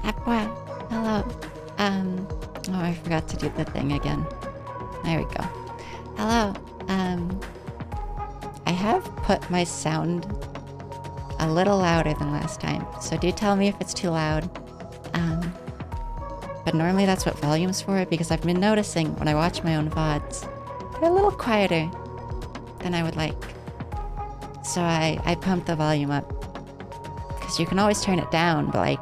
Aqua, hello. Oh, I forgot to do the thing again. There we go. Hello. I have put my sound a little louder than last time, so do tell me if it's too loud. but normally that's what volume's for, because I've been noticing when I watch my own VODs, they're a little quieter than I would like. So I pump the volume up. Because you can always turn it down, but like,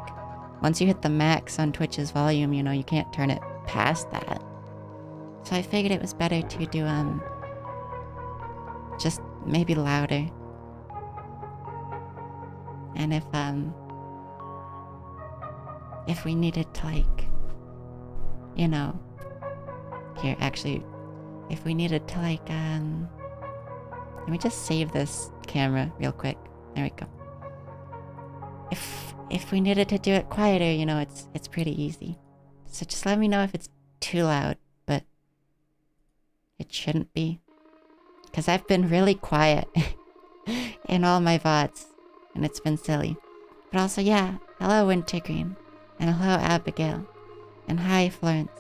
once you hit the max on Twitch's volume, you know, you can't turn it past that. So I figured it was better to do, just maybe louder. And if we needed to, like, you know, here, actually, if we needed to, like, let me just save this camera real quick. There we go. If we needed to do it quieter, you know, it's pretty easy. So just let me know if it's too loud, but it shouldn't be. Because I've been really quiet in all my VODs, and it's been silly. But also, yeah, hello Wintergreen, and hello Abigail, and hi Florence,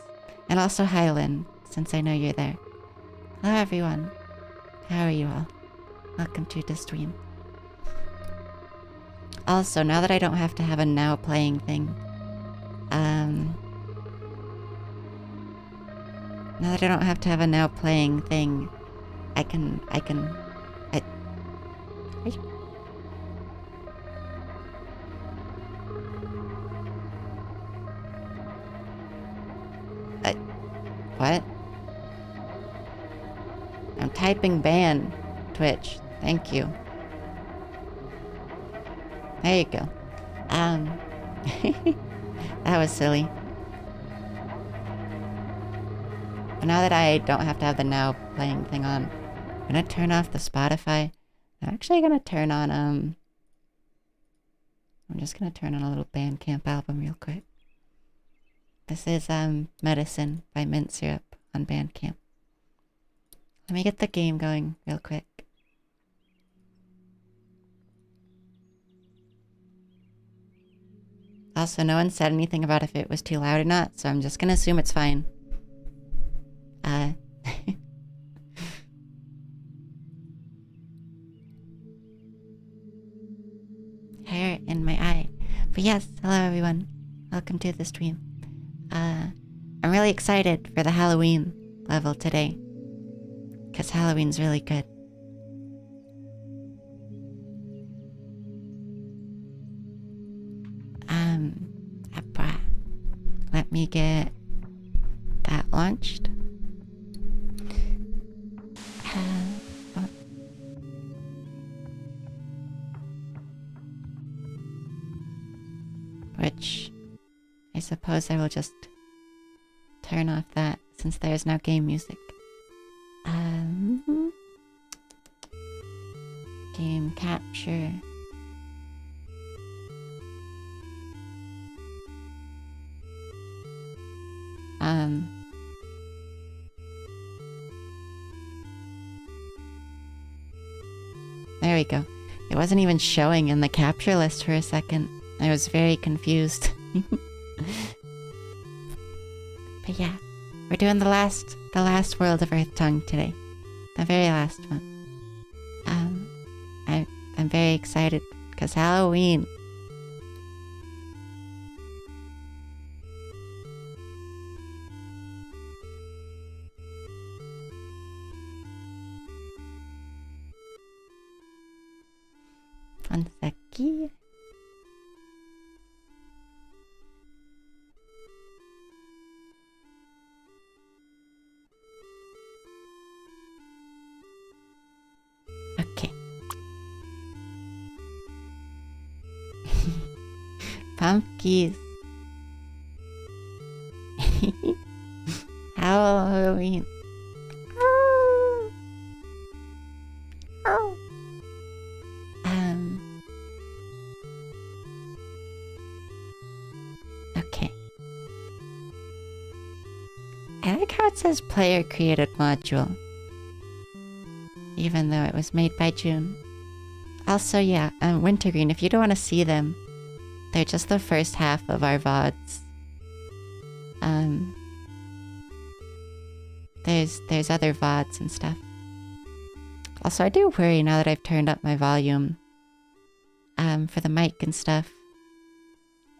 and also hi Lynn, since I know you're there. Hello everyone. How are you all? Welcome to the stream. Also, now that I don't have to have a now playing thing, now that I don't have to have a now playing thing, what? I'm typing ban, Twitch. Thank you. There you go. That was silly. But now that I don't have to have the now playing thing on, I'm gonna turn off the Spotify. I'm actually gonna turn on, I'm just gonna turn on a little Bandcamp album real quick. This is, Medicine by Mint Syrup on Bandcamp. Let me get the game going real quick. Also, no one said anything about if it was too loud or not, so I'm just gonna assume it's fine. Hair in my eye. But yes, hello everyone. Welcome to the stream. I'm really excited for the Halloween level today, because Halloween's really good. Let me get that launched. Which I suppose I will just turn off that since there is now game music. Game capture. There we go. It wasn't even showing in the capture list for a second. I was very confused. But yeah, we're doing the last world of Earthtongue today. The very last one. I'm very excited because Halloween. One second. Okay. Pumpkins. Halloween. Okay. I like how it says player created module, even though it was made by June. Also, yeah, Wintergreen, if you don't want to see them, they're just the first half of our VODs. There's other VODs and stuff. Also, I do worry now that I've turned up my volume for the mic and stuff,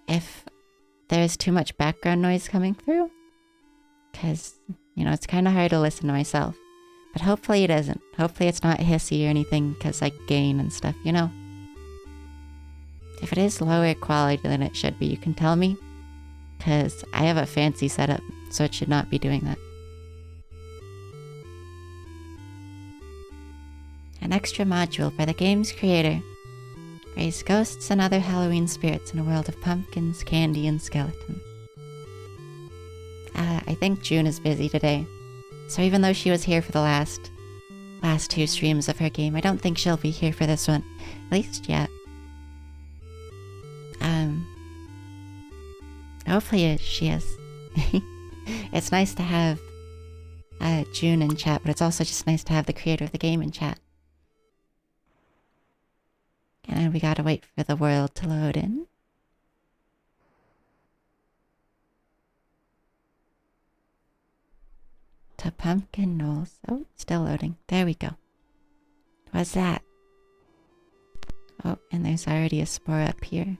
if there's too much background noise coming through. Because, you know, it's kind of hard to listen to myself. But hopefully it isn't. Hopefully it's not hissy or anything because I gain and stuff, you know. If it is lower quality than it should be, you can tell me. Because I have a fancy setup, so it should not be doing that. An extra module by the game's creator. Raise ghosts and other Halloween spirits in a world of pumpkins, candy, and skeletons. I think June is busy today. So even though she was here for the last 2 streams of her game, I don't think she'll be here for this one. At least yet. Hopefully she is. It's nice to have June in chat, but it's also just nice to have the creator of the game in chat. And then we gotta wait for the world to load in. To Pumpkin Knolls. Oh, still loading. There we go. What's that? Oh, and there's already a spore up here.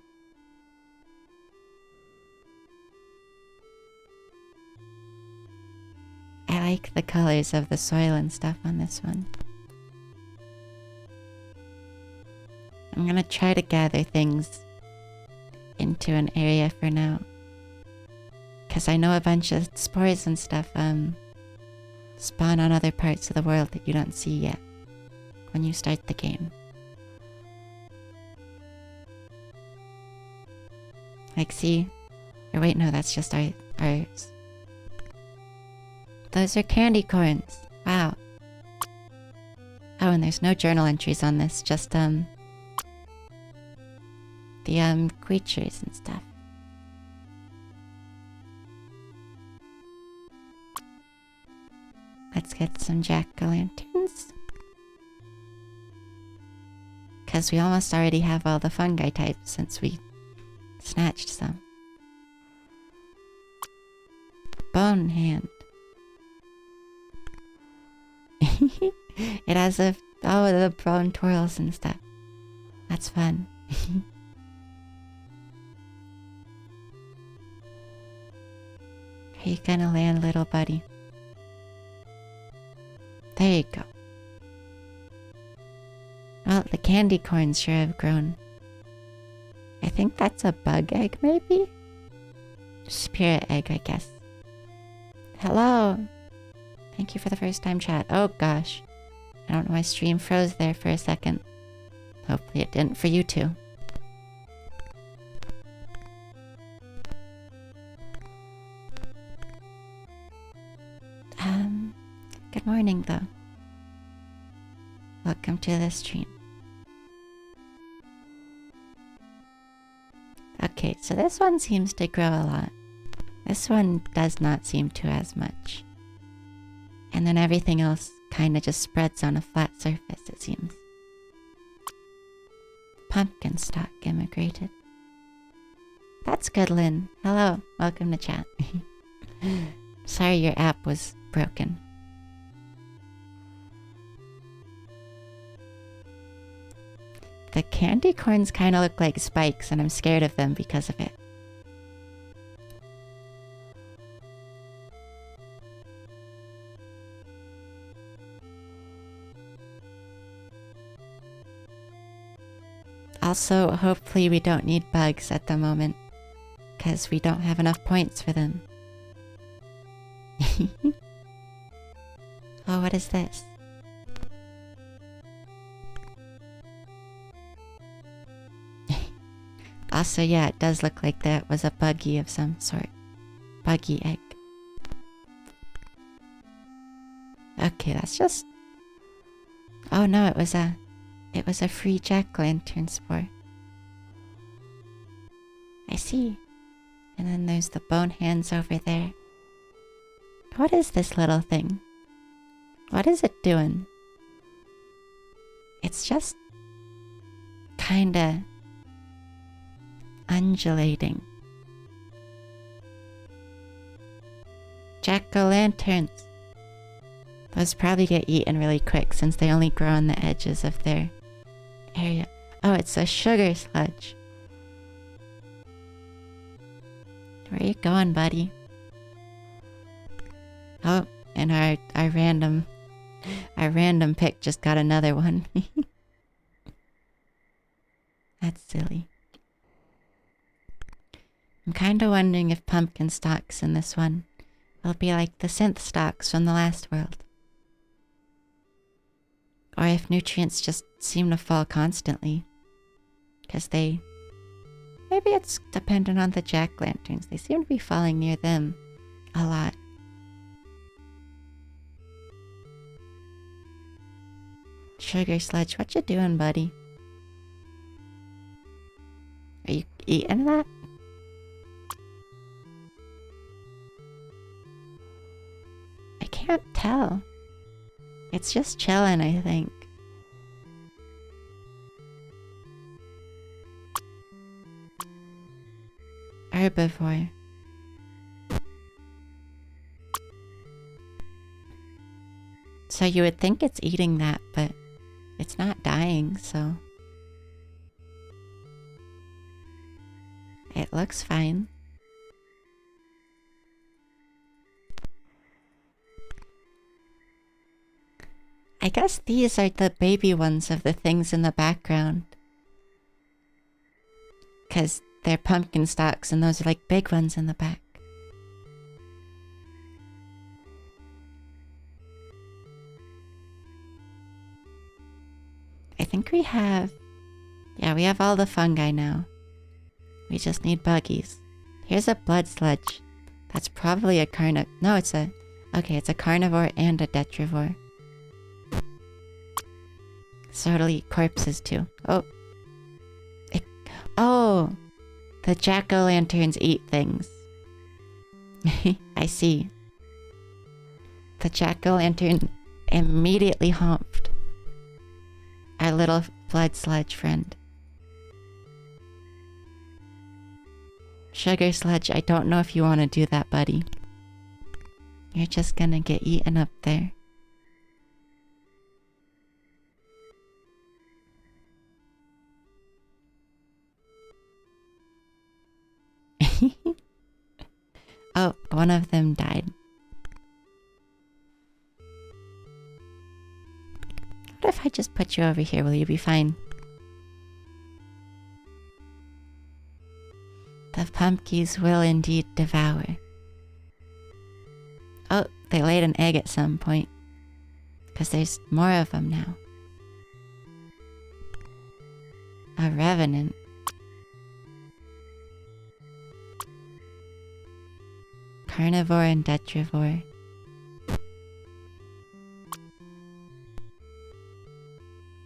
I like the colors of the soil and stuff on this one. I'm gonna try to gather things into an area for now. Because I know a bunch of spores and stuff spawn on other parts of the world that you don't see yet when you start the game. Like, see? Or wait, no, that's just ours. Those are candy corns. Wow. Oh, and there's no journal entries on this, just the creatures and stuff. Let's get some jack-o'-lanterns. Because we almost already have all the fungi types since we snatched some. Bone hand. It has the bone twirls and stuff. That's fun. Are you gonna land, little buddy? There you go. Well, the candy corns sure have grown. I think that's a bug egg, maybe? Spirit egg, I guess. Hello! Thank you for the first time chat. Oh gosh. I don't know why stream froze there for a second. Hopefully it didn't for you too. Good morning though. Welcome to the stream. Okay, so this one seems to grow a lot. This one does not seem to as much. And then everything else kind of just spreads on a flat surface, it seems. Pumpkin stock immigrated. That's good, Lynn. Hello, welcome to chat. Sorry your app was broken. The candy corns kind of look like spikes and I'm scared of them because of it. Also, hopefully we don't need bugs at the moment, because we don't have enough points for them. Oh, what is this? Also, yeah, it does look like that was a buggy of some sort. Buggy egg. Okay, that's just... Oh no, it was a free jack-o'-lantern spore. I see. And then there's the bone hands over there. What is this little thing? What is it doing? It's just kinda undulating. Jack-o'-lanterns. Those probably get eaten really quick since they only grow on the edges of their area. Oh, it's a sugar sludge. Where are you going, buddy? Oh, and our random pick just got another one. That's silly. I'm kind of wondering if pumpkin stalks in this one will be like the synth stalks from the last world. Or if nutrients just seem to fall constantly. Because they... Maybe it's dependent on the jack-lanterns. They seem to be falling near them a lot. Sugar Sludge, what you doing, buddy? Are you eating that? I can't tell. It's just chilling, I think. Herbivore. So you would think it's eating that, but it's not dying, so... It looks fine. I guess these are the baby ones of the things in the background. 'Cause they're pumpkin stalks and those are like big ones in the back. I think we have... Yeah, we have all the fungi now. We just need buggies. Here's a blood sludge. That's probably a No, it's a... Okay, it's a carnivore and a detrivore. So it'll eat corpses too. Oh. Oh! The jack-o'-lanterns eat things. I see. The jack-o'-lantern immediately humped our little blood sludge friend. Sugar Sludge, I don't know if you want to do that, buddy. You're just gonna get eaten up there. Oh, one of them died. What if I just put you over here? Will you be fine? The pumpkins will indeed devour. Oh, they laid an egg at some point. Because there's more of them now. A revenant. Carnivore and detrivore.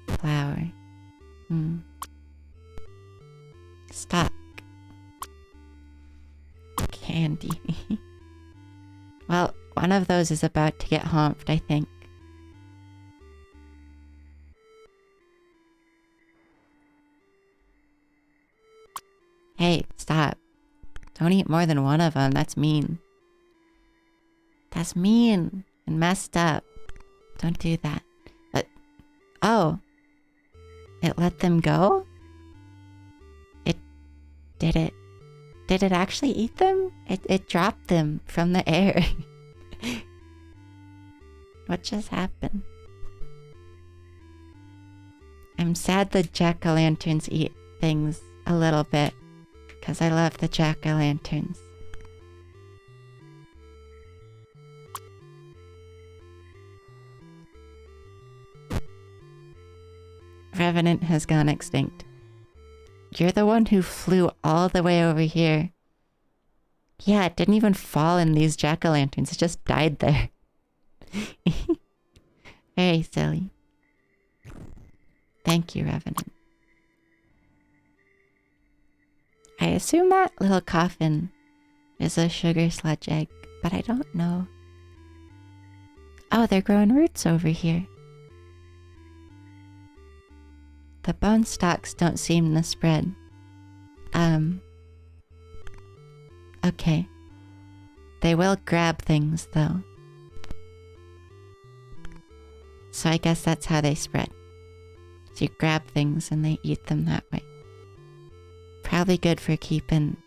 Flower. Stock. Candy. Well, one of those is about to get humped, I think. Hey, stop. Don't eat more than one of them. That's mean. That's mean and messed up. Don't do that. But, oh. It let them go? Did it actually eat them? It dropped them from the air. What just happened? I'm sad the jack-o'-lanterns eat things a little bit. Because I love the jack-o'-lanterns. Revenant has gone extinct. You're the one who flew all the way over here. Yeah, it didn't even fall in these jack-o'-lanterns. It just died there. Very silly. Thank you, Revenant. I assume that little coffin is a sugar sludge egg, but I don't know. Oh, they're growing roots over here. The bone stalks don't seem to spread. Okay. They will grab things, though. So I guess that's how they spread. So you grab things and they eat them that way. Probably good for keeping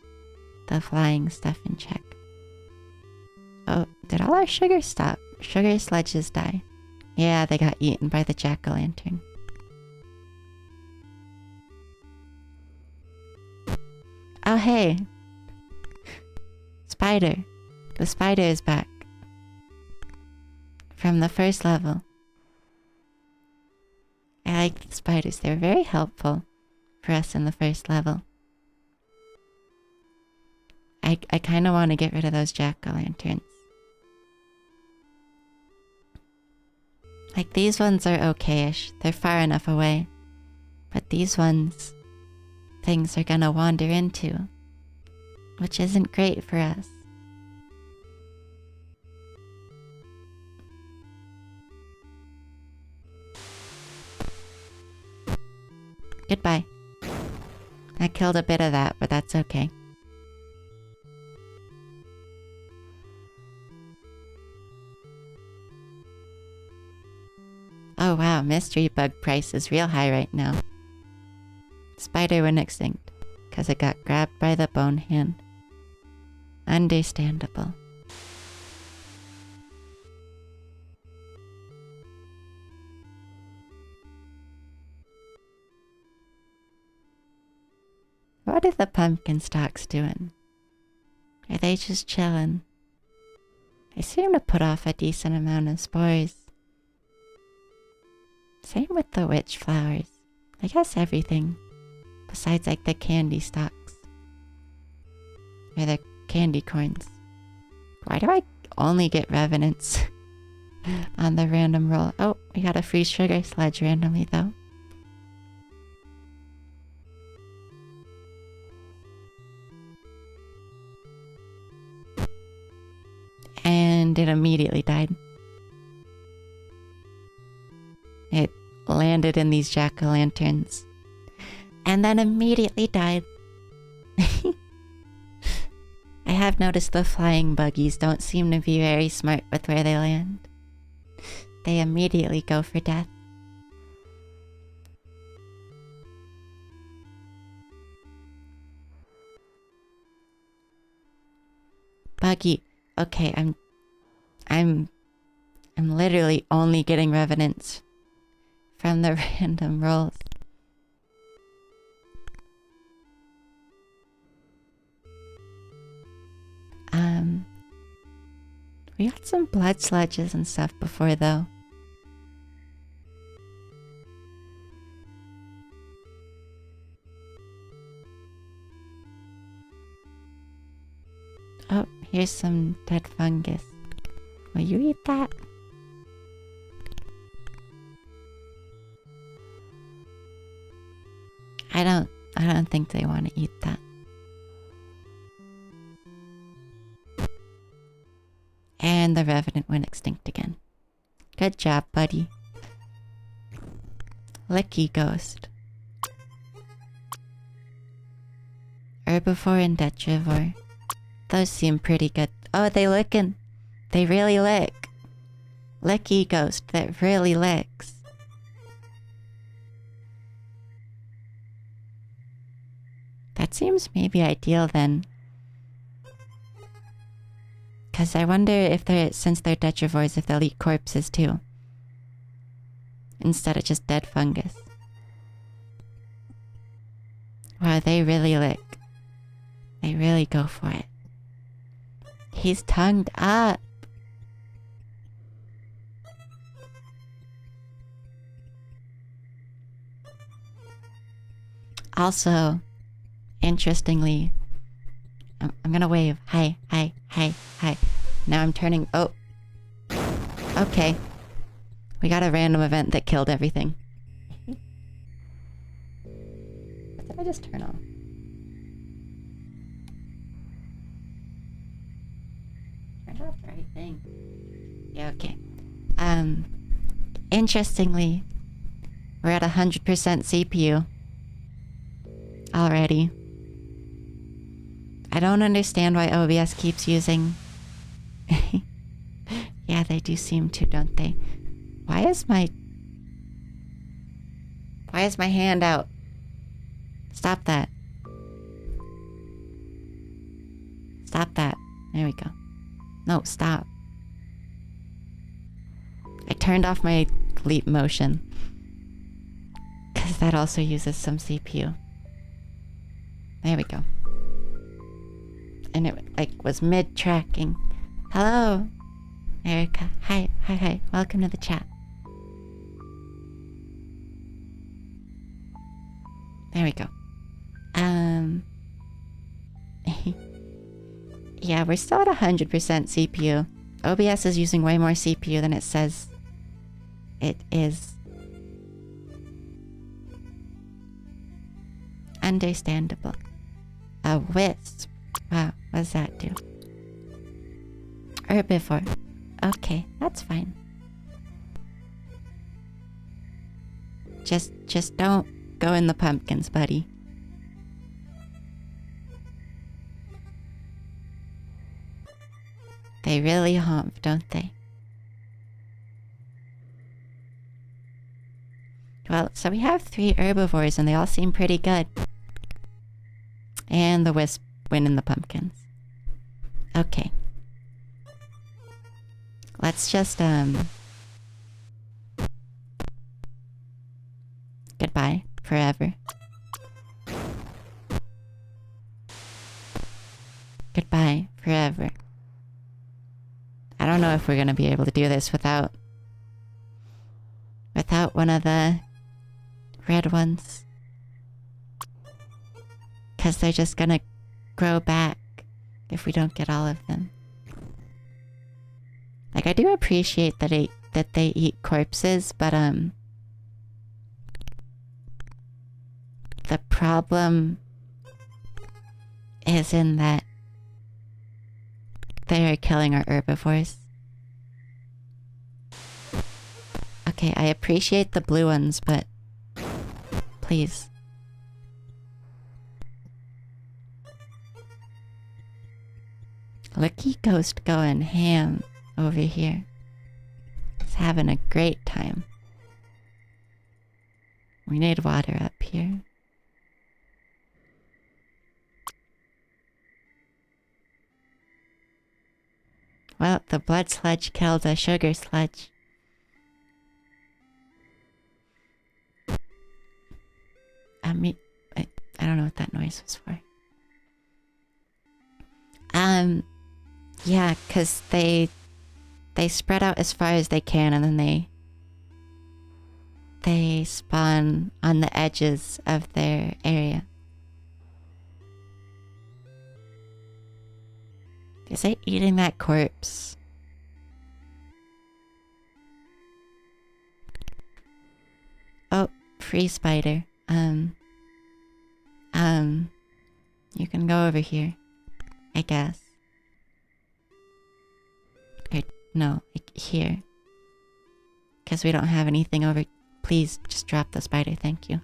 the flying stuff in check. Oh, did all our sugar stop? Sugar sledges die. Yeah, they got eaten by the jack-o'-lantern. Oh, hey. Spider. The spider is back. From the first level. I like the spiders. They're very helpful for us in the first level. I kind of want to get rid of those jack-o'-lanterns. Like, these ones are okay-ish. They're far enough away. But these ones, things are gonna wander into, which isn't great for us. Goodbye. I killed a bit of that, but that's okay. Oh wow, mystery bug price is real high right now. Spider went extinct, cause it got grabbed by the bone hand. Understandable. What are the pumpkin stalks doing? Are they just chilling? They seem to put off a decent amount of spores. Same with the witch flowers. I guess everything. Besides like the candy stalks. Or the candy corns. Why do I only get revenants on the random roll? Oh, we got a free sugar sledge randomly though. And it immediately died. It landed in these jack-o'-lanterns. And then immediately died. I have noticed the flying buggies don't seem to be very smart with where they land. They immediately go for death. Buggy. Okay, I'm literally only getting revenants from the random rolls. We got some blood sledges and stuff before though. Oh, here's some dead fungus. Will you eat that? I don't think they want to eat that. And the revenant went extinct again. Good job, buddy. Licky ghost. Herbivore and detrivore. Those seem pretty good. Oh, they licking. They really lick. Licky ghost that really licks. That seems maybe ideal then. Cause I wonder if they're, since they're detrivores, if they'll eat corpses too. Instead of just dead fungus. Wow, they really lick. They really go for it. He's tongued up. Also, interestingly, I'm gonna wave. Hi, hi, hi, hi. Now I'm turning... Oh. Okay. We got a random event that killed everything. What did I just turn off? Turn off the right thing. Yeah, okay. Interestingly, we're at 100% CPU. Already. I don't understand why OBS keeps using... Yeah, they do seem to, don't they? Why is my hand out? Stop that. Stop that. There we go. No, stop. I turned off my leap motion. Because that also uses some CPU. There we go. And it like was mid-tracking. Hello, Erica. Hi. Welcome to the chat. There we go. Yeah, we're still at 100% CPU. OBS is using way more CPU than it says it is. Understandable. A wisp. Wow, what does that do? Herbivore. Okay, that's fine. Just don't go in the pumpkins, buddy. They really hump, don't they? Well, so we have 3 herbivores and they all seem pretty good. And the wisp went in the pumpkins. Okay. Let's just, goodbye, forever. Goodbye, forever. I don't know if we're gonna be able to do this without one of the red ones. 'Cause they're just gonna grow back if we don't get all of them. Like, I do appreciate that they eat corpses, but the problem is in that they are killing our herbivores. Okay, I appreciate the blue ones, but please. Lucky Ghost going ham over here. He's having a great time. We need water up here. Well, the blood sludge killed a sugar sludge. I don't know what that noise was for. Yeah, 'cause they spread out as far as they can and then they spawn on the edges of their area. Is it eating that corpse? Oh, free spider. You can go over here, I guess. Or, no, like here. 'Cause we don't have anything over. Please, just drop the spider, thank you.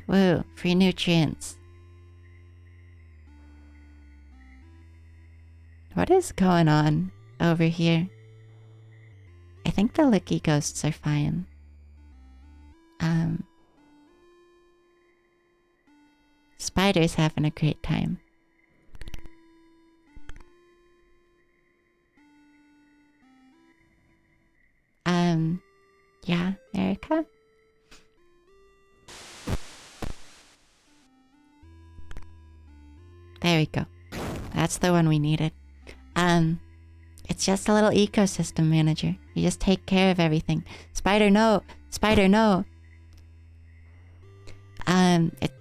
Woo, free nutrients. What is going on over here? I think the Licky Ghosts are fine. Spider's having a great time. Yeah, Erica? There we go. That's the one we needed. It's just a little ecosystem manager. You just take care of everything. Spider, no! Spider, no!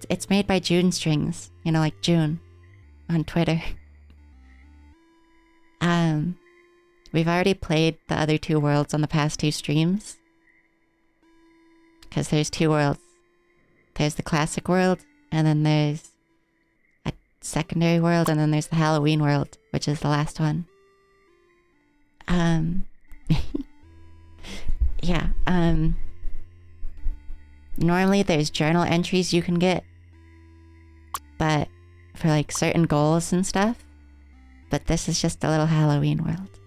It's made by June Strings. You know, like June. On Twitter. We've already played the other 2 worlds on the past 2 streams. Because there's 2 worlds. There's the classic world, and then there's a secondary world, and then there's the Halloween world, which is the last one. Yeah, normally there's journal entries you can get, but for like certain goals and stuff, but this is just a little Halloween world.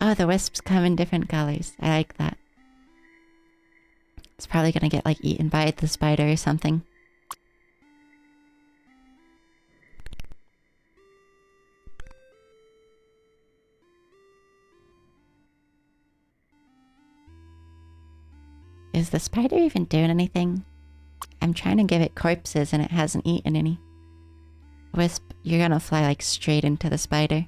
Oh, the wisps come in different colors. I like that. It's probably gonna get, like, eaten by the spider or something. Is the spider even doing anything? I'm trying to give it corpses and it hasn't eaten any. Wisp, you're gonna fly, like, straight into the spider.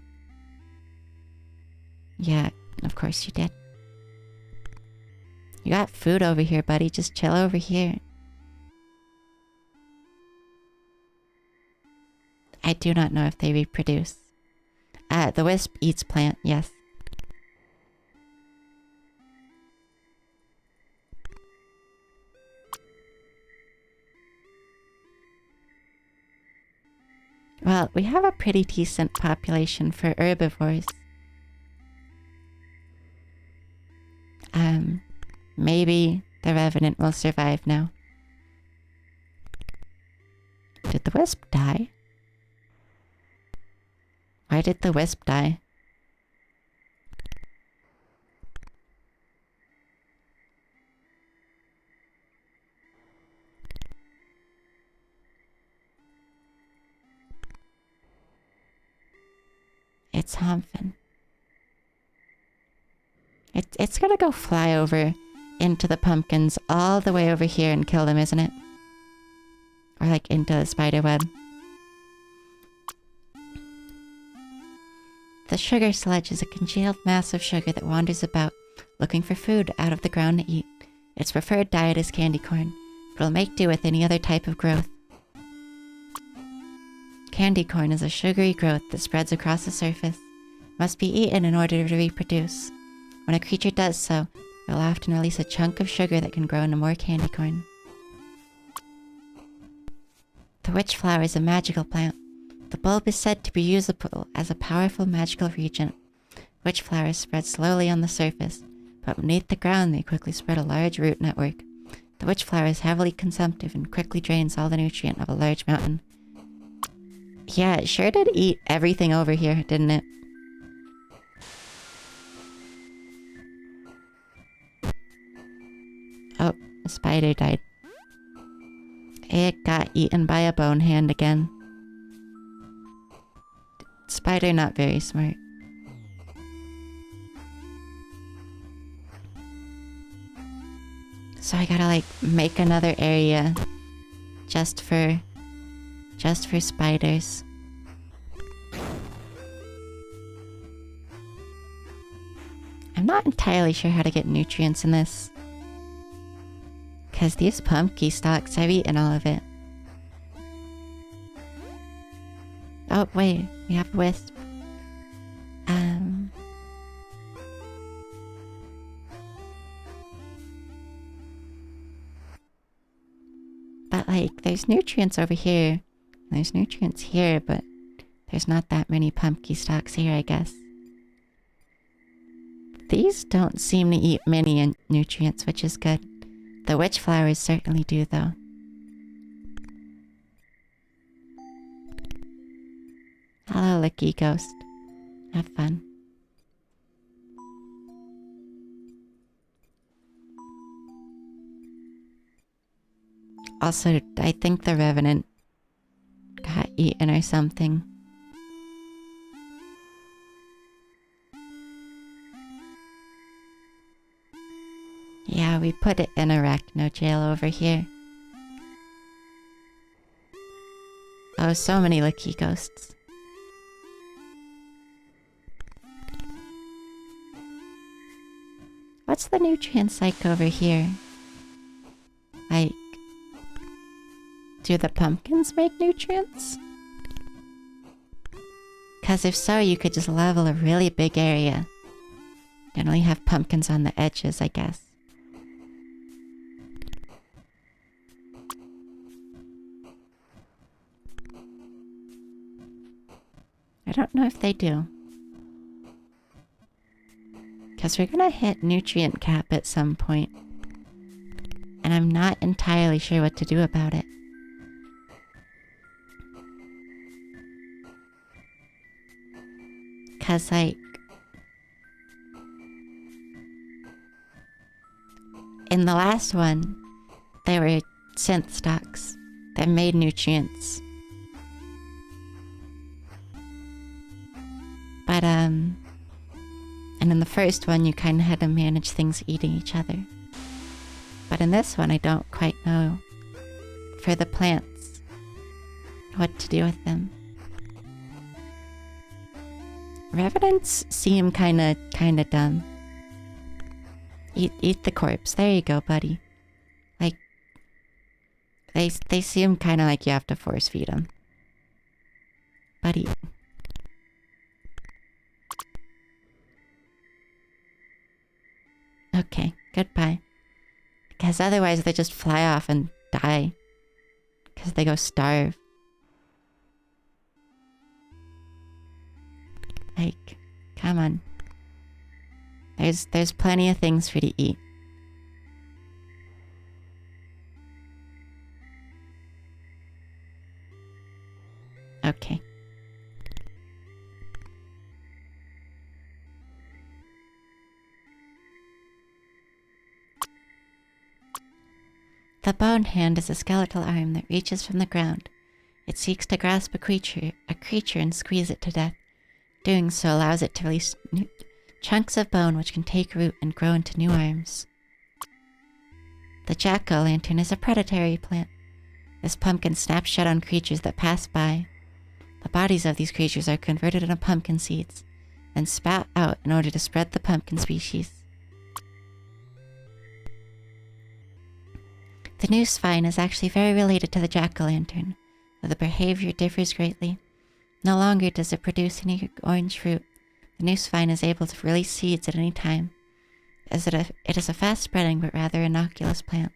Yeah, of course you did. You got food over here, buddy. Just chill over here. I do not know if they reproduce. The wisp eats plant, yes. Well, we have a pretty decent population for herbivores. Maybe the revenant will survive now. Did the wisp die? Why did the wisp die? It's humping. It's gonna go fly over into the pumpkins all the way over here and kill them, isn't it? Or like into the spider web. The sugar sludge is a congealed mass of sugar that wanders about, looking for food out of the ground to eat. Its preferred diet is candy corn, but will make do with any other type of growth. Candy corn is a sugary growth that spreads across the surface. It must be eaten in order to reproduce. When a creature does so, it will often release a chunk of sugar that can grow into more candy corn. The witch flower is a magical plant. The bulb is said to be usable as a powerful magical reagent. Witch flowers spread slowly on the surface, but beneath the ground they quickly spread a large root network. The witch flower is heavily consumptive and quickly drains all the nutrient of a large mountain. Yeah, it sure did eat everything over here, didn't it? Oh, a spider died. It got eaten by a bone hand again. Spider not very smart. So I gotta like make another area just for spiders. I'm not entirely sure how to get nutrients in this. Because these pumpkin stalks, I've eaten all of it. Oh, wait. We have a wisp. But, like, there's nutrients over here. There's nutrients here, but there's not that many pumpkin stalks here, I guess. These don't seem to eat many nutrients, which is good. The witch flowers certainly do, though. Hello, Lucky Ghost. Have fun. Also, I think the revenant got eaten or something. Yeah, we put it in arachno jail over here. Oh, so many Lucky Ghosts. What's the nutrients like over here? Like, do the pumpkins make nutrients? Because if so, you could just level a really big area. And only have pumpkins on the edges, I guess. I don't know if they do. Because we're gonna hit nutrient cap at some point. And I'm not entirely sure what to do about it. Because, like, In the last one, they were synth stocks that made nutrients. But, and in the first one, you kind of had to manage things eating each other. But in this one, I don't quite know, for the plants, what to do with them. Revenants seem kinda dumb. Eat the corpse. There you go, buddy. Like, they seem kinda like you have to force feed them. Buddy. Okay, goodbye. Because otherwise they just fly off and die. Because they go starve. Like, come on. There's plenty of things for you to eat. Okay. The bone hand is a skeletal arm that reaches from the ground. It seeks to grasp a creature and squeeze it to death. Doing so allows it to release chunks of bone which can take root and grow into new arms. The jack-o'-lantern is a predatory plant. This pumpkin snaps shut on creatures that pass by. The bodies of these creatures are converted into pumpkin seeds and spat out in order to spread the pumpkin species. The noose vine is actually very related to the jack-o'-lantern, though the behavior differs greatly. No longer does it produce any orange fruit. The noose vine is able to release seeds at any time, as it is a fast-spreading but rather innocuous plant.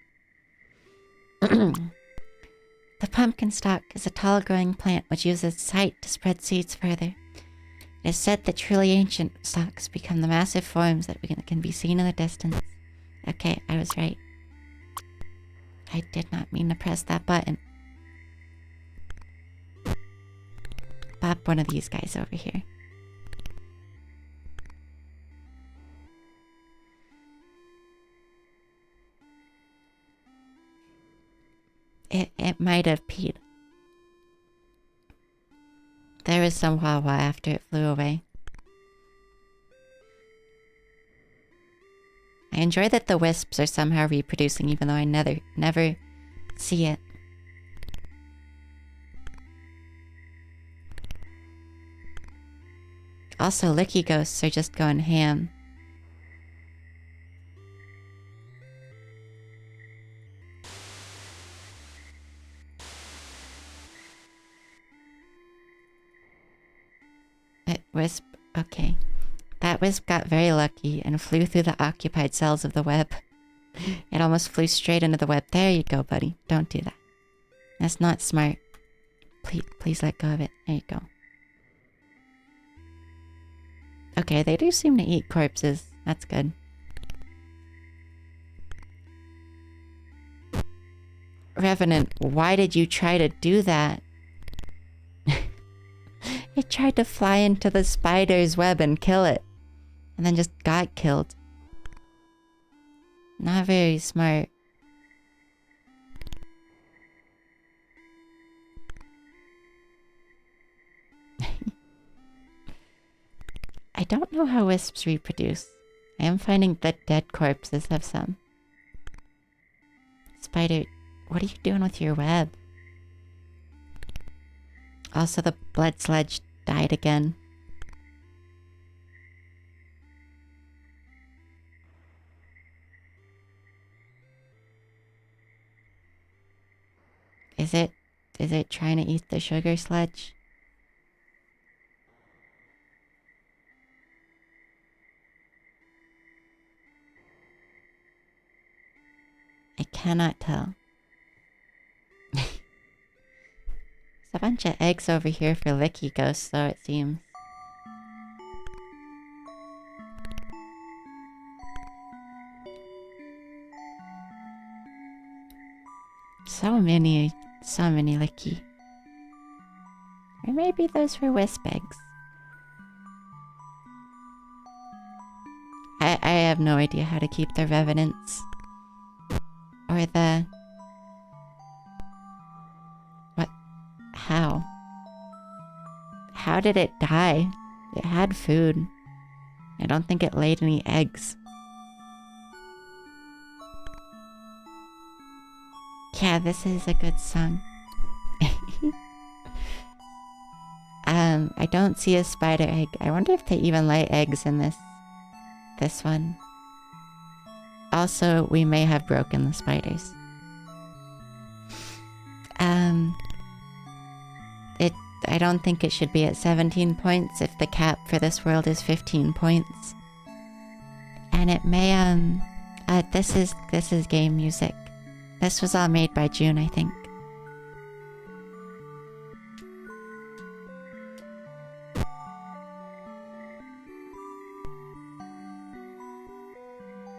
The pumpkin stalk is a tall-growing plant which uses its height to spread seeds further. It is said that truly ancient stalks become the massive forms that can be seen in the distance. Okay, I was right. I did not mean to press that button. Pop one of these guys over here. It might have peed. There was some Wawa after it flew away. I enjoy that the wisps are somehow reproducing even though I never see it. Also, licky ghosts are just going ham. Wisp, okay. That wisp got very lucky and flew through the occupied cells of the web. It almost flew straight into the web. There you go, buddy. Don't do that. That's not smart. Please let go of it. There you go. Okay, they do seem to eat corpses. That's good. Revenant, why did you try to do that? It tried to fly into the spider's web and kill it. And then just got killed. Not very smart. I don't know how wisps reproduce. I am finding that dead corpses have some. Spider, what are you doing with your web? Also, the blood sledge died again. Is it trying to eat the sugar sledge? I cannot tell. There's a bunch of eggs over here for licky ghosts, though, it seems. So many licky. Or maybe those were wisp eggs. I have no idea how to keep the revenants. Or the... What? How? How did it die? It had food. I don't think it laid any eggs. Yeah, this is a good song. I don't see a spider egg. I wonder if they even lay eggs in this one. Also, we may have broken the spiders. I don't think it should be at 17 points if the cap for this world is 15 points. And it may, this is game music. This was all made by June, I think.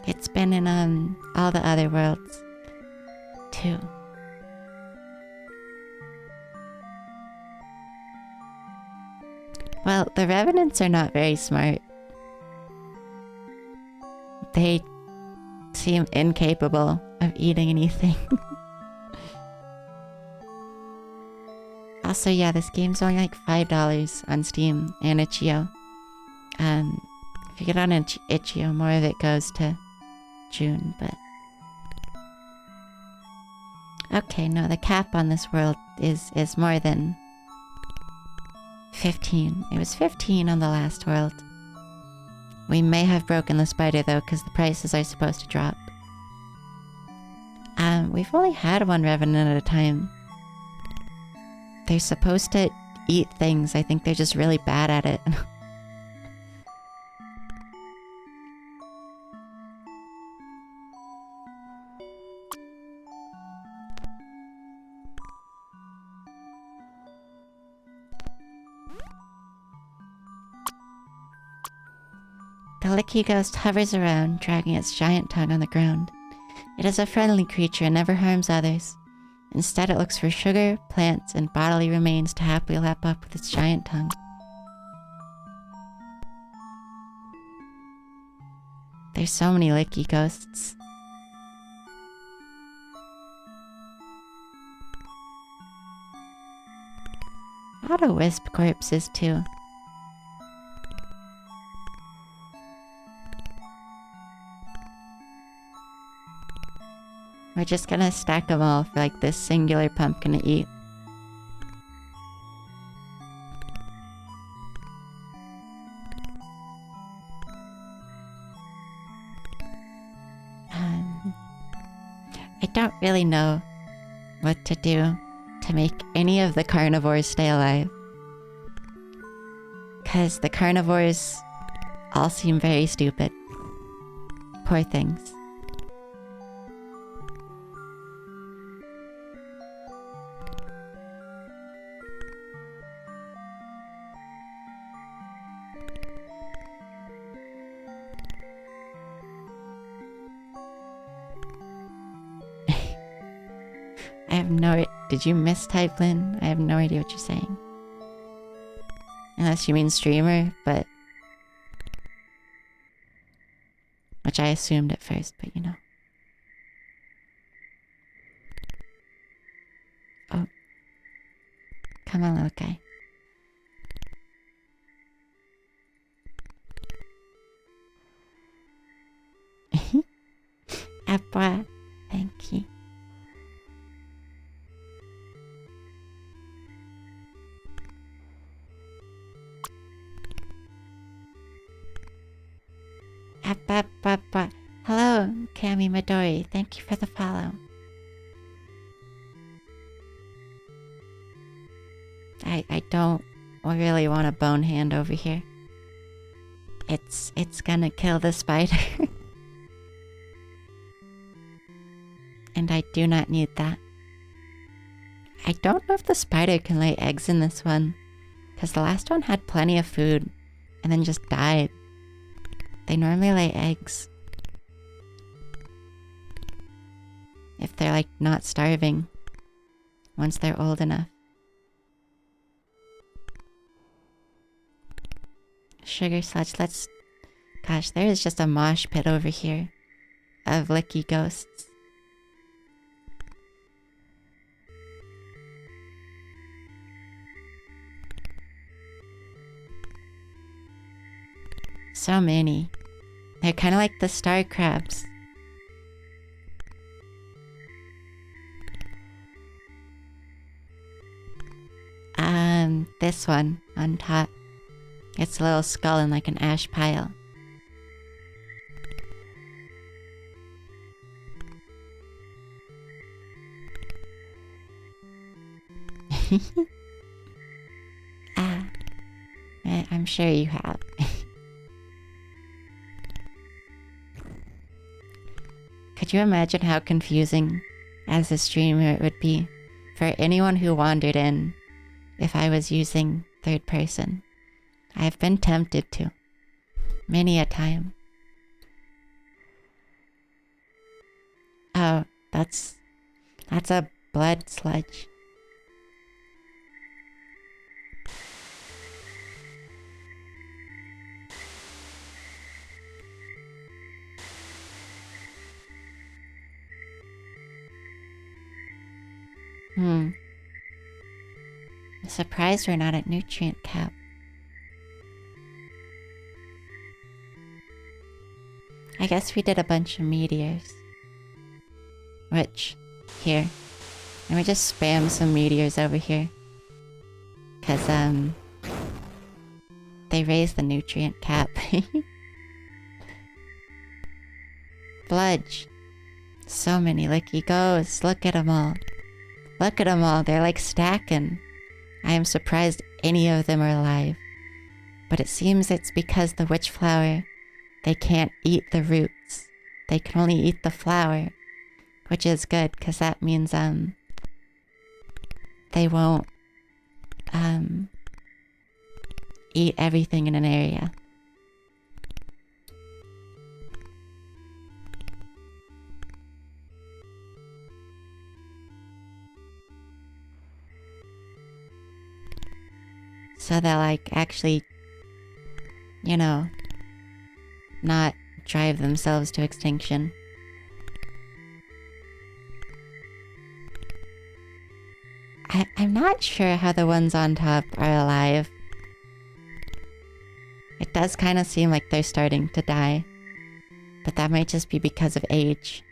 It's been in, all the other worlds, too. Well, the Revenants are not very smart. They seem incapable of eating anything. Also, yeah, this game's only like $5 on Steam and itch.io. If you get on itch.io, more of it goes to June, but... Okay, no, the cap on this world is more than 15. It was 15 on the last world. We may have broken the spider though, because the prices are supposed to drop. We've only had one Revenant at a time. They're supposed to eat things. I think they're just really bad at it. The Licky Ghost hovers around, dragging its giant tongue on the ground. It is a friendly creature and never harms others. Instead, it looks for sugar, plants, and bodily remains to happily lap up with its giant tongue. There's so many Licky Ghosts. A lot of wisp corpses, too. We're just gonna stack them all for like this singular pumpkin to eat. I don't really know what to do to make any of the carnivores stay alive. 'Cause the carnivores all seem very stupid. Poor things. I have no... Did you mistype, Lynn? I have no idea what you're saying. Unless you mean streamer, but... Which I assumed at first, but you know. Oh. Come on, little guy. Abba, thank you. Hello, Kami Midori. Thank you for the follow. I don't really want a bone hand over here. It's gonna kill the spider. And I do not need that. I don't know if the spider can lay eggs in this one, because the last one had plenty of food and then just died. They normally lay eggs. If they're like not starving once they're old enough. Sugar sludge, let's... Gosh, there is just a mosh pit over here of Licky Ghosts. So many. They're kind of like the star crabs. This one on top. It's a little skull in like an ash pile. I'm sure you have. Could you imagine how confusing as a streamer it would be for anyone who wandered in if I was using third person? I've been tempted to. Many a time. Oh, that's a blood sludge. I'm surprised we're not at nutrient cap. I guess we did a bunch of meteors. Which, here. Let me just spam some meteors over here. Cause, they raised the nutrient cap. Bludge. So many licky goes. Look at them all. Look at them all. They're like stacking. I am surprised any of them are alive. But it seems it's because the witch flower, they can't eat the roots. They can only eat the flower. Which is good, because that means, they won't, eat everything in an area. So they'll, like, actually, you know, not drive themselves to extinction. I'm not sure how the ones on top are alive. It does kind of seem like they're starting to die. But that might just be because of age.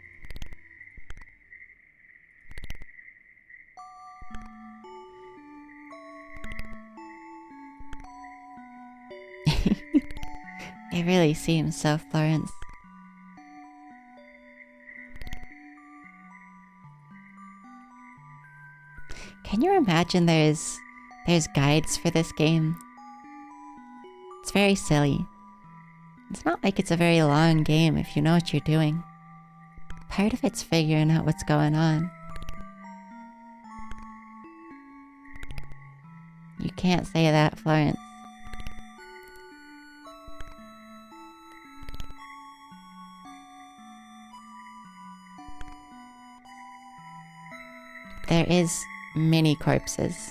It really seems so, Florence. Can you imagine there's guides for this game? It's very silly. It's not like it's a very long game if you know what you're doing. Part of it's figuring out what's going on. You can't say that, Florence. There is many corpses.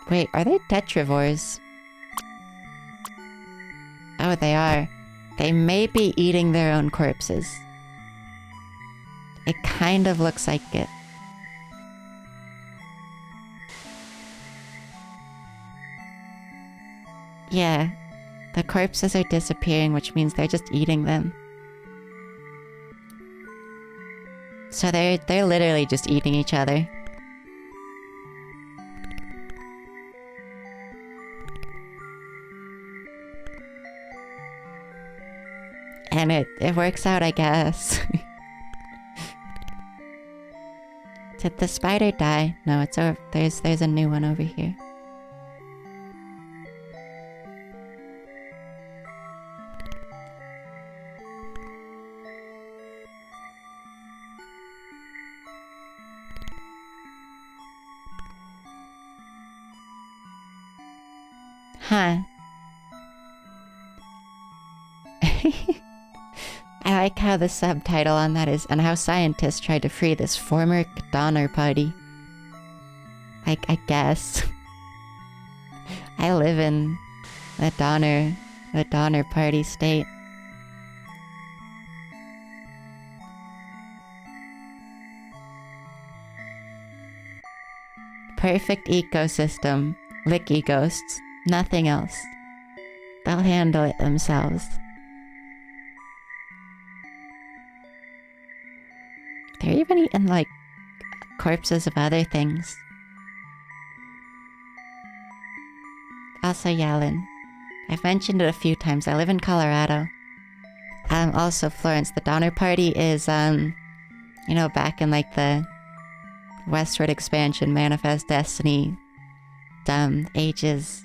Wait, are they tetrivores? Oh, they are. They may be eating their own corpses. It kind of looks like it. Yeah, the corpses are disappearing, which means they're just eating them. So they're literally just eating each other. And it works out, I guess. Did the spider die? No, it's over. There's a new one over here. Huh. I like how the subtitle on that is, and how scientists tried to free this former Donner Party. Like, I guess. I live in the Donner Party state. Perfect ecosystem. Licky ghosts. Nothing else. They'll handle it themselves. They're even eating, like, corpses of other things. Also, Yalin. I've mentioned it a few times. I live in Colorado. Also, Florence, the Donner Party is, you know, back in, like, the westward expansion, Manifest Destiny, ages.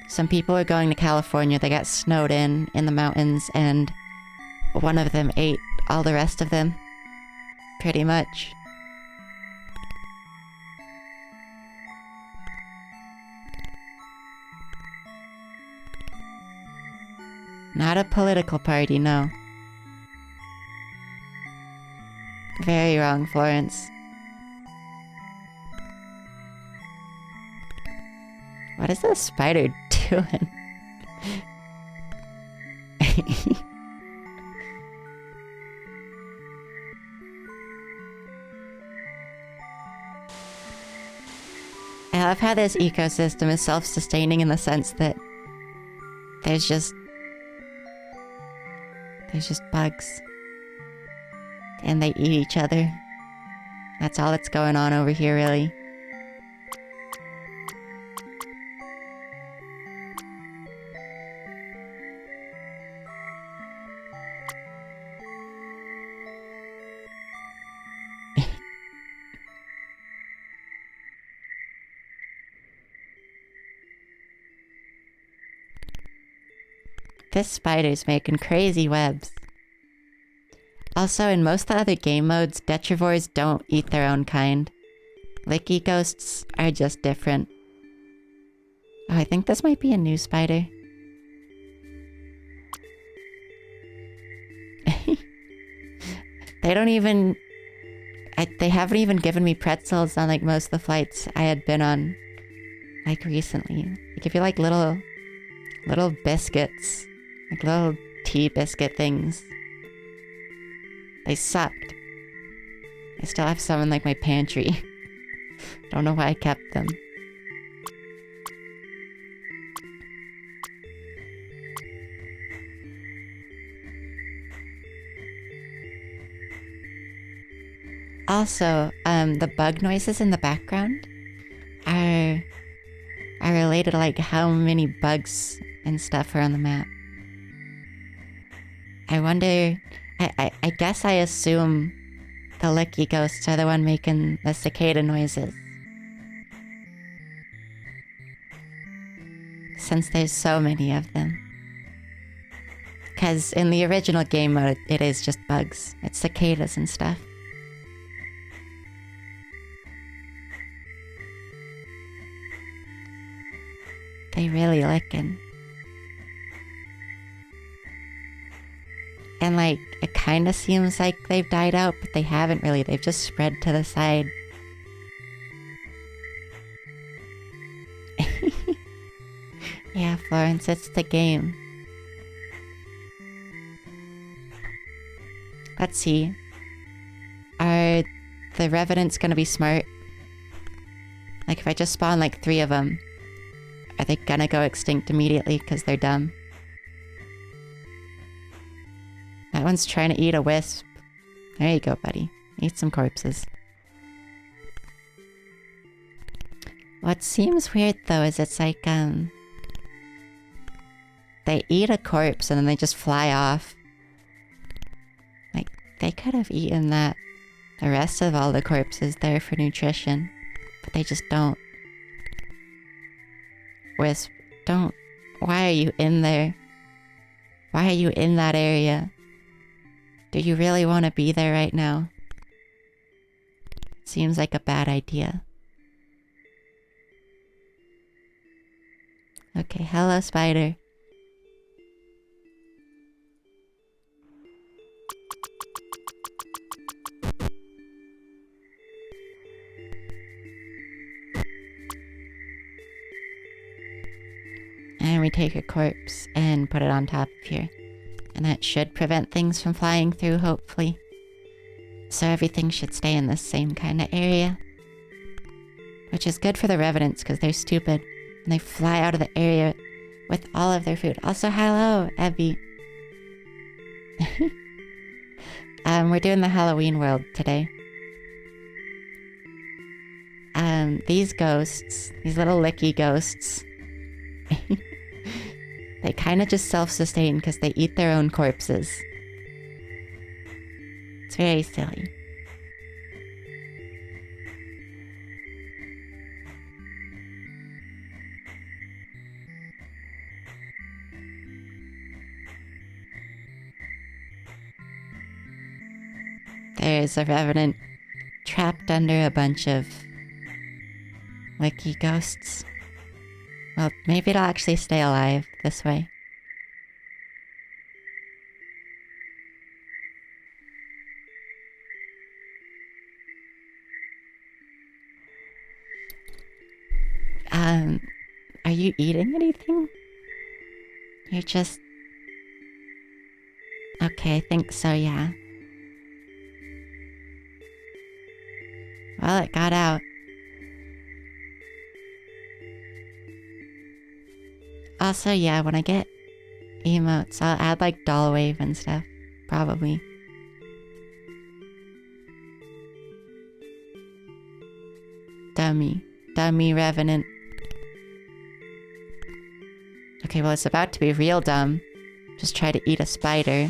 Some people were going to California. They got snowed in the mountains, and one of them ate all the rest of them. Pretty much. Not a political party, no. Very wrong, Florence. What is this spider doing? I love how this ecosystem is self-sustaining in the sense that there's just bugs. And they eat each other. That's all that's going on over here, really. This spider's making crazy webs. Also, in most of the other game modes, detrivores don't eat their own kind. Licky ghosts are just different. Oh, I think this might be a new spider. They don't even... they haven't even given me pretzels on, like, most of the flights I had been on, like, recently. They give you, like, little biscuits. Like, little tea biscuit things. They sucked. I still have some in, like, my pantry. Don't know why I kept them. Also, the bug noises in the background are related to, like, how many bugs and stuff are on the map. I wonder... I guess I assume the Licky ghosts are the one making the cicada noises. Since there's so many of them. Because in the original game mode, it is just bugs. It's cicadas and stuff. They really licking. And, like, it kind of seems like they've died out, but they haven't really. They've just spread to the side. Yeah, Florence, it's the game. Let's see. Are the Revenants gonna be smart? Like, if I just spawn, like, 3 of them, are they gonna go extinct immediately because they're dumb? That one's trying to eat a wisp. There you go, buddy. Eat some corpses. What seems weird, though, is it's like, they eat a corpse and then they just fly off. Like, they could have eaten the rest of all the corpses there for nutrition. But they just don't. Wisp, don't. Why are you in there? Why are you in that area? Do you really want to be there right now? Seems like a bad idea. Okay, hello, spider. And we take a corpse and put it on top of here. And that should prevent things from flying through, hopefully. So everything should stay in the same kind of area. Which is good for the Revenants, because they're stupid. And they fly out of the area with all of their food. Also, hello, Ebby. We're doing the Halloween world today. These ghosts, these little licky ghosts, they kind of just self-sustain because they eat their own corpses. It's very silly. There's a revenant trapped under a bunch of licky ghosts. Well, maybe it'll actually stay alive this way. Are you eating anything? You're just... Okay, I think so, yeah. Well, it got out. Also, yeah, when I get emotes, I'll add like doll wave and stuff. Probably. Dummy revenant. Okay, well, it's about to be real dumb. Just try to eat a spider.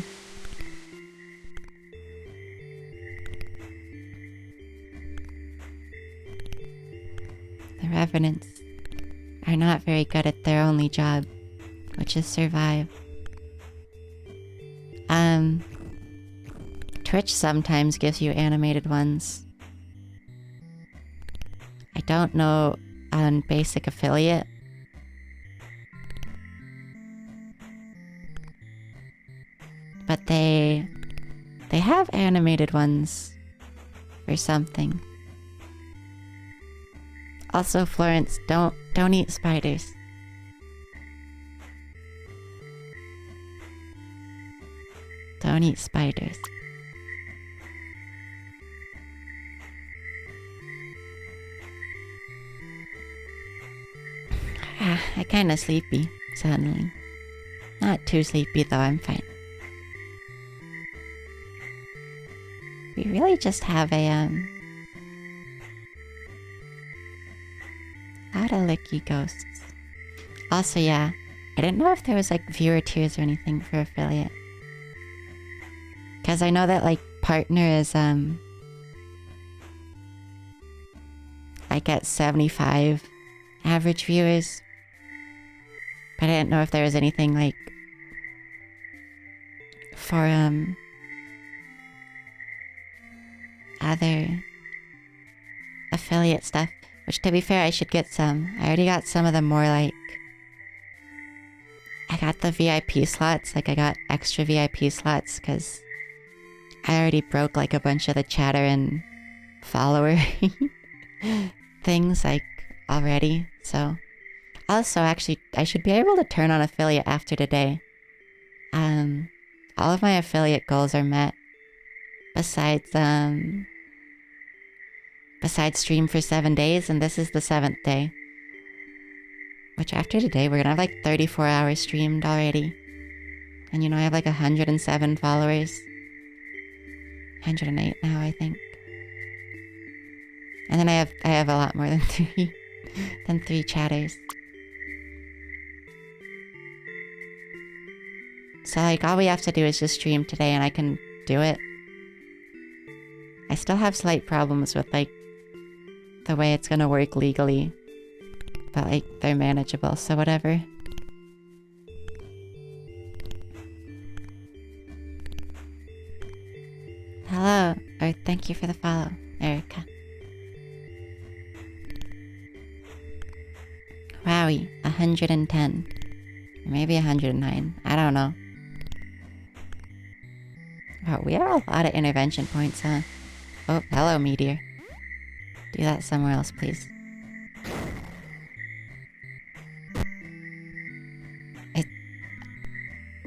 The revenants are not very good at their only job, which is survive. Twitch sometimes gives you animated ones. I don't know on basic affiliate. But they have animated ones for something. Also, Florence, don't eat spiders. Don't eat spiders. I'm kinda sleepy, suddenly. Not too sleepy though, I'm fine. We really just have a, lot of licky ghosts. Also, yeah, I didn't know if there was like viewer tiers or anything for affiliate. Cause I know that like partner is, like at 75 average viewers. But I didn't know if there was anything like for, other affiliate stuff. Which, to be fair, I should get some. I already got some of the more like... I got the VIP slots. Like, I got extra VIP slots because I already broke like a bunch of the chatter and follower things like already. So, also, actually, I should be able to turn on affiliate after today. All of my affiliate goals are met. Besides stream for 7 days, and this is the 7th day. Which after today, we're gonna have like 34 hours streamed already. And you know, I have like 107 followers. 108 now, I think. And then I have a lot more than three chatters. So like all we have to do is just stream today and I can do it. I still have slight problems with like the way it's gonna work legally. But like they're manageable, so whatever. Hello, or thank you for the follow, Erica. Wowie, 110. Maybe 109. I don't know. Wow, we have a lot of intervention points, huh? Oh, hello, Meteor. Do that somewhere else, please.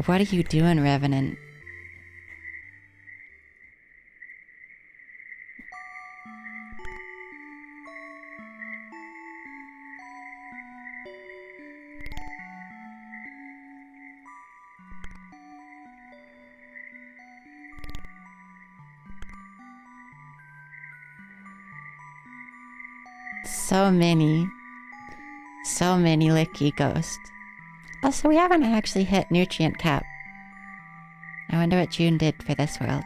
What are you doing, Revenant? So many licky ghosts. Also, we haven't actually hit nutrient cap. I wonder what June did for this world.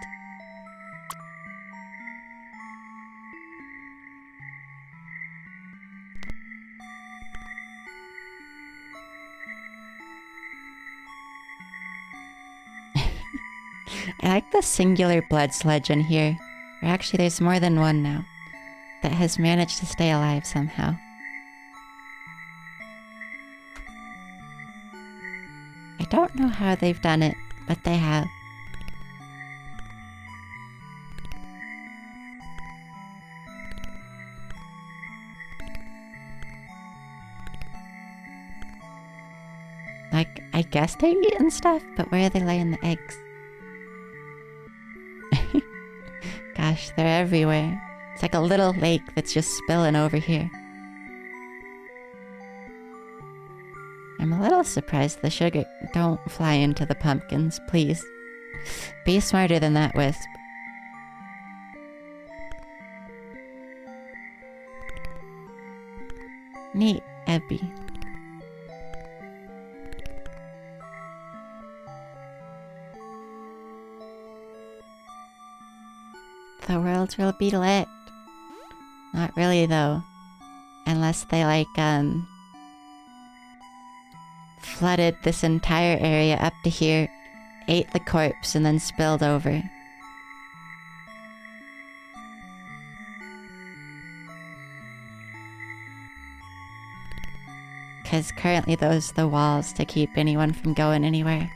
I like the singular blood sludge in here. Or actually, there's more than one now that has managed to stay alive somehow. I don't know how they've done it, but they have. Like, I guess they're eating stuff, but where are they laying the eggs? Gosh, they're everywhere. It's like a little lake that's just spilling over here. I'm a little surprised the sugar don't fly into the pumpkins, please. Be smarter than that, Wisp. Neat, Ebby. The world will be lit. Not really, though. Unless they, like, flooded this entire area up to here, ate the corpse, and then spilled over. Because currently those are the walls to keep anyone from going anywhere.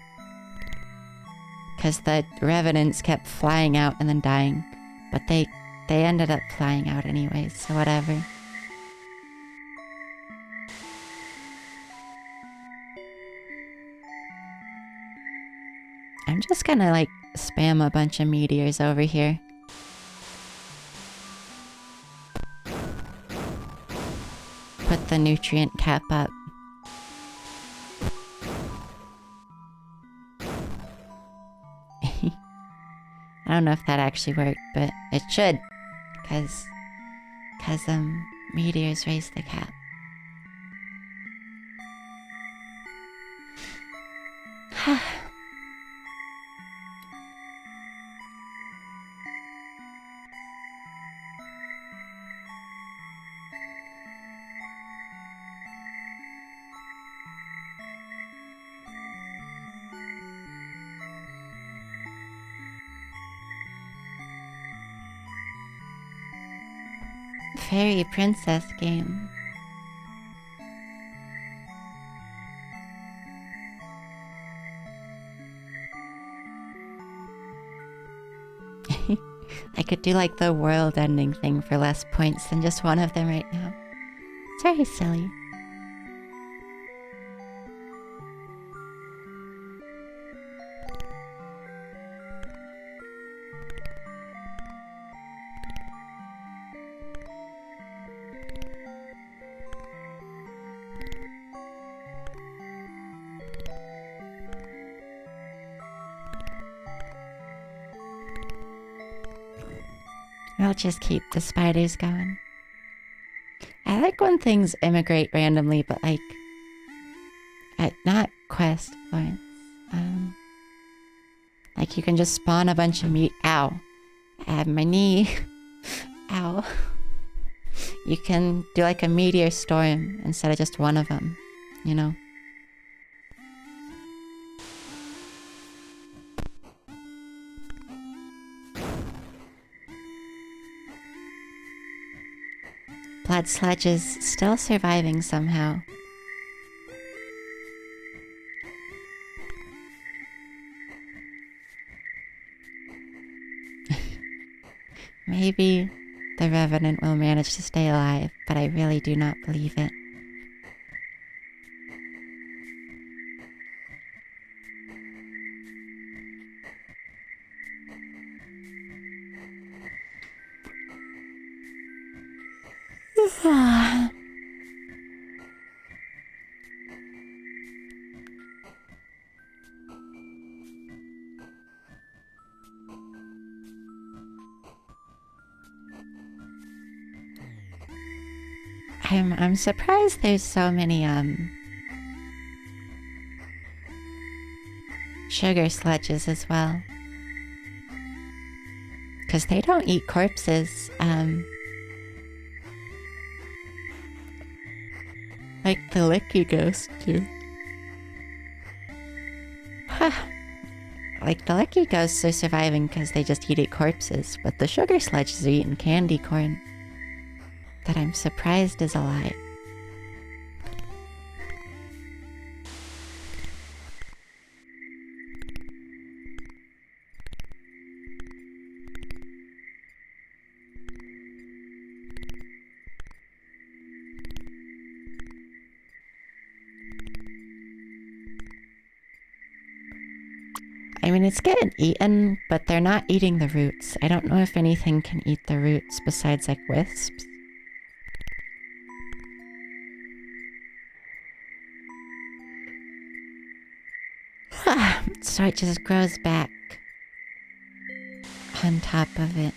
Because the revenants kept flying out and then dying. But they ended up flying out anyways, so whatever. I'm just gonna, like, spam a bunch of meteors over here. Put the nutrient cap up. I don't know if that actually worked, but it should. Cause meteors raise the cap. Fairy princess game. I could do like the world ending thing for less points than just one of them right now. It's very silly. I'll just keep the spiders going. I like when things immigrate randomly, but like... not quest points. Like you can just spawn a bunch of meat. Ow. I have my knee. Ow. You can do like a meteor storm instead of just one of them, you know? Blood Sludge is still surviving somehow. Maybe the Revenant will manage to stay alive, but I really do not believe it. I'm surprised there's so many sugar sludges as well. Because they don't eat corpses. Like the Licky Ghost do. Like the Licky Ghosts are surviving because they just eat corpses, but the sugar sludges are eating candy corn. That I'm surprised is alive. I mean, it's getting eaten, but they're not eating the roots. I don't know if anything can eat the roots besides like wisps. So it just grows back on top of it.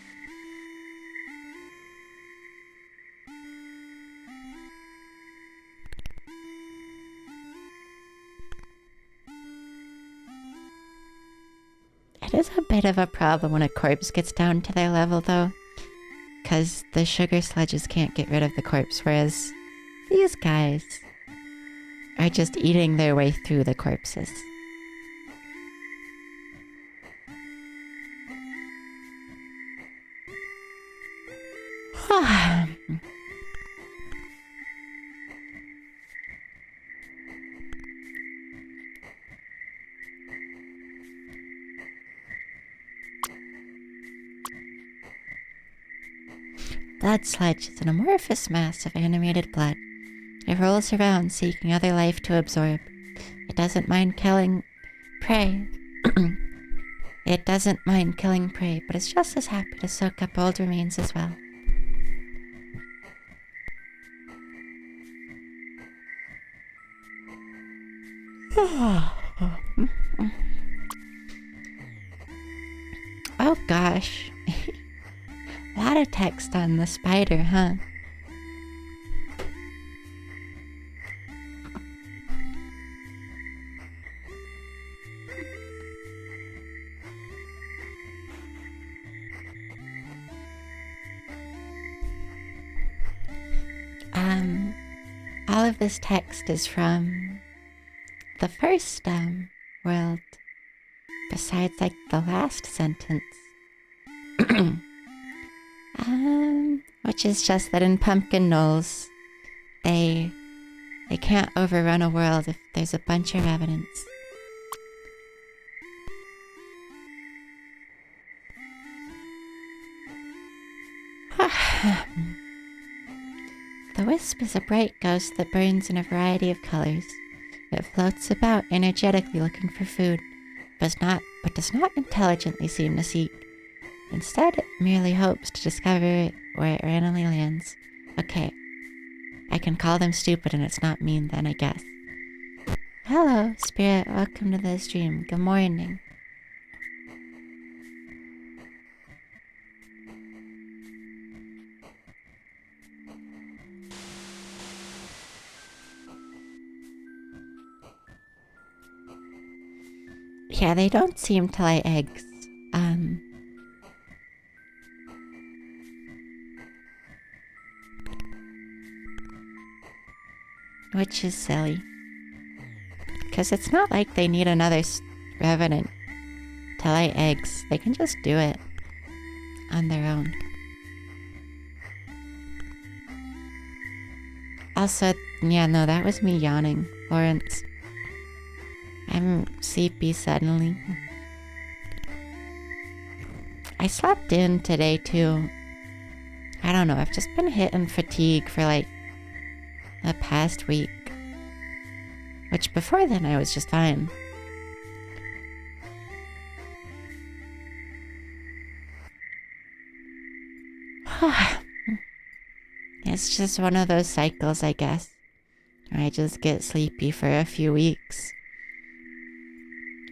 It is a bit of a problem when a corpse gets down to their level though, because the sugar sludges can't get rid of the corpse, whereas these guys are just eating their way through the corpses. Blood sludge is an amorphous mass of animated blood. It rolls around seeking other life to absorb. It doesn't mind killing prey. It doesn't mind killing prey, but it's just as happy to soak up old remains as well. Oh gosh. A lot of text on the spider, huh? All of this text is from the first world, besides like the last sentence. Which is just that in Pumpkin Knolls, they can't overrun a world if there's a bunch of evidence. The wisp is a bright ghost that burns in a variety of colors. It floats about energetically looking for food, but does not intelligently seem to seek. Instead, it merely hopes to discover it where it randomly lands. Okay. I can call them stupid and it's not mean then, I guess. Hello, Spirit. Welcome to the stream. Good morning. Yeah, they don't seem to lay eggs. Which is silly. Because it's not like they need another revenant to lay eggs. They can just do it on their own. Also, yeah, no, that was me yawning, Lawrence. I'm sleepy suddenly. I slept in today too. I don't know, I've just been hitting fatigue for like the past week. Which before then I was just fine. It's just one of those cycles, I guess. I just get sleepy for a few weeks.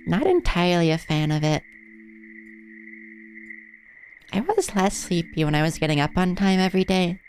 Not entirely a fan of it. I was less sleepy when I was getting up on time every day.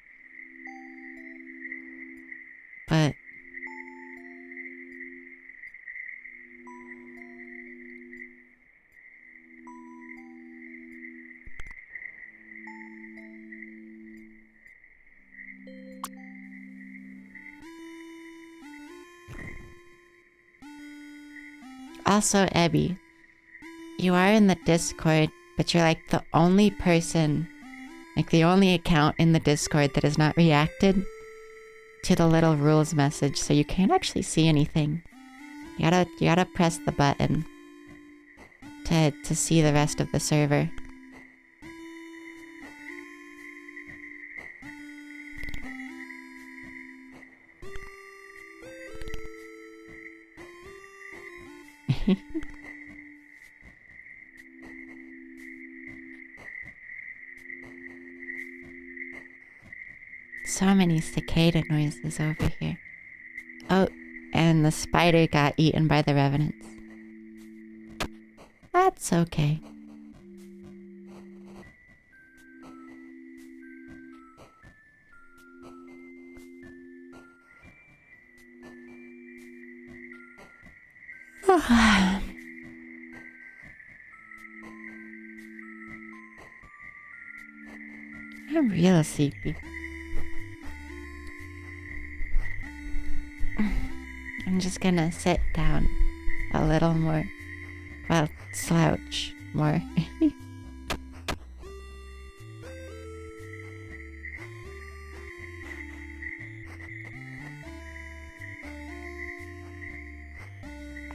Also, Ebby, you are in the Discord, but you're like the only person, like the only account in the Discord that has not reacted to the little rules message, so you can't actually see anything. You gotta press the button to see the rest of the server. So many cicada noises over here. Oh, and the spider got eaten by the revenants. That's okay. I'm real sleepy. I'm just gonna sit down a little more. Well, slouch more.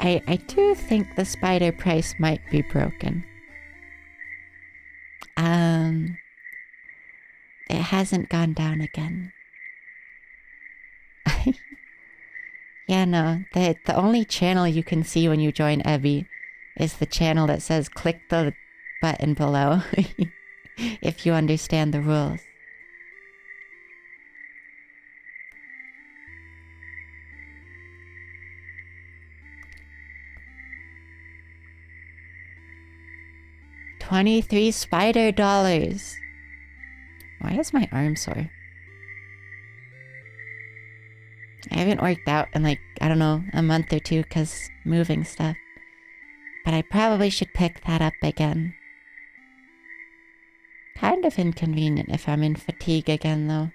I do think the spider price might be broken. It hasn't gone down again. Yeah, no. The only channel you can see when you join Ebby is the channel that says click the button below if you understand the rules. $23 spider dollars. Why is my arm sore? I haven't worked out in like, I don't know, a month or two because moving stuff. But I probably should pick that up again. Kind of inconvenient if I'm in fatigue again though.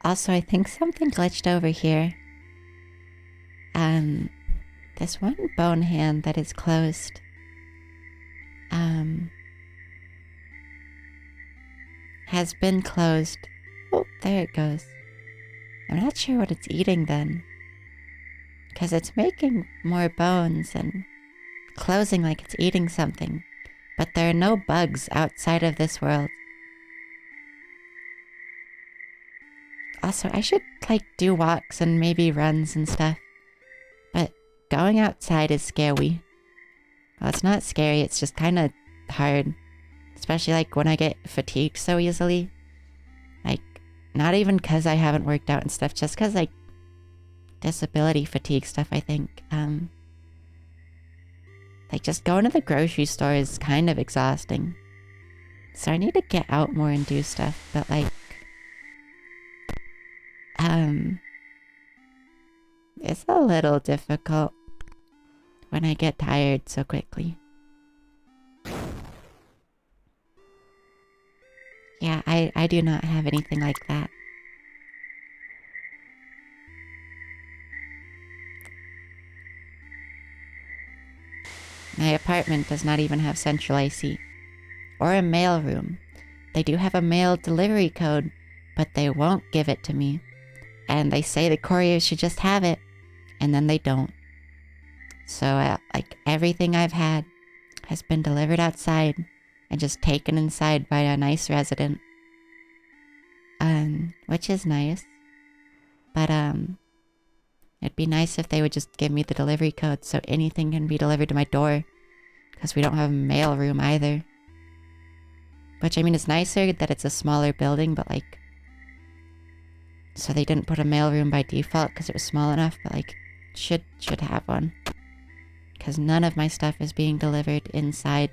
Also, I think something glitched over here. This one bone hand that is closed. Has been closed. Oh, there it goes. I'm not sure what it's eating then. Because it's making more bones and closing like it's eating something. But there are no bugs outside of this world. Also, I should like do walks and maybe runs and stuff. But going outside is scary. Well, it's not scary, it's just kind of hard. Especially like when I get fatigued so easily. Like, not even because I haven't worked out and stuff, just because like disability fatigue stuff, I think. Like just going to the grocery store is kind of exhausting. So I need to get out more and do stuff, but like it's a little difficult when I get tired so quickly. Yeah, I do not have anything like that. My apartment does not even have central AC. Or a mail room. They do have a mail delivery code, but they won't give it to me. And they say the courier should just have it, and then they don't. So, like, everything I've had has been delivered outside and just taken inside by a nice resident. Which is nice. But, it'd be nice if they would just give me the delivery code so anything can be delivered to my door. Because we don't have a mail room either. Which, I mean, it's nicer that it's a smaller building, but like... So they didn't put a mail room by default because it was small enough, but like, should have one. Because none of my stuff is being delivered inside.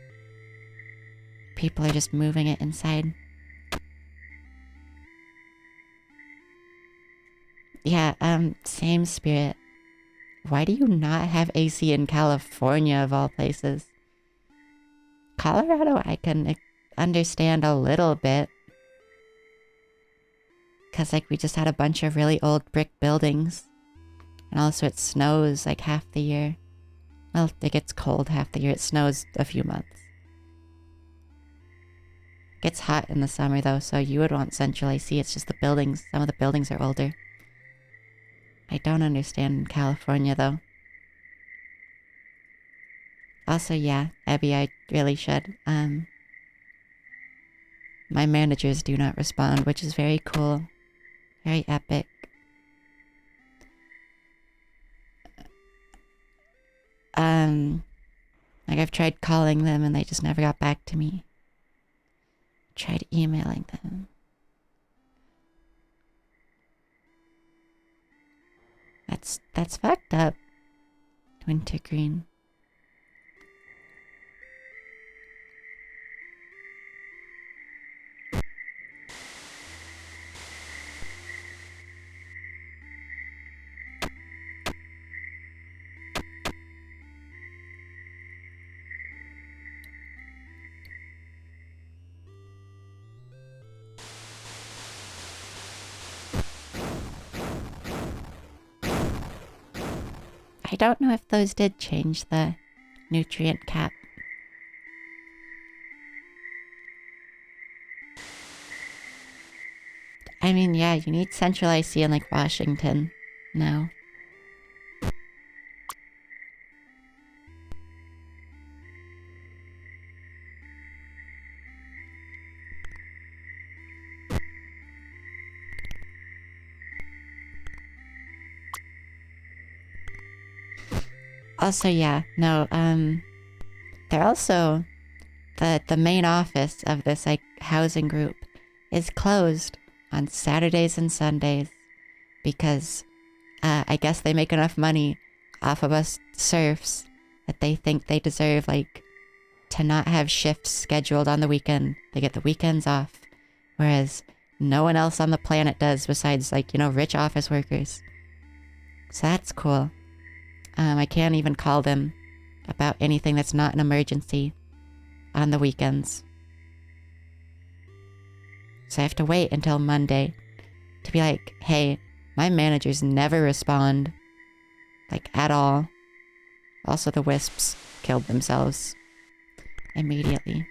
People are just moving it inside. Yeah, same spirit. Why do you not have AC in California of all places? Colorado I can understand a little bit. Because, like, we just had a bunch of really old brick buildings. And also it snows, like, half the year. Well, it gets cold half the year. It snows a few months. It gets hot in the summer, though, so you would want central AC. It's just the buildings. Some of the buildings are older. I don't understand California, though. Also, yeah, Abby, I really should. My managers do not respond, which is very cool. Very epic. Like I've tried calling them and they just never got back to me. Tried emailing them. That's fucked up. Wintergreen. I don't know if those did change the nutrient cap. I mean, yeah, you need central IC in like Washington now. Also, yeah, no, they're also, the main office of this, like, housing group is closed on Saturdays and Sundays because, I guess they make enough money off of us serfs that they think they deserve, like, to not have shifts scheduled on the weekend. They get the weekends off, whereas no one else on the planet does besides, like, you know, rich office workers. So that's cool. I can't even call them about anything that's not an emergency on the weekends. So I have to wait until Monday to be like, hey, my managers never respond. Like, at all. Also, the wisps killed themselves immediately.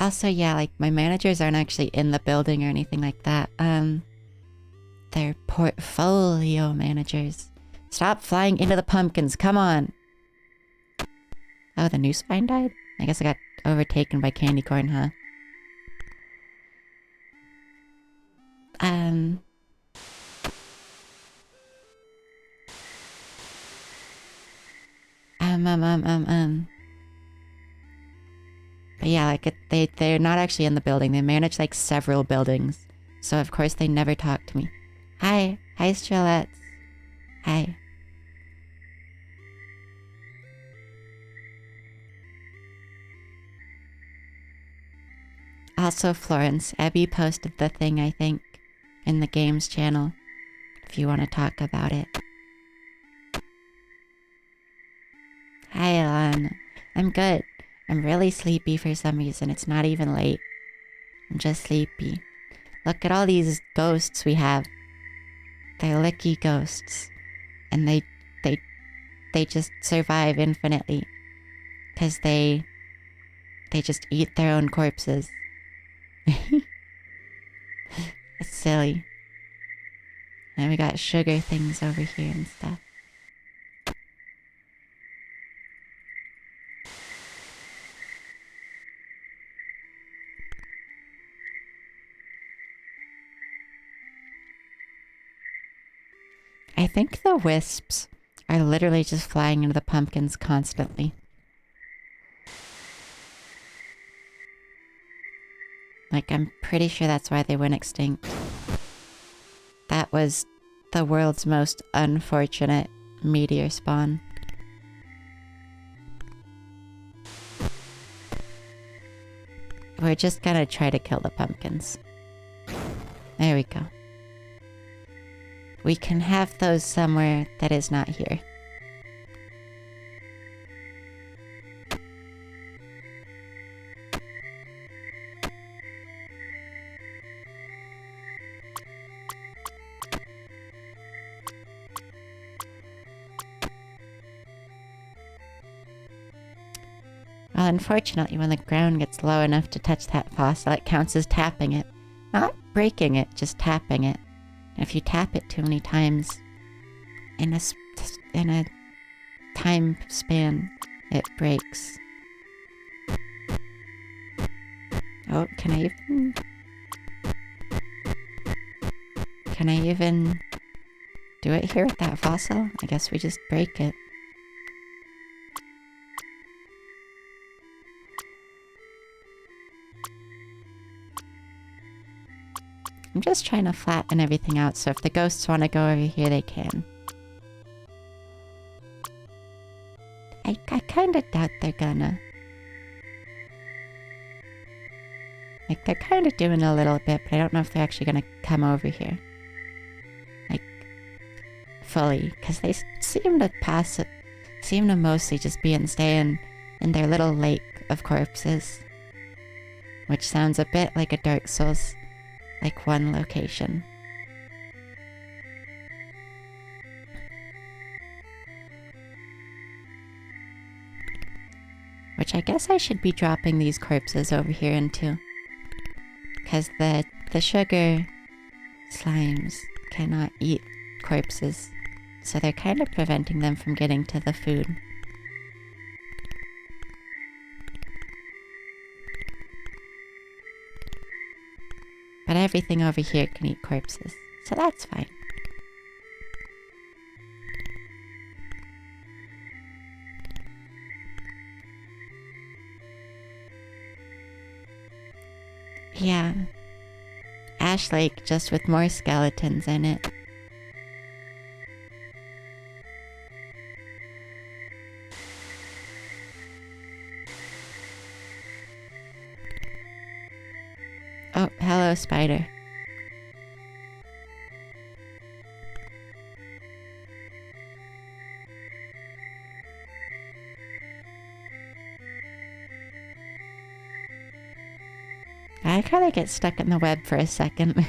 Also, yeah, like, my managers aren't actually in the building or anything like that. They're portfolio managers. Stop flying into the pumpkins, come on! Oh, the new spine died? I guess I got overtaken by candy corn, huh? But yeah, like, they're not actually in the building. They manage, like, several buildings. So, of course, they never talk to me. Hi. Hi, Strelettes. Hi. Also, Florence, Abby posted the thing, I think, in the games channel, if you want to talk about it. Hi, Alana. I'm good. I'm really sleepy for some reason. It's not even late. I'm just sleepy. Look at all these ghosts we have. They're licky ghosts. And they just survive infinitely. 'Cause they just eat their own corpses. It's silly. And we got sugar things over here and stuff. I think the wisps are literally just flying into the pumpkins constantly. Like, I'm pretty sure that's why they went extinct. That was the world's most unfortunate meteor spawn. we're just gonna try to kill the pumpkins. There we go. We can have those somewhere that is not here. Well, unfortunately, when the ground gets low enough to touch that fossil, it counts as tapping it. Not breaking it, just tapping it. And if you tap it too many times in a time span, it breaks. Oh, can I even do it here with that fossil? I guess we just break it. I'm just trying to flatten everything out, so if the ghosts want to go over here, they can. I kind of doubt they're gonna. Like, they're kind of doing a little bit, but I don't know if they're actually gonna come over here. Like, fully. Because they seem to mostly just be staying in their little lake of corpses. Which sounds a bit like a Dark Souls. Like one location. Which I guess I should be dropping these corpses over here into. Because the sugar slimes cannot eat corpses. So they're kind of preventing them from getting to the food. But everything over here can eat corpses, so that's fine. Yeah. Ash Lake, just with more skeletons in it. Oh, hello, spider. I kind of get stuck in the web for a second.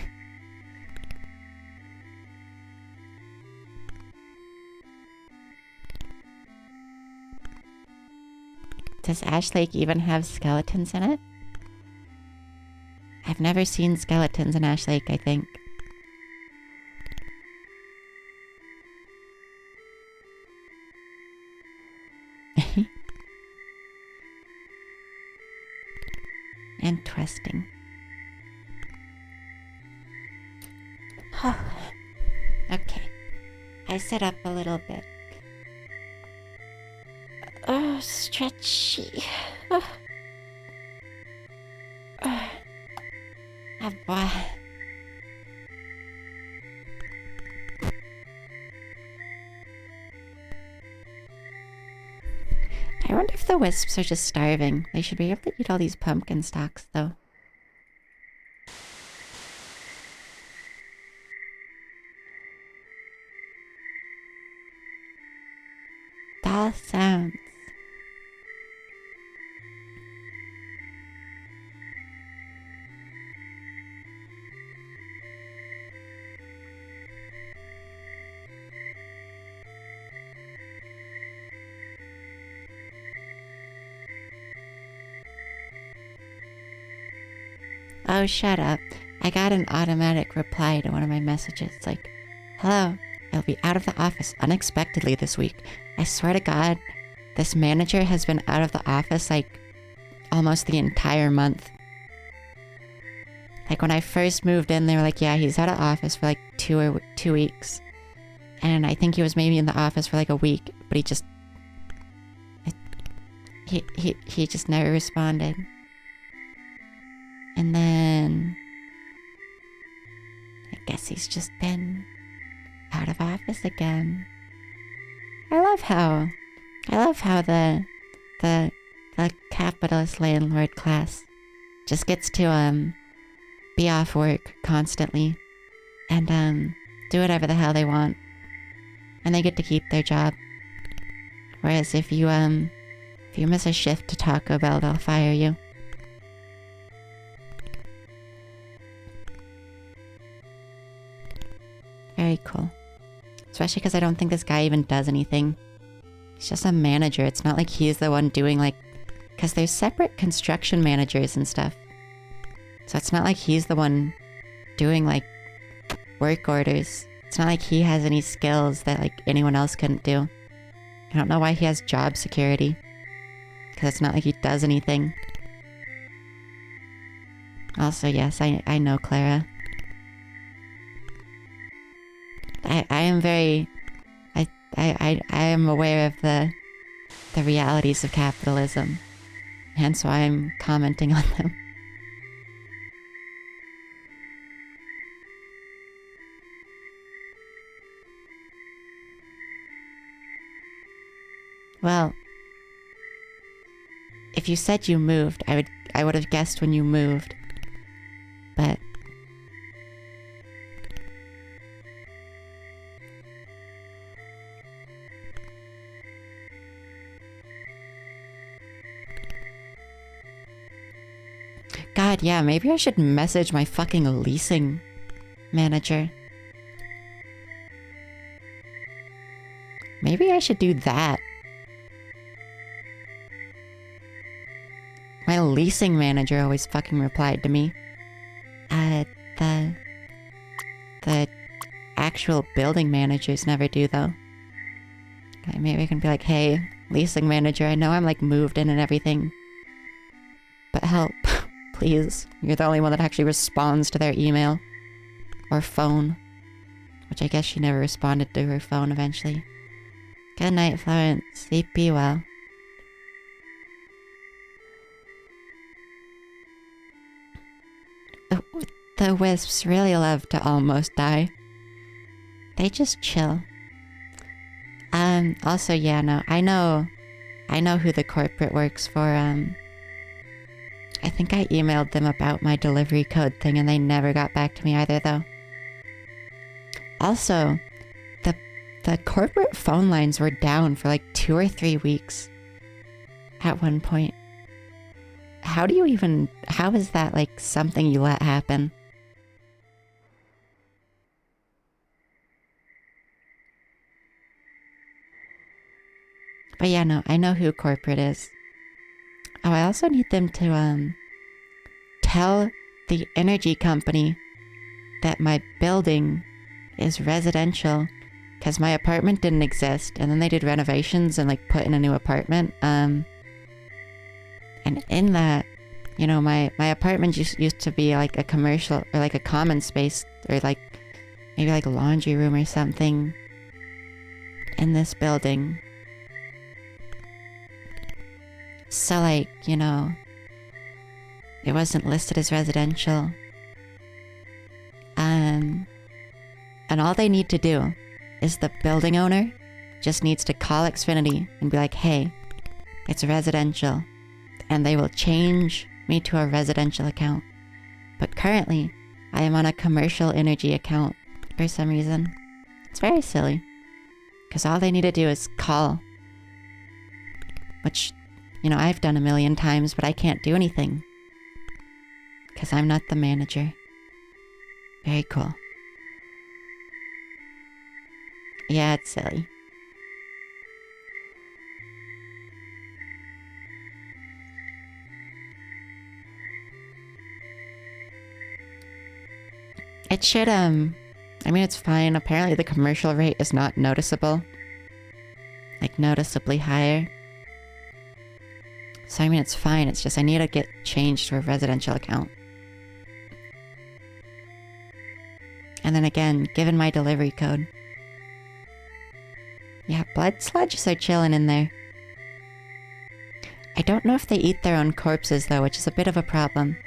Does Ash Lake even have skeletons in it? I've never seen skeletons in Ash Lake, I think. Interesting. Okay. I sit up a little bit. Oh, stretchy. Oh. Oh. Oh boy. I wonder if the wisps are just starving. They should be able to eat all these pumpkin stalks, though. Doll sounds. Oh, shut up. I got an automatic reply to one of my messages. It's like, hello, I'll be out of the office unexpectedly this week. I swear to God, this manager has been out of the office like almost the entire month. Like when I first moved in, they were like, yeah, he's out of office for like 2 weeks. And I think he was maybe in the office for like a week, but he just never responded. And then I guess he's just been out of office again. I love how the capitalist landlord class just gets to be off work constantly and do whatever the hell they want. And they get to keep their job. Whereas if you miss a shift to Taco Bell, they'll fire you. Very cool. Especially because I don't think this guy even does anything. He's just a manager. It's not like he's the one doing like... Because there's separate construction managers and stuff. So it's not like he's the one doing like work orders. It's not like he has any skills that like anyone else couldn't do. I don't know why he has job security. Because it's not like he does anything. Also, yes, I know Clara. I am very... I am aware of the realities of capitalism. Hence why I'm commenting on them. Well, if you said you moved, I would have guessed when you moved. But God, yeah, maybe I should message my fucking leasing manager. Maybe I should do that. My leasing manager always fucking replied to me. The actual building managers never do, though. Okay, maybe I can be like, hey, leasing manager, I know I'm like moved in and everything, but help, please. You're the only one that actually responds to their email or phone, which I guess she never responded to her phone eventually. Good night, Florence. Sleep be well. The wisps really love to almost die. They just chill. Also, yeah, no, I know who the corporate works for. I think I emailed them about my delivery code thing and they never got back to me either, though. Also, the corporate phone lines were down for like 2 or 3 weeks at one point. How is that like something you let happen? But yeah, no, I know who corporate is. Oh, I also need them to tell the energy company that my building is residential, because my apartment didn't exist, and then they did renovations and like put in a new apartment. And in that, you know, my apartment used to be like a commercial or like a common space or like maybe like a laundry room or something in this building. So like, you know, it wasn't listed as residential. And all they need to do is the building owner just needs to call Xfinity and be like, hey, it's residential. And they will change me to a residential account. But currently, I am on a commercial energy account for some reason. It's very silly. Because all they need to do is call. Which, you know, I've done a million times, but I can't do anything. Because I'm not the manager. Very cool. Yeah, it's silly. It should, I mean, it's fine. Apparently the commercial rate is not noticeable. Like, noticeably higher. So, I mean, it's fine. It's just I need to get changed to a residential account. And then again, given my delivery code. Yeah, blood sludges are chilling in there. I don't know if they eat their own corpses, though, which is a bit of a problem.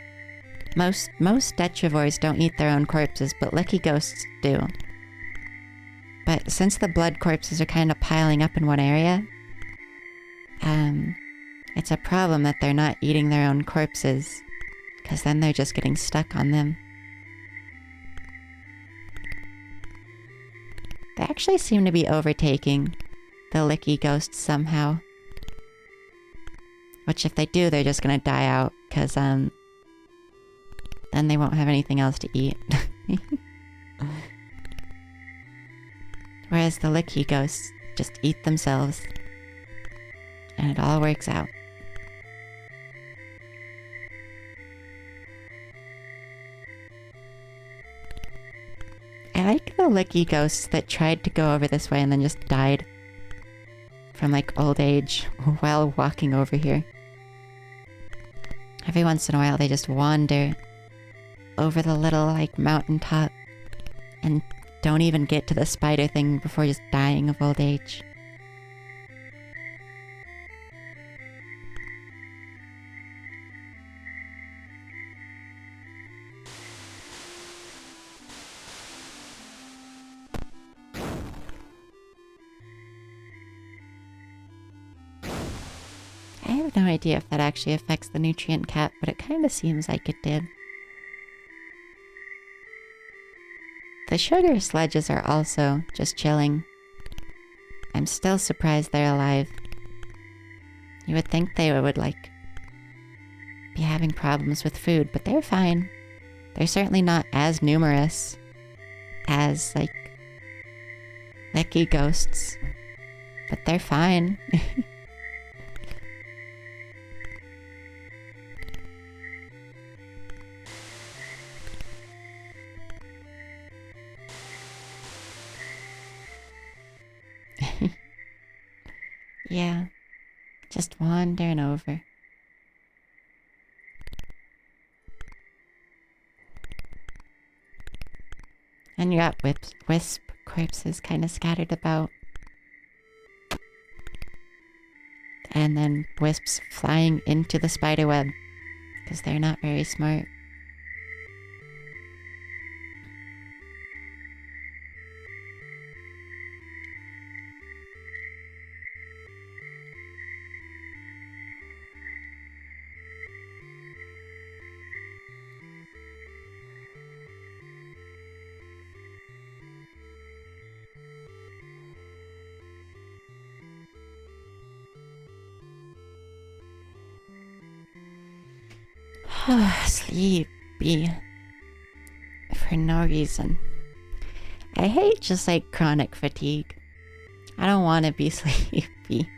Most detrivores don't eat their own corpses, but lucky ghosts do. But since the blood corpses are kind of piling up in one area, it's a problem that they're not eating their own corpses. because then they're just getting stuck on them. They actually seem to be overtaking the licky ghosts somehow. Which if they do, they're just gonna die out, because then they won't have anything else to eat. Whereas the licky ghosts just eat themselves. And it all works out. I like the licky ghosts that tried to go over this way and then just died from like old age while walking over here. Every once in a while they just wander over the little like mountaintop and don't even get to the spider thing before just dying of old age. I have no idea if that actually affects the nutrient cap, but it kind of seems like it did. The sugar sledges are also just chilling. I'm still surprised they're alive. You would think they would, like, be having problems with food, but they're fine. They're certainly not as numerous as, like, licky ghosts, but they're fine. Yeah, just wandering over. And you got wisp corpses kind of scattered about. And then wisps flying into the spider web, because they're not very smart. Sleepy. For no reason. I hate just like chronic fatigue. I don't want to be sleepy.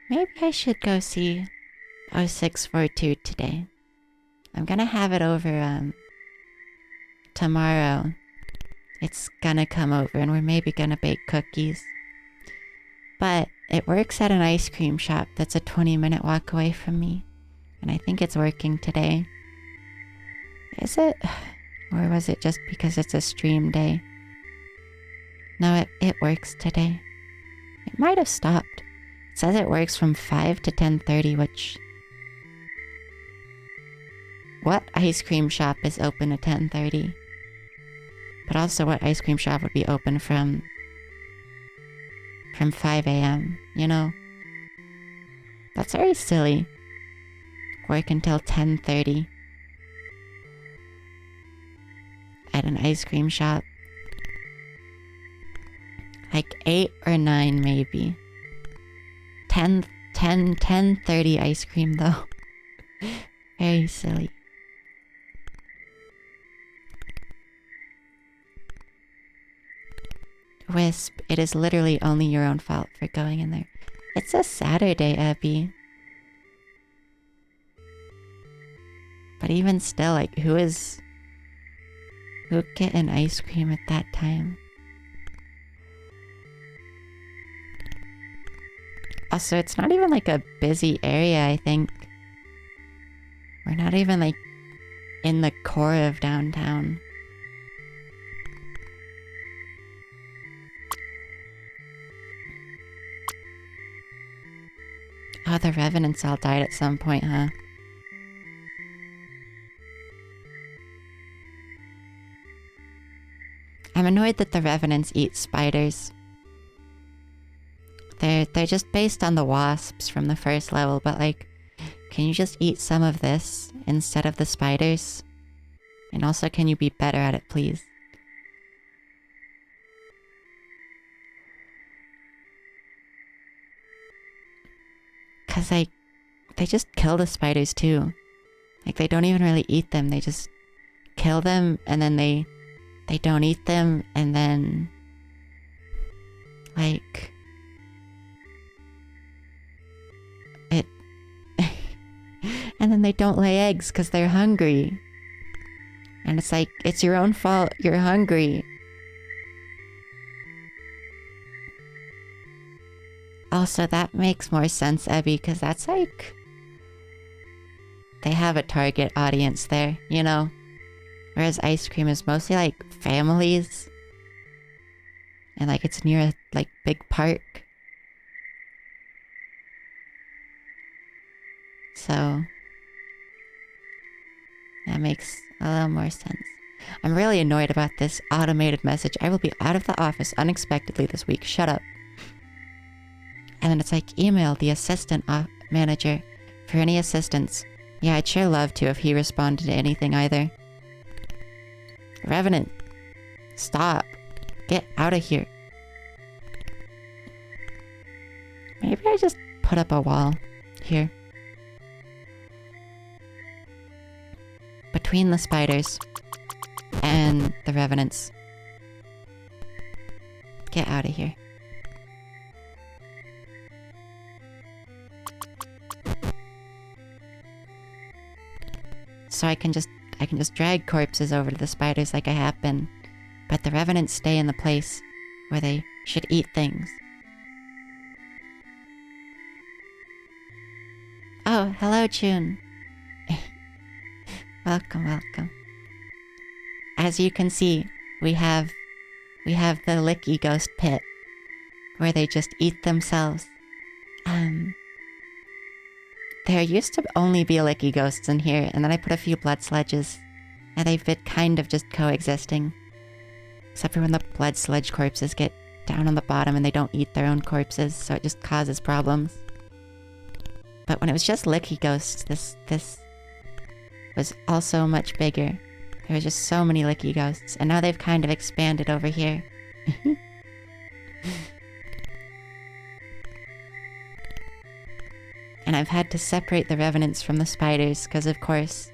Maybe I should go see 0642 today. I'm gonna have it over tomorrow. It's gonna come over and we're maybe gonna bake cookies. But it works at an ice cream shop that's a 20-minute walk away from me. And I think it's working today. Is it? Or was it just because it's a stream day? No, it works today. It might have stopped. It says it works from 5 to 10:30, which... What ice cream shop is open at 10:30? But also what ice cream shop would be open from 5 a.m., you know? That's very silly. Work until 10:30 at an ice cream shop. Like 8 or 9 maybe. 10:30 ice cream though. Very silly. Wisp, it is literally only your own fault for going in there. It's a Saturday, Abby. But even still, like, who get an ice cream at that time? Also, it's not even like a busy area, I think. We're not even like in the core of downtown. Oh, the revenants all died at some point, huh? I'm annoyed that the revenants eat spiders. They're just based on the wasps from the first level, but like, can you just eat some of this instead of the spiders? And also, can you be better at it, please? Cause like, they just kill the spiders too. Like, they don't even really eat them, they just kill them, and then they don't eat them, and then like it and then they don't lay eggs because they're hungry. And it's like, it's your own fault, you're hungry. Also, that makes more sense, Ebby, because that's like, they have a target audience there, you know? Whereas ice cream is mostly like families. And like, it's near a like big park. So that makes a little more sense. I'm really annoyed about this automated message. I will be out of the office unexpectedly this week. Shut up. And then it's like, email the assistant manager for any assistance. Yeah, I'd sure love to if he responded to anything either. Revenant, stop. Get out of here. Maybe I just put up a wall here. Between the spiders and the revenants. Get out of here. So I can just drag corpses over to the spiders like I have been, but the revenants stay in the place where they should eat things. Oh, hello, June. Welcome, welcome. As you can see, we have the Licky Ghost pit, where they just eat themselves. There used to only be Licky Ghosts in here, and then I put a few blood sledges, and they've been kind of just coexisting. Except for when the blood sledge corpses get down on the bottom and they don't eat their own corpses, so it just causes problems. But when it was just Licky Ghosts, this was also much bigger. There were just so many Licky Ghosts, and now they've kind of expanded over here. And I've had to separate the revenants from the spiders, because of course.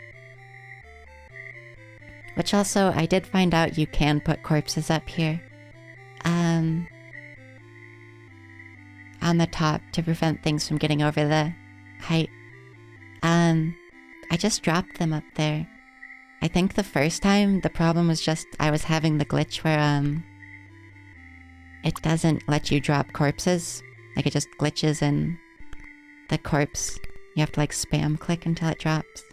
Which also, I did find out you can put corpses up here. On the top to prevent things from getting over the height. I just dropped them up there. I think the first time, the problem was just I was having the glitch where, it doesn't let you drop corpses. Like, it just glitches in the corpse. You have to, like, spam click until it drops.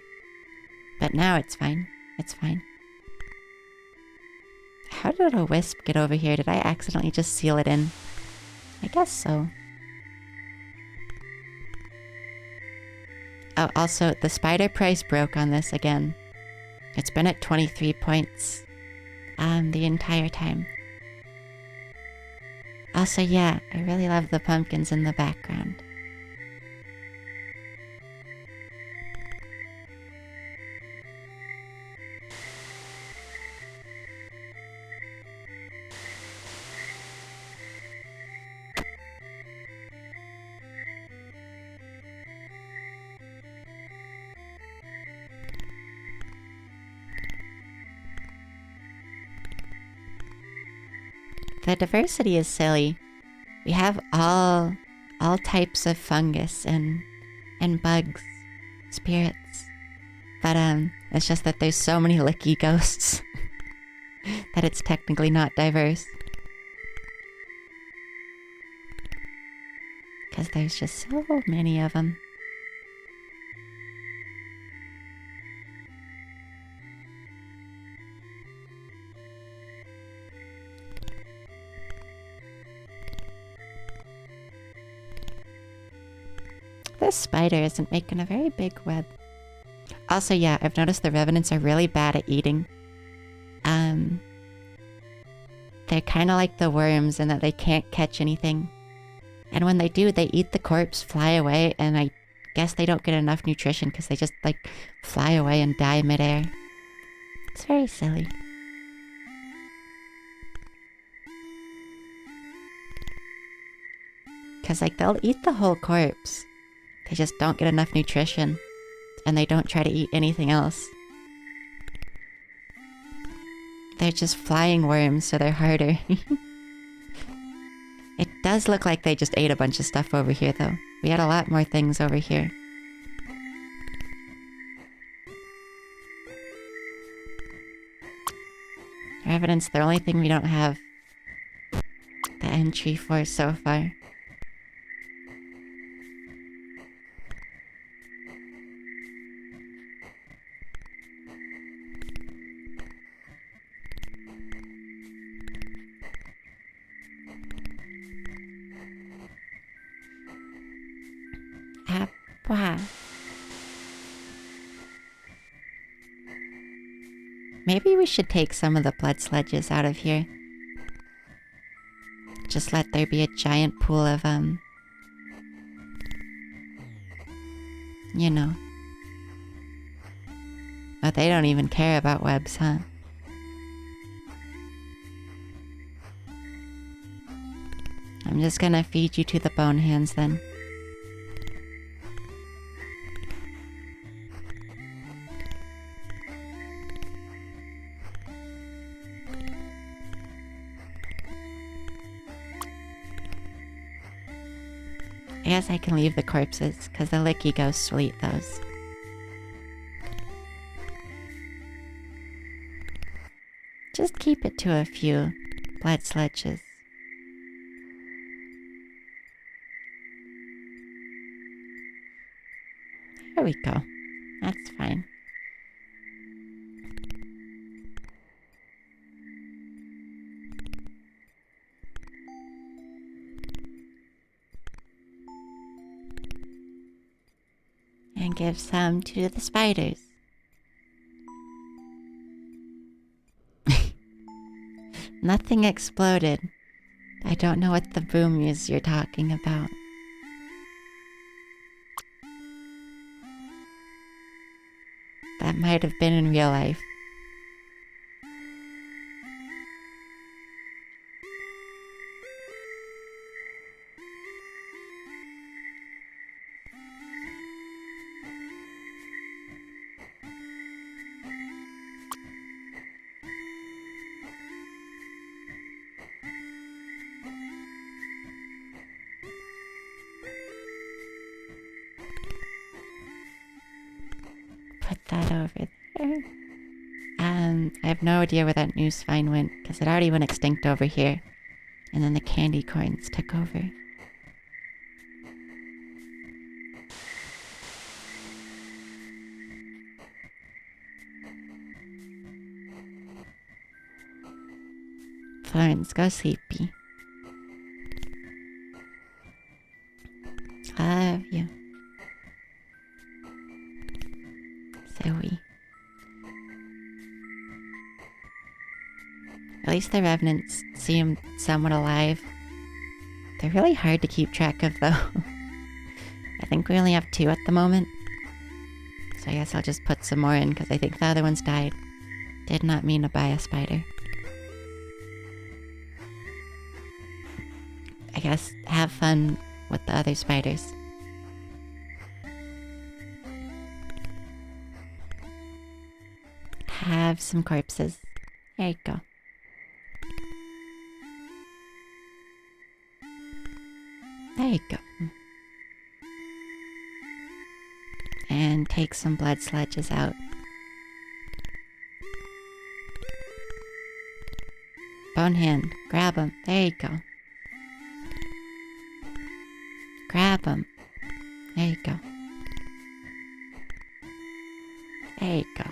But now it's fine. It's fine. How did a wisp get over here? Did I accidentally just seal it in? I guess so. Oh, also, the spider price broke on this again. It's been at 23 points the entire time. Also, yeah, I really love the pumpkins in the background. The diversity is silly. We have all types of fungus and bugs, spirits. But it's just that there's so many Licky Ghosts that it's technically not diverse. Because there's just so many of them. This spider isn't making a very big web. Also, yeah, I've noticed the revenants are really bad at eating. They're kind of like the worms in that they can't catch anything. And when they do, they eat the corpse, fly away, and I guess they don't get enough nutrition because they just, like, fly away and die midair. It's very silly. Because, like, they'll eat the whole corpse. They just don't get enough nutrition. And they don't try to eat anything else. They're just flying worms, so they're harder. It does look like they just ate a bunch of stuff over here, though. We had a lot more things over here. Evidence, the only thing we don't have the entry for so far. Wow. Maybe we should take some of the blood sludges out of here. Just let there be a giant pool of, you know. Oh, they don't even care about webs, huh? I'm just gonna feed you to the bone hands then. I guess I can leave the corpses, because the licky ghosts will eat those. Just keep it to a few blood sludges. There we go. That's fine. And give some to the spiders. Nothing exploded. I don't know what the boom is you're talking about. That might have been in real life. Put that over there. I have no idea where that noose vine went, because it already went extinct over here. And then the candy corns took over. Florence, go sleepy. Love you. Zoe. At least the revenants seem somewhat alive. They're really hard to keep track of, though. I think we only have 2 at the moment. So I guess I'll just put some more in, because I think the other ones died. Did not mean to buy a spider. I guess have fun with the other spiders. Have some corpses. There you go. There you go. And take some blood sludges out. Bone hand, grab them. There you go. Grab them. There you go. There you go.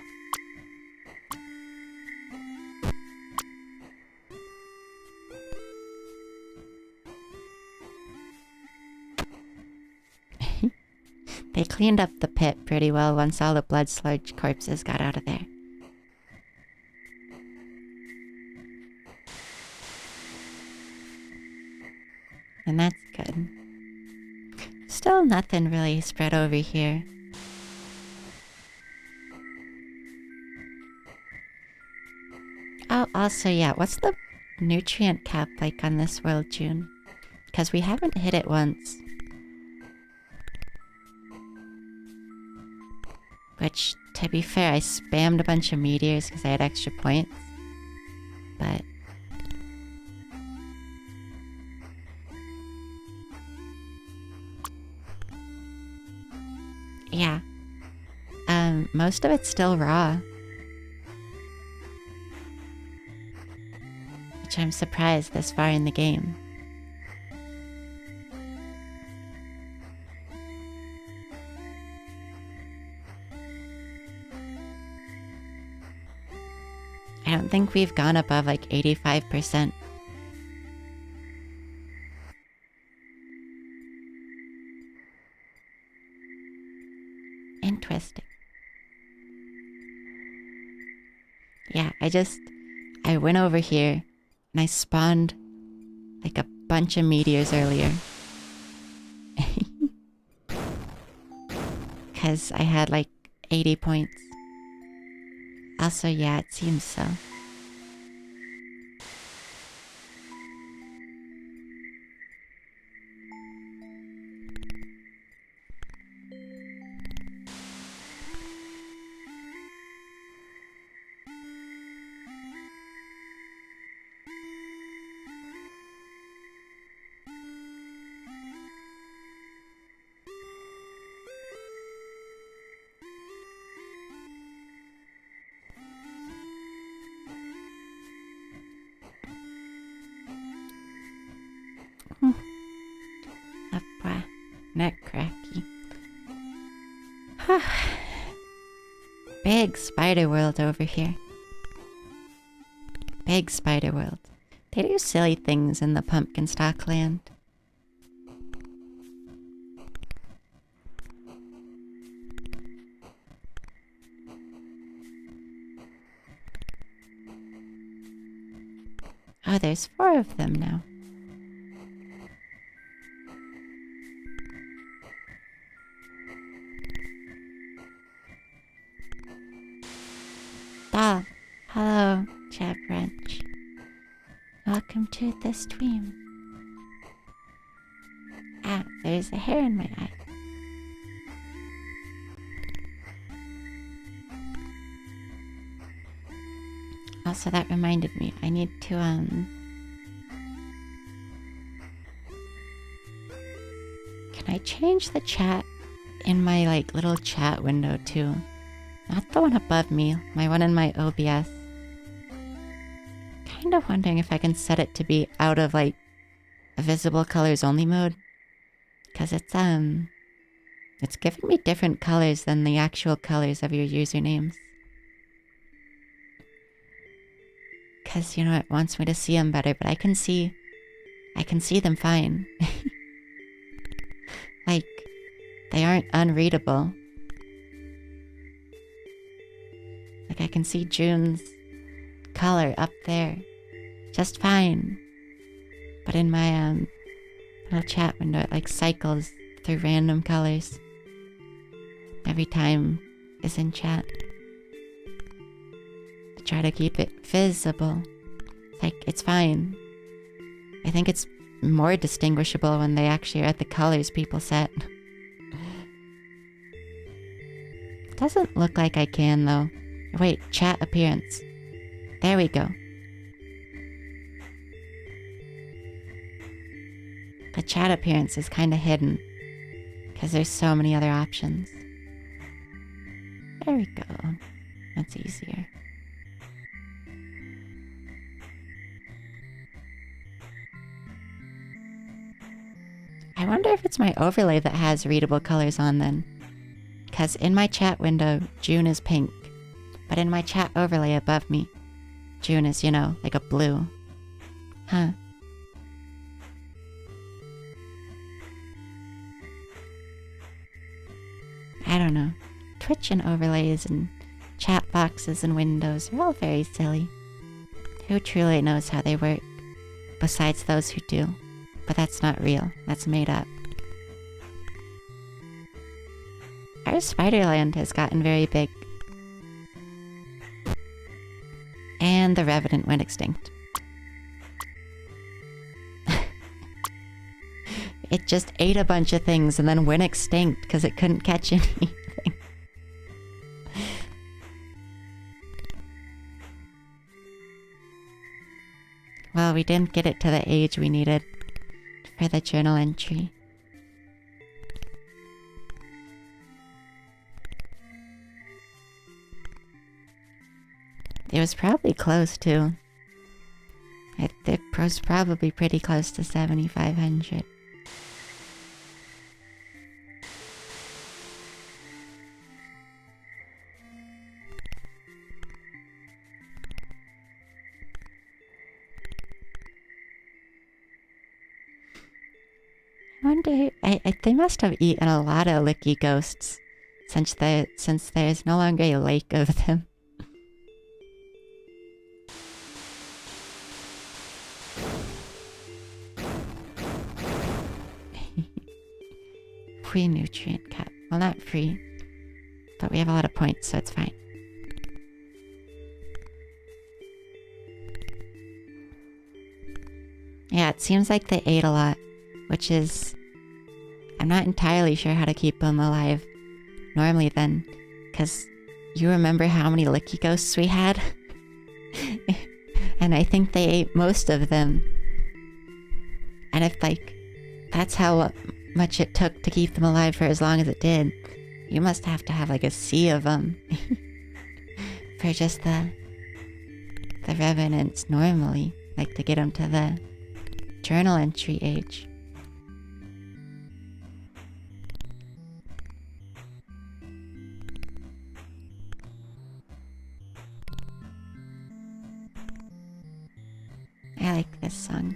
They cleaned up the pit pretty well once all the blood sludge corpses got out of there. And that's good. still nothing really spread over here. Oh, also, yeah, what's the nutrient cap like on this world, June? Because we haven't hit it once. Which, to be fair, I spammed a bunch of meteors because I had extra points. But... yeah. Most of it's still raw. Which I'm surprised this far in the game. I don't think we've gone above like 85%. Interesting. Yeah, I went over here and I spawned like a bunch of meteors earlier. Because I had like 80 points. Also, yeah, it seems so. Neck cracky. Big spider world over here. Big spider world. They do silly things in the pumpkin stock land. Oh, there's 4 of them now. Ah, hello, Chad Brunch. Welcome to the stream. Ah, there's a hair in my eye. Also, that reminded me, I need to, Can I change the chat in my, like, little chat window, too? Not the one above me, my one in my OBS. Kind of wondering if I can set it to be out of, like, a visible colors only mode. Because it's giving me different colors than the actual colors of your usernames. Because, you know, it wants me to see them better, but I can see them fine. Like, they aren't unreadable. Like, I can see June's color up there. Just fine. But in my, little chat window, it, like, cycles through random colors. Every time is in chat. I try to keep it visible. Like, it's fine. I think it's more distinguishable when they actually are at the colors people set. Doesn't look like I can, though. Wait, chat appearance. There we go. The chat appearance is kind of hidden, because there's so many other options. There we go. That's easier. I wonder if it's my overlay that has readable colors on then. Because in my chat window, June is pink. But in my chat overlay above me, June is, you know, like a blue. Huh. I don't know. Twitch and overlays and chat boxes and windows are all very silly. Who truly knows how they work? Besides those who do. But that's not real. That's made up. Our Spiderland has gotten very big. And the Revenant went extinct. It just ate a bunch of things and then went extinct because it couldn't catch anything. Well, we didn't get it to the age we needed for the journal entry. It was probably close too. It was probably pretty close to 7,500. I wonder, they must have eaten a lot of licky ghosts since there's no longer a lake of them. Free nutrient cap. Well, not free, but we have a lot of points, so it's fine. Yeah, it seems like they ate a lot, which is... I'm not entirely sure how to keep them alive normally then, because you remember how many licky ghosts we had? And I think they ate most of them. And if, like, that's how much it took to keep them alive for as long as it did, you must have to have, like, a sea of them. For just the Revenants normally, like, to get them to the journal entry age. I like this song.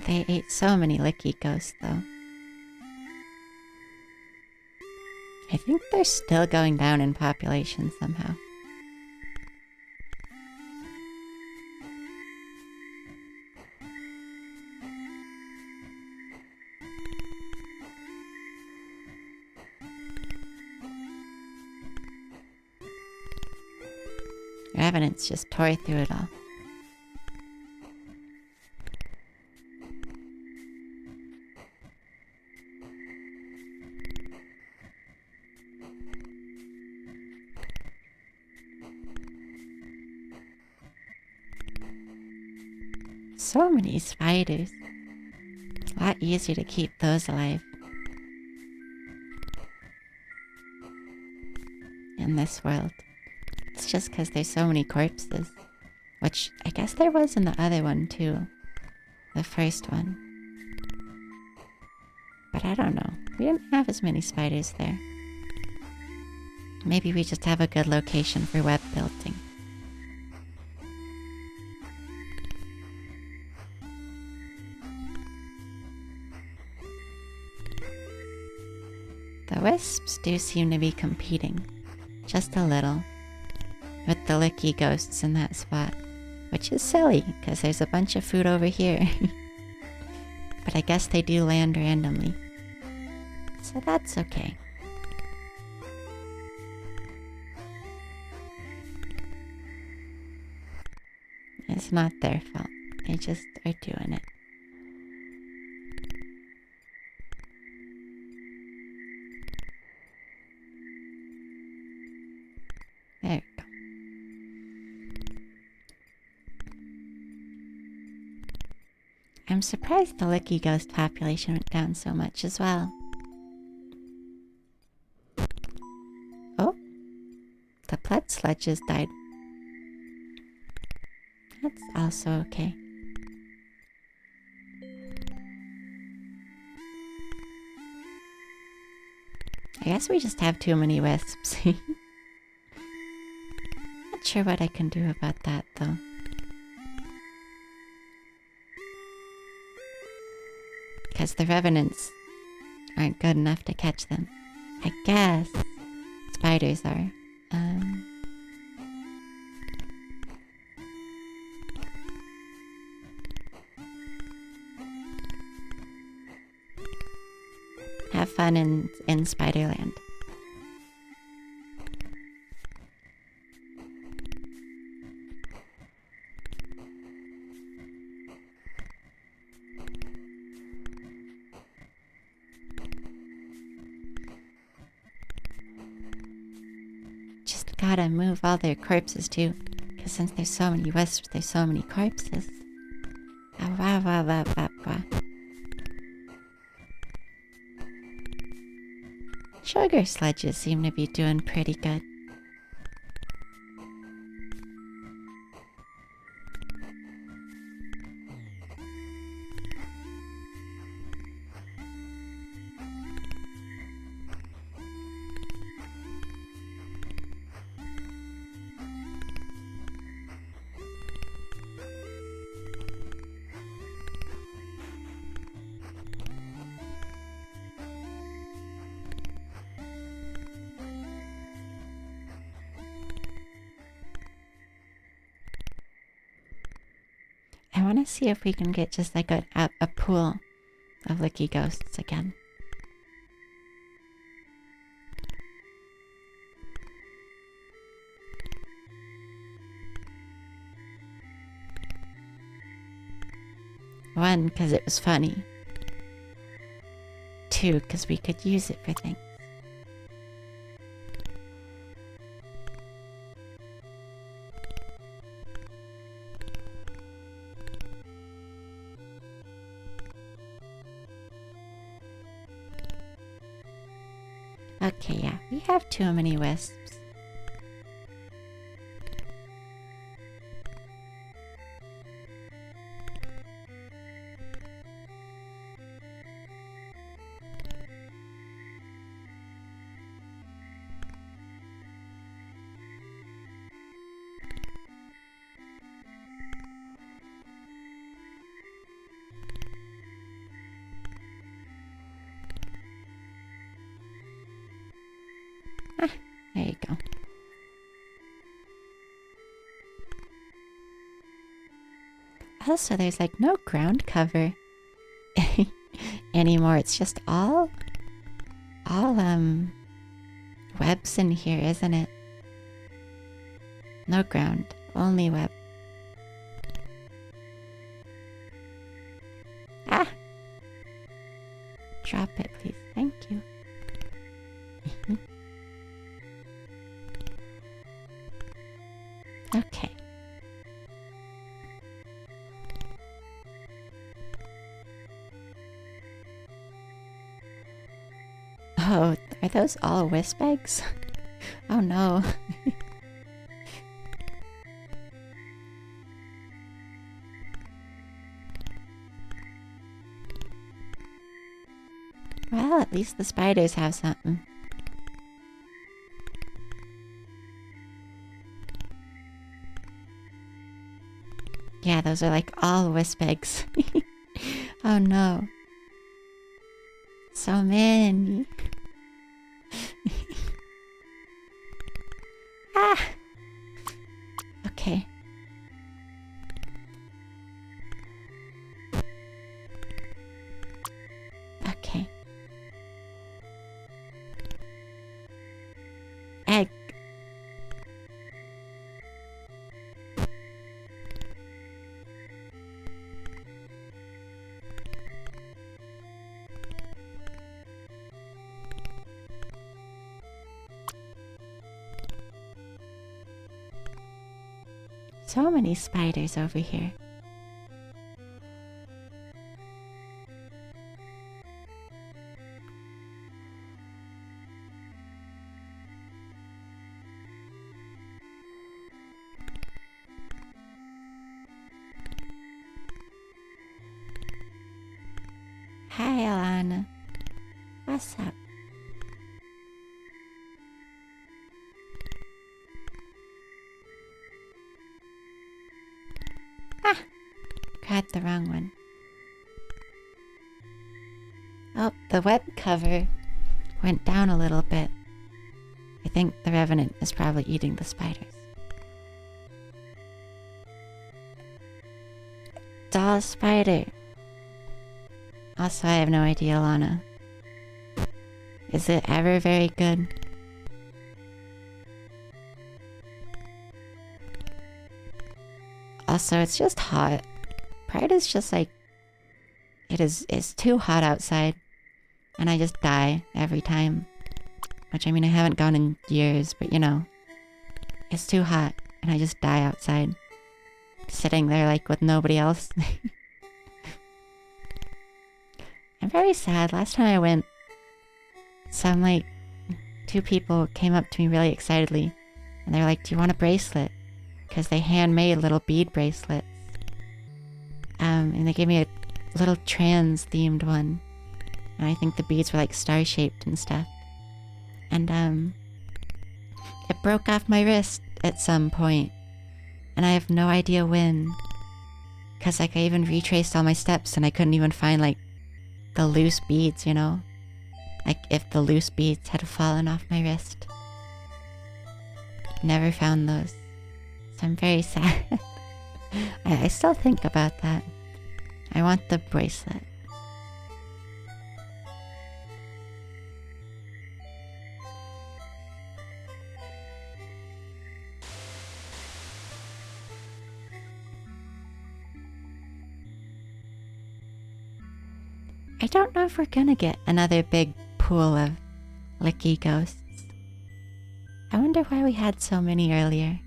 They ate so many licky ghosts, though. I think they're still going down in population somehow. Revenants just tore through it all. So many spiders. A lot easier to keep those alive. In this world. It's just because there's so many corpses. Which I guess there was in the other one too. The first one. But I don't know. We didn't have as many spiders there. Maybe we just have a good location for web building. The wisps do seem to be competing. Just a little. With the licky ghosts in that spot. Which is silly, because there's a bunch of food over here. But I guess they do land randomly. So that's okay. It's not their fault. They just are doing it. There we go. I'm surprised the licky ghost population went down so much as well. Oh, the blood sledges died. That's also okay. I guess we just have too many wisps. Not sure what I can do about that though. Because the revenants aren't good enough to catch them. I guess spiders are. Have fun in Spiderland. Just gotta move all their corpses too, because since there's so many wisps, there's so many corpses. Ah, wah, wah, wah, wah, wah. Sugar sledges seem to be doing pretty good. I want to see if we can get just like a pool of licky ghosts again. One, because it was funny. Two, because we could use it for things. Okay, yeah, we have too many wisps. There you go. Also, there's like no ground cover anymore. It's just all webs in here, isn't it? No ground, only web. Ah! Drop it, please. Thank you. Okay. Oh, are those all wisp eggs? Oh no. Well, at least the spiders have something. Yeah, those are like all wisp eggs. Oh no. So many. Ah! Okay. Okay. Egg. So many spiders over here. Hi, Alana. What's up? Ah! Grabbed the wrong one. Oh, the web cover went down a little bit. I think the Revenant is probably eating the spiders. Doll spider. Also, I have no idea, Lana. Is it ever very good? Also, it's just hot. Pride is just like... It's too hot outside. And I just die every time. Which, I mean, I haven't gone in years, but you know. It's too hot, and I just die outside. Sitting there, like, with nobody else. I'm very sad. Last time I went, some, like, 2 people came up to me really excitedly. And they're like, do you want a bracelet? Because they handmade little bead bracelets. And they gave me a little trans-themed one. And I think the beads were, like, star-shaped and stuff. And, it broke off my wrist at some point. And I have no idea when. Because, like, I even retraced all my steps and I couldn't even find, like, the loose beads, you know? Like, if the loose beads had fallen off my wrist. Never found those. So I'm very sad. I still think about that. I want the bracelet. I don't know if we're gonna get another big pool of licky ghosts. I wonder why we had so many earlier.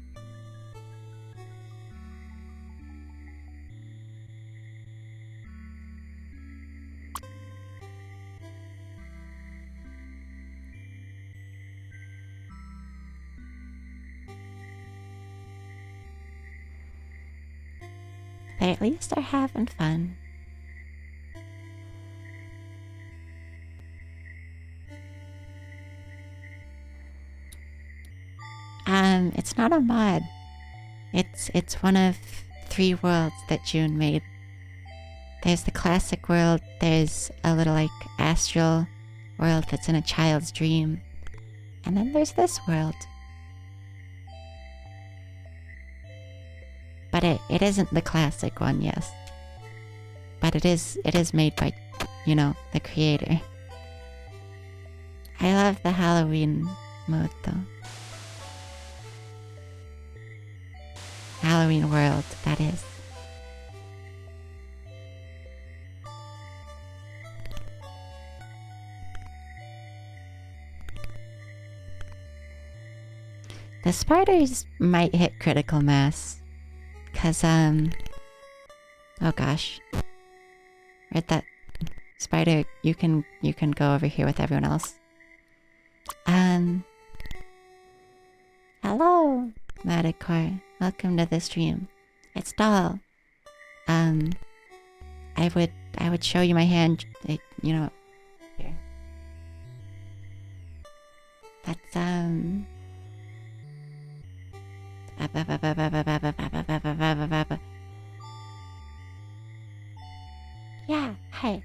They at least are having fun. It's not a mod. It's one of 3 worlds that June made. There's the classic world, there's a little like astral world that's in a child's dream. And then there's this world. But it isn't the classic one, yes. But it is made by, you know, the creator. I love the Halloween mode though. Halloween world, that is. The spiders might hit critical mass. Cause, oh gosh. Where'd that spider, you can go over here with everyone else. Hello, Madicor. Welcome to the stream. It's Doll. I would show you my hand, you know, here. That's, yeah, hey.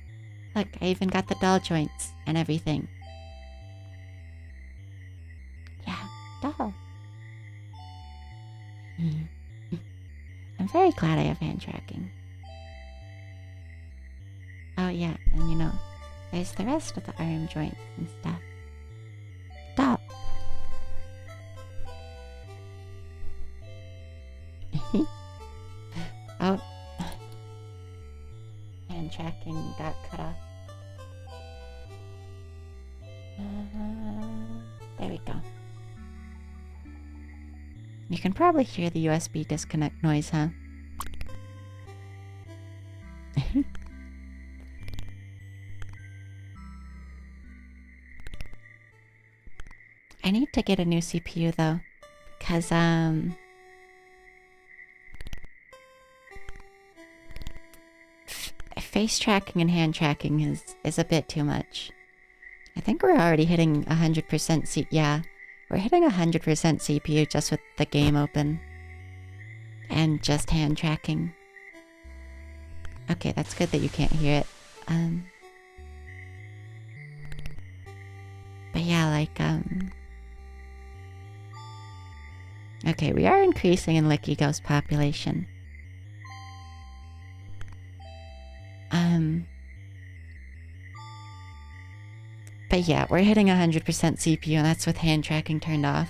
Look, I even got the doll joints and everything. Yeah, doll. I'm very glad I have hand tracking. Oh yeah, and you know, there's the rest of the arm joints and stuff. Doll. Oh. Hand tracking got cut off. There we go. You can probably hear the USB disconnect noise, huh? I need to get a new CPU though, cause face tracking and hand tracking is a bit too much. I think we're already hitting 100% yeah. We're hitting 100% CPU just with the game open. And just hand tracking. Okay, that's good that you can't hear it. But yeah, like, Okay, we are increasing in Licky Ghost population. But yeah, we're hitting 100% CPU, and that's with hand tracking turned off.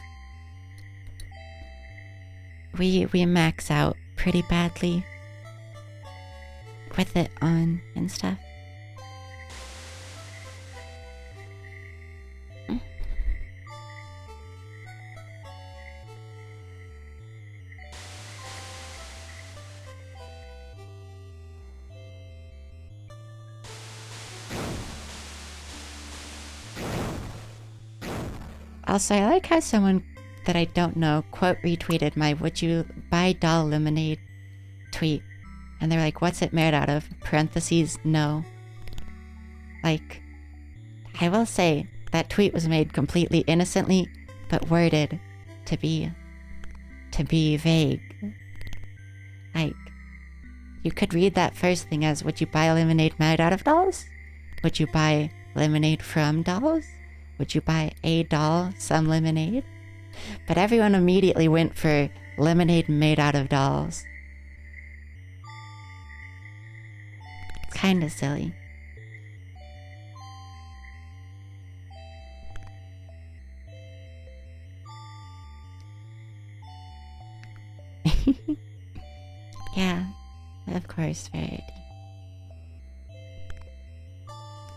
We max out pretty badly with it on and stuff. Also, I like how someone that I don't know quote retweeted my "Would you buy doll lemonade" tweet, and they're like, "What's it made out of?" Parentheses, no. Like, I will say that tweet was made completely innocently, but worded to be vague. Like, you could read that first thing as, "Would you buy lemonade made out of dolls? Would you buy lemonade from dolls? Would you buy a doll some lemonade?" But everyone immediately went for lemonade made out of dolls. It's kind of silly. Yeah, of course, Verity.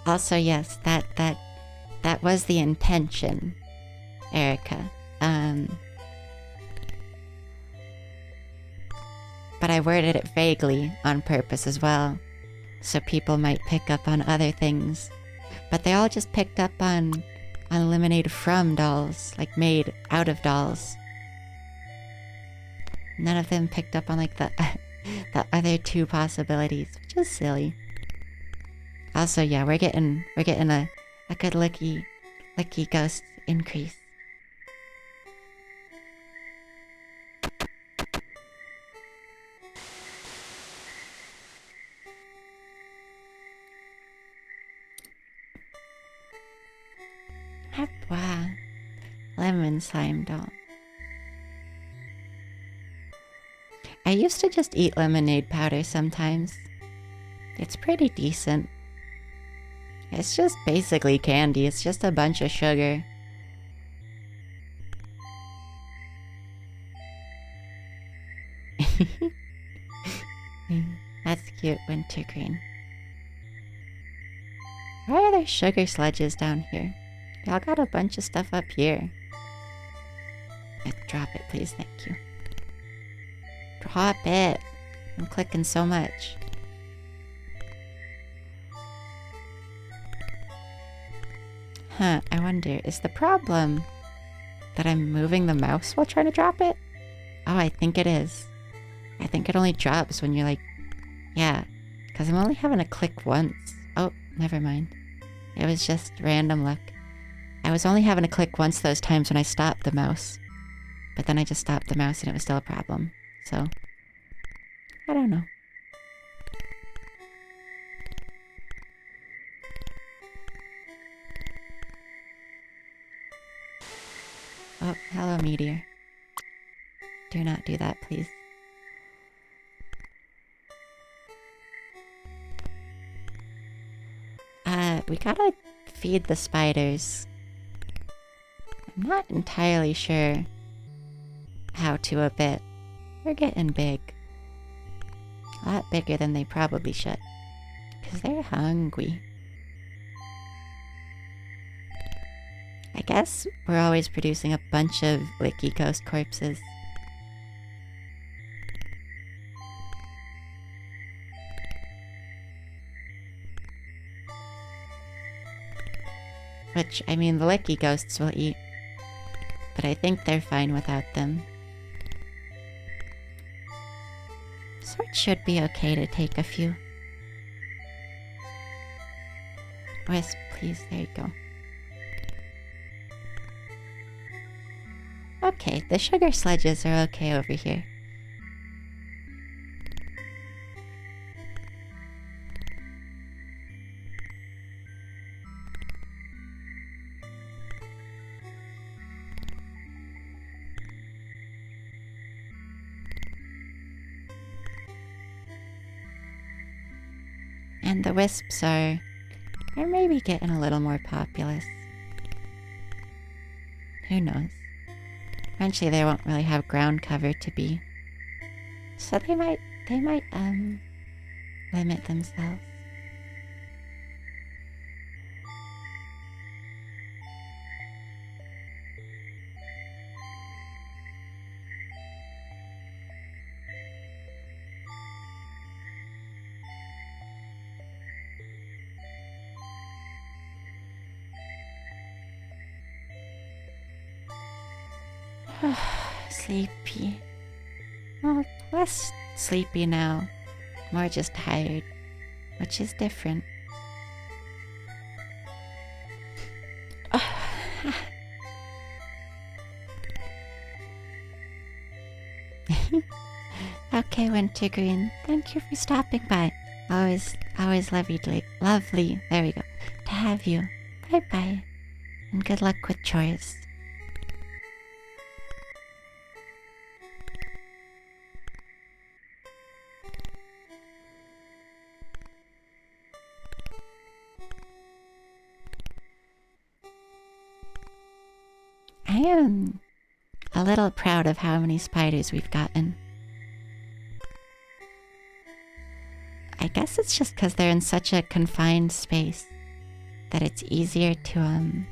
Also, yes, that was the intention, Erica. But I worded it vaguely on purpose as well, so people might pick up on other things. But they all just picked up on lemonade from dolls, like made out of dolls. None of them picked up on like the other two possibilities, which is silly. Also, yeah, we're getting a good licky ghost increase. Wow. Lemon slime doll. I used to just eat lemonade powder sometimes. It's pretty decent. It's just basically candy. It's just a bunch of sugar. That's cute, wintergreen. Why are there sugar sledges down here? Y'all got a bunch of stuff up here. Drop it, please. Thank you. Drop it. I'm clicking so much. Huh, I wonder, is the problem that I'm moving the mouse while trying to drop it? Oh, I think it is. I think it only drops when you're like... Yeah, because I'm only having to click once. Oh, never mind. It was just random luck. I was only having to click once those times when I stopped the mouse. But then I just stopped the mouse and it was still a problem. So, I don't know. Oh, hello, meteor. Do not do that, please. We gotta feed the spiders. I'm not entirely sure how to a bit. They're getting big. A lot bigger than they probably should. Because they're hungry. I guess we're always producing a bunch of licky ghost corpses. Which, I mean, the licky ghosts will eat. But I think they're fine without them. So it should be okay to take a few. Wisp, please. There you go. Okay, the sugar sledges are okay over here. And the wisps are maybe getting a little more populous. Who knows? Eventually they won't really have ground cover to be. So they might limit themselves. Sleepy. Well, less sleepy now. More just tired. Which is different. Okay, Wintergreen. Thank you for stopping by. Always lovely, there we go, to have you. Bye-bye. And good luck with chores. I am a little proud of how many spiders we've gotten. I guess it's just because they're in such a confined space that it's easier to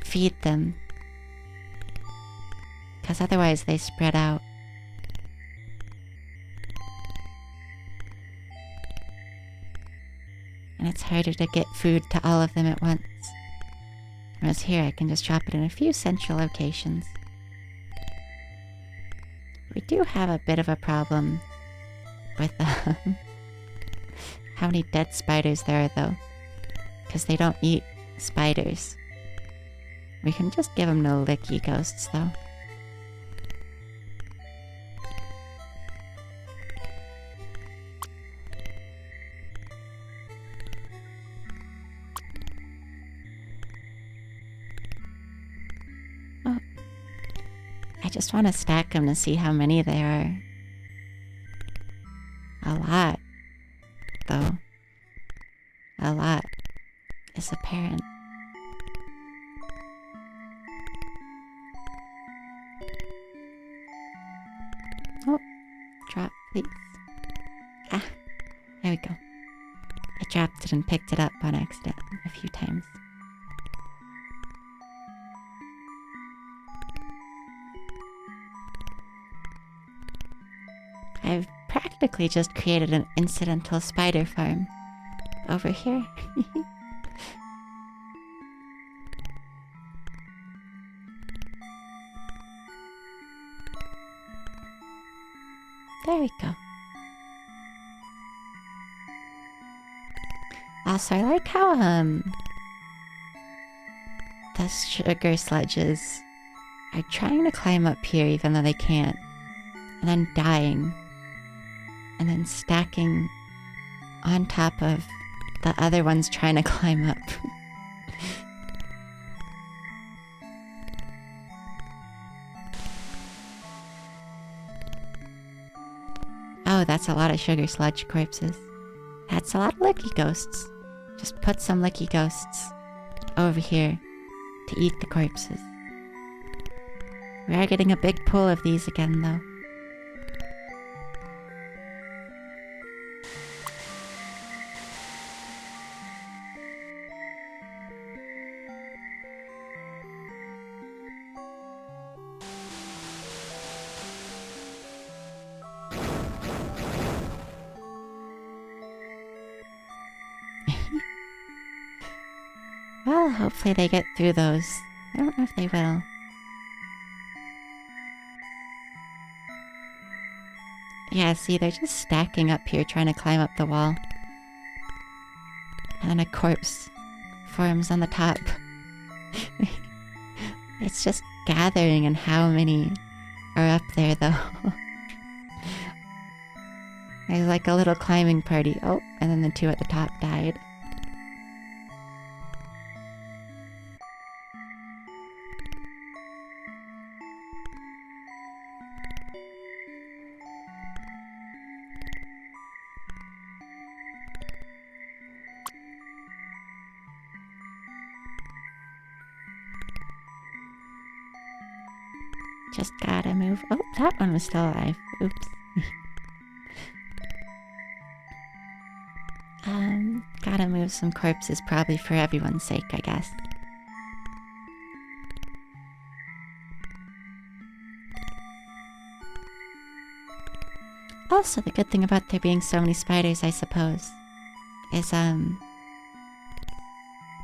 feed them. Because otherwise they spread out. And it's harder to get food to all of them at once. Whereas here I can just drop it in a few central locations. We do have a bit of a problem with how many dead spiders there are though. Because they don't eat spiders. We can just give them no licky ghosts though. Oh. I just want to stack them to see how many there are. A lot, though. A lot is apparent. Oh, drop, please. Ah, there we go. I dropped it and picked it up on accident a few times. I've practically just created an incidental spider farm over here. There we go. Also, I like how the sugar sledges are trying to climb up here even though they can't, and then dying. And then stacking on top of the other ones trying to climb up. Oh, that's a lot of sugar sludge corpses. That's a lot of licky ghosts. Just put some licky ghosts over here to eat the corpses. We are getting a big pool of these again though. Well, hopefully they get through those. I don't know if they will. Yeah, see, they're just stacking up here trying to climb up the wall. And then a corpse forms on the top. It's just gathering and how many are up there though. There's like a little climbing party. Oh, and then the two at the top died. Just gotta move. Oh, that one was still alive. Oops. Gotta move some corpses probably for everyone's sake, I guess. Also, the good thing about there being so many spiders, I suppose, is,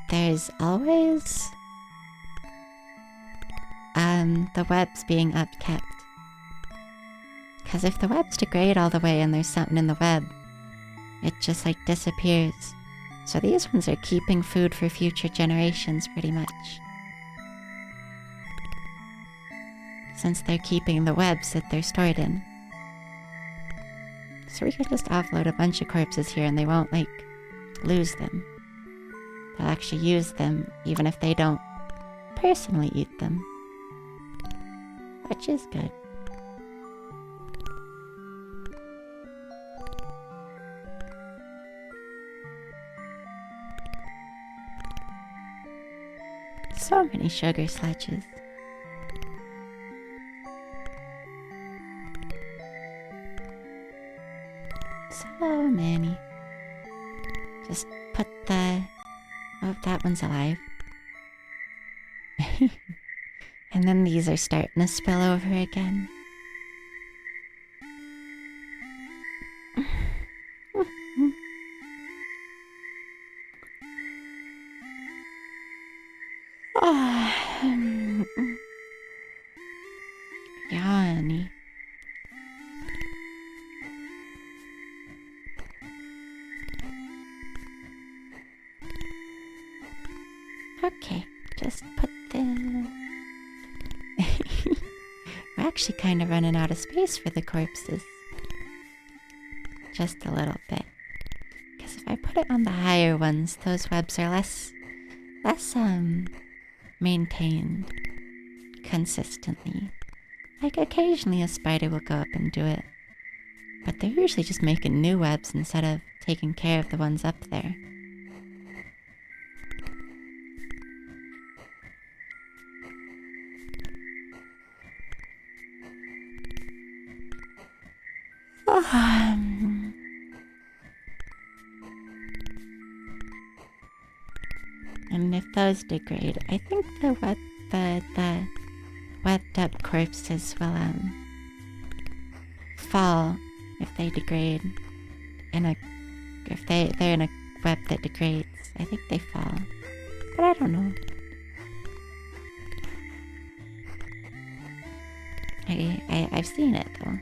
there's always, the webs being upkept. Because if the webs degrade all the way and there's something in the web, it just, like, disappears. So these ones are keeping food for future generations, pretty much. Since they're keeping the webs that they're stored in. So we could just offload a bunch of corpses here and they won't, like, lose them. They'll actually use them, even if they don't personally eat them. Which is good. So many sugar sledges. So many. Just put the... Oh, that one's alive. And then these are starting to spill over again. Yanni. Okay, just put the... We're actually kind of running out of space for the corpses. Just a little bit. Because if I put it on the higher ones, those webs are less maintained consistently. Like occasionally a spider will go up and do it. But they're usually just making new webs instead of taking care of the ones up there. And if those degrade, I think the webbed up corpses will fall if they degrade if they're in a web that degrades. I think they fall. But I don't know. I've seen it though.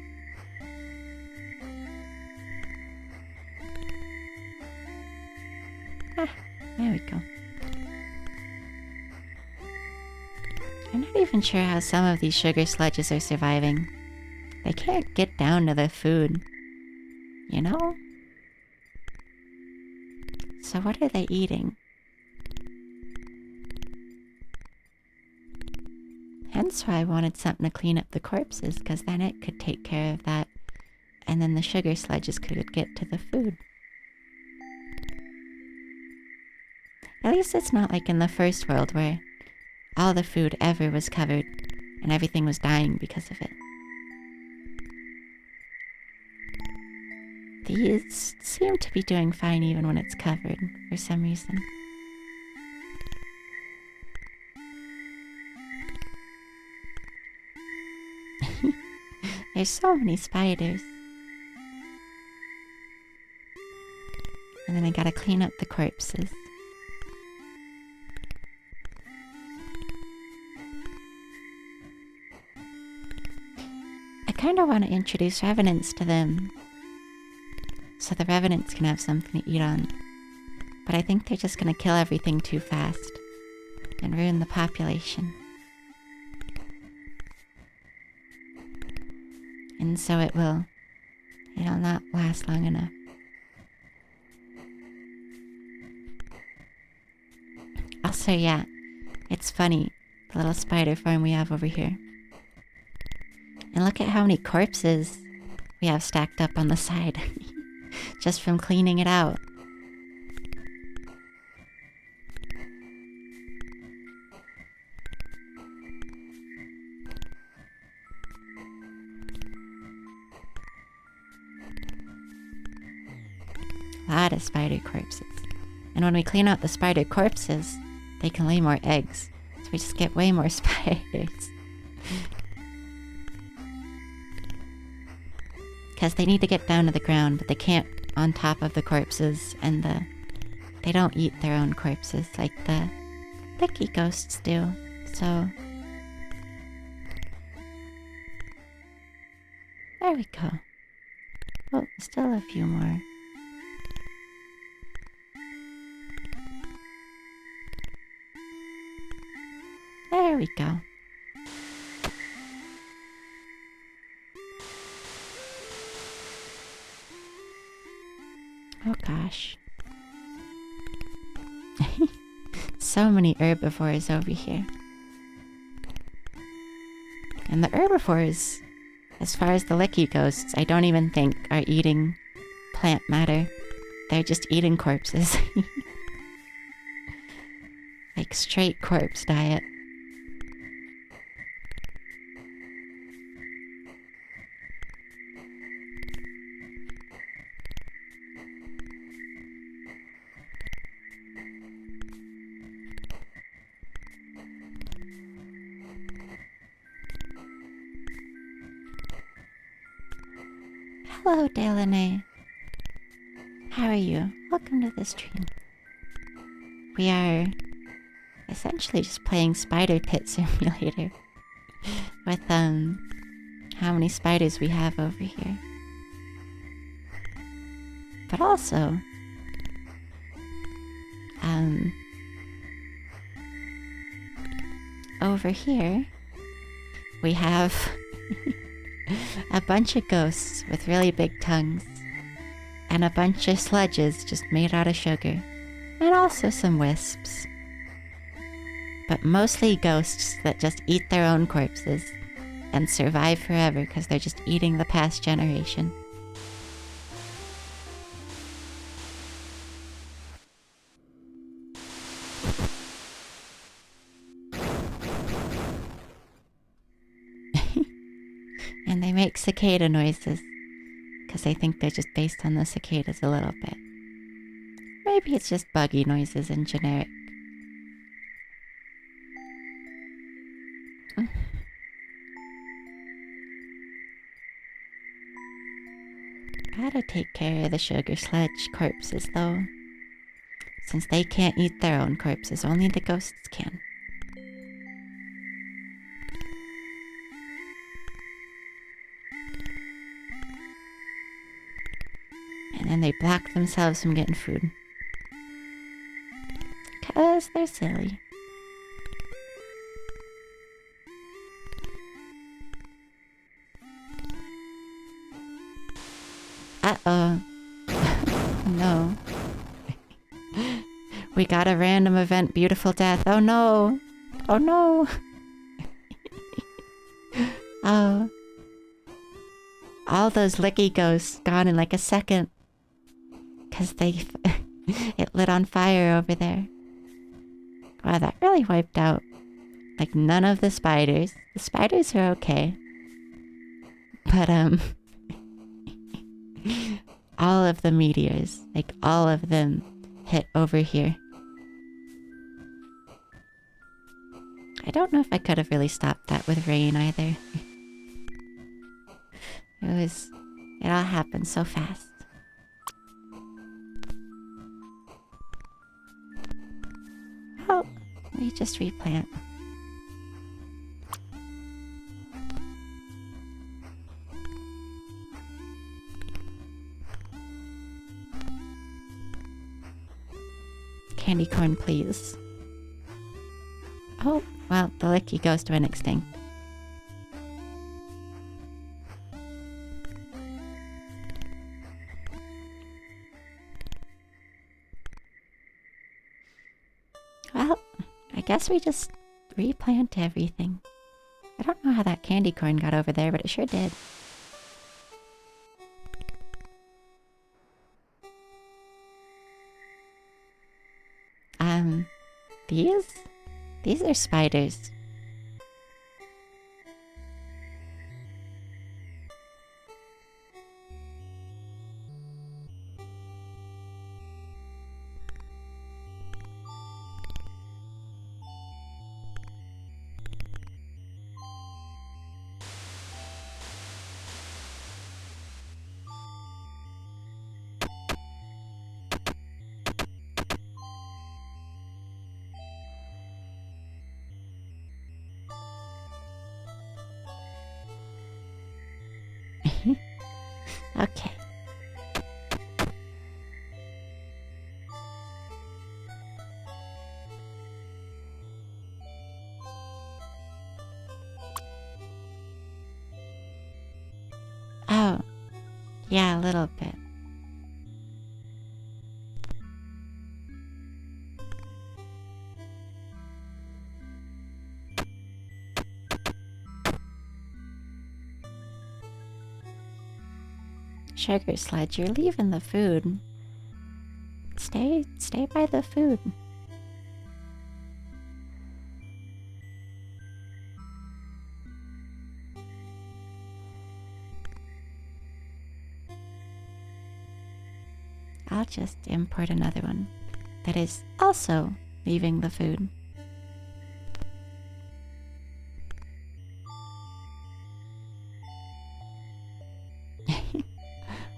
Ah, there we go. I'm not even sure how some of these sugar sledges are surviving. They can't get down to the food. You know? So what are they eating? Hence why I wanted something to clean up the corpses, because then it could take care of that, and then the sugar sledges could get to the food. At least it's not like in the first world where all the food ever was covered and everything was dying because of it. These seem to be doing fine even when it's covered, for some reason. There's so many spiders. And then I gotta clean up the corpses. I kinda want to introduce revenants to them, so the revenants can have something to eat on. But I think they're just gonna kill everything too fast and ruin the population. And so it'll not last long enough. Also, yeah, it's funny, the little spider farm we have over here. And look at how many corpses we have stacked up on the side. Just from cleaning it out. A lot of spider corpses. And when we clean out the spider corpses, they can lay more eggs. So we just get way more spiders. Because they need to get down to the ground, but they can't on top of the corpses, and they don't eat their own corpses like the licky ghosts do. So there we go. Oh, still a few more. There we go. Oh gosh. So many herbivores over here. And the herbivores, as far as the licky ghosts, I don't even think are eating plant matter. They're just eating corpses. Like straight corpse diet. Hello, Delaney. How are you? Welcome to the stream. We are essentially just playing Spider Pit Simulator with how many spiders we have over here. But also over here we have a bunch of ghosts with really big tongues, and a bunch of sludges just made out of sugar, and also some wisps. But mostly ghosts that just eat their own corpses and survive forever because they're just eating the past generation. And they make cicada noises because they think they're just based on the cicadas a little bit. Maybe it's just buggy noises in generic. Gotta take care of the sugar sludge corpses though. Since they can't eat their own corpses, only the ghosts can. And then they block themselves from getting food. 'Cause they're silly. Uh-oh. No. We got a random event, beautiful death. Oh no! Oh no! Oh. All those licky ghosts gone in like a second. 'Cause it lit on fire over there. Wow, that really wiped out like none of the spiders. The spiders are okay. But all of the meteors, like all of them hit over here. I don't know if I could have really stopped that with rain either. It all happened so fast. Oh, we just replant. Candy corn, please. Oh, well, the licky ghost went extinct. Well, I guess we just replant everything. I don't know how that candy corn got over there, but it sure did. These are spiders. Okay. Oh, yeah, a little bit. Sugar Sludge, you're leaving the food. Stay by the food. I'll just import another one that is also leaving the food.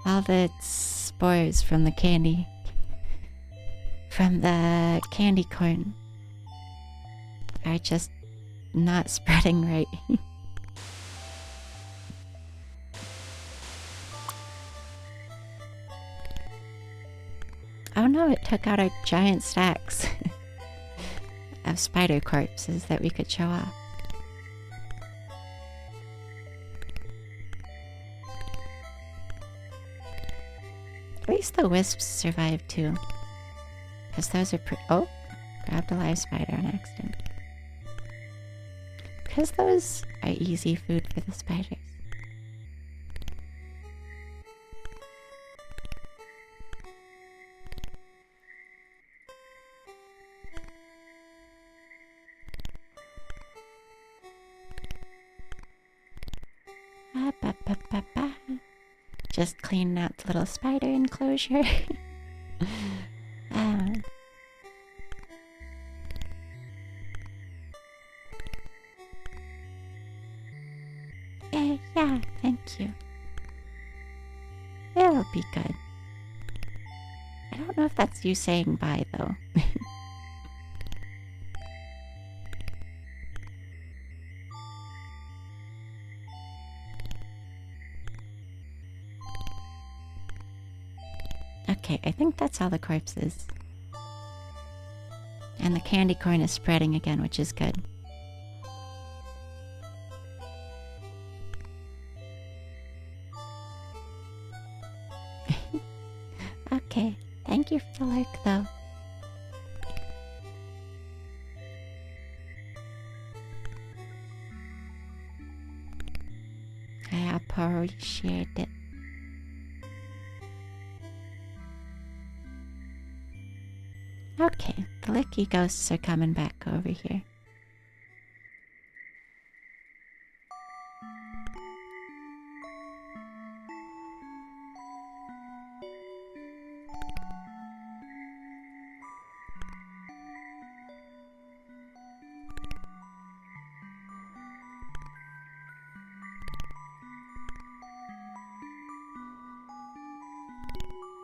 All the spores from the candy. From the candy corn are just not spreading right. Oh no, it took out our giant stacks of spider corpses that we could show off. At least the wisps survived too. Because those are oh, grabbed a live spider on accident. Because those are easy food for the spiders. Just cleaning out the little spider enclosure. Yeah, thank you. It'll be good. I don't know if that's you saying bye, though. Okay, I think that's all the corpses. And the candy corn is spreading again, which is good. Okay, thank you for the lurk, though. I appreciate it. Okay, the licky ghosts are coming back over here.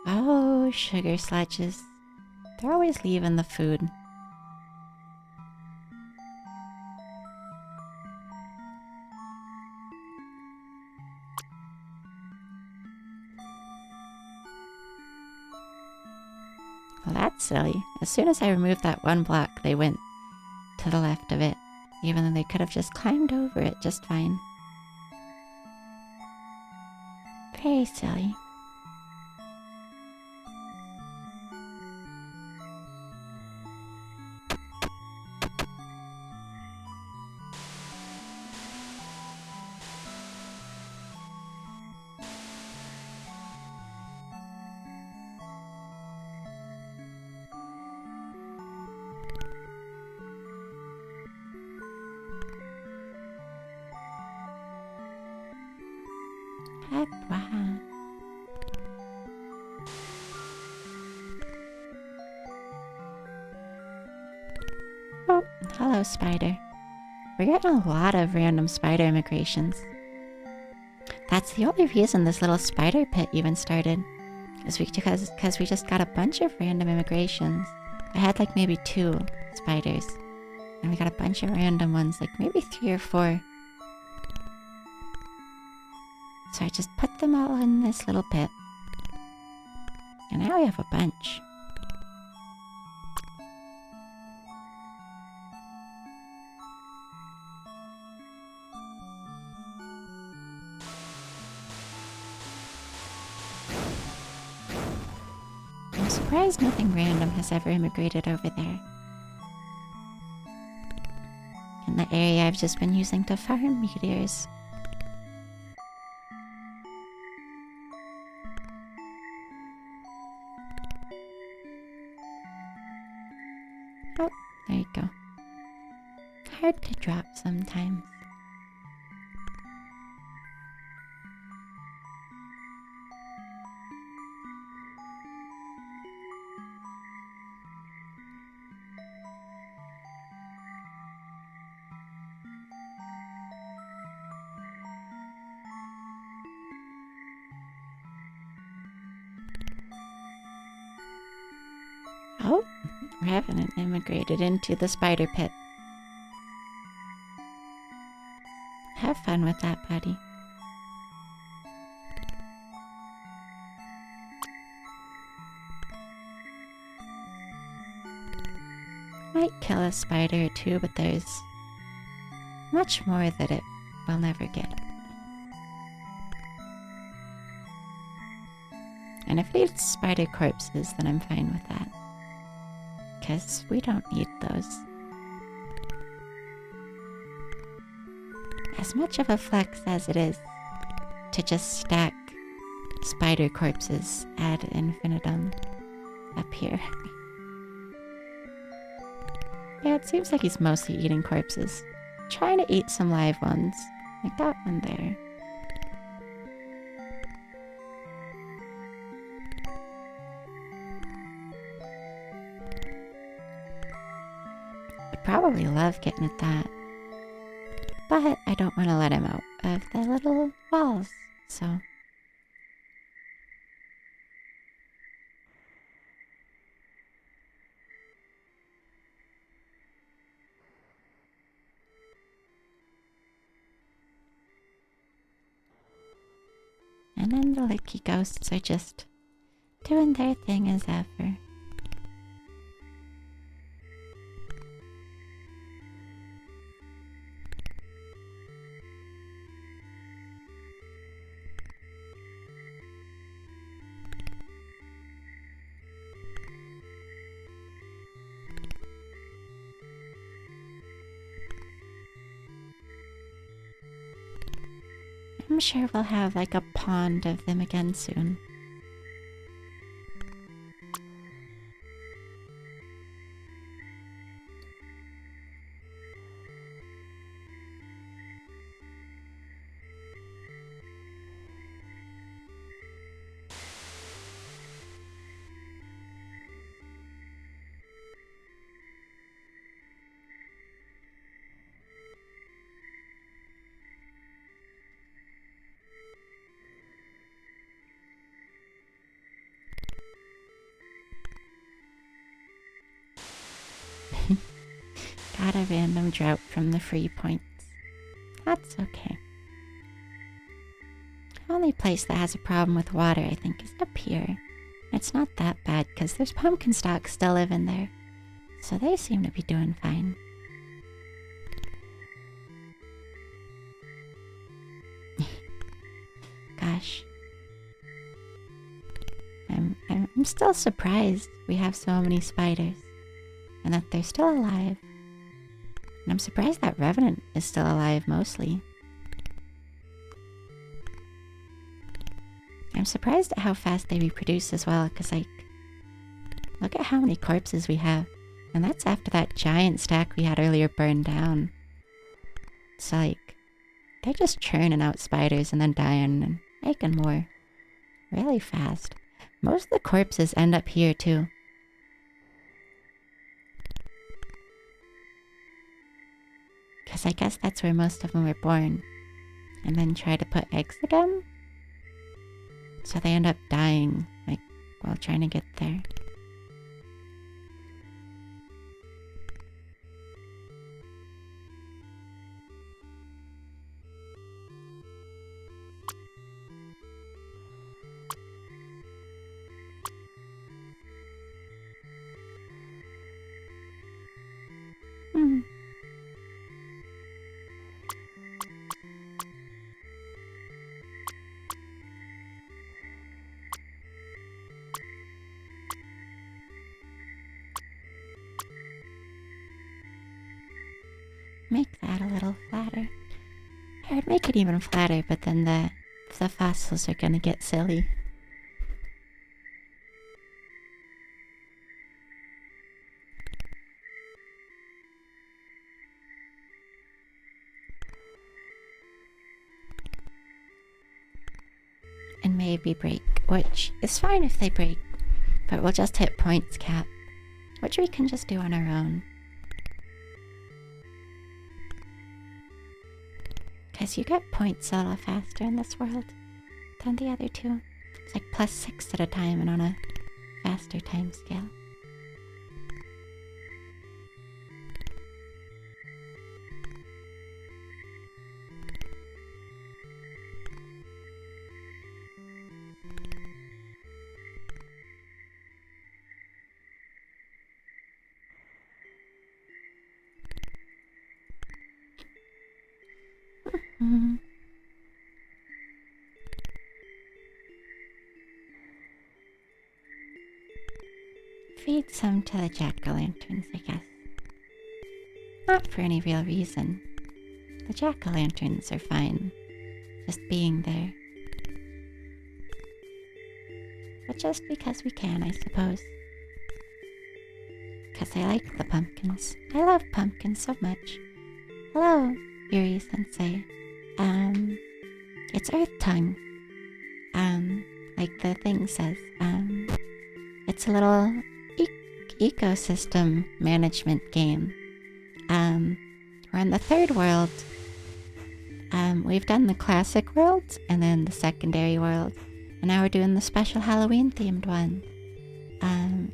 Oh, sugar sledges. They're always leaving the food. Well, that's silly. As soon as I removed that one block, they went to the left of it, even though they could have just climbed over it just fine. Very silly. Wow. Oh, hello, spider. We're getting a lot of random spider immigrations. That's the only reason this little spider pit even started. Is because we just got a bunch of random immigrations. I had like maybe 2 spiders. And we got a bunch of random ones, like maybe 3 or 4. So I just put them all in this little pit. And now we have a bunch. I'm surprised nothing random has ever immigrated over there. In the area I've just been using to farm meteors. Oh, there you go. Hard to drop sometimes. Oh, Revenant immigrated into the spider pit. Have fun with that, buddy. Might kill a spider or two, but there's much more that it will never get. And if it eats spider corpses, then I'm fine with that. Because we don't need those. As much of a flex as it is to just stack spider corpses ad infinitum up here. Yeah, it seems like he's mostly eating corpses. Trying to eat some live ones. Like that one there. Would probably love getting at that. But I don't want to let him out of the little walls, so... And then the Licky ghosts are just doing their thing as ever. I'm sure we'll have like a pond of them again soon. Got a random drought from the free points. That's okay. The only place that has a problem with water, I think, is up here. It's not that bad, because there's pumpkin stalks still living there. So they seem to be doing fine. Gosh. I'm still surprised we have so many spiders. And that they're still alive. And I'm surprised that Revenant is still alive mostly. I'm surprised at how fast they reproduce as well, because like, look at how many corpses we have. And that's after that giant stack we had earlier burned down. It's like, they're just churning out spiders and then dying and making more. Really fast. Most of the corpses end up here too. Because I guess that's where most of them were born. And then try to put eggs again? So they end up dying, like, while trying to get there. make that a little flatter. I would make it even flatter, but then the fossils are gonna get silly. And maybe break, which is fine if they break, but we'll just hit points cap, which we can just do on our own. Because you get points a little faster in this world than the other two. It's like +6 at a time and on a faster time scale. Feed some to the jack-o'-lanterns, I guess. Not for any real reason. The jack-o'-lanterns are fine, just being there. But just because we can, I suppose. Because I like the pumpkins. I love pumpkins so much. Hello, Yuri-sensei. It's Earthtongue. Like the thing says. It's a little ecosystem management game. We're in the third world. We've done the classic world and then the secondary world, and now we're doing the special Halloween themed one.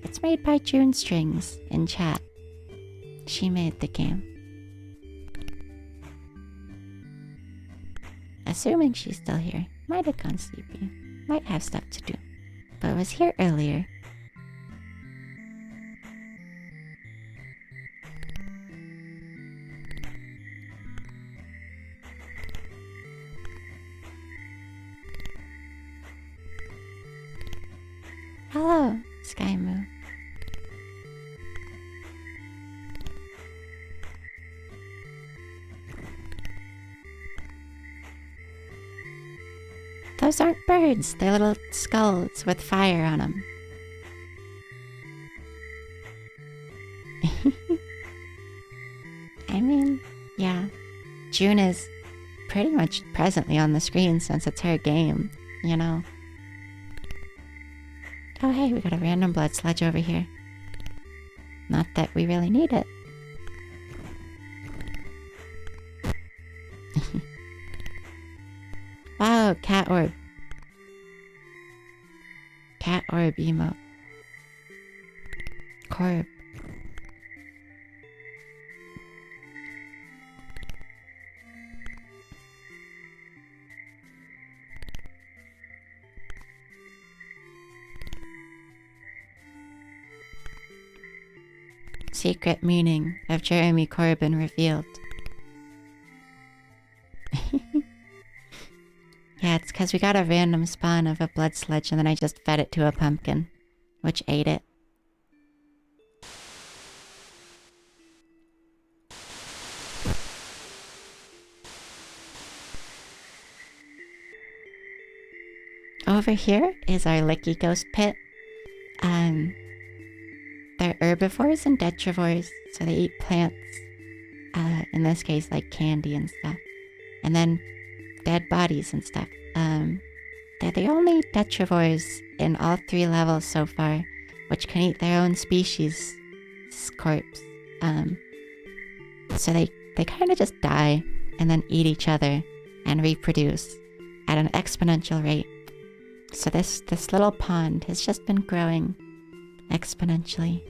It's made by June Strings in chat. She made the game. Assuming she's still here. Might have gone sleepy. Might have stuff to do. But was here earlier. Hello, Sky Moo. Those aren't birds, they're little skulls with fire on them. I mean, yeah. June is pretty much presently on the screen since it's her game, you know. Oh hey, we got a random blood sludge over here. Not that we really need it. Wow, cat orb. Cat orb emote. Corb. Secret meaning of Jeremy Corbyn revealed. Yeah, it's because we got a random spawn of a blood sludge and then I just fed it to a pumpkin, which ate it. Over here is our Licky Ghost Pit. They're herbivores and detrivores, so they eat plants. In this case, like candy and stuff. And then dead bodies and stuff. They're the only detrivores in all 3 levels so far, which can eat their own species' corpse. So they kind of just die and then eat each other and reproduce at an exponential rate. So this little pond has just been growing exponentially.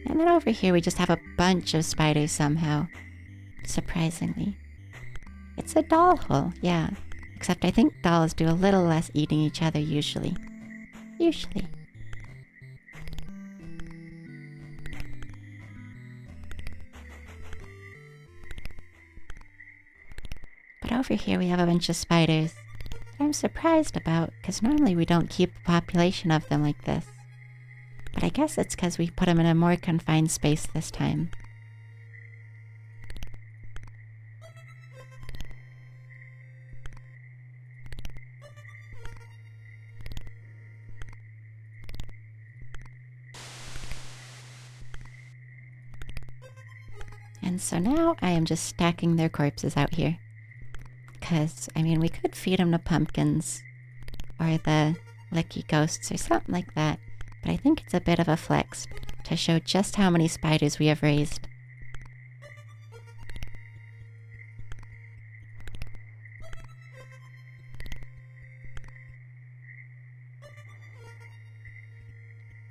And then over here we just have a bunch of spiders somehow. Surprisingly. It's a doll hole, yeah. Except I think dolls do a little less eating each other usually. Usually. But over here we have a bunch of spiders that I'm surprised about, because normally we don't keep a population of them like this. But I guess it's because we put them in a more confined space this time. And so now I am just stacking their corpses out here. Because, I mean, we could feed them to pumpkins or the licky ghosts or something like that. But I think it's a bit of a flex to show just how many spiders we have raised.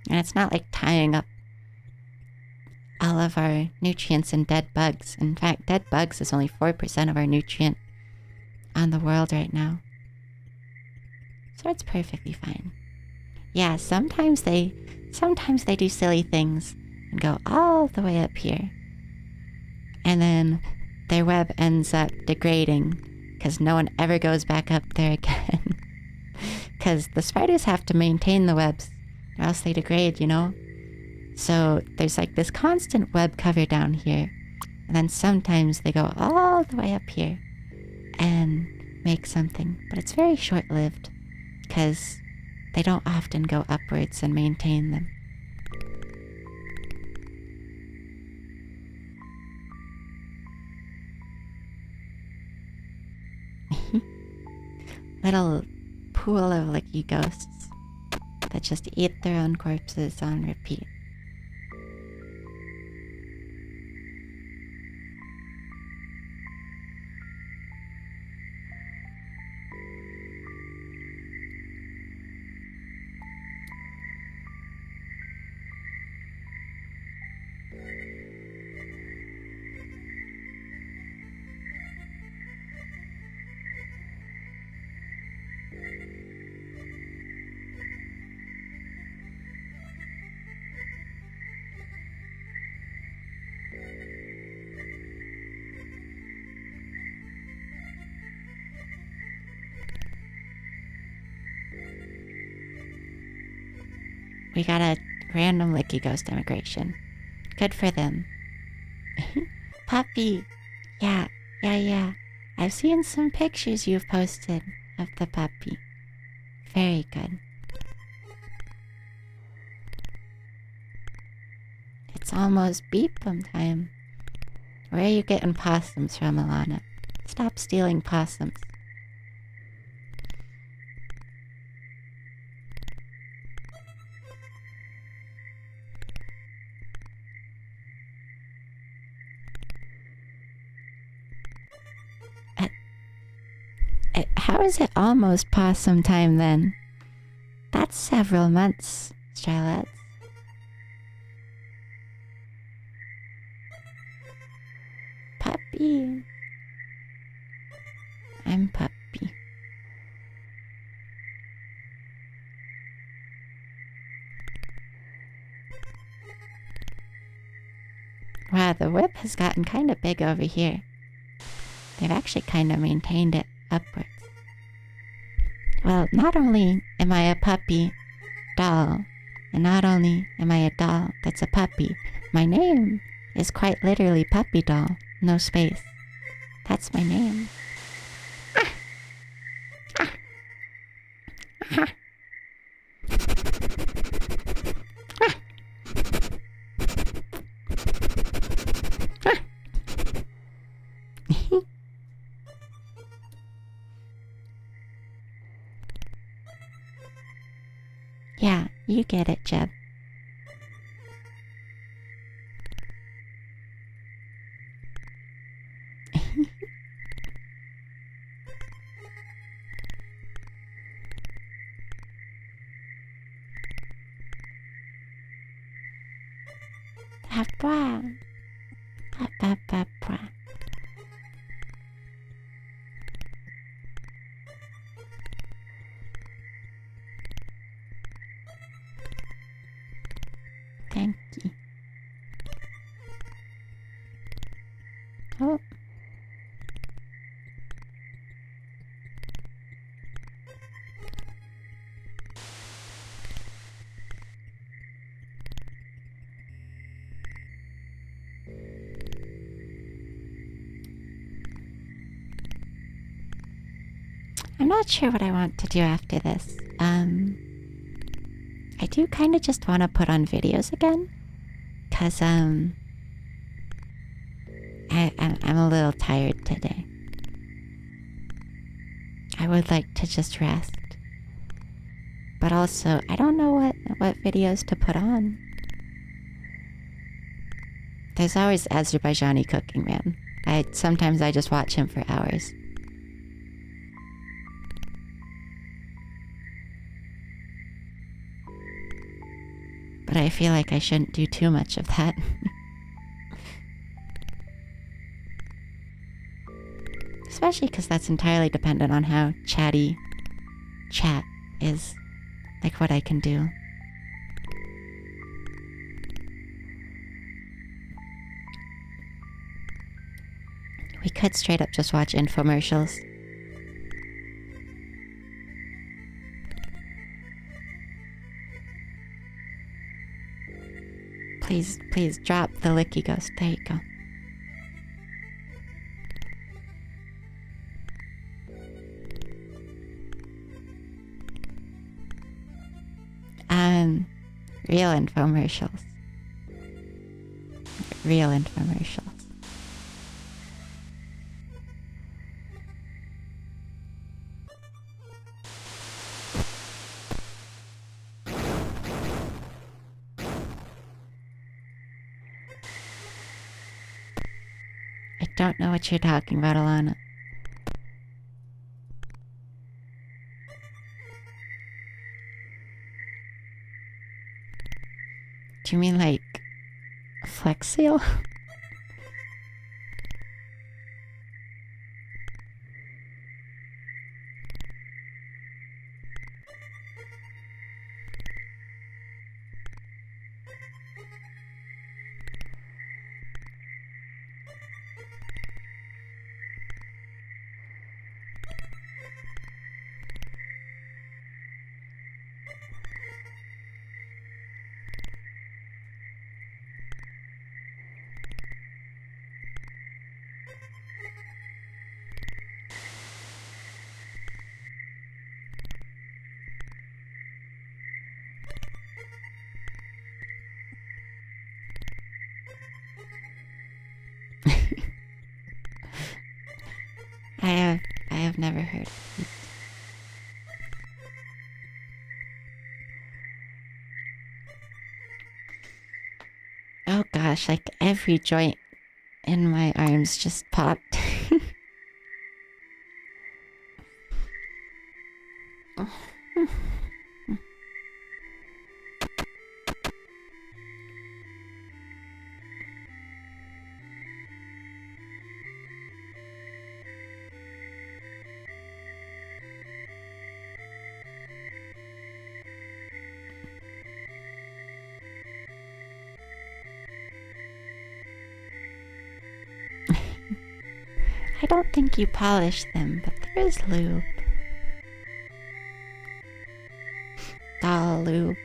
And it's not like tying up all of our nutrients in dead bugs. In fact, dead bugs is only 4% of our nutrient on the world right now. So it's perfectly fine. Yeah, sometimes they do silly things and go all the way up here. And then their web ends up degrading because no one ever goes back up there again. Because the spiders have to maintain the webs or else they degrade, you know? So there's like this constant web cover down here. And then sometimes they go all the way up here and make something. But it's very short-lived because they don't often go upwards and maintain them. Little pool of licky ghosts that just eat their own corpses on repeat. We got a random licky ghost immigration. Good for them. Puppy! Yeah. I've seen some pictures you've posted of the puppy. Very good. It's almost beepum time. Where are you getting possums from, Alana? Stop stealing possums. How is it almost possum time then? That's several months, Strelets. Puppy. I'm puppy. Wow, the whip has gotten kind of big over here. They've actually kind of maintained it upwards. Well, not only am I a puppy doll, and not only am I a doll that's a puppy, my name is quite literally Puppy Doll, no space. That's my name. Yeah, you get it, Jeb. Thank you. Oh. I'm not sure what I want to do after this. I do kind of just want to put on videos again. Cause, I'm a little tired today. I would like to just rest. But also, I don't know what videos to put on. There's always Azerbaijani cooking, man. Sometimes I just watch him for hours. But I feel like I shouldn't do too much of that. Especially because that's entirely dependent on how chatty chat is. Like what I can do. We could straight up just watch infomercials. Please drop the licky ghost. There you go. Real infomercials. Real infomercials. I don't know what you're talking about, Alana. Do you mean like Flex Seal? I have never heard of it. Oh gosh, like every joint in my arms just popped. I don't think you polish them, but there is lube. Doll lube.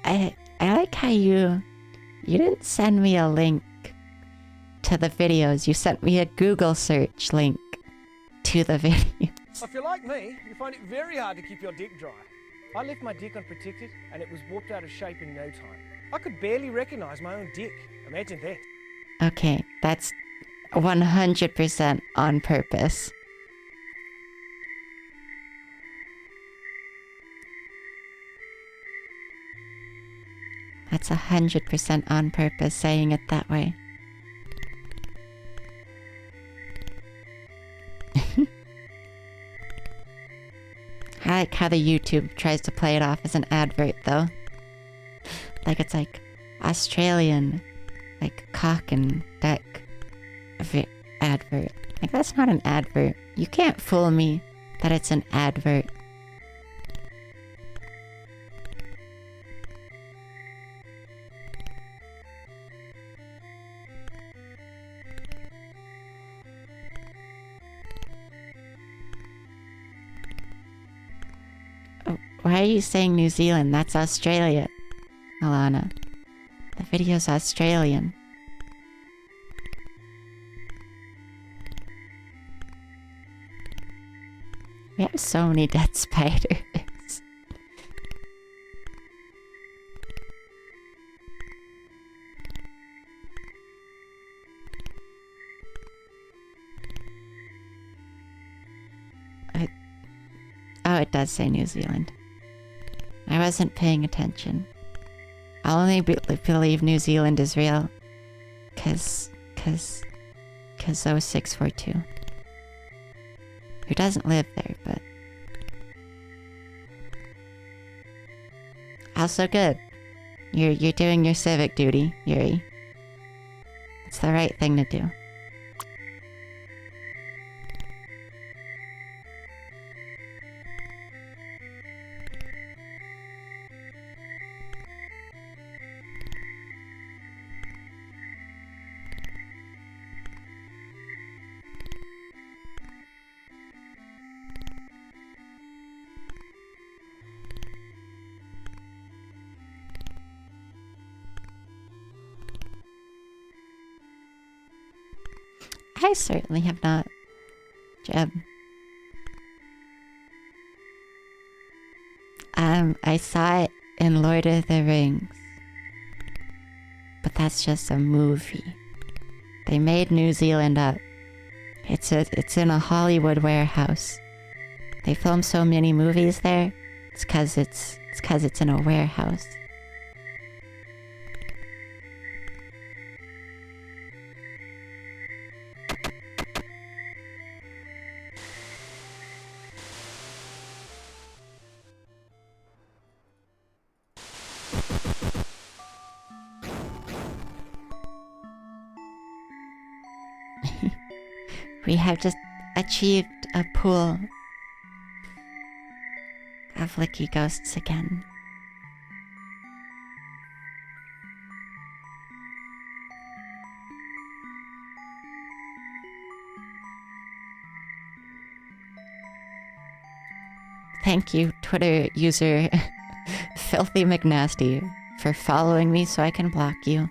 I like how you didn't send me a link to the videos. You sent me a Google search link to the videos. If you're like me, you find it very hard to keep your dick dry. I left my dick unprotected and it was warped out of shape in no time. I could barely recognize my own dick. Imagine that. Okay, that's 100% on purpose. That's 100% on purpose saying it that way. I like how the YouTube tries to play it off as an advert though. Like it's like Australian, like cock and duck advert. Like that's not an advert. You can't fool me that it's an advert. Why are you saying New Zealand? That's Australia, Alana. The video's Australian. We have so many dead spiders. Oh, it does say New Zealand. I wasn't paying attention. I'll only believe New Zealand is real. Cause 0642. Who doesn't live there, but... Also good. You're doing your civic duty, Yuri. It's the right thing to do. I certainly have not, Jeb. I saw it in Lord of the Rings. But that's just a movie. They made New Zealand up. It's in a Hollywood warehouse. They film so many movies there. It's 'cause it's in a warehouse. We have just achieved a pool of licky ghosts again. Thank you, Twitter user Filthy McNasty, for following me so I can block you.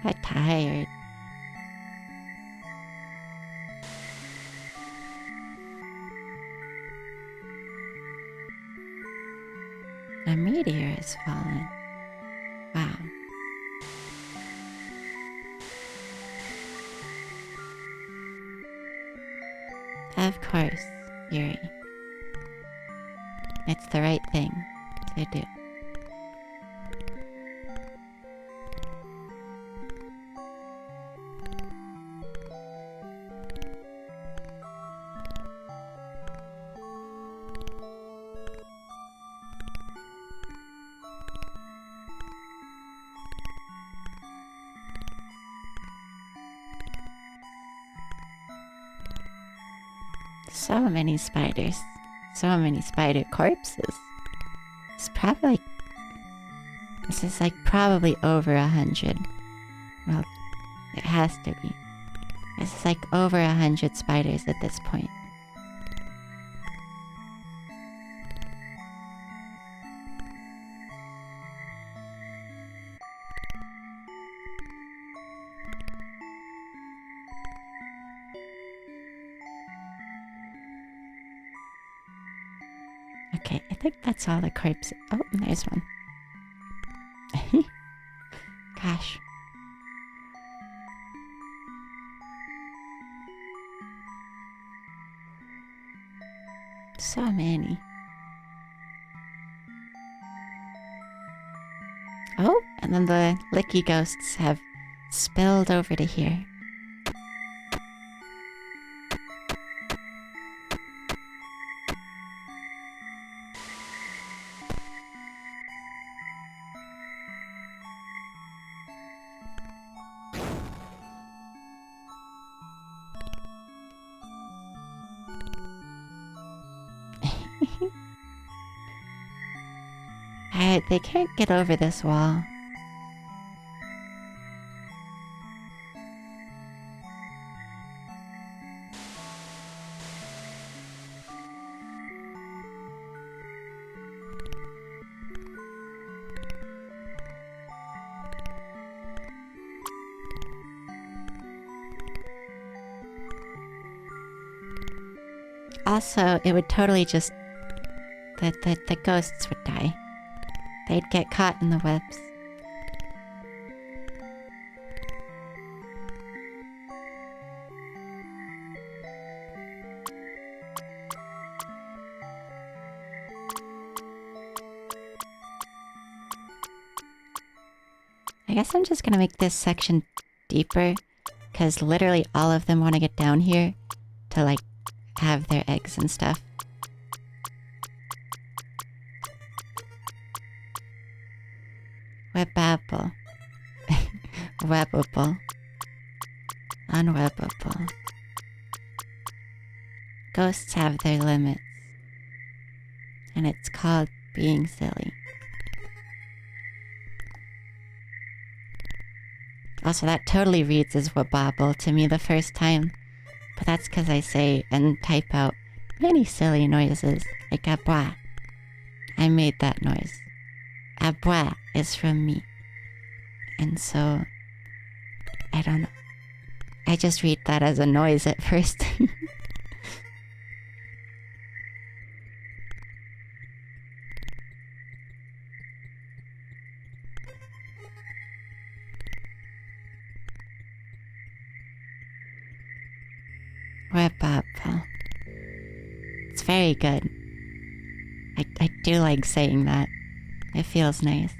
I'm tired. A meteor has fallen. Wow. Of course, Yuri. It's the right thing to do. So many spiders. So many spider corpses. This is like probably over 100. Well, it has to be. This is like over 100 spiders at this point. Okay, I think that's all the corpses. Oh, there's one. Gosh. So many. Oh, and then the licky ghosts have spilled over to here. They can't get over this wall. Also, it would totally just... The ghosts would die. They'd get caught in the webs. I guess I'm just gonna make this section deeper, because literally all of them want to get down here to, like, have their eggs and stuff. Webable. Webbable. Unwebbable. Ghosts have their limits. And it's called being silly. Also, that totally reads as webable to me the first time. But that's because I say and type out many silly noises, like abois. I made that noise. Abois is from me. And so, I don't know. I just read that as a noise at first. Webable. It's very good. I do like saying that. It feels nice.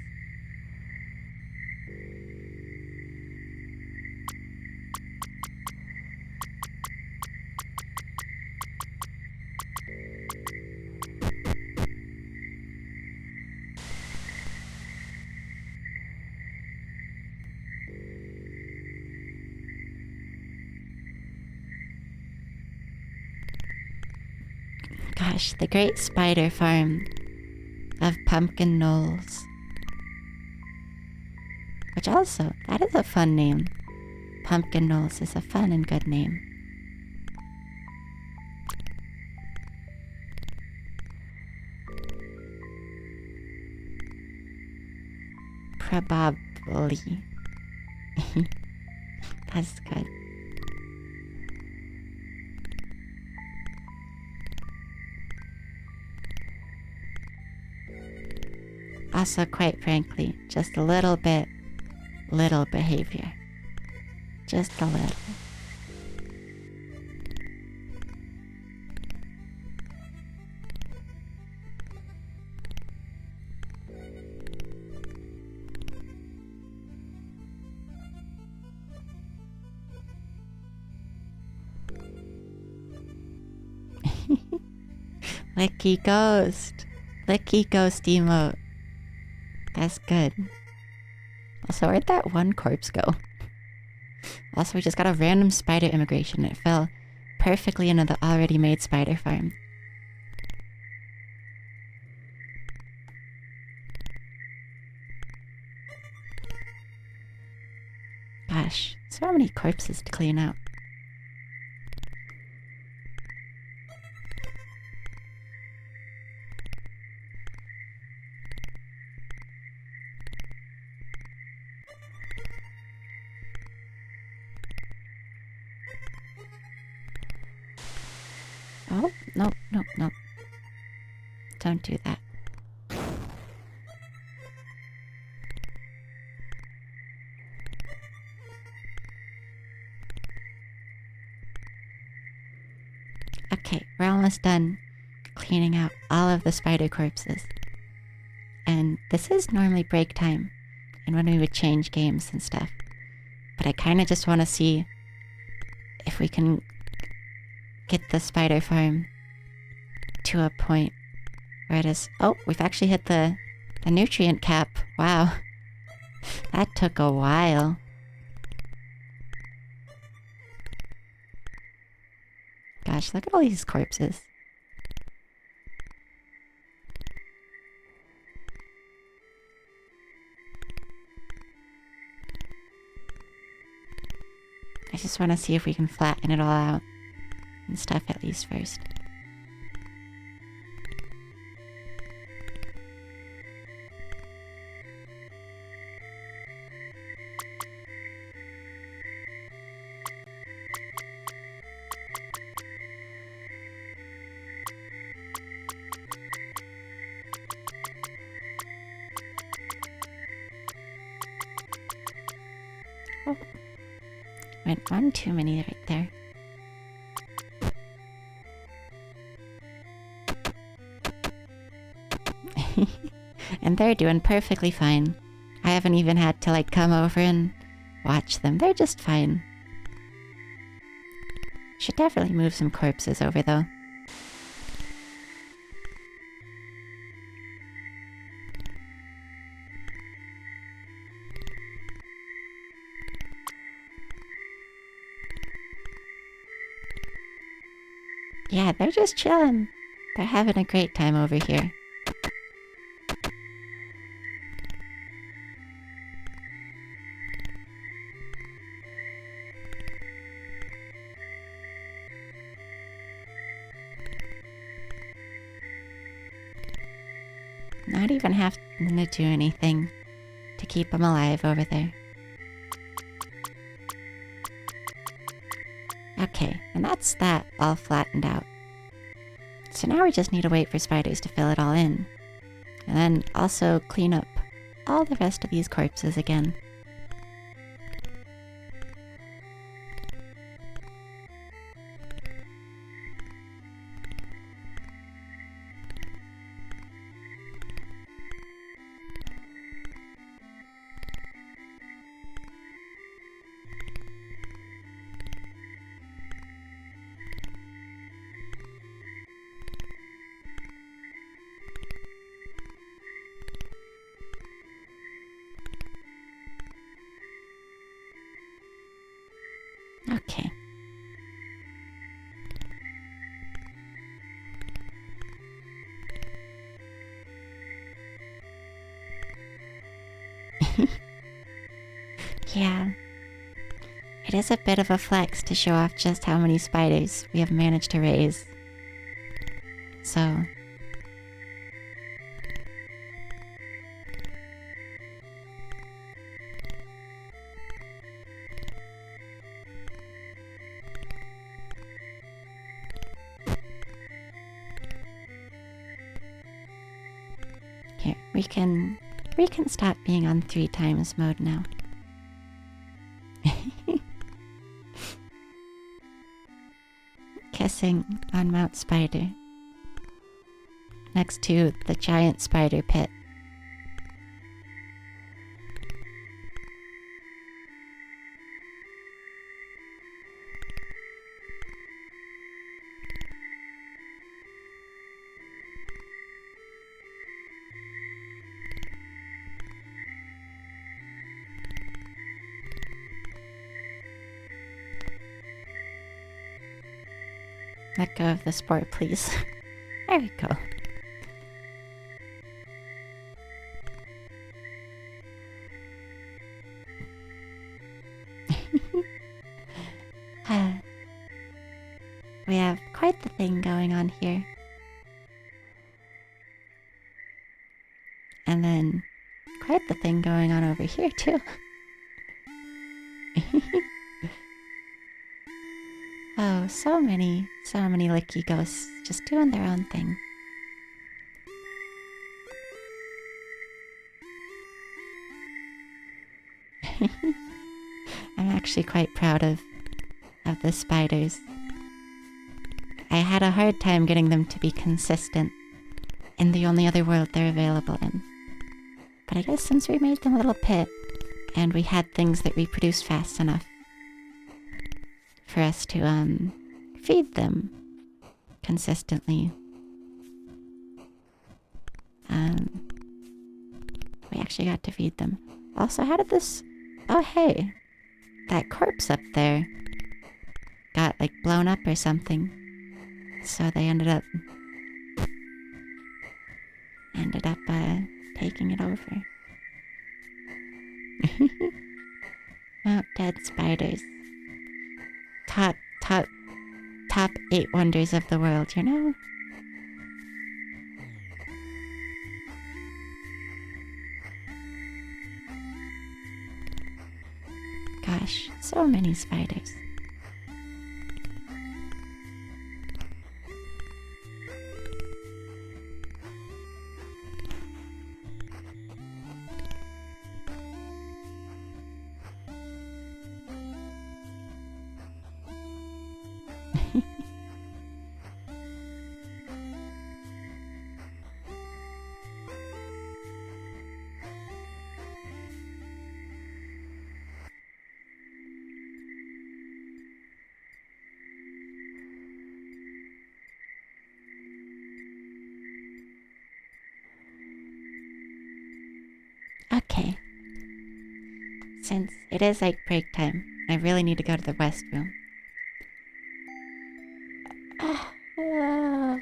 Gosh, the Great Spider Farm of Pumpkin Knolls. Which also, that is a fun name. Pumpkin Knolls is a fun and good name. Probably. That's good. Also, quite frankly, just a little behavior. Just a little. Licky ghost. Licky ghost emote. That's good. Also, where'd that one corpse go? Also, we just got a random spider immigration. It fell perfectly into the already made spider farm. Gosh, so many corpses to clean out. Oh, no, no, no. Don't do that. Okay, we're almost done cleaning out all of the spider corpses. And this is normally break time, and when we would change games and stuff. But I kind of just want to see if we can get the spider farm to a point where it is... Oh, we've actually hit the nutrient cap. Wow. That took a while. Gosh, look at all these corpses. I just want to see if we can flatten it all out and stuff at least first. Oh. Went one too many right there. And they're doing perfectly fine. I haven't even had to like come over and watch them. They're just fine. Should definitely move some corpses over though. Yeah, they're just chilling. They're having a great time over here. Not even having to do anything to keep them alive over there. Okay, and that's that all flattened out. So now we just need to wait for spiders to fill it all in. And then also clean up all the rest of these corpses again. Okay. Yeah. It is a bit of a flex to show off just how many spiders we have managed to raise. So... Here, we can stop being on 3 times mode now. Kissing on Mount Spider. Next to the giant spider pit. Let go of the sport, please. There we go. We have quite the thing going on here. And then quite the thing going on over here too. Oh, so many licky ghosts just doing their own thing. I'm actually quite proud of the spiders. I had a hard time getting them to be consistent in the only other world they're available in. But I guess since we made them a little pit, and we had things that reproduced fast enough for us to feed them consistently, we actually got to feed them. Also, how did this... Oh, hey. That corpse up there got, like, blown up or something. So they ended up taking it over. Oh, dead spiders. top 8 wonders of the world, you know? Gosh, so many spiders. Okay. Since it is like break time, I really need to go to the restroom.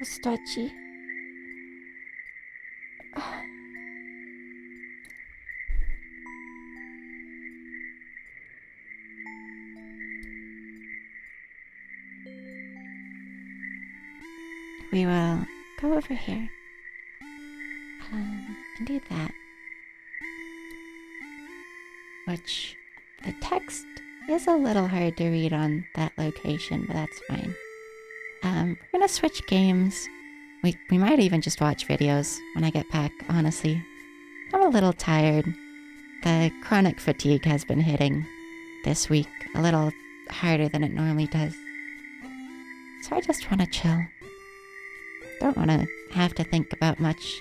Stretchy. We will go over here. And do that. Which, the text is a little hard to read on that location, but that's fine. We're gonna switch games. We might even just watch videos when I get back, honestly. I'm a little tired. The chronic fatigue has been hitting this week a little harder than it normally does. So I just want to chill. Don't want to have to think about much.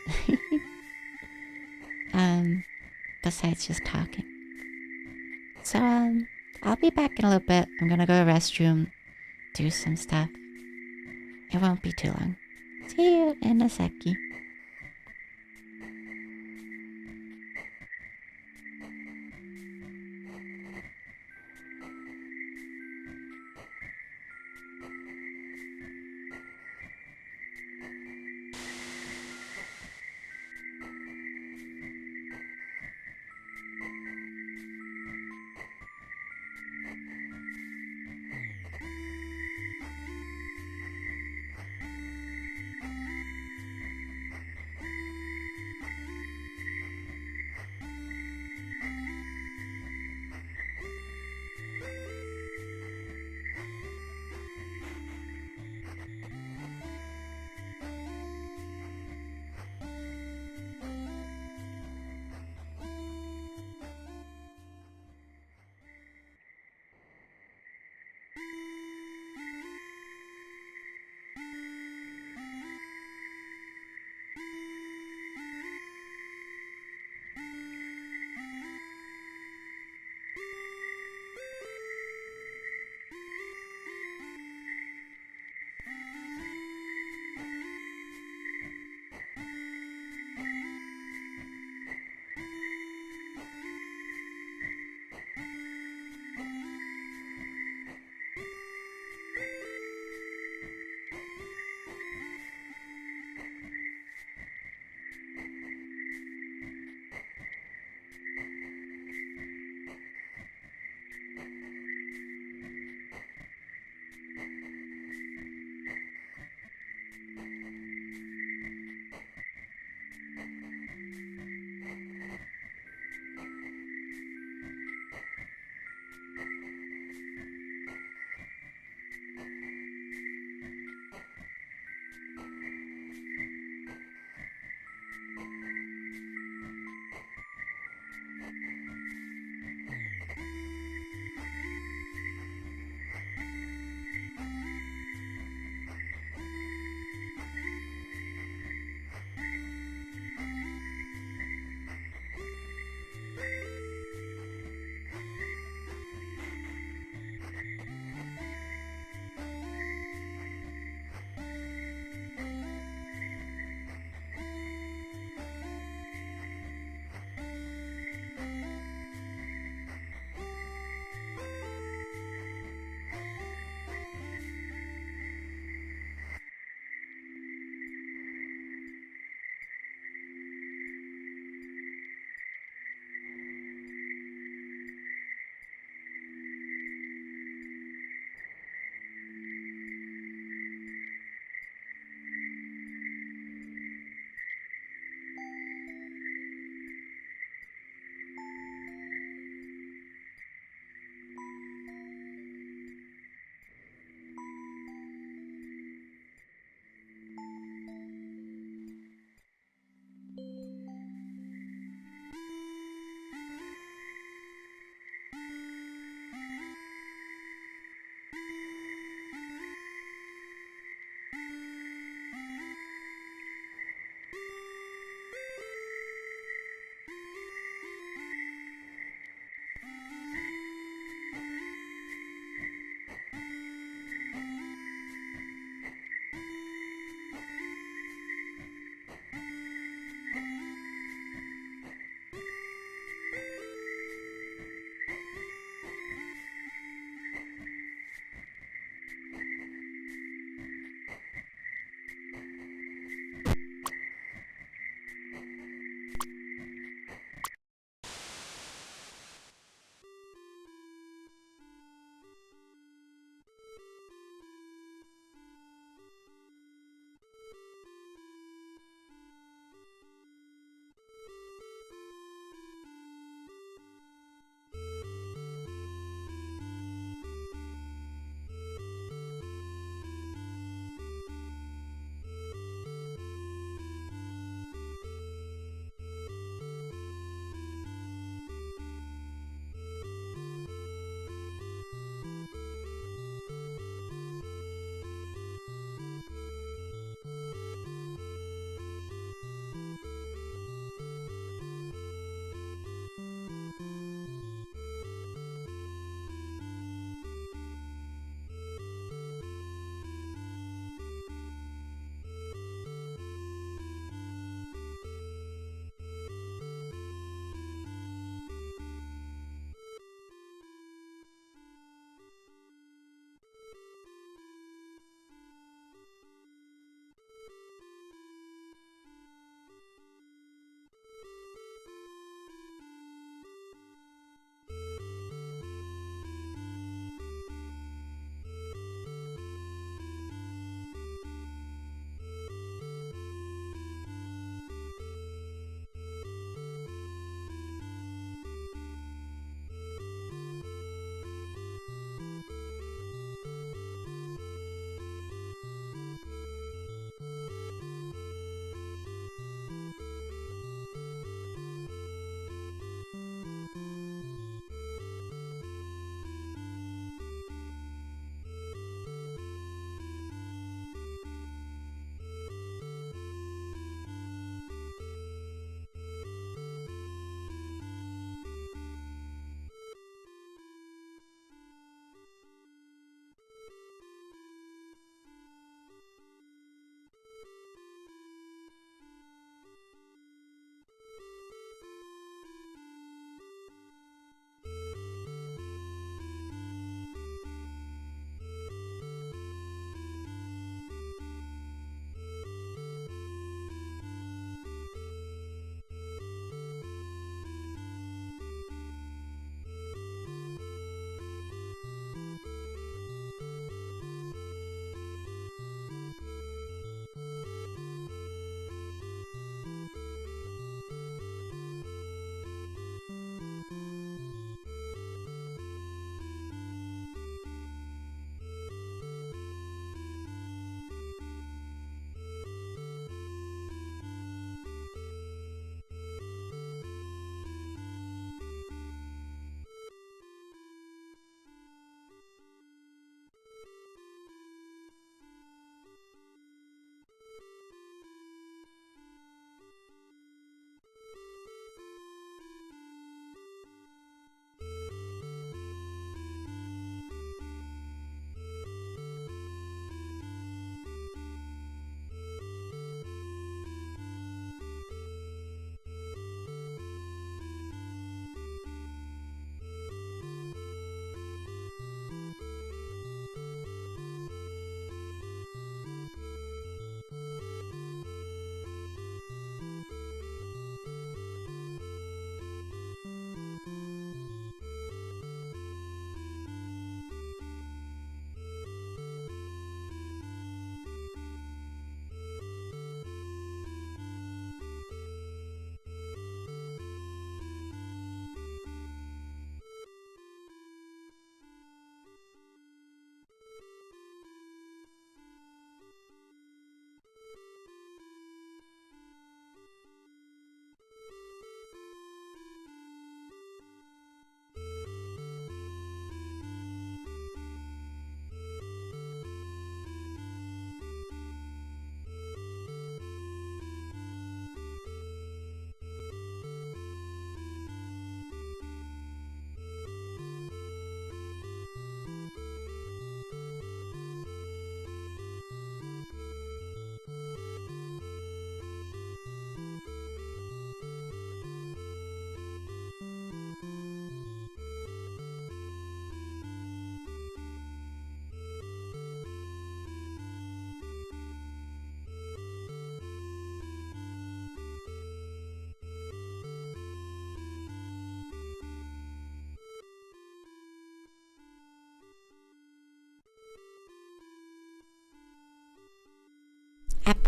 Besides just talking. So, I'll be back in a little bit. I'm gonna go to the restroom, do some stuff. It won't be too long. See you in a seckie.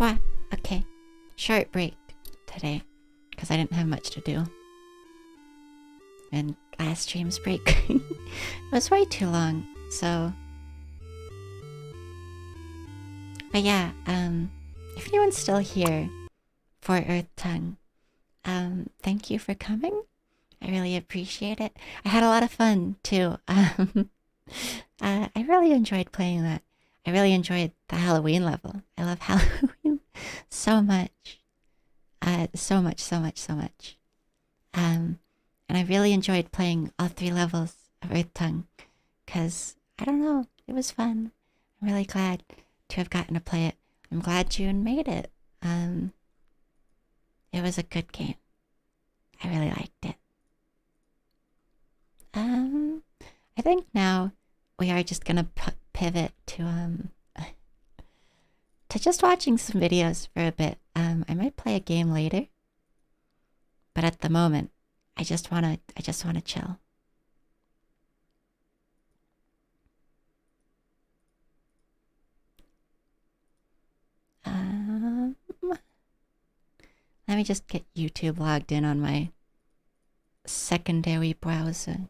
But, okay. Short break today. Because I didn't have much to do. And last stream's break it was way too long, so... But yeah, if anyone's still here for Earthtongue, thank you for coming. I really appreciate it. I had a lot of fun, too. I really enjoyed playing that. I really enjoyed the Halloween level. I love Halloween so much. So much. And I really enjoyed playing all 3 levels of Earthtongue. Because, I don't know, it was fun. I'm really glad to have gotten to play it. I'm glad June made it. It was a good game. I really liked it. I think now we are just gonna pivot to just watching some videos for a bit. I might play a game later, but at the moment, I just wanna chill. Let me just get YouTube logged in on my secondary browser.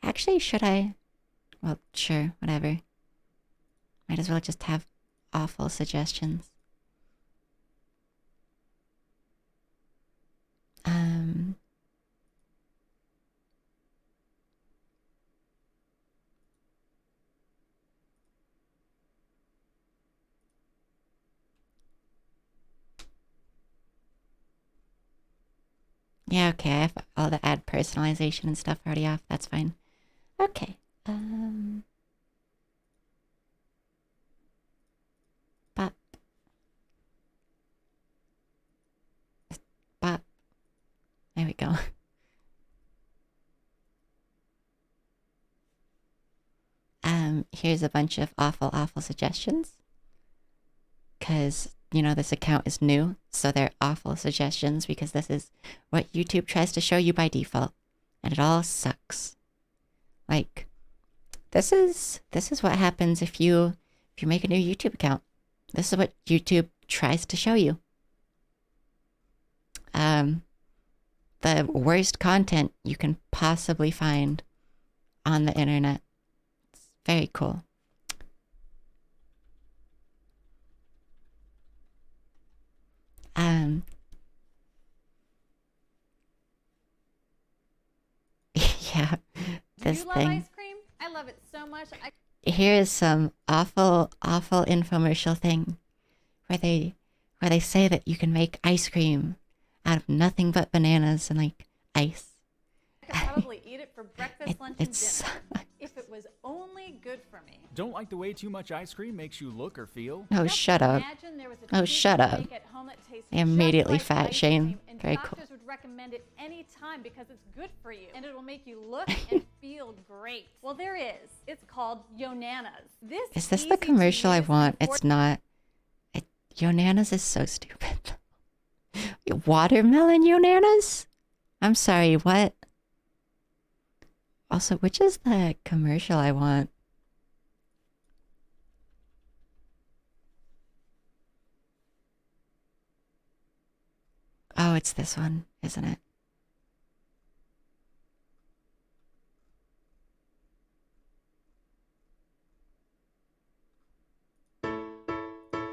Actually, should I? Well, sure, whatever. Might as well just have awful suggestions. Yeah, okay, I have all the ad personalization and stuff already off. That's fine. Okay. Bop. Bop. There we go. Here's a bunch of awful suggestions. Because, you know, this account is new, so they're awful suggestions because this is what YouTube tries to show you by default. And it all sucks. Like, this is what happens if you make a new YouTube account. This is what YouTube tries to show you. The worst content you can possibly find on the internet. It's very cool. Yeah, this you love thing. Ice cream? I love it so much. Here is some awful infomercial thing where they say that you can make ice cream out of nothing but bananas and like ice. I could probably eat it for breakfast, lunch, and dinner. If it was only good for me. Don't like the way too much ice cream makes you look or feel? Oh, shut up. Oh, shut up. I immediately fat shame. Very cool. Doctors would recommend it any time because it's good for you and it'll make you look and feel great. Well, there is. It's called Yonana's. Is this the commercial I want? It's not. Yonana's is so stupid. Watermelon Yonana's? I'm sorry, what? Also, which is the commercial I want? Oh, it's this one, isn't it?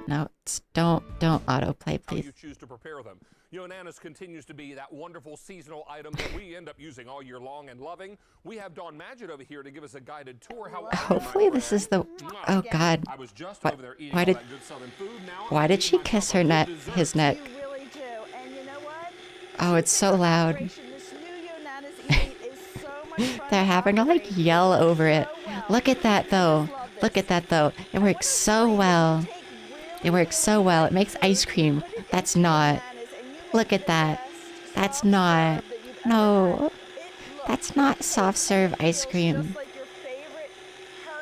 No, don't autoplay, please. How you choose to prepare them. Yonana's continues to be that wonderful seasonal item that we end up using all year long and loving. We have Dawn Magid over here to give us a guided tour. Hopefully this is the... Oh, God. I was just over there eating Why did... good southern food. Now Why did she kiss her neck? His neck? You really do. And you know what? Oh, it's so loud. This new Yonana's Eat is so much fun. They're having to like yell over it. Look at that though. Look at that though. It works so well. It works so well. It makes ice cream. That's not. Look at that. That's not. No. That's not soft serve ice cream.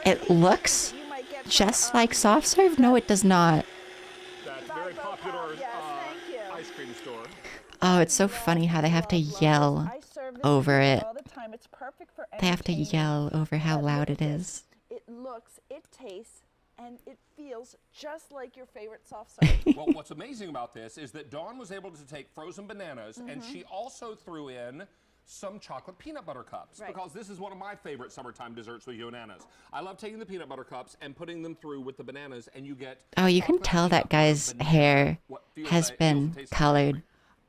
It looks just like soft serve? No, it does not. That's very popular ice cream store. Oh, it's so funny how they have to yell over it. It's perfect for They have to entertaining. yell over how Look loud at it this. is. It looks, it tastes, and it feels just like your favorite soft serve. Well, what's amazing about this is that Dawn was able to take frozen bananas, and she also threw in some chocolate peanut butter cups, Right. because this is one of my favorite summertime desserts with Yonanas. I love taking the peanut butter cups and putting them through with the bananas, and you get Oh, you can chocolate tell that peanut butter guy's banana, hair what feels has and been tastes like colored.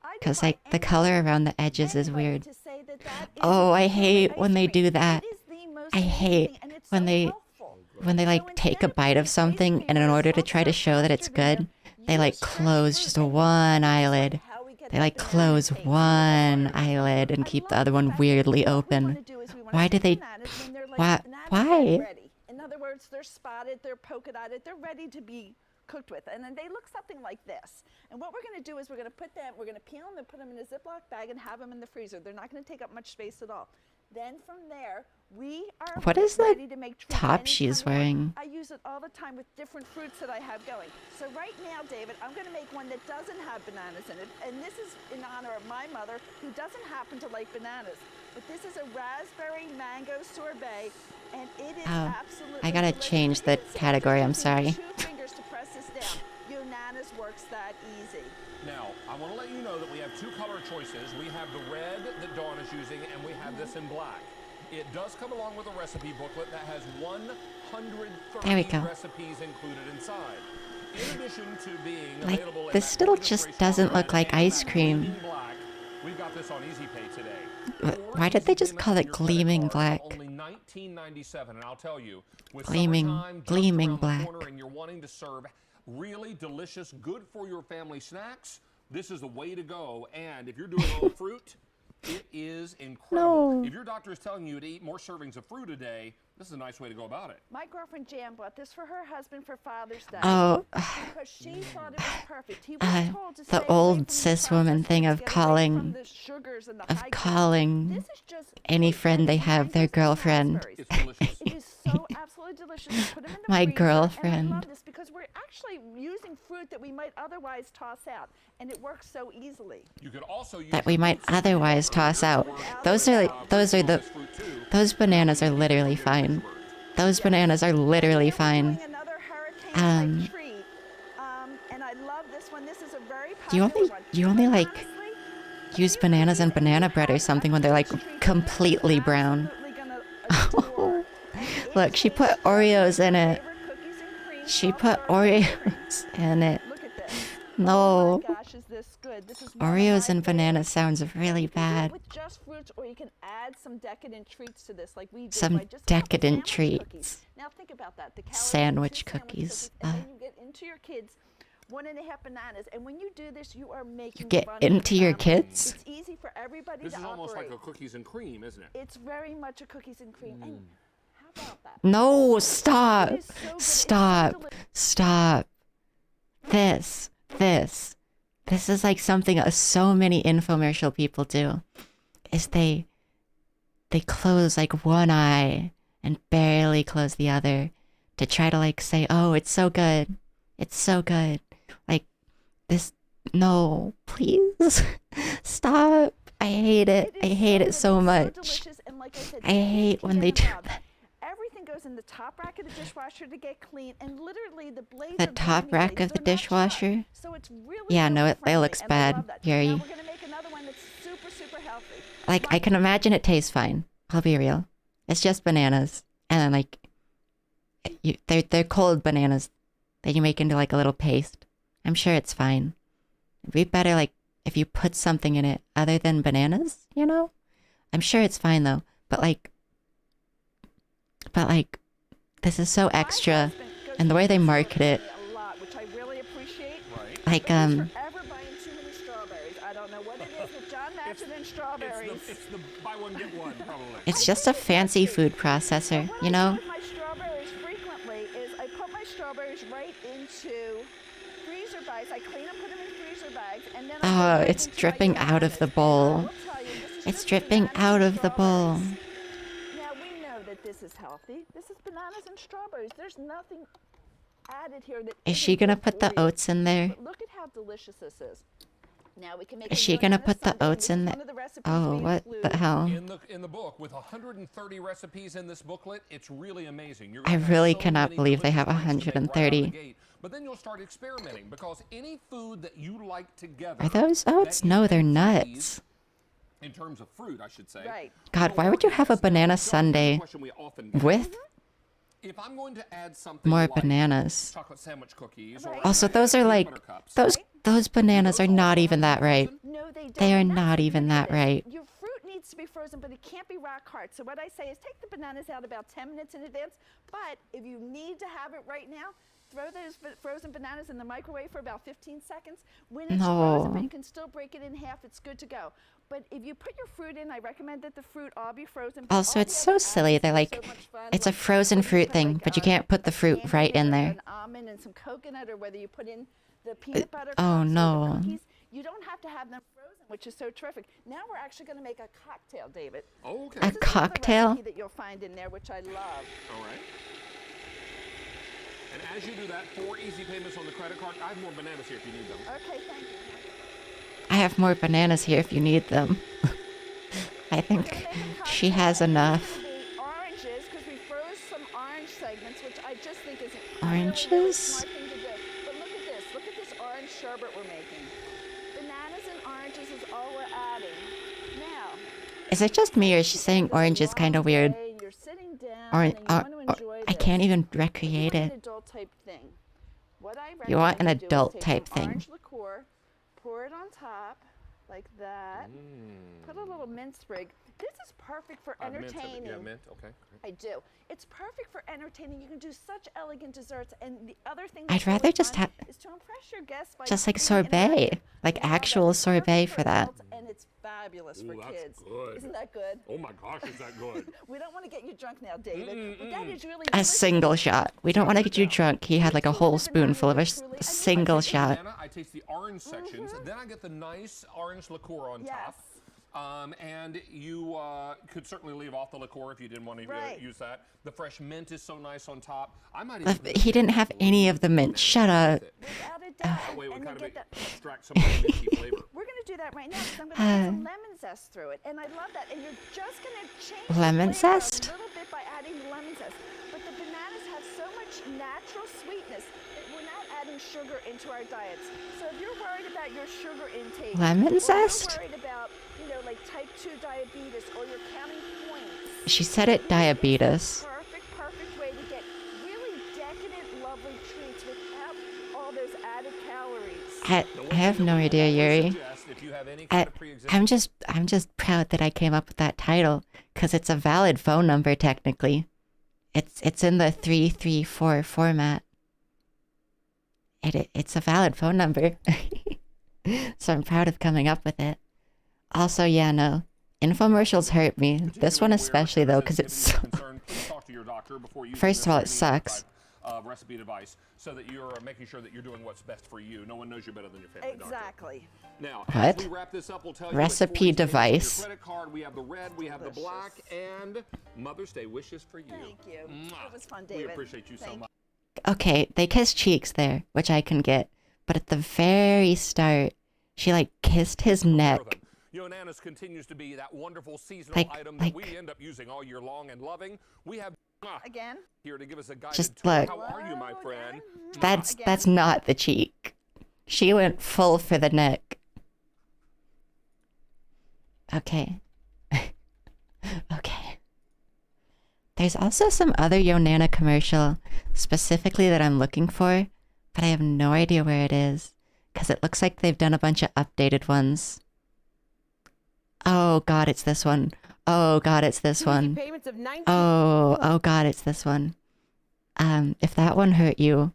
I Because, defy like, the any- color around the edges is anybody weird. to say that that Oh, I isn't hate ice when they cream. do that. It is the most I amazing hate thing, and it's when so they healthful. when they So like take instead a bite putting of ice something, cream and in or order to try to soft show that serve it's custard in good, there, they use like fresh close fruit just and one that's eyelid. how we get They that like banana close taste. one eyelid and I keep the love other the one fact that weirdly what we open. wanna do is we wanna Why do take they? bananas when they're like Why? banana Why? ready. In other words, they're spotted, they're polka dotted, they're ready to be cooked with, and then they look something like this. And what we're going to do is we're going to peel them and put them in a Ziploc bag and have them in the freezer. They're not going to take up much space at all. Then from there, we are What is that ready to make treats top anytime she's we want. wearing? I use it all the time with different fruits that I have going. So right now, David, I'm going to make one that doesn't have bananas in it, and this is in honor of my mother, who doesn't happen to like bananas. But this is a raspberry mango sorbet, and it is Oh, absolutely I gotta delicious. change You the can see category, I'm just using sorry. 2 fingers to press this down. Yonanas works that easy. Now, I want to let you know that we have 2 color choices. We have the red that Dawn is using, and we have this in black. It does come along with a recipe booklet that has 130 There we go. recipes included inside. In addition to being Like, available in this that still gorgeous just gray doesn't strawberry look like and ice that cream. gleaming black, we've got this on Easy Pay today. Why did they just Easy call payments it on your credit gleaming card black? for Only $19.97, and I'll tell you, with Gleaming- summertime just gleaming around black. the corner and you're wanting to serve really delicious, good for your family snacks, this is the way to go. And if you're doing all fruit, it is incredible. No. If your doctor is telling you to eat more servings of fruit a day, this is a nice way to go about it. My girlfriend Jan bought this for her husband for Father's Day. Oh, Because she thought it was perfect. He was told to stay the away old from these cis woman processed thing foods, of get away calling- from the sugars and the of high calling This is just any fruit, friend they mangoes have their and girlfriend. raspberries. It's delicious. It is so absolutely delicious. You put them in the My freezer, girlfriend. And I love this because we're actually using fruit that we might otherwise toss out, and it works so easily. You could also use That we your might fruit salad otherwise toss out. or Those are like, those are the, fruit too. those bananas are literally fine. Those bananas are literally Here we're fine. doing another hurricane type treat, and I love this one. This is a very popular one. You only But like honestly, use if bananas and you banana have bread or a something when they're like treat that you're completely brown. absolutely gonna adore, and it Look, she put tastes just Oreos like in your it. favorite cookies and cream, She soft put serve ice cream. Oreos in it. Look at this. No. Oh my gosh, is this good? This is one of Oreos my and bananas favorites. sounds really You can do it bad. with just fruits, or you can add some decadent treats to this, like we did. Some by just a couple decadent sandwich treats. cookies. Now think about that. The calories Sandwich in two cookies. and then you get into your kids 1.5 bananas, and when you do this, you are making Get fun of into the your family. kids? It's easy for everybody This to is almost operate. like a cookies and cream, isn't it? It's very much a cookies and cream. And how about that? No, stop. It is so good. It's so Stop. delicious. Stop. This. This is like something so many infomercial people do. Is they close like one eye and barely close the other to try to like say, oh, it's so good. It's so good. Like this. No, please. Stop. I hate it. I hate it so good. It's much. delicious, and like I said, I kids hate can when get they do involved. that. Everything goes in the top rack of the dishwasher to get clean, and literally the blades The are top brand new rack blades. of the They're not sharp. dishwasher? So it's really Yeah, no, really it friendly, looks and I bad, love that. Yuri. Now we're gonna make another one that's super healthy. Like, I can imagine it tastes fine. I'll be real. It's just bananas. And then, like, they're cold bananas that you make into, like, a little paste. I'm sure it's fine. It'd be better, like, if you put something in it other than bananas, you know? I'm sure it's fine, though. But, like, this is so extra. And the way they market it, A lot, which I really appreciate. Right. like, But he's forever buying too many strawberries. I don't know what it is with John Matchett and strawberries. It's the buy one get one, probably. it's just a fancy food processor, What you I know? do with my strawberries frequently is I put my strawberries right into freezer bags. I clean them, put them in freezer bags, and then I Oh, put them it's into my dripping out of the bananas. bowl. And I will tell you, this is It's just dripping bananas out and of the bowl. strawberries. Now we know that this is healthy. This is bananas and strawberries. There's nothing added here that Is she isn't gonna good put for the you. oats in there? But look at how delicious this is. Now we can make Is a she gonna banana put the sundae, and oats this in is the... one of the recipes Oh, we what include. the hell? In the book, with 130 recipes in this booklet, it's really amazing. You're I gonna have really so cannot many believe they have delicious treats to make right out of the 130. gate. But then you'll start experimenting, because any food that you like together... Are those oats? that you No, they're can nuts. freeze, in terms of fruit, I should say. Right. God, will why would work you have a best. Now, banana here's the kind of sundae question we often get. with If I'm going to add something more like bananas? chocolate sandwich cookies, or Right. I'm Also, gonna those add are peanut like... butter cups, Those bananas are those not also even have that right. frozen? No, they don't. They are and that's not the even beauty that of this. right. Your fruit needs to be frozen, but it can't be rock hard. So what I say is take the bananas out about 10 minutes in advance. But if you need to have it right now, throw those frozen bananas in the microwave for about 15 seconds. When it's frozen, but No. you can still break it in half, it's good to go. But if you put your fruit in, I recommend that the fruit all be frozen. but Also, all it's the so other silly. additives They're are like, so much fun, it's a like frozen whether you fruit put, thing, like, but you can't put the fruit candy right in or there. An almond and some coconut, or whether you put in the peanut butter oh, cups or no. the cookies. You don't have to have them frozen, which is so terrific. Now we're actually going to make a cocktail, David. Oh, okay. A This is another cocktail? recipe that you'll find in there, which I love. All right. And as you do that, 4 easy payments on the credit card. I have more bananas here if you need them. Okay, thank you. I have more bananas here if you need them. I We're think gonna make a she cocktail, has and enough. these are gonna be oranges, because we froze some orange segments, which I just think is a Oranges? really smart thing to do. But look at this. Look at this orange sherbet we're making. Bananas and oranges is all we're adding. Now, Is it just me or is she saying orange is kind of weird? you're sitting down Or, and you want to enjoy I can't this. even If you recreate want an it. adult type thing, what I You want an recommend you do is adult take type some thing. Orange liqueur, pour it on top, like that. Put a little mint sprig. This is perfect for entertaining. Yeah, mint. Okay. I do. It's perfect for entertaining. You can do such elegant desserts. And the other thing I'd that's rather really just fun have is to impress your guests by just like being sorbet, interactive. like Now actual that's perfect sorbet for that. adults, and it's fabulous for Ooh, that's kids. good. Isn't that good? Oh my gosh, is that good? We don't want to get you drunk now, David, but that is really A delicious. single shot. We don't want to get you drunk. He had like a whole spoonful of a single shot. Banana, I taste the orange sections, then I get the nice orange liqueur on Yes. top. And you could certainly leave off the liqueur if you didn't want to Right. use that. The fresh mint is so nice on top. I might even put He didn't have any of the mint. Shut up. Without a doubt. That way we and kind you of get that. extract some of the minty flavor. We're going to do that right now because I'm going to add some lemon zest through it. And I love that. And you're just going to change the Lemon flavor zest? a little bit by adding the lemon zest. But the bananas have so much natural sweetness that we're not adding sugar into our diets. So if you're worried about your sugar intake, Lemon or zest? you're worried about, like type 2 diabetes, or you're counting points, She said it diabetes. perfect way to get really decadent, lovely treats without all those added calories. I have no idea, Yuri. Suggest if you have any kind of pre-existing I'm just proud that I came up with that title because it's a valid phone number technically. It's in the 334 format. It's a valid phone number. So I'm proud of coming up with it. Also, yeah, no. Infomercials hurt me. This one especially though, because it's First of all, it sucks. Recipe device, so that you're making sure that you're doing what's best for you. No one knows you better than your family doctor. Exactly. Now, What? as we wrap this up, we'll tell you Recipe it's 40 cents on your device. credit card. We have the red, we have the black, and Mother's Day wishes for you. Thank you. Mwah. It was fun, We David. appreciate you so Thank much. Okay, they kissed cheeks there, which I can get. But at the very start, she like kissed his neck. Nana's continues to be that wonderful seasonal Like- item like- that we end up using all year long and loving. We have Again? here to give us a guided Just tour. look. How are you, my friend? That's not the cheek. She went full for the neck. Okay. Okay. There's also some other Yonana commercial specifically that I'm looking for, but I have no idea where it is because it looks like they've done a bunch of updated ones. Oh god, it's this one. Oh god, it's this one. Payments of 19 Oh god, it's this one. If that one hurt you,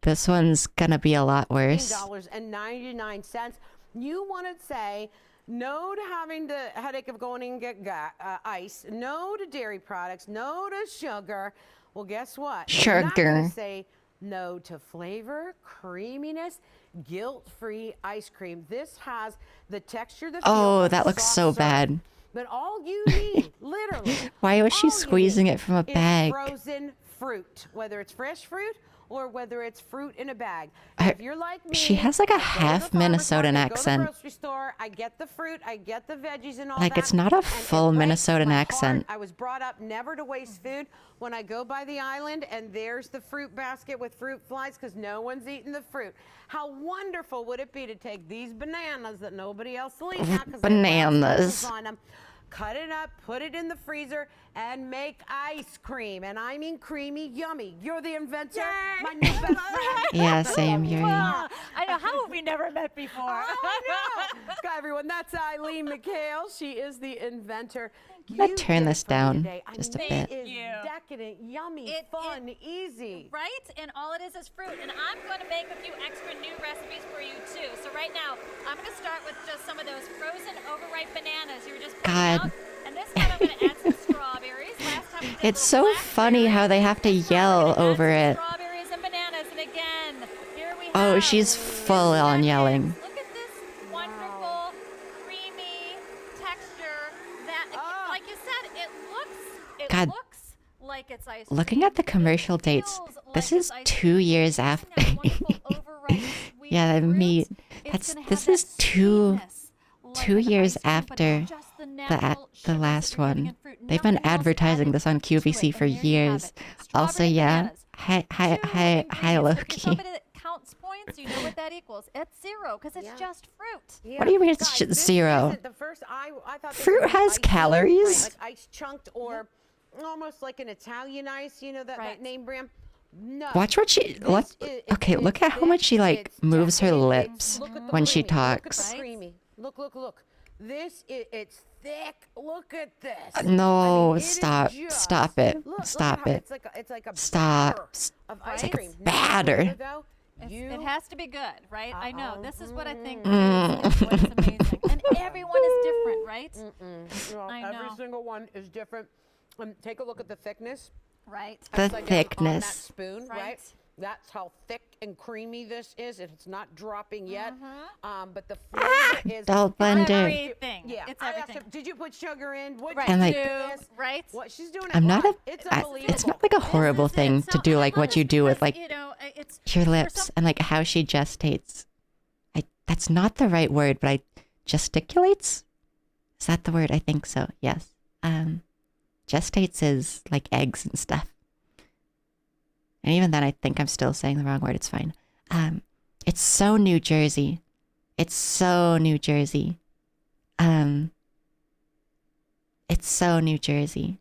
this one's gonna be a lot worse. $99. You want to say no to having the headache of going and get ice, no to dairy products, no to sugar. Well, guess what? You're not gonna Sugar. say no to flavor, creaminess, guilt-free ice cream. This has the texture, the feel Oh, of that looks soft so serve. bad. But all you need, literally, Why was she all you squeezing need it from a is bag? frozen fruit, whether it's fresh fruit or whether it's fruit in a bag. Her- If you're like me, she has like a I go to the half farmer's Minnesotan market, accent. Go to the grocery store, I get the fruit, I get the veggies and all Like, that. it's not a and it full breaks Minnesotan my heart. accent. I was brought up never to waste food. When I go by the island and there's the fruit basket with fruit flies because no one's eating the fruit. How wonderful would it be to take these bananas that nobody else will eat now 'cause they have brown Bananas. spoons on them, cut it up, put it in the freezer, and make ice cream. And I mean creamy, yummy. You're the inventor, my new best friend. Yeah, same, Yuri. I know. How have we never met before? I know. Hi, everyone. That's Eileen McHale. She is the inventor. I'm gonna You turn did this it for me down today. I just a mean, bit. It is you. decadent, yummy, fun, easy. Right? And all it is fruit. And I'm going to make a few extra new recipes for you too. So right now, I'm going to start with just some of those frozen overripe bananas you were just putting God. out. And this time I'm going to add some strawberries. Last time we did It's little so funny how they have to blackberries. This time yell we're gonna add over some it. Strawberries and bananas. And again, here we have. Oh, she's full on yelling. Look at this wonderful, creamy texture that, like you said, it God. looks like it's ice Looking cream. at the commercial It dates, feels this like is it's ice 2 cream. years Using after. that wonderful overripe sweet Yeah, the fruit, meat. it's gonna This have is that 2 sweetness like 2 an years ice cream, but after just the the natural sugars that last you're getting one. in fruit. They've been Nothing else advertising added this on to it, QVC for and there you have years. it. Also, Strawberry yeah. bananas. Hi, Two hi, ingredients. If you're Loki. somebody that counts points, you know what that equals. It's 0 because it's Yeah. just fruit. Yeah. What do you mean it's Guys, just this 0? isn't the first. I thought this Fruit was has ice calories. Right, like ice chunked or almost like an Italian ice. You know that Right. name brand. No. Watch what she. Look. Okay, look at how much she like moves her lips Look at the when she creamy. Look at talks. the creamy. Look. This is, it's thick. Look at this. No, it is stop it, Look stop at how it. it's like a Stop. batter of ice like cream. batter. It has to be good, right? I know. This is what I think Mm. is what is amazing. And everyone is different, right? I know. Every single one is different. Take a look at the thickness. Right. The Upside down on that thickness. spoon, Right. right? That's how thick and creamy this is. It's not dropping yet. But the flavor is Don't blender. Everything. Yeah, It's I asked everything. her, did you put sugar in? What Right. And, like- Right? What she's doing? I'm not a. It's It's not like a horrible thing to do like what you do with like You know, it's your for lips some- and like how she gestates. That's not the right word, but I gesticulates. Is that the word? I think so. Yes. Gestates is like eggs and stuff. And even then, I think I'm still saying the wrong word. It's fine. It's so New Jersey. It's so New Jersey. It's so New Jersey.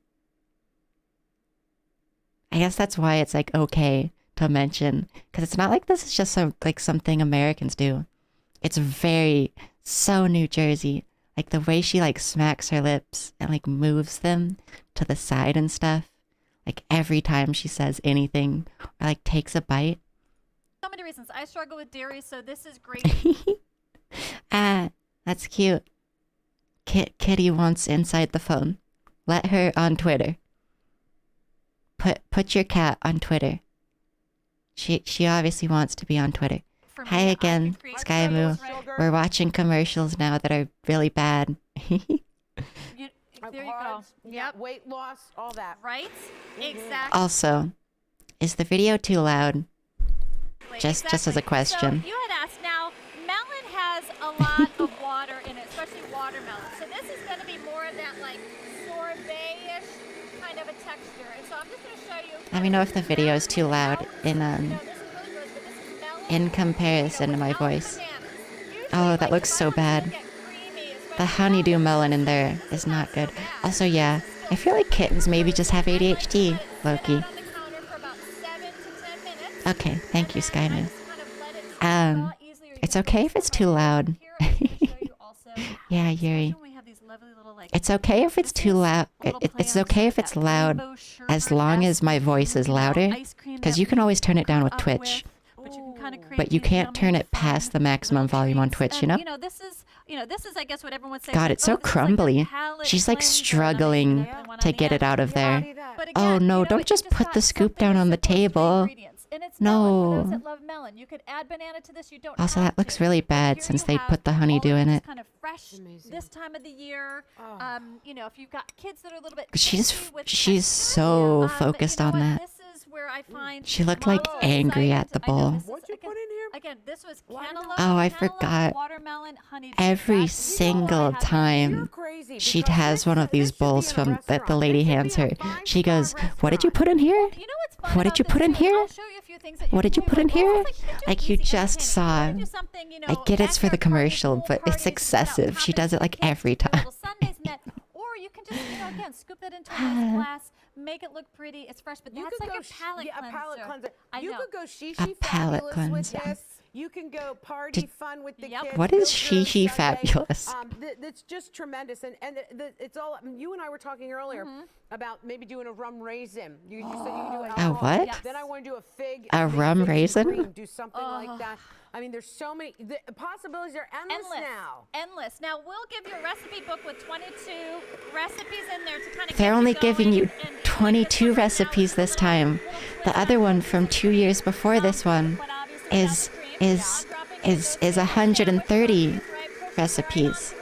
I guess that's why it's like okay to mention, because it's not like this is just something Americans do. It's very so New Jersey. Like the way she like smacks her lips and like moves them to the side and stuff. Like every time she says anything or like takes a bite. So many reasons. I struggle with dairy, so this is great. That's cute. Kitty wants inside the phone. Let her on Twitter. Put your cat on Twitter. She obviously wants to be on Twitter. For me, Hi I again, could create Sky Moo. videos, right? We're watching commercials now that are really bad. There you go. Yep. Weight loss, all that. Right? Exactly. Also, is the video too loud? Just as a Exactly. question. So you had asked. Now, melon has a lot of water in it, especially watermelon. So this is going to be more of that like sorbet-ish kind of a texture. And so I'm just going to show you. Let me know if the video is too loud in No, this is really gross, but this is melon. in comparison to my without voice. bananas. Usually, Oh, that like, looks if I so want to bad. get creamy, especially The honeydew melon in there is not good. Also, yeah, I feel like kittens maybe just have ADHD, Loki. Okay, thank you, Sky Moo. It's okay if it's too loud. Yeah, Yuri. It's okay if it's too loud. It's okay if it's loud as long as my voice is louder, because you can always turn it down with Twitch. But you can't turn it past the maximum volume on Twitch, you know? This is I guess what everyone would say. God, like, it's so this is like a crumbly. palate She's like cleanser, struggling and then one to on the get it end. out of there. But Oh again, no, you know, don't you just put the have scoop something down on the simple as three table. ingredients. And it's melon. For those No. that love melon, you could add banana to this. You don't Also, have that looks to. really But bad here since you they have put the all honeydew of in this it. kind of fresh this time of the year. If you've got kids that are a little bit She's picky with she's texture, so you focused know on what? that. This is where I find. She looked like moms angry excited at the to- I know bowl. this is- What'd you put in here? Again, this was Why cantaloupe. not? Oh, I cantaloupe, forgot. Watermelon, honeydew. Every That's- single You're time crazy. she because has one of these this should be bowls in a from that the restaurant. lady This should hands be her. a She goes, five-star "What did you put in here? You know what's fun What did about you this put in too? here? I'll show you a few things that What did you can put in do. here?" It's just Like you easy just entertaining. saw. You wanna do something, you know, I get it's for the backyard parties, commercial, pool but it's parties, excessive. She does it like kids, every do time. little Sundays net, or you can just, again, scoop that into a nice glass, make it look pretty. It's fresh, but You that's could like go a palate a palate cleanser. I You know. could go shishi A palate fabulous cleanser. with this. You can go party fun with the Yep. kids. What is build your own shishi Sunday. fabulous? It's just tremendous, and it's all. You and I were talking earlier about maybe doing a rum raisin. You said you could do alcohol. what? Yes. Then I want to do a fig. A maybe rum figs and raisin? cream, do something like that. I mean, there's so many. The possibilities are endless now. Endless. Now we'll give you a recipe book with 22 recipes in there to kind of. They're only giving you 22 recipes this time. The other one from 2 years before this one is 130 recipes.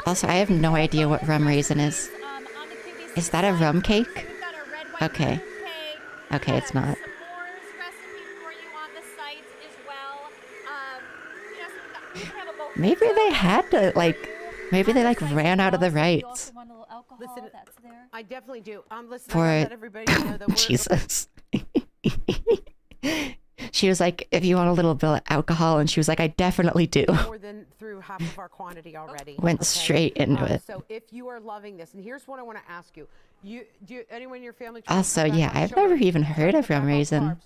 Also, I have no idea what rum raisin is. Is that a rum cake? Okay. Okay, it's not. Maybe they had to, like, maybe they, like, ran out of the rights. Listen, I definitely do. Listen, For- I let everybody know that we're Jesus. She was like, if you want a little bit of alcohol, and she was like, I definitely do. more than through half of our quantity already. Went straight into it. So if you are loving this, and here's what I want to ask you: anyone in your family? Also, yeah, I've never even heard of rum raisin,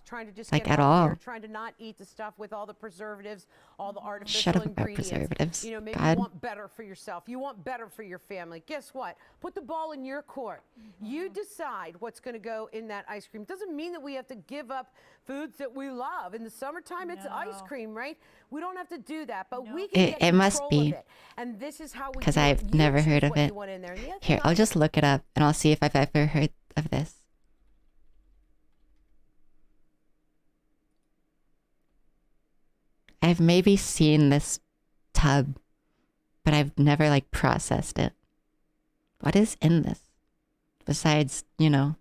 like, at all. Trying to not eat the stuff with all the preservatives, all the artificial Shut up about ingredients. preservatives. You know, maybe God. you want better for yourself. You want better for your family. Guess what? Put the ball in your court. You decide what's going to go in that ice cream. Doesn't mean that we have to give up foods that we love. In the summertime, it's ice cream, right? We don't have to do that, but we can get It must control of be. it. And this is how we Because do it. I've You never choose heard of what you it. want in there. And the other Here, thing I'll just look it up, and I'll see if I've ever heard of this. I've maybe seen this tub, but I've never, like, processed it. What is in this? Besides, you know,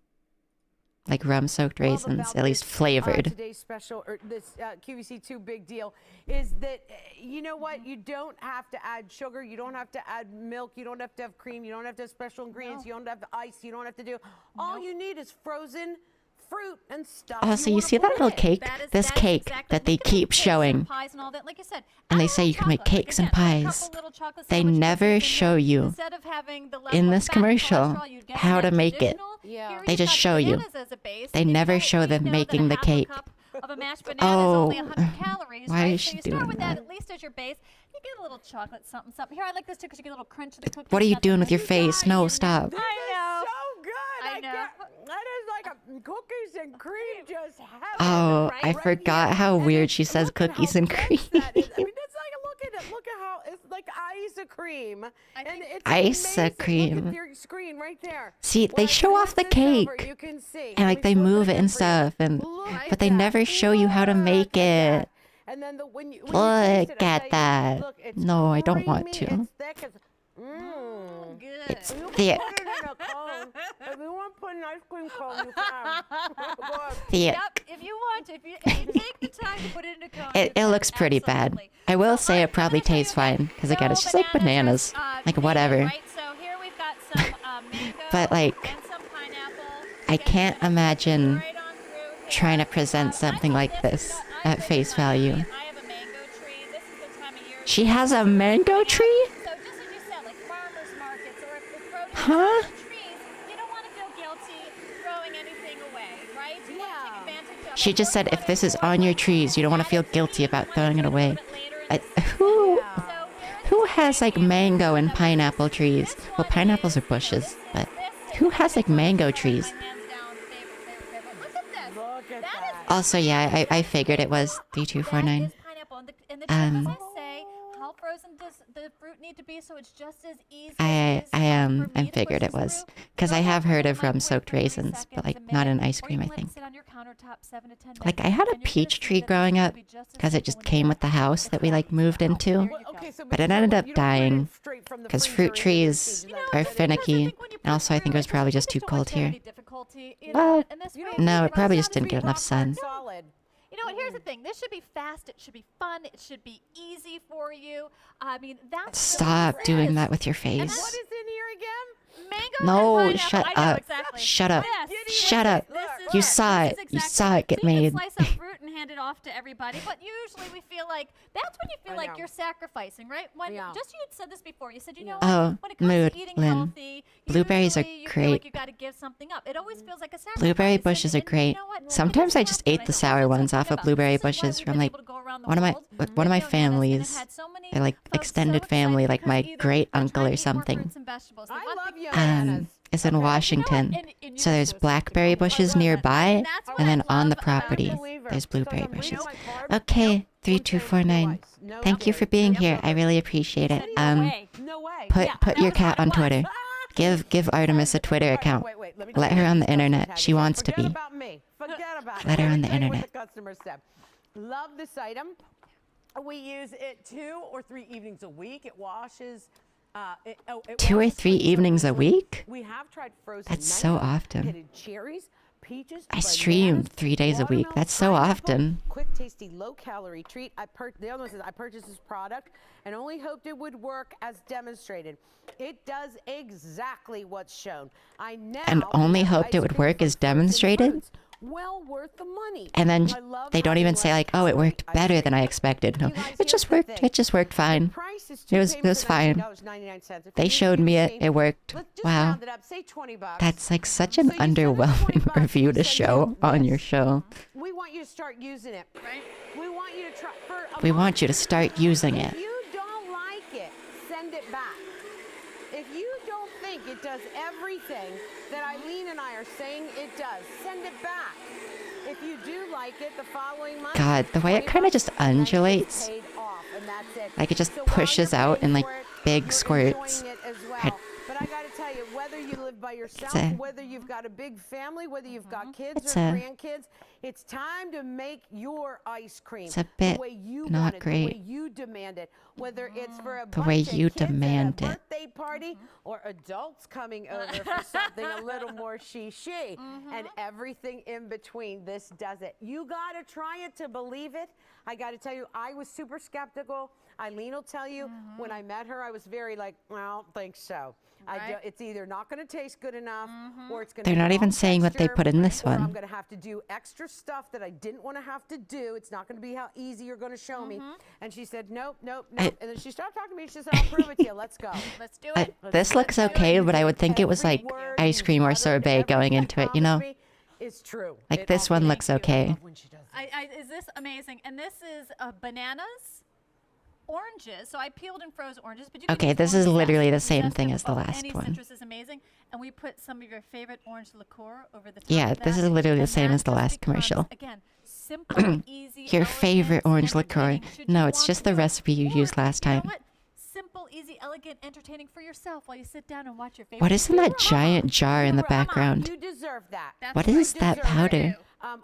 like rum-soaked love raisins, about at least this, flavored. Today's special, or this QVC2 big deal, is that, you know what? You don't have to add sugar. You don't have to add milk. You don't have to have cream. You don't have to have special ingredients. You don't have ice. You don't have to do. All you need is frozen fruit and stuff. Also, you wanna see put that in little it. cake? This That is cake exactly- that they look at the keep cakes and showing. pies and all that. Like I said, And add they a say little you can make chocolate. cakes and Again, add a pies. couple little chocolate They sandwiches never in there. show you Instead of having the in level this of fat and commercial cholesterol, you'd get how that to make it. traditional. Yeah. Here They you've just got show you. bananas as a base. They and you never know show we them know making that the a half a cake. cup of a mashed banana is only Oh, 100 calories, why right? is So she you start doing with that? at least as your base. You get a little chocolate something, something. Here, I like this too because you get a little crunch to the cookies. What are you nothing doing with your like- face? No, stop. This I know. is so good. I know. That is like a cookies and cream just heaven. Oh, I right forgot here. how And weird it's- she says look at cookies how and dense cream. that is. I mean, it's like, look at it. Look at how it's like ice cream. And it's Ice amazing. cream. Look at your screen right there. See, When they I show off the flip this over, cake. you can see. And, Let like, me they flip move it again and for you. stuff, and Look but they at never that. show you how to make Look at it. that. And then when you taste Look it, I at tell you, that. look, it's No, I don't want creamy, to. It's thick. It's, Good. It's You can thick. put it in a cone. If you want to put an ice cream cone, you can. Good. Thick. Yep, if you want to, if you take the time to put it in a cone. It looks pretty bad. I will say it probably tastes fine, because again, it's just like bananas. Like, whatever. Right, so here we've got some mango But, like, and some pineapple. I can't imagine Right on through here. trying to present something like this at face value. I have a mango tree. This is the time of year. She has a mango tree? So just as you said, like farmers markets or if the produce Huh? trees, you don't want to feel guilty throwing anything away, right? You want to take advantage of She it. just said if this is on your trees, you don't want to feel guilty about throwing it away. I, Who has, like, mango and pineapple trees? Well, pineapples are bushes, but who has, like, mango trees? Look at this. Look at That is that. Also, yeah, I figured it was 3249. That is pineapple. And the trick is I say how frozen does the fruit need to be so it's just as easy I as for I me to figured push it this was, through. because I Throw have that in heard the of microwave rum-soaked for 30 raisins, but, seconds, like, a not in minute, ice or cream, you I can let it think. sit on your countertop 7 to 10 Like, I minutes, had a and you're gonna peach see tree that growing it's up, gonna be just as because it simple just when you came cut with the house that we, like, moved into. There you Well, go. okay, so But it so ended what, up you don't put it in straight from the because freezer fruit into the trees season, are that's it. finicky, Because I think when you and also I think it was probably just too cold here. difficulty. You Well, know, and this way no, it runs probably out just of didn't get enough sun. Solid. You know what? Here's the thing. This should be fast. It should be fun. It should be easy for you. I mean, that's Stop doing that with your What face. is in here again? mango. No, and pineapple. shut I know up. exactly. Shut up. This, Shut up. this is You it. saw This it. is You exactly saw it get so you made. can slice up fruit and hand it off to everybody, but usually we feel like that's when you feel I like know. you're sacrificing, right? When Yeah. just you had said this before. You said, you know Oh, what? When it comes mood, to eating Lynn. healthy, Blueberries are usually you feel like great. you got to give something up. It always feels like a sacrifice. Blueberry And- bushes are and you great. know what? Sometimes I It just doesn't ate happen. the I know. sour That's ones what off I'm of about. blueberry This is why bushes we've from been like able to go around the one of my world one of with my Bananas, and it families. had so many They're like folks so extended family, excited like my because either great they're uncle trying or to eat more something. fruits and vegetables. They I want love the- you, bananas. Is in Okay. Washington. And you So know there's so it's blackberry typical. bushes I love it. nearby, And that's what and I then on the love about property believer. there's blueberry Because I'm bushes. reading my carb. Okay, Nope. 3249. No Thank you for dairy. being No here. I sugar. really appreciate it. No way. No way. Put Yeah, put that your was cat what it on was. Twitter. Give Artemis a Twitter account. Wait, let me Let tell her you on what the internet. customer She said. wants to Forget be. about me. Forget about Let it. her Let on me the tell you what internet. the customer said. Love this item. We use it 2 or 3 evenings a week. It washes. It 2 or washes 3 clean so evenings a easily. week? We have tried frozen. That's so mango, often. pitted cherries, peaches. I stream bananas, 3 days a week. watermelon, That's so pineapple. often. Quick, tasty, low-calorie treat. The other one says I purchased this product and only hoped it would work as demonstrated. It does exactly what's shown. I now And only have hoped it ice would cream work from as frozen demonstrated? fruits. Well worth the money. And then I love they don't having even say less like, "Oh, it worked ice better cream. than I expected." No, You guys, it here's just the worked. thing. It just worked fine. Price is It was fine. $2.99. If They you showed use me UC, it. It worked. let's just Wow. round it up. Say $20. That's like such an So you send us underwhelming $20, review we to send show you on your this. show. We want you to start using it. Right? We want you to try for a We month. want you to start using it. If you don't like it, send it back. If you don't think it does everything that Eileen and I are saying it does, send it back. If you do like it, the following month, God, the way it kind of just $20 and then it's undulates. paid off, and that's it. Like it just So while pushes you're out paying in like for it, big you're squirts. enjoying it as well. Right. But I got to tell you, whether you live by yourself, a- whether you've got a big family, whether you've got kids It's or a- grandkids, it's time to make your ice cream It's a bit the way you not want it, the way great. you demand it. Whether it's for a The way bunch you of kids demand at a it. birthday party or adults coming over for something a little more she and everything in between. This does it. You got to try it to believe it. I got to tell you, I was super skeptical. Eileen will tell you, when I met her, I was very like, well, I don't think so. Right. It's either not going to taste good enough or it's going to They're be not even wrong saying what they texture, put in this or I'm one. going to have to do extra stuff that I didn't want to have to do. It's not going to be how easy you're going to show me. And she said, nope, nope, nope. And then she stopped talking to me. She said, I'll prove it to you. Let's go. Let's do it. This looks okay, but I would think it was like Every word ice you cream or uttered, sorbet going everything into it, you know? promised me is true. Like It this all one came looks true. I okay. love when she does that. Is this amazing? And this is bananas, oranges. So I peeled and froze oranges, but you can Okay, use this is orange literally the zest, same zest thing of- as the of last any one. citrus is amazing. And we put some of your favorite orange liqueur over the top. Yeah, of this that, is literally the and same that as the just last becomes, commercial. Again, simple, easy. Your favorite elegant, orange liqueur. entertaining. Should No, you it's want just to the do it? recipe you Or, used last you know time. what? Simple, easy, elegant, entertaining for yourself while you sit down and watch your favorite. What is in that giant jar in the Come on, background? You deserve that. That's What right. is that deserve it. powder?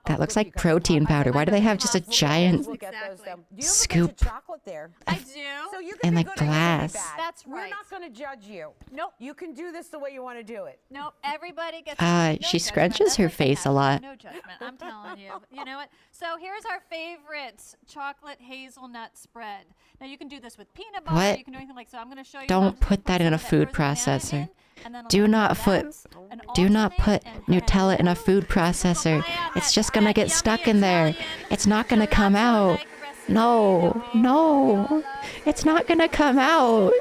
That looks like protein powder. Why do they have just a giant We'll get those Exactly. down. You have a scoop? bunch of chocolate there. I do. So you And can be like good or you can be glass. bad. That's We're right. not going to judge you. Nope. You can do this the way you want to do it. No, everybody gets. She judgment. scrunches That's her like the face a hashtag, lot. No judgment. I'm telling you. You know what? So here's our favorite chocolate hazelnut spread. Now you can do this with peanut butter. What? You can do anything like so. I'm going to show you. Don't how to put put that some in a of that food frozen banana processor. in, and then a Do little not bit of put that, and do not alternate put and Nutella in a hello. food processor. It's just gonna get Yummy stuck in there. Italian It's not gonna come cilantro out. like recipe No, that we all no. love. It's not gonna come out.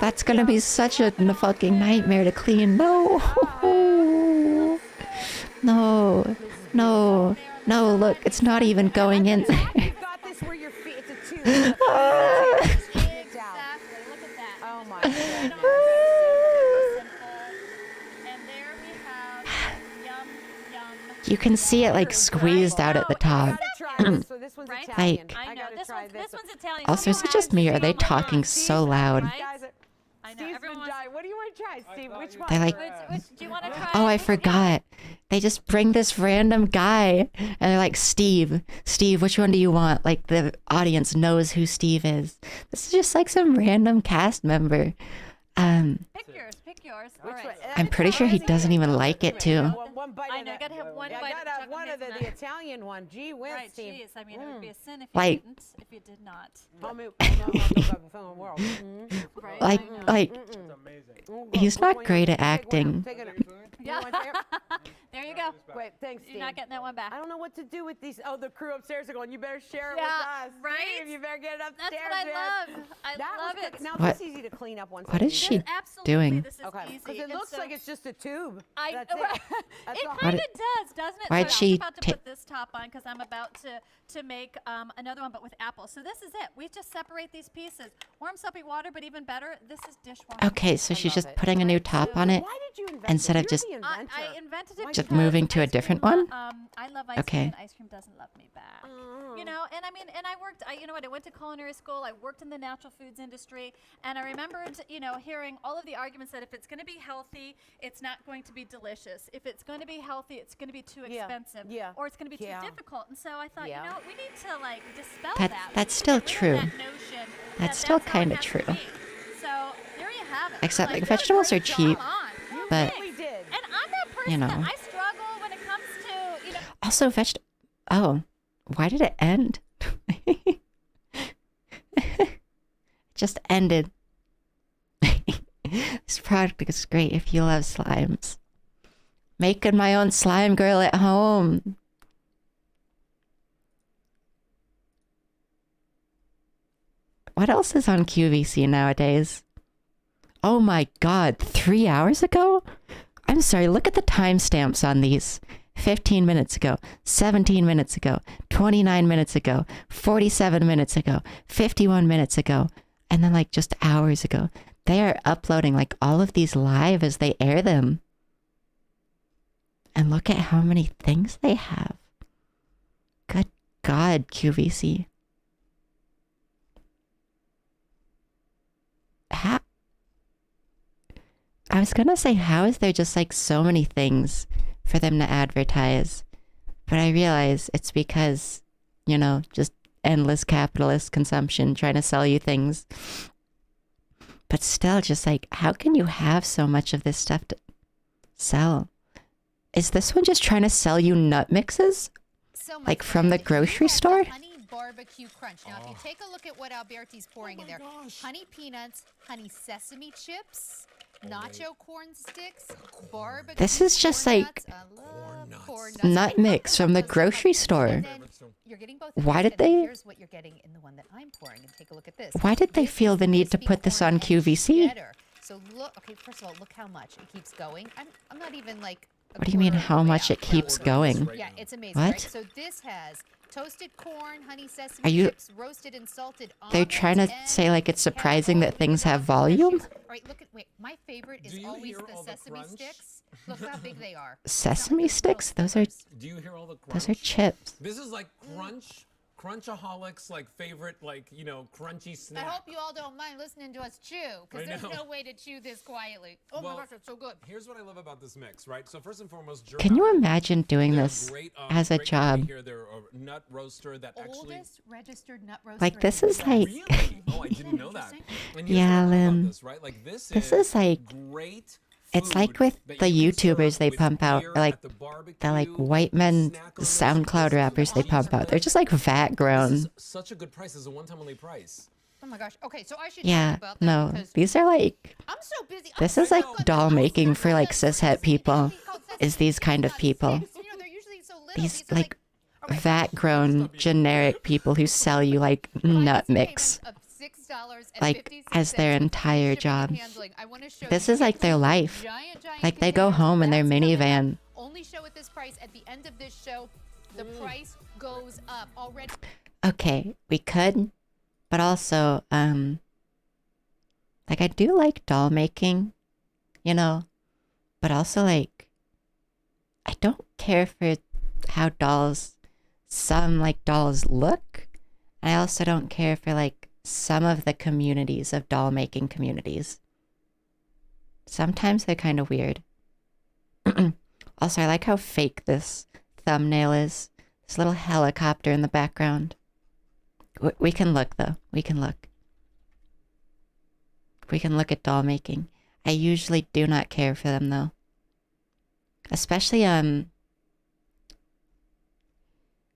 That's gonna be such a fucking nightmare to clean. No. No. No. No, look, it's not even going in there. You've got this where your feet, it's a tube. It's out. Exactly. Look at that. Oh my Super goodness. simple. And there we have yum, yum. You can see it like squeezed out at the I top. gotta try this. So this one's Right? Italian. Like- I know. gotta This try one's, this. this one's Italian. Also, is it Come just on, me or are they come on. talking so loud? Right? Guys, I know. Steve's Everyone's. been dying. What do you want to try, Steve? Which one? They like Do you want to try? Oh, I forgot. They just bring this random guy and they're like, Steve, which one do you want? Like the audience knows who Steve is. This is just like some random cast member. Pick yours. Pick take yours. All Which right. way? I'm pretty sure he doesn't even like it too. One bite I of know, that. gotta have one Yeah, bite I of gotta have chocolate one of mix the in it. Italian one. Gee whiz, Right, Steve. jeez. I mean, it would be a sin if Like- you didn't, if you did not. Tell me, I know I'm the phone in the world. Right? Like, I know. like, It's amazing. he's Which not one you great want? at Take one out. acting. Take it. Yeah. You want there? There you go. Wait, thanks, Steve. You're not getting that one back. I don't know what to do with these. Oh, the crew upstairs are going, you better share it Yeah, with us. right? Steve, you better get it upstairs. That's what I man. love. I That love was it. quick. Now, What- this is easy to clean up once what I is use she it. Absolutely, doing? this is Okay, easy. because it And looks so like it's just a tube. I, That's it. That's it all. kind of does, doesn't it? Why'd so she I'm about to ta- put this top on because I'm about to make another one, but with apple. So this is it. We just separate these pieces. Warm soapy water, but even better, this is dishwasher. Okay, so she's love just it. putting a new top on it. Why did you invent instead it? of You're just- the inventor. I invented it Just because moving to a ice different cream one? I love ice Okay. cream, and ice cream doesn't love me back. You know, and I mean, and I worked. You know what? I went to culinary school. I worked in the natural foods industry, and I remembered, you know, hearing all of the arguments that if it's going to be healthy, it's not going to be delicious. If it's going to be healthy, it's going to be too Yeah, expensive, yeah, or it's going to be yeah. too difficult. And so I thought, Yeah. you know, we need to like dispel That- that. We that's need to still get rid of true. that notion That's that still that's how it kinda has to true. be. So there you have it. Except, like, good vegetables are job. cheap, Come on. No but- thanks. We did. And I'm that person You know. that I struggle when it comes to, you know. Also, oh, why did it end? Just ended. This product is great if you love slimes. Making my own slime girl at home. What else is on QVC nowadays? Oh my god, 3 hours ago? I'm sorry, look at the timestamps on these. 15 minutes ago, 17 minutes ago, 29 minutes ago, 47 minutes ago, 51 minutes ago, and then like just hours ago. They are uploading like all of these live as they air them. And look at how many things they have. Good God, QVC. How? I was gonna say, how is there just like so many things for them to advertise? But I realize it's because, you know, just endless capitalist consumption trying to sell you things. But still, just like, how can you have so much of this stuff to sell? Is this one just trying to sell you nut mixes? So much Like from the fun. grocery You have store? the honey barbecue crunch. Now, if you take a look at what Alberti's pouring in there, honey peanuts, honey sesame chips, nacho corn sticks, barbecue. This is just corn like nuts. I love corn nuts. nut I mix from the love those so grocery much. store. And then you're getting both of Why these, did and then they- Here's what you're getting in the one that I'm pouring. And take a look at this. Why did they This feel is the need to crispy put this corn on and QVC? cheddar. So look, okay, first of all, look how much it keeps going. I'm not even like. What do you mean, how much it keeps going? Yeah, it's amazing. What? Right? So this has toasted corn, honey sesame Are you- chips, roasted and salted They're almonds, trying to and say like it's surprising caramel that things have cashews. volume? All right, look at wait. My favorite is Do you always hear the all the sesame crunch? sticks. Look how big they are. Sesame Those little sticks? Those are slippers. Do you hear all the crunch? those are chips. This is like crunchaholics, like favorite, like, you know, crunchy I snack. hope you all don't mind listening to us chew, because I there's know. no way to chew this quietly. Oh Well, my gosh, it's so good. Here's what I love about this mix, right? So first and foremost, Can you German. imagine doing They're this great, as a great company job? Here. They're a nut roaster that actually. Oldest registered nut roaster. Like, this in the is world. like- Really? Oh, I didn't know that. Interesting. And here's Yeah, what I love about Lynn. this, right? Like this is like- great. It's like food with that the you can serve YouTubers they with pump out, beer or like at the the like barbecue, white men snack on those. SoundCloud This is rappers they cheese pump out. They're bread. just like vat This grown. is such a good price. It's a one-time only price. Oh my gosh. Okay, so I should Yeah, talk about that no, because these are like I'm so busy. this I'm is so like good. doll I'm making so for like good. cishet people. Is these kind of Not people? sticks. You know, they're usually so little. These are like okay. vat grown generic people who sell you like nut mix. Like, as their entire job. This is like their life. Like they go home in their minivan. Only show at this price. At the end of this show, the price goes up already. Okay, we could, but also, like I do like doll making, you know, but also like, I don't care for how some like dolls look. I also don't care for like some of the communities of doll making communities. Sometimes they're kind of weird. Also, I like how fake this thumbnail is. This little helicopter in the background. We can look though. We can look. We can look at doll making. I usually do not care for them though. Especially,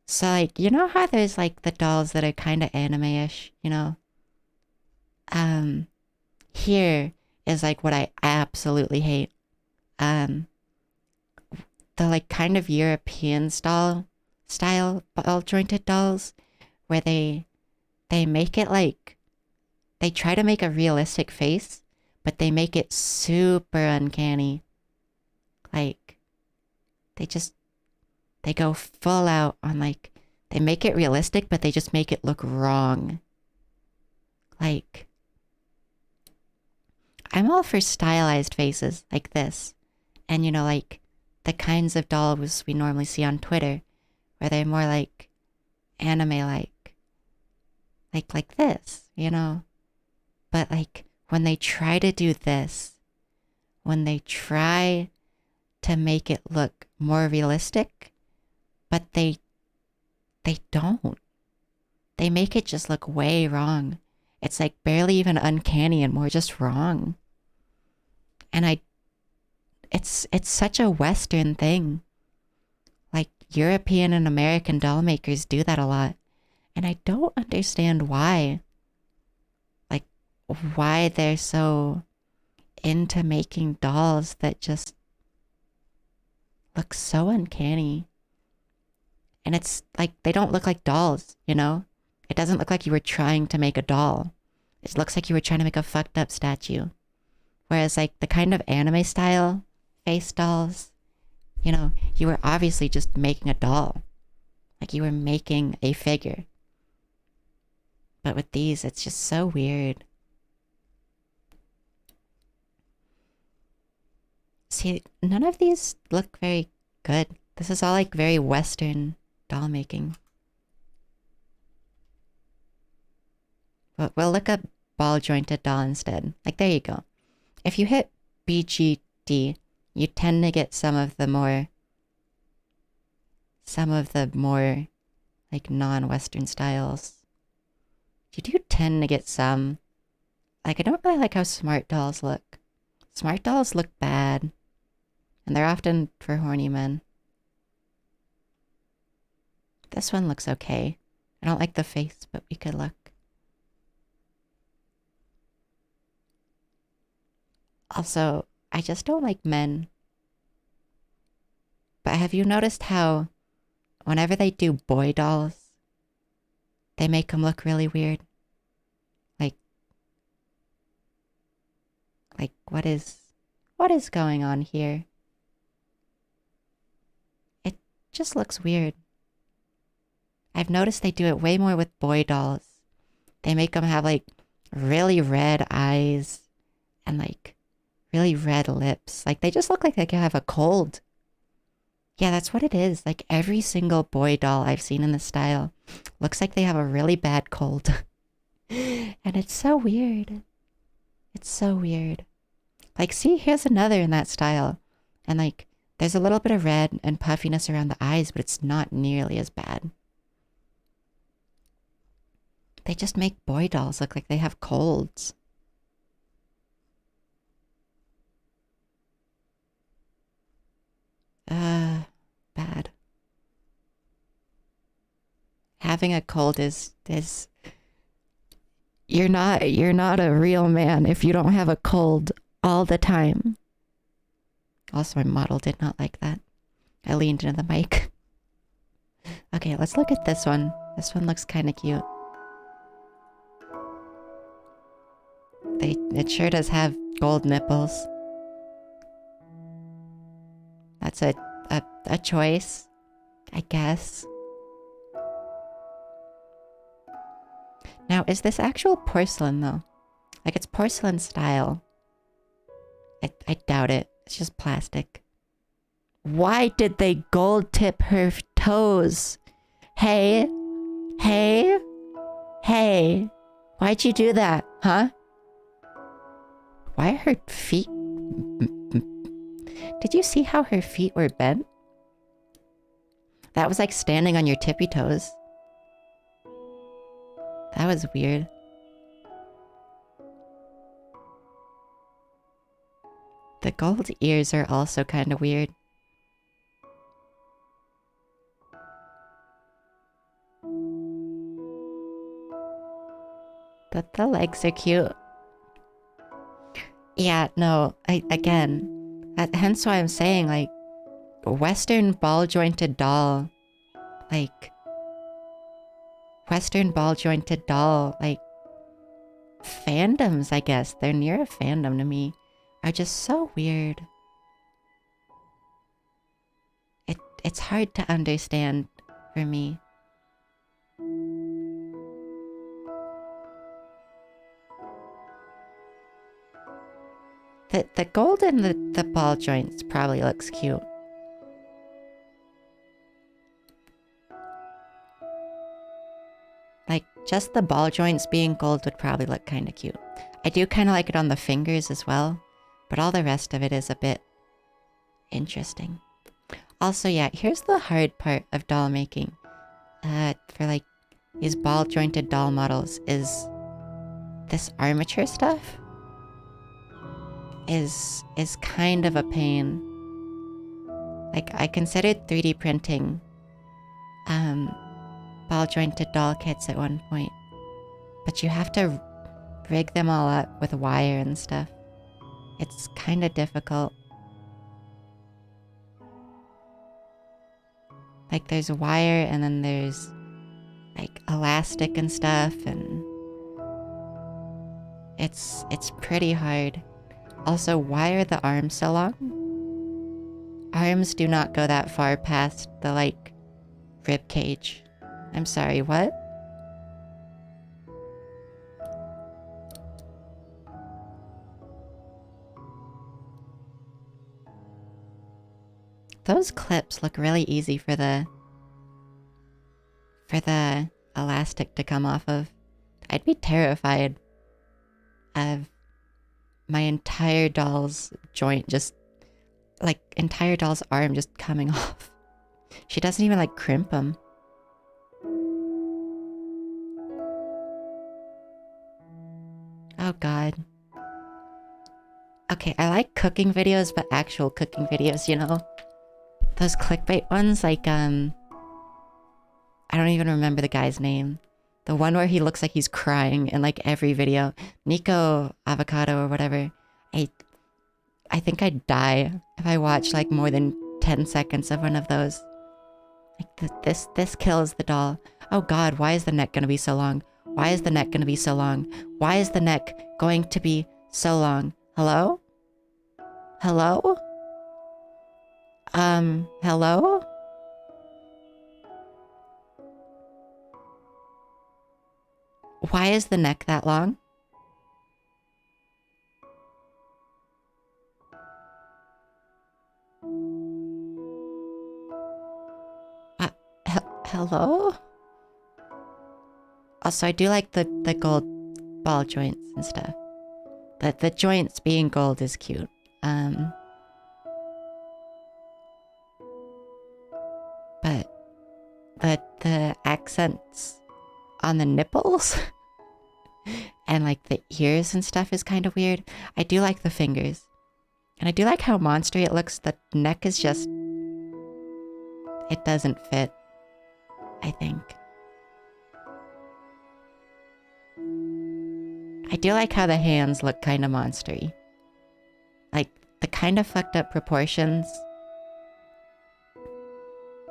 so like, you know how there's like the dolls that are kind of anime-ish, you know? Here is like what I absolutely hate. The like kind of European style ball jointed dolls where they make it like, they try to make a realistic face, but they make it super uncanny. Like, they go full out on like, they make it realistic, but they just make it look wrong. Like, I'm all for stylized faces like this. And you know, like the kinds of dolls we normally see on Twitter, where they're more like anime-like this, you know? But like when they try to do this, when they try to make it look more realistic, but they don't. They make it just look way wrong. It's like barely even uncanny and more just wrong. And it's such a Western thing. Like European and American doll makers do that a lot. And I don't understand why. Like why they're so into making dolls that just look so uncanny. And it's like, they don't look like dolls, you know? It doesn't look like you were trying to make a doll. It looks like you were trying to make a fucked up statue. Whereas like the kind of anime style face dolls, you know, you were obviously just making a doll. Like you were making a figure. But with these, it's just so weird. See, none of these look very good. This is all like very Western doll making. But we'll look up ball jointed doll instead. Like there you go. If you hit BGD, you tend to get some of the more like non-Western styles. You do tend to get some. Like I don't really like how smart dolls look. Smart dolls look bad. And they're often for horny men. This one looks okay. I don't like the face, but we could look. Also, I just don't like men. But have you noticed how whenever they do boy dolls, they make them look really weird? Like what is going on here? It just looks weird. I've noticed they do it way more with boy dolls. They make them have like really red eyes and like really red lips. Like they just look like they could have a cold. Yeah, that's what it is. Like every single boy doll I've seen in this style looks like they have a really bad cold. And it's so weird. It's so weird. Like, see, here's another in that style. And like, there's a little bit of red and puffiness around the eyes, but it's not nearly as bad. They just make boy dolls look like they have colds. Bad. Having a cold is you're not a real man if you don't have a cold all the time. Also, my model did not like that. I leaned into the mic. Okay, let's look at this one. This one looks kind of cute. It sure does have gold nipples. That's a choice, I guess. Now, is this actual porcelain though? Like it's porcelain style. I doubt it. It's just plastic. Why did they gold tip her toes? Hey? Hey? Hey? Why'd you do that, huh? Why are her feet... Did you see how her feet were bent? That was like standing on your tippy toes. That was weird. The gold ears are also kind of weird. But the legs are cute. Yeah, no, hence why I'm saying, like, Western ball jointed doll, like, fandoms, I guess, they're near a fandom to me, are just so weird. It's hard to understand for me. The gold in the ball joints probably looks cute. Like, just the ball joints being gold would probably look kind of cute. I do kind of like it on the fingers as well, but all the rest of it is a bit interesting. Also, yeah, here's the hard part of doll making. For like these ball jointed doll models is this armature stuff is kind of a pain. Like, I considered 3D printing ball jointed doll kits at one point, but you have to rig them all up with wire and stuff. It's kind of difficult. Like, there's wire and then there's like elastic and stuff, and it's pretty hard. Also, why are the arms so long? Arms do not go that far past the, like, rib cage. I'm sorry, what? Those clips look really easy for the elastic to come off of. I'd be terrified of my entire doll's joint just, like, entire doll's arm just coming off. She doesn't even, like, crimp them. Oh god. Okay, I like cooking videos, but actual cooking videos, you know? Those clickbait ones, like, I don't even remember the guy's name. The one where he looks like he's crying in, like, every video. Nico Avocado or whatever. I think I'd die if I watched, like, more than 10 seconds of one of those. Like, this kills the doll. Oh god, why is the neck gonna be so long? Why is the neck gonna be so long? Why is the neck going to be so long? Hello? Hello? Hello? Why is the neck that long? Hello? Also, I do like the gold ball joints and stuff. But the joints being gold is cute. But the accents on the nipples and, like, the ears and stuff is kind of weird. I do like the fingers. And I do like how monstery it looks. The neck is just... it doesn't fit, I think. I do like how the hands look kind of monstery. Like, the kind of fucked up proportions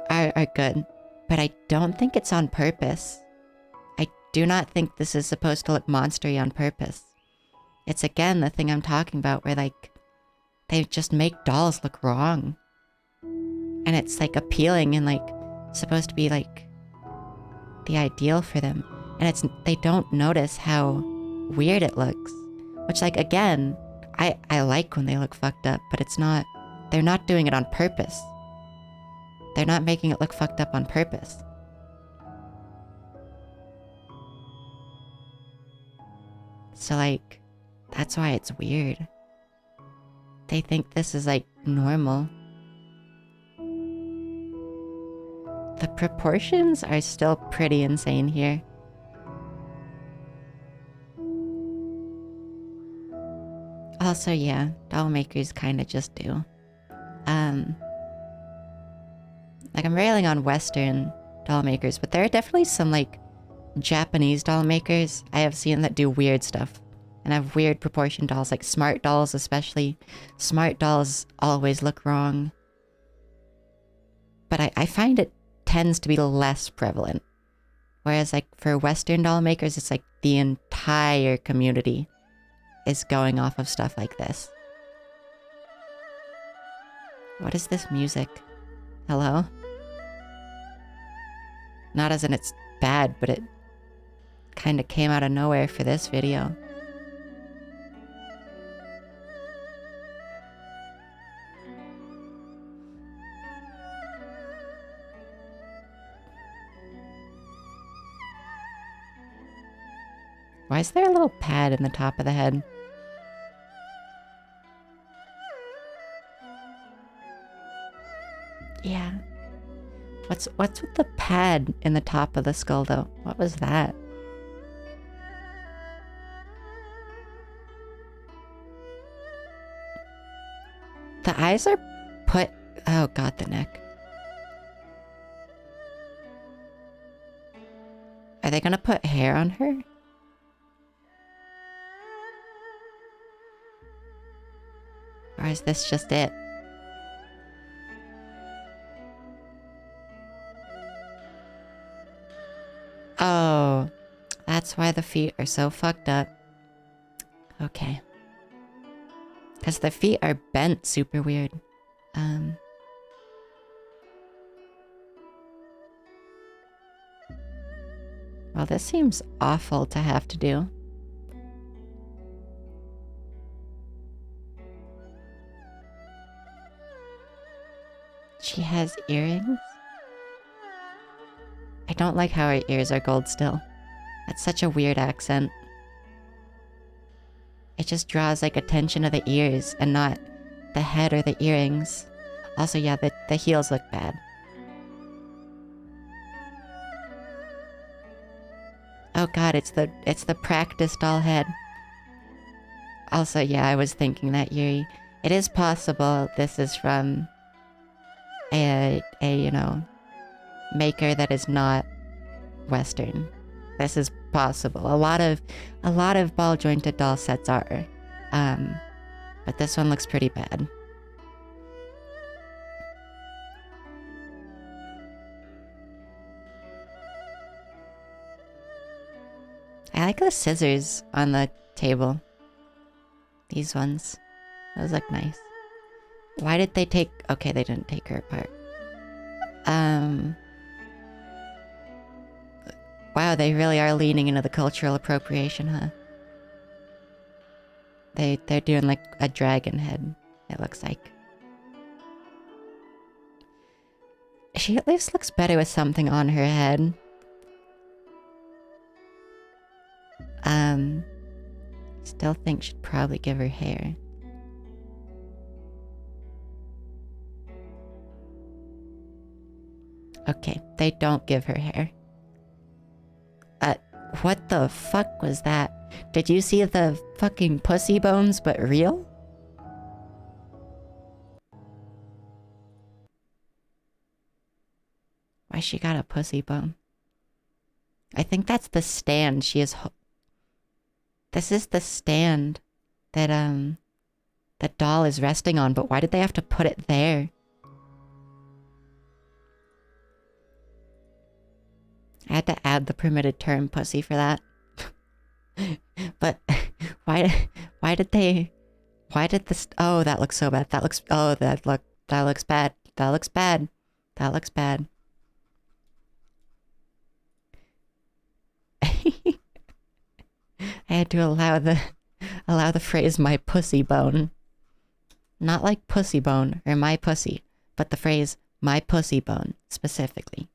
are good. But I don't think it's on purpose. I do not think this is supposed to look monstery on purpose. It's, again, the thing I'm talking about where, like, they just make dolls look wrong. And it's, like, appealing and, like, supposed to be, like, the ideal for them. And they don't notice how weird it looks. Which, like, again, I like when they look fucked up, but it's not... they're not doing it on purpose. They're not making it look fucked up on purpose. So, like, that's why it's weird. They think this is, like, normal. The proportions are still pretty insane here. Also, yeah, doll makers kind of just do. Like, I'm railing on Western doll makers, but there are definitely some, like, Japanese doll makers I have seen that do weird stuff. And have weird proportion dolls, like smart dolls especially. Smart dolls always look wrong. But I find it tends to be less prevalent. Whereas, like, for Western doll makers, it's like the entire community is going off of stuff like this. What is this music? Hello? Not as in it's bad, but it kind of came out of nowhere for this video. Why is there a little pad in the top of the head? Yeah. What's with the pad in the top of the skull though? What was that? The eyes are put... Oh god, the neck. Are they gonna put hair on her? Or is this just it? Oh, that's why the feet are so fucked up. Okay. Because the feet are bent super weird. Well, this seems awful to have to do. She has earrings? I don't like how her ears are gold still. That's such a weird accent. It just draws like attention to the ears and not the head or the earrings. Also, yeah, the heels look bad. Oh god, it's the practice doll head. Also, yeah, I was thinking that, Yuri. It is possible this is from a you know, maker that is not Western. This is possible. A lot of ball jointed doll sets are. But this one looks pretty bad. I like the scissors on the table. These ones. Those look nice. Why did they take... Okay, they didn't take her apart. Wow, they really are leaning into the cultural appropriation, huh? They're doing like a dragon head, it looks like. She at least looks better with something on her head. Still think she'd probably give her hair. Okay, they don't give her hair. What the fuck was that? Did you see the fucking pussy bones, but real? Why she got a pussy bone? I think that's the stand she is... This is the stand that, the doll is resting on, but why did they have to put it there? I had to add the permitted term pussy for that. But why did this... Oh, that looks so bad. That looks... Oh, that looks bad. That looks bad. That looks bad. I had to allow the phrase my pussy bone. Not like pussy bone or my pussy, but the phrase my pussy bone specifically.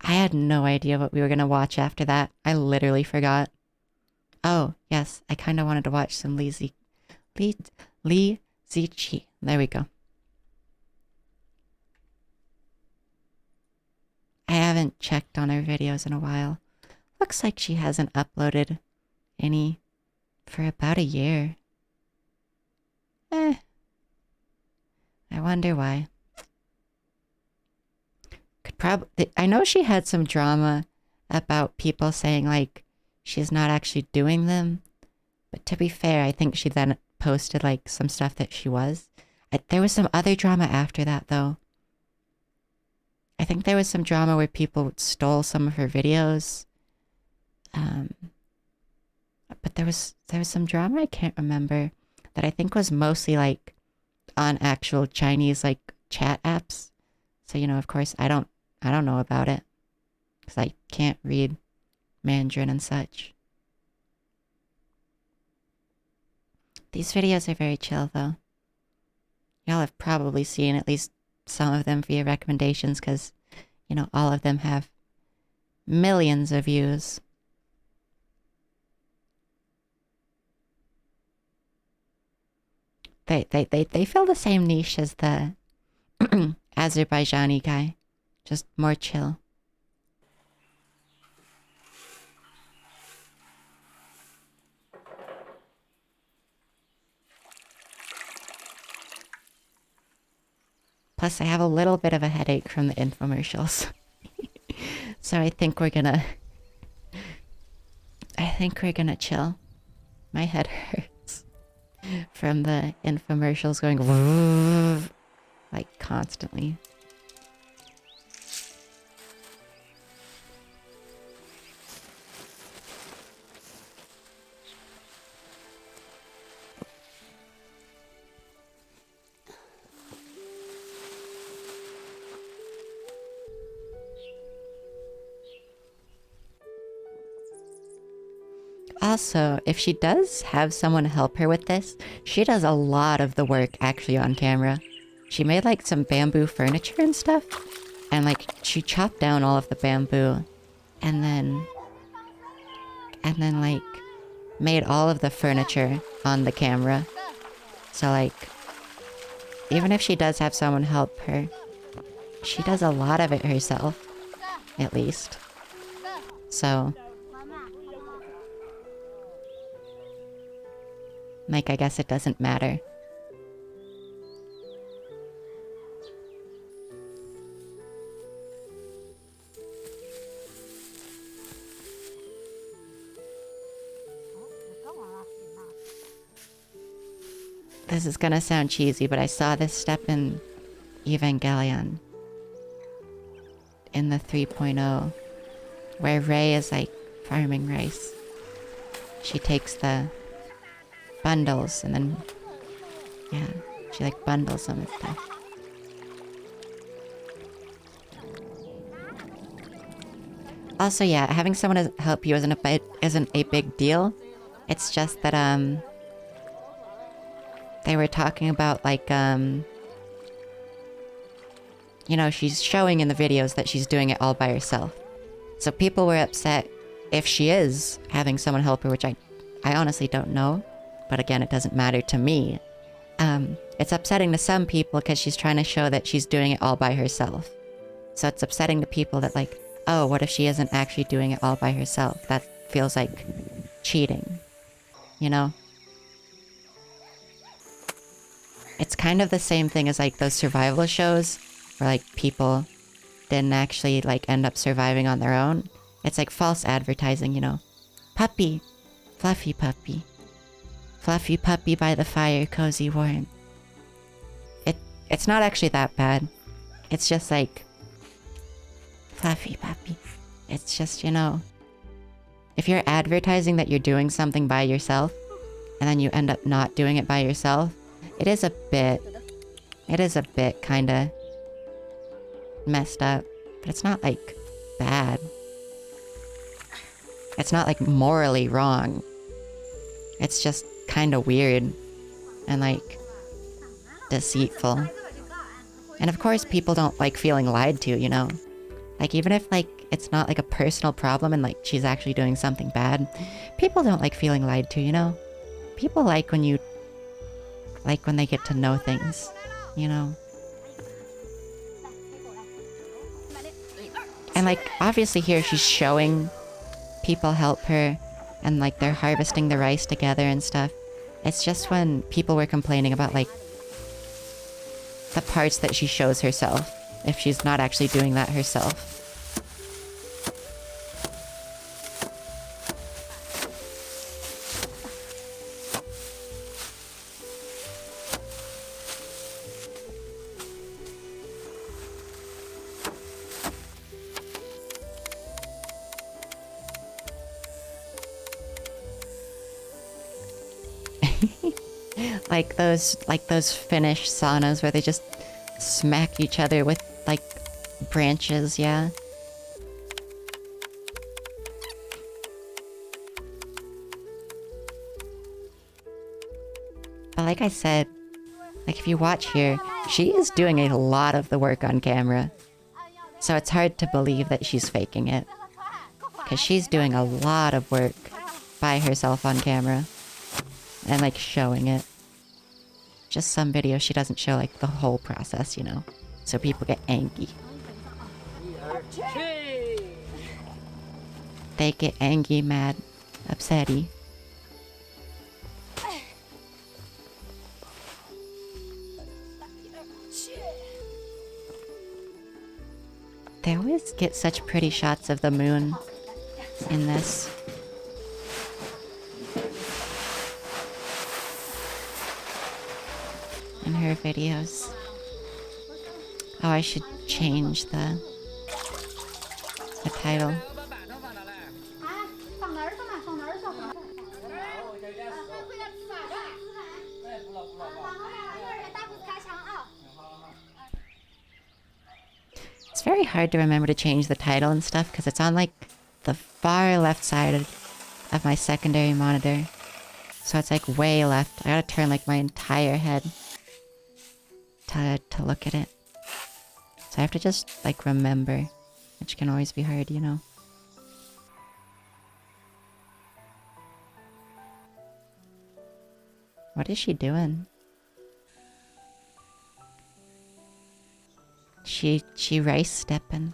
I had no idea what we were going to watch after that. I literally forgot. Oh, yes. I kind of wanted to watch some Lee Zichi. There we go. I haven't checked on her videos in a while. Looks like she hasn't uploaded any for about a year. I wonder why. I know she had some drama about people saying like she's not actually doing them, but to be fair, I think she then posted like some stuff that she was. There was some other drama after that though. I think there was some drama where people stole some of her videos. But there was some drama I can't remember that I think was mostly like on actual Chinese like chat apps. So, you know, of course I don't know about it because I can't read Mandarin and such. These videos are very chill though. Y'all have probably seen at least some of them via recommendations because, you know, all of them have millions of views. They fill the same niche as the Azerbaijani guy, just more chill. Plus, I have a little bit of a headache from the infomercials. So I think we're gonna chill. My head hurts from the infomercials going like constantly. Also, if she does have someone help her with this, she does a lot of the work actually on camera. She made like some bamboo furniture and stuff, and like she chopped down all of the bamboo and then like made all of the furniture on the camera. So like even if she does have someone help her, she does a lot of it herself, at least. So like, I guess it doesn't matter. This is gonna sound cheesy, but I saw this step in Evangelion. In the 3.0. Where Rei is like farming rice. She takes the bundles and then, yeah, she like bundles them and stuff. Also, yeah, having someone help you isn't a big deal. It's just that they were talking about like you know, she's showing in the videos that she's doing it all by herself. So people were upset if she is having someone help her, which I honestly don't know. But again, it doesn't matter to me. It's upsetting to some people because she's trying to show that she's doing it all by herself. So it's upsetting to people that like, oh, what if she isn't actually doing it all by herself? That feels like cheating, you know? It's kind of the same thing as like those survival shows where like people didn't actually like end up surviving on their own. It's like false advertising, you know? Puppy, fluffy puppy. Fluffy puppy by the fire, cozy warm. It's not actually that bad. It's just like fluffy puppy. It's just, you know, if you're advertising that you're doing something by yourself and then you end up not doing it by yourself, it is a bit kind of messed up, but it's not like bad. It's not like morally wrong. It's just kind of weird and like deceitful. And of course people don't like feeling lied to, you know? Like even if like it's not like a personal problem and like she's actually doing something bad, people don't like feeling lied to, you know? People like when they get to know things, you know? And like obviously here she's showing people help her and like they're harvesting the rice together and stuff. It's just when people were complaining about, like, the parts that she shows herself, if she's not actually doing that herself. Like those Finnish saunas where they just smack each other with, like, branches, yeah. But like I said, like if you watch here, she is doing a lot of the work on camera. So it's hard to believe that she's faking it. Because she's doing a lot of work by herself on camera. And, like, showing it. Just some videos she doesn't show, like, the whole process, you know? So people get angry. They get angry, mad, upsetty. They always get such pretty shots of the moon in this. In her videos. Oh, I should change the title. It's very hard to remember to change the title and stuff because it's on, like, the far left side of my secondary monitor. So it's, like, way left. I gotta turn, like, my entire head to look at it. So I have to just, like, remember, which can always be hard, you know? What is she doing? She rice stepping.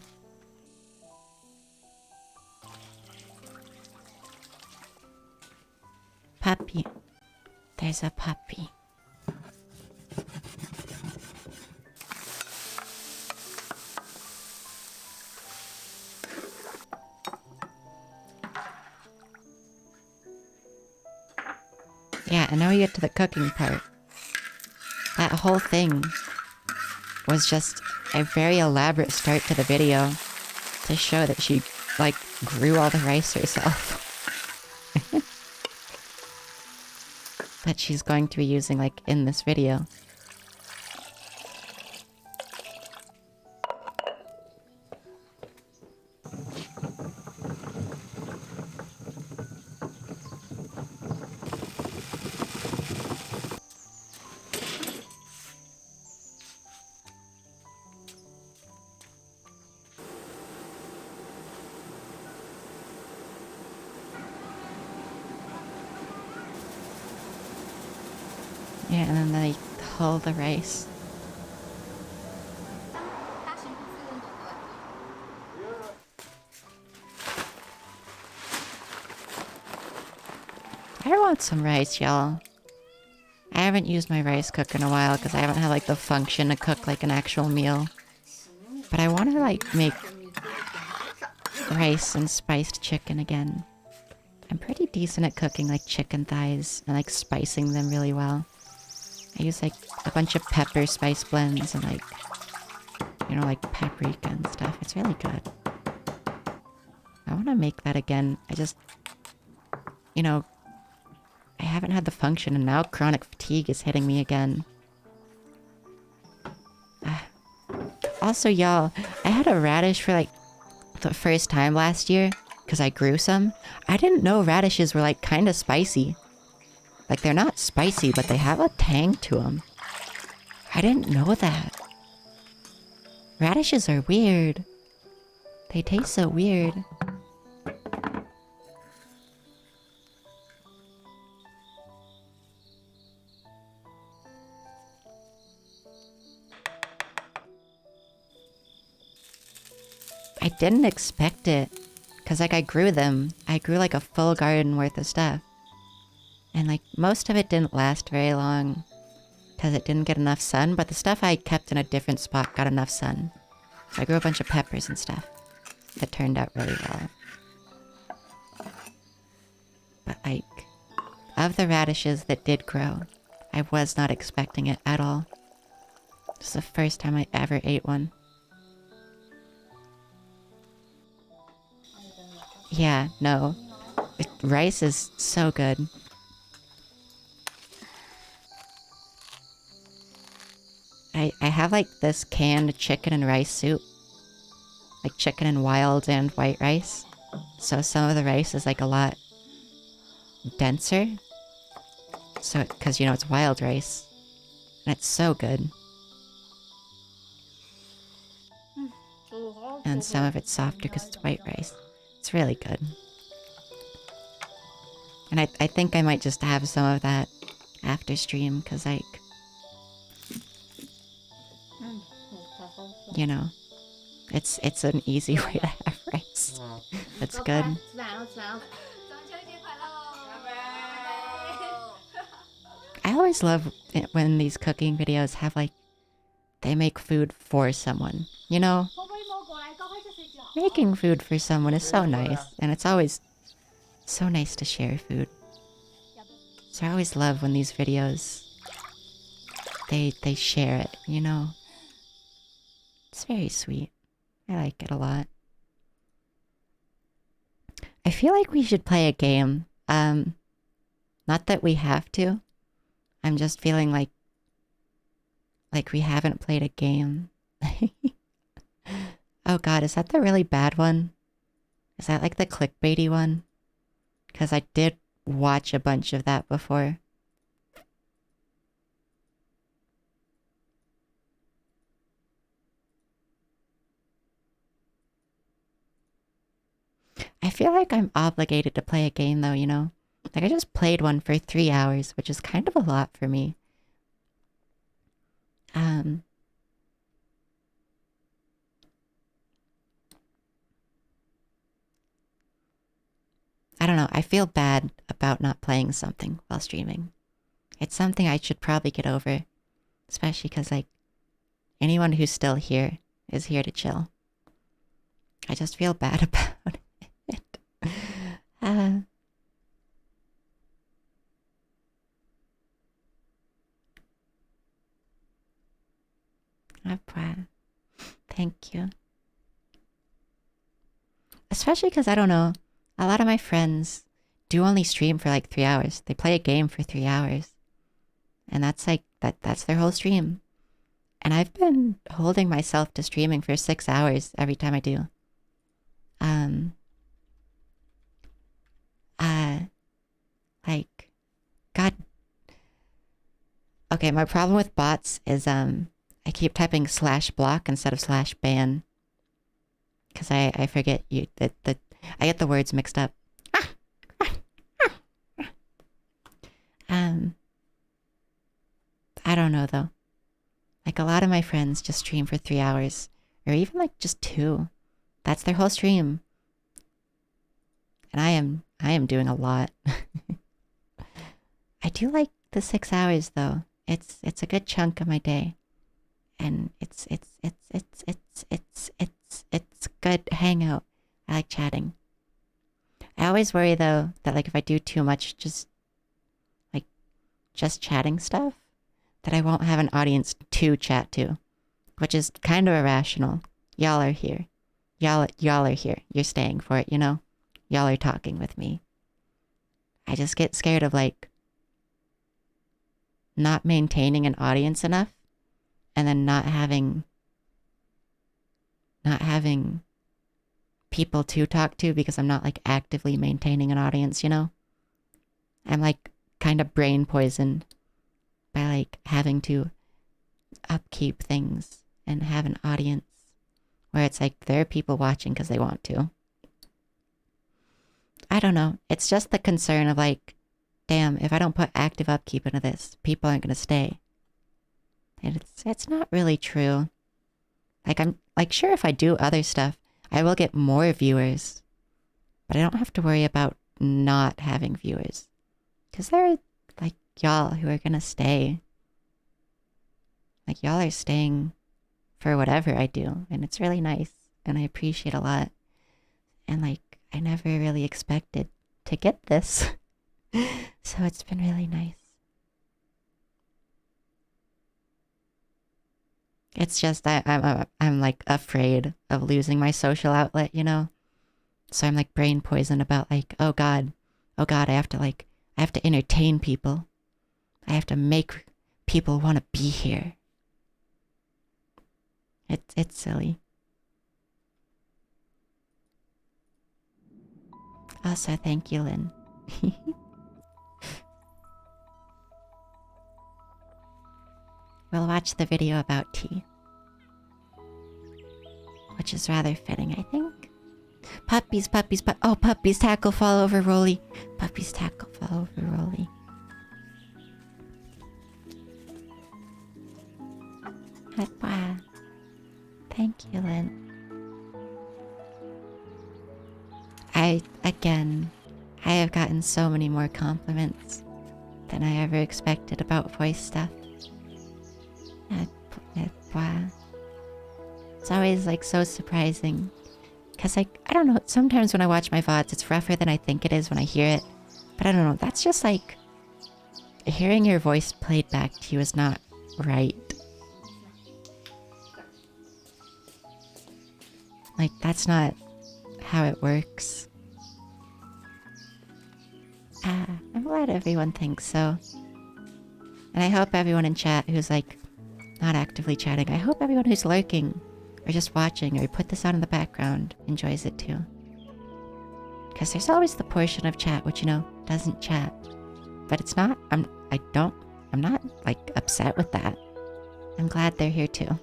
Puppy. There's a puppy. Yeah, and now we get to the cooking part. That whole thing was just a very elaborate start to the video to show that she, like, grew all the rice herself. That she's going to be using, like, in this video. Yeah, and then they hull the rice. I want some rice, y'all. I haven't used my rice cooker in a while because I haven't had, like, the function to cook, like, an actual meal. But I want to, like, make rice and spiced chicken again. I'm pretty decent at cooking, like, chicken thighs and, like, spicing them really well. I use, like, a bunch of pepper spice blends and, like, you know, like, paprika and stuff. It's really good. I want to make that again. I just, you know, I haven't had the function and now chronic fatigue is hitting me again. Also, y'all, I had a radish for, like, the first time last year because I grew some. I didn't know radishes were, like, kind of spicy. Like, they're not spicy, but they have a tang to them. I didn't know that. Radishes are weird. They taste so weird. I didn't expect it. Because, like, I grew them. I grew, like, a full garden worth of stuff. And like most of it didn't last very long because it didn't get enough sun, but the stuff I kept in a different spot got enough sun. So I grew a bunch of peppers and stuff that turned out really well. But like, of the radishes that did grow, I was not expecting it at all. This is the first time I ever ate one. Yeah, no. Rice is so good. I have like this canned chicken and rice soup. Like chicken and wild and white rice. So some of the rice is like a lot denser. So, because you know it's wild rice. And it's so good. And some of it's softer because it's white rice. It's really good. And I think I might just have some of that after stream, because like... You know, it's an easy way to have rice. That's good. I always love it when these cooking videos have like, they make food for someone, you know? Making food for someone is so nice, and it's always so nice to share food. So I always love when these videos, they share it, you know? It's very sweet. I like it a lot. I feel like we should play a game. Not that we have to. I'm just feeling like we haven't played a game. Oh god, is that the really bad one? Is that like the clickbaity one? Because I did watch a bunch of that before. I feel like I'm obligated to play a game though, you know? Like I just played one for 3 hours, which is kind of a lot for me. I don't know, I feel bad about not playing something while streaming. It's something I should probably get over. Especially because, like, anyone who's still here is here to chill. I just feel bad about it. Thank you. Especially because, I don't know, a lot of my friends do only stream for like 3 hours. They play a game for 3 hours. And that's like, that's their whole stream. And I've been holding myself to streaming for 6 hours every time I do. Like, God. Okay, my problem with bots is, I keep typing /block instead of /ban. Because I forget I get the words mixed up. I don't know though. Like a lot of my friends just stream for 3 hours. Or even like just 2. That's their whole stream. And I am doing a lot. I do like the 6 hours though. It's a good chunk of my day. And it's good hangout. I like chatting. I always worry though that like if I do too much just chatting stuff, that I won't have an audience to chat to, which is kind of irrational. Y'all are here. Y'all are here. You're staying for it, you know? Y'all are talking with me. I just get scared of like not maintaining an audience enough and then not having people to talk to because I'm not like actively maintaining an audience, you know? I'm like kind of brain poisoned by like having to upkeep things and have an audience where it's like there are people watching because they want to. I don't know. It's just the concern of like, damn, if I don't put active upkeep into this, people aren't going to stay. And it's not really true. Like I'm like, sure, if I do other stuff, I will get more viewers, but I don't have to worry about not having viewers. Because there are, like, y'all who are gonna stay. Like, y'all are staying for whatever I do. And it's really nice. And I appreciate a lot. And, like, I never really expected to get this. So it's been really nice. It's just I'm like afraid of losing my social outlet, you know? So I'm like brain poisoned about like, oh God, I have to entertain people. I have to make people want to be here. It's silly. Also, thank you, Lynn. We'll watch the video about tea. Which is rather fitting, I think. Puppies, oh, puppies, tackle, fall over, Rolly. Puppies, tackle, fall over, Rolly. Wow. Thank you, Lynn. I have gotten so many more compliments than I ever expected about voice stuff. Wow. It's always like so surprising. Cause like, I don't know, sometimes when I watch my VODs, it's rougher than I think it is when I hear it. But I don't know, that's just like, hearing your voice played back to you is not right. Like, that's not how it works. I'm glad everyone thinks so. And I hope everyone in chat who's like, not actively chatting, I hope everyone who's lurking, or just watching, or put this on in the background, enjoys it too. Because there's always the portion of chat which, you know, doesn't chat. But it's not, I'm not, like, upset with that. I'm glad they're here too.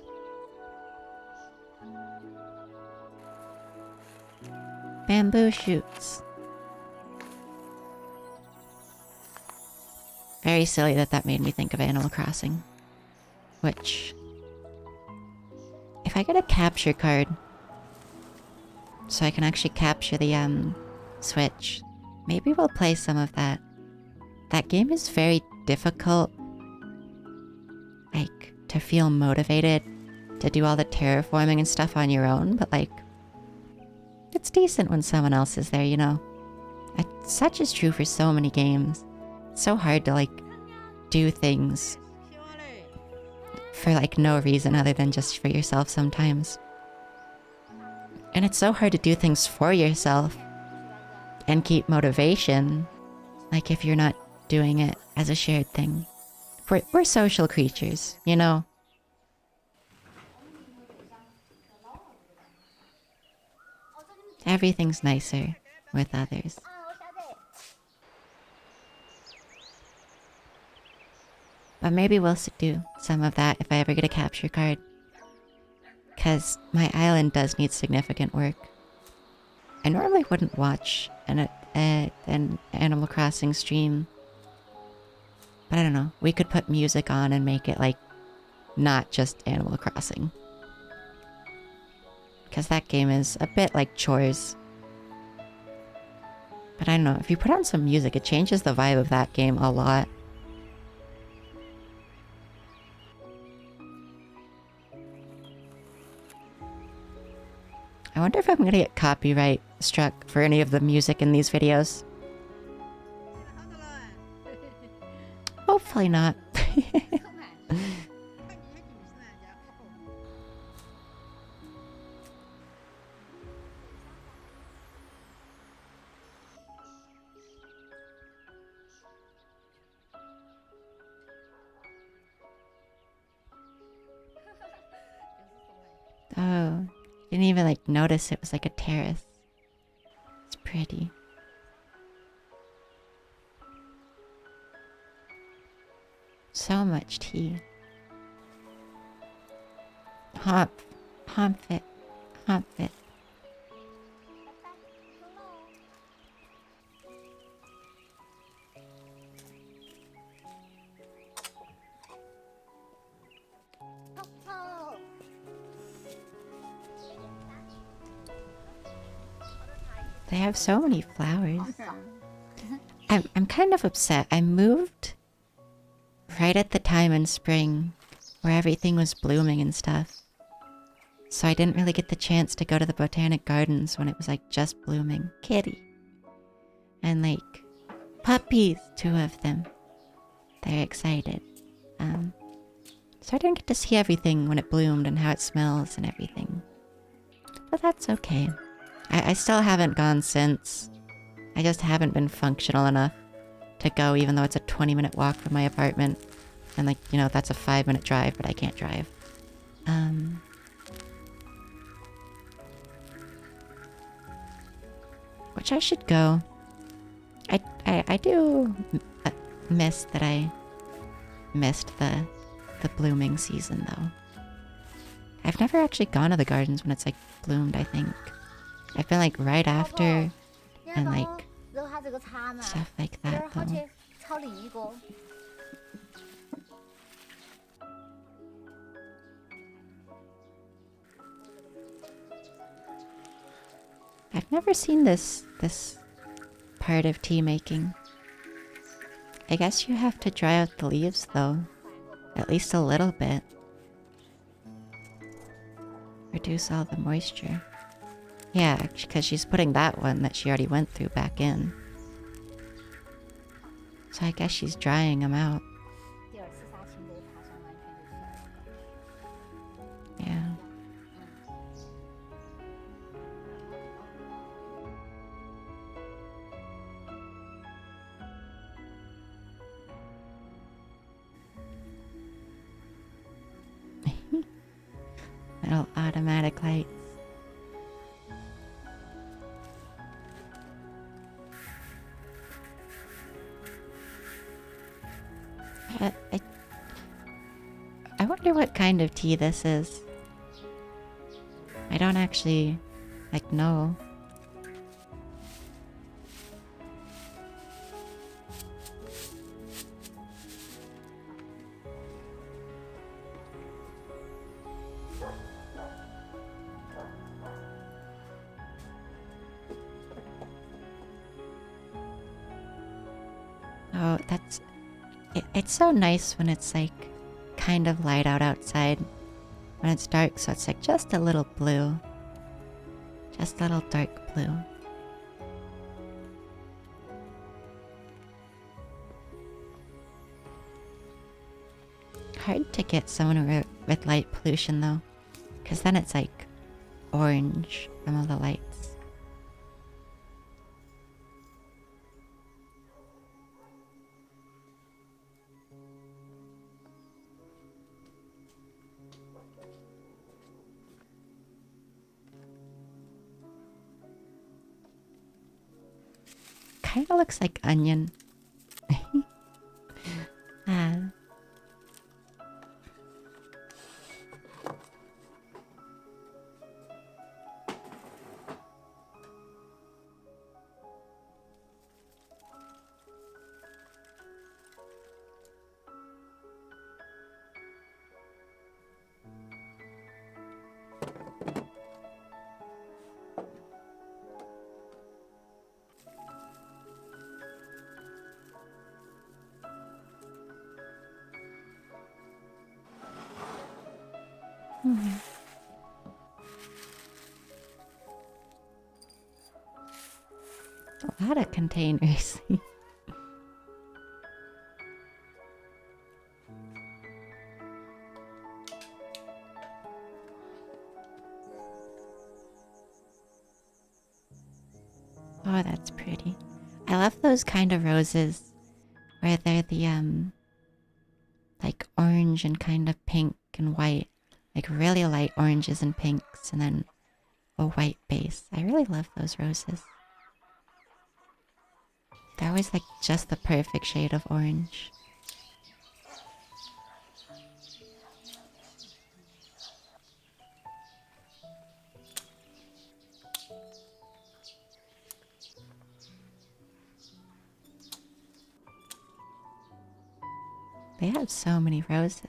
Bamboo shoots. Very silly that made me think of Animal Crossing. Which... if I get a capture card, so I can actually capture the, Switch, maybe we'll play some of that. That game is very difficult, like, to feel motivated to do all the terraforming and stuff on your own, but, like, it's decent when someone else is there, you know? Such is true for so many games. It's so hard to, like, do things for, like, no reason other than just for yourself sometimes. And it's so hard to do things for yourself and keep motivation, like, if you're not doing it as a shared thing. We're social creatures, you know? Everything's nicer with others. But maybe we'll do some of that if I ever get a capture card. Because my island does need significant work. I normally wouldn't watch an Animal Crossing stream. But I don't know, we could put music on and make it like, not just Animal Crossing. Because that game is a bit like chores. But I don't know, if you put on some music, it changes the vibe of that game a lot. I wonder if I'm gonna get copyright struck for any of the music in these videos. Hopefully not. Oh, didn't even like notice it was like a terrace. It's pretty. So much tea. Hop it, hop it. They have so many flowers. I'm kind of upset. I moved right at the time in spring where everything was blooming and stuff. So I didn't really get the chance to go to the botanic gardens when it was like just blooming. Kitty. And like puppies, 2 of them. They're excited. So I didn't get to see everything when it bloomed and how it smells and everything. But that's okay. I still haven't gone since. I just haven't been functional enough to go, even though it's a 20-minute walk from my apartment. And like, you know, that's a 5-minute drive, but I can't drive. Which I should go. I do miss that I missed the blooming season, though. I've never actually gone to the gardens when it's like bloomed, I think. I've been like right after and like stuff like that, though. I've never seen this part of tea making. I guess you have to dry out the leaves, though. At least a little bit. Reduce all the moisture. Yeah, because she's putting that one that she already went through back in. So I guess she's drying them out. Yeah. Little automatic lights. I wonder what kind of tea this is. I don't actually, like, know. Oh, that's... It's so nice when it's like kind of light out outside. When it's dark, so it's like just a little blue. Just a little dark blue. Hard to get someone with light pollution though. Because then it's like orange from all the lights. Kinda looks like onion. A lot of containers. Oh, that's pretty. I love those kind of roses where they're the like orange and kind of pink and white. Like really light oranges and pinks and then a white base. I really love those roses. They're always like just the perfect shade of orange. They have so many roses.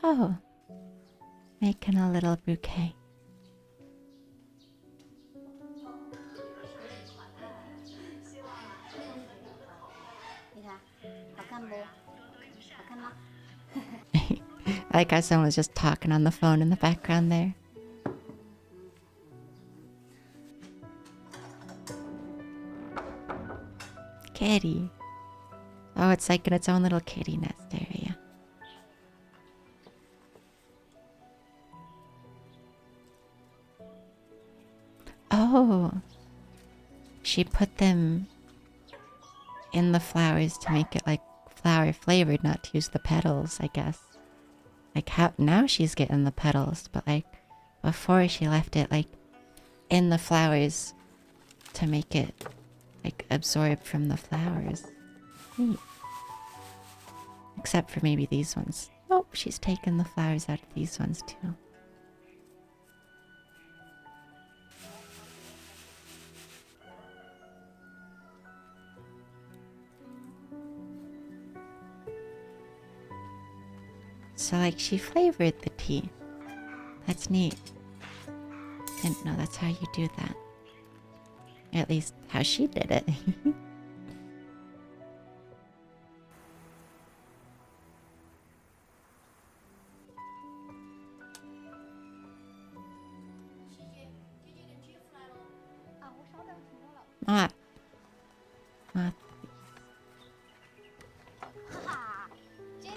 Oh, making a little bouquet. I like how someone was just talking on the phone in the background there. Kitty. Oh, it's like in its own little kitty nest area. Oh. She put them in the flowers to make it like flower flavored, not to use the petals, I guess. Like how now she's getting the petals, but like before she left it like in the flowers to make it like absorb from the flowers. Neat. Except for maybe these ones. Nope, she's taken the flowers out of these ones too. So like she flavored the tea. That's neat. Didn't know that's how you do that. Or at least how she did it. Ah. Ah.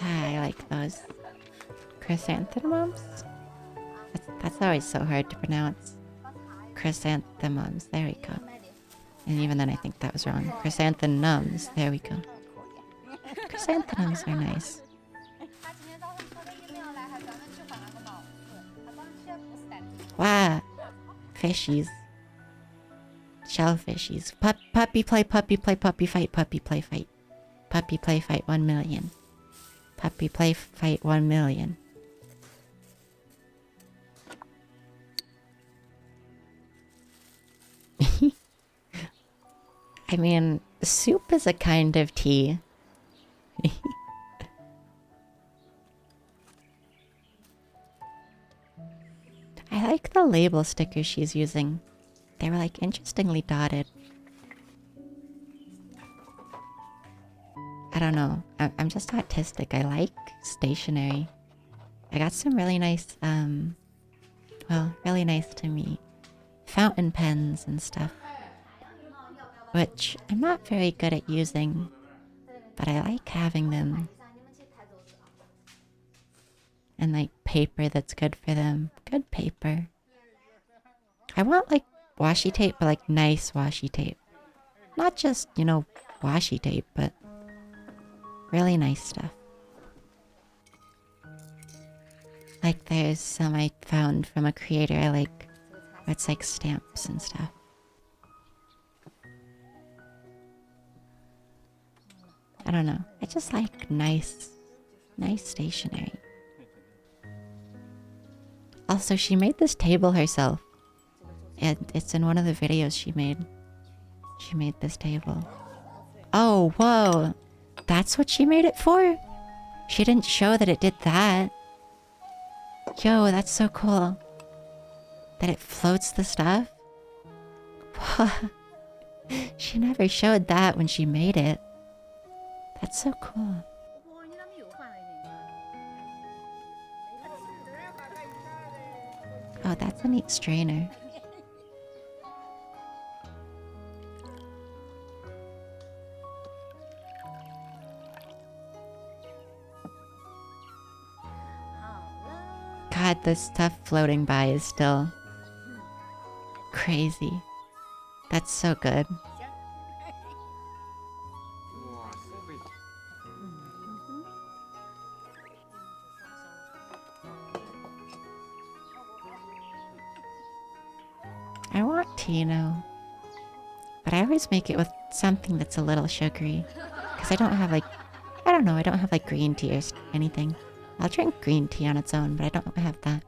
I like those. Chrysanthemums? That's always so hard to pronounce. Chrysanthemums. There we go. And even then I think that was wrong. Chrysanthemums. There we go. Chrysanthemums are nice. Wow. Fishies. Shellfishies. Puppy play, puppy fight, puppy fight. Puppy play fight 1 million. Puppy play fight 1 million. I mean, soup is a kind of tea. I like the label stickers she's using. They were like interestingly dotted. I don't know. I'm just autistic. I like stationery. I got some really nice, well, really nice to me, fountain pens and stuff. Which I'm not very good at using, but I like having them. And like paper that's good for them. Good paper. I want like washi tape, but like nice washi tape. Not just, you know, washi tape, but really nice stuff. Like there's some I found from a creator I like, where it's like stamps and stuff. I don't know. I just like nice stationery. Also, she made this table herself. And it's in one of the videos she made. She made this table. Oh, whoa. That's what she made it for? She didn't show that it did that. Yo, that's so cool. That it floats the stuff? She never showed that when she made it. That's so cool. Oh, that's a neat strainer. God, this stuff floating by is still crazy. That's so good. I want tea now. But I always make it with something that's a little sugary. Because I don't have like, I don't know, I don't have like green tea or anything. I'll drink green tea on its own, but I don't have that.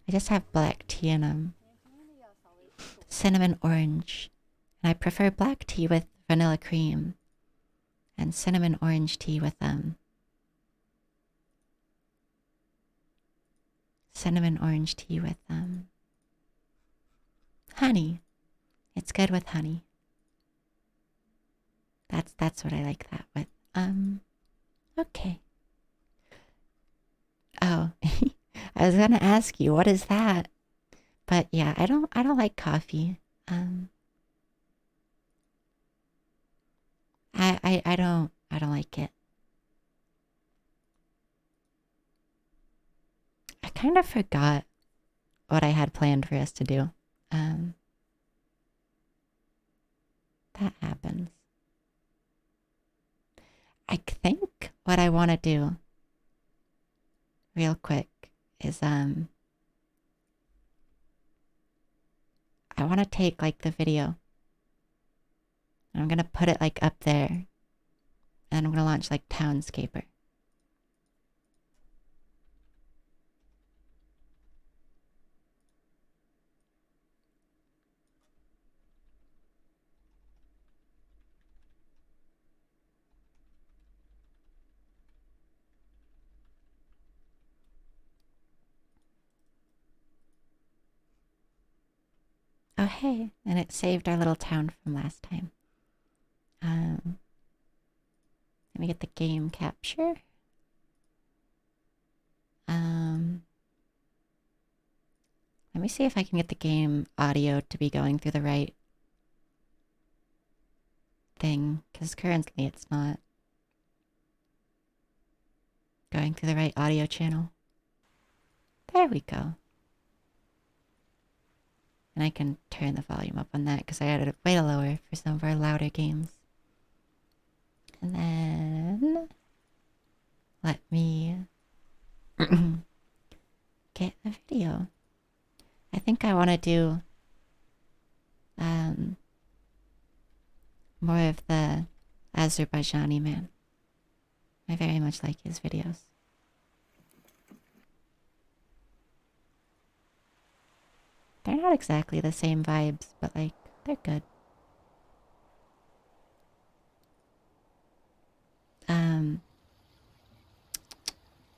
I just have black tea and cinnamon orange. And I prefer black tea with vanilla cream. And cinnamon orange tea with cinnamon orange tea with honey. It's good with honey. That's what I like that with. Okay. Oh, I was gonna ask you, what is that? But yeah, I don't like coffee. I don't like it. I kind of forgot what I had planned for us to do. That happens. I think what I want to do real quick is I want to take like the video and I'm going to put it like up there and I'm going to launch like Townscaper. Oh, hey, and it saved our little town from last time. Let me get the game capture. Let me see if I can get the game audio to be going through the right thing, because currently it's not going through the right audio channel. There we go. And I can turn the volume up on that because I added it way lower for some of our louder games. And then let me get the video. I think I want to do more of the Azerbaijani man. I very much like his videos. They're not exactly the same vibes, but like, they're good.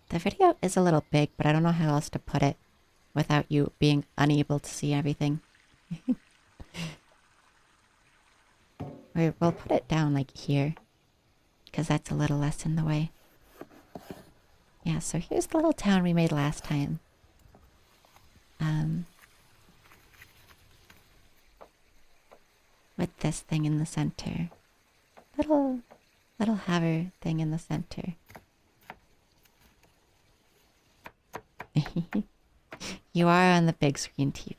The video is a little big, but I don't know how else to put it without you being unable to see everything. We'll put it down like here, because that's a little less in the way. Yeah, so here's the little town we made last time. With this thing in the center. Little hover thing in the center. You are on the big screen TV.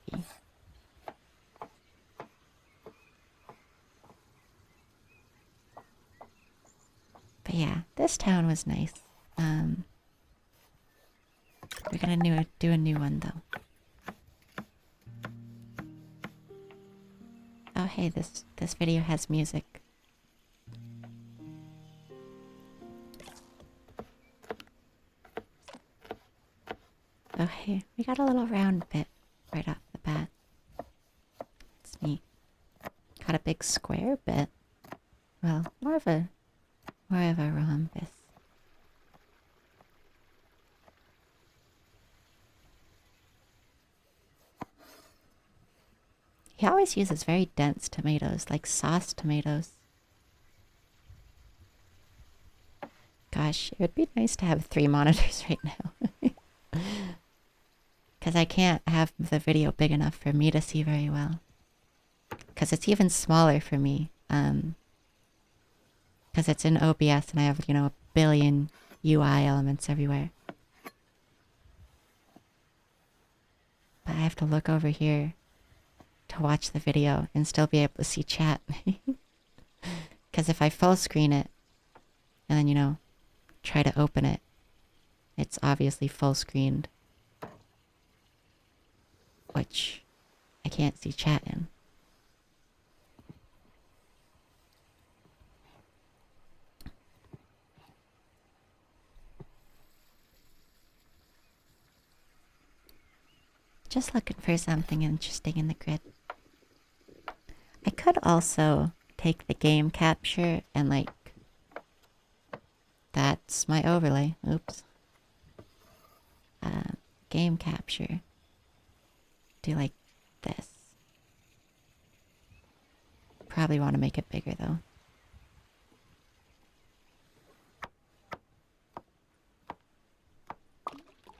But yeah, this town was nice. We're gonna do a new one though. Oh hey, this video has music. Oh hey, we got a little round bit right off the bat. It's neat. Got a big square bit. Well, more of a rhombus. He always uses very dense tomatoes, like sauce tomatoes. Gosh, it would be nice to have 3 monitors right now. Because I can't have the video big enough for me to see very well. Because it's even smaller for me. Because it's in OBS and I have, a billion UI elements everywhere. But I have to look over here to watch the video and still be able to see chat. Because if I full screen it and then, try to open it, it's obviously full screened. Which I can't see chat in. Just looking for something interesting in the grid. I could also take the game capture and like... That's my overlay. Oops. Game capture. Do like this. Probably want to make it bigger though.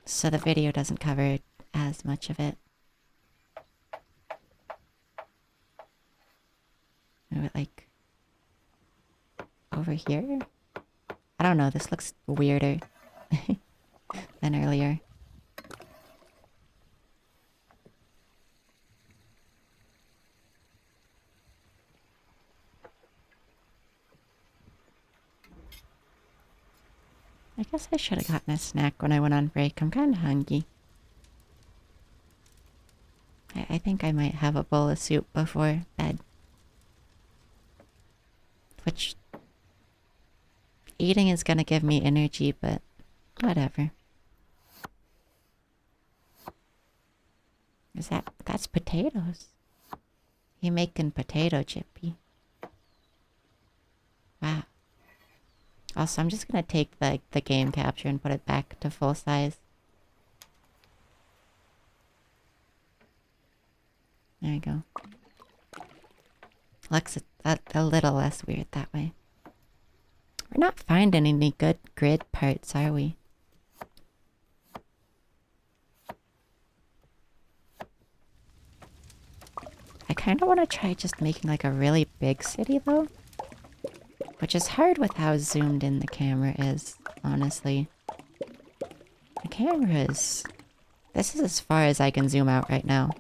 so the video doesn't cover as much of it. Or like over here? I don't know, this looks weirder than earlier. I guess I should have gotten a snack when I went on break. I'm kind of hungry. I think I might have a bowl of soup before bed. Which... eating is gonna give me energy, but whatever. That's potatoes. You making potato chippy. Wow. Also, I'm just gonna take the game capture and put it back to full size. There you go. Looks a little less weird that way. We're not finding any good grid parts, are we? I kind of want to try just making like a really big city though. Which is hard with how zoomed in the camera is, honestly. The camera is... this is as far as I can zoom out right now.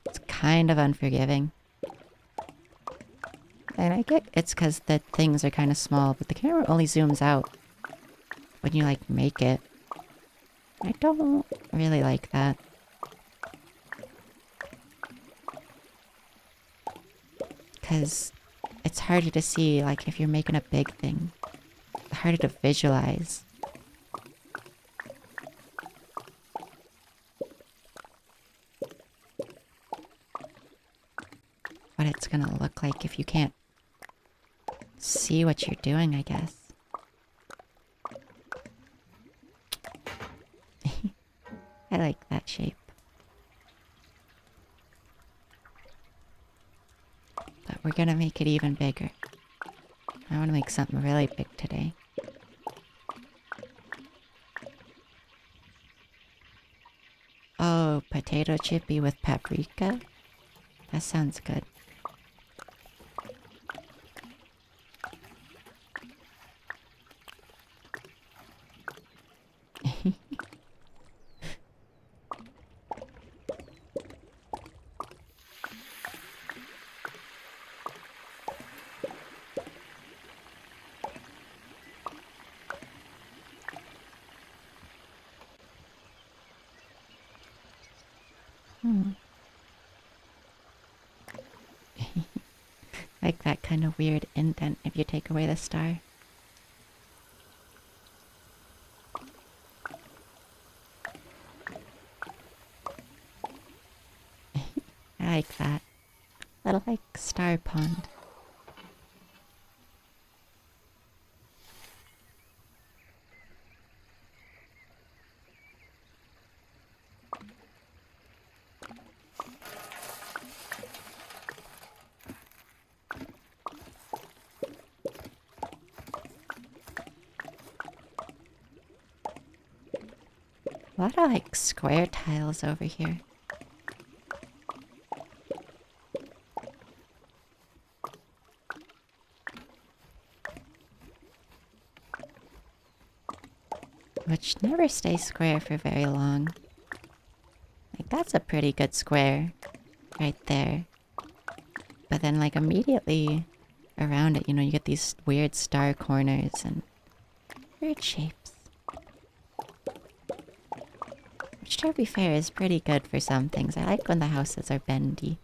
It's kind of unforgiving. And I get it's because the things are kind of small, but the camera only zooms out when you like make it. I don't really like that. Because it's harder to see, like if you're making a big thing. Harder to visualize. What it's gonna look like if you can't see what you're doing, I guess. I like that shape. But we're gonna make it even bigger. I want to make something really big today. Oh, potato chippy with paprika? That sounds good. Like that kind of weird indent if you take away the star. I like that. Little like star pond. A lot of like square tiles over here. Which never stays square for very long. Like that's a pretty good square right there. But then like immediately around it, you know, you get these weird star corners and weird shapes. Which, to be fair, is pretty good for some things. I like when the houses are bendy.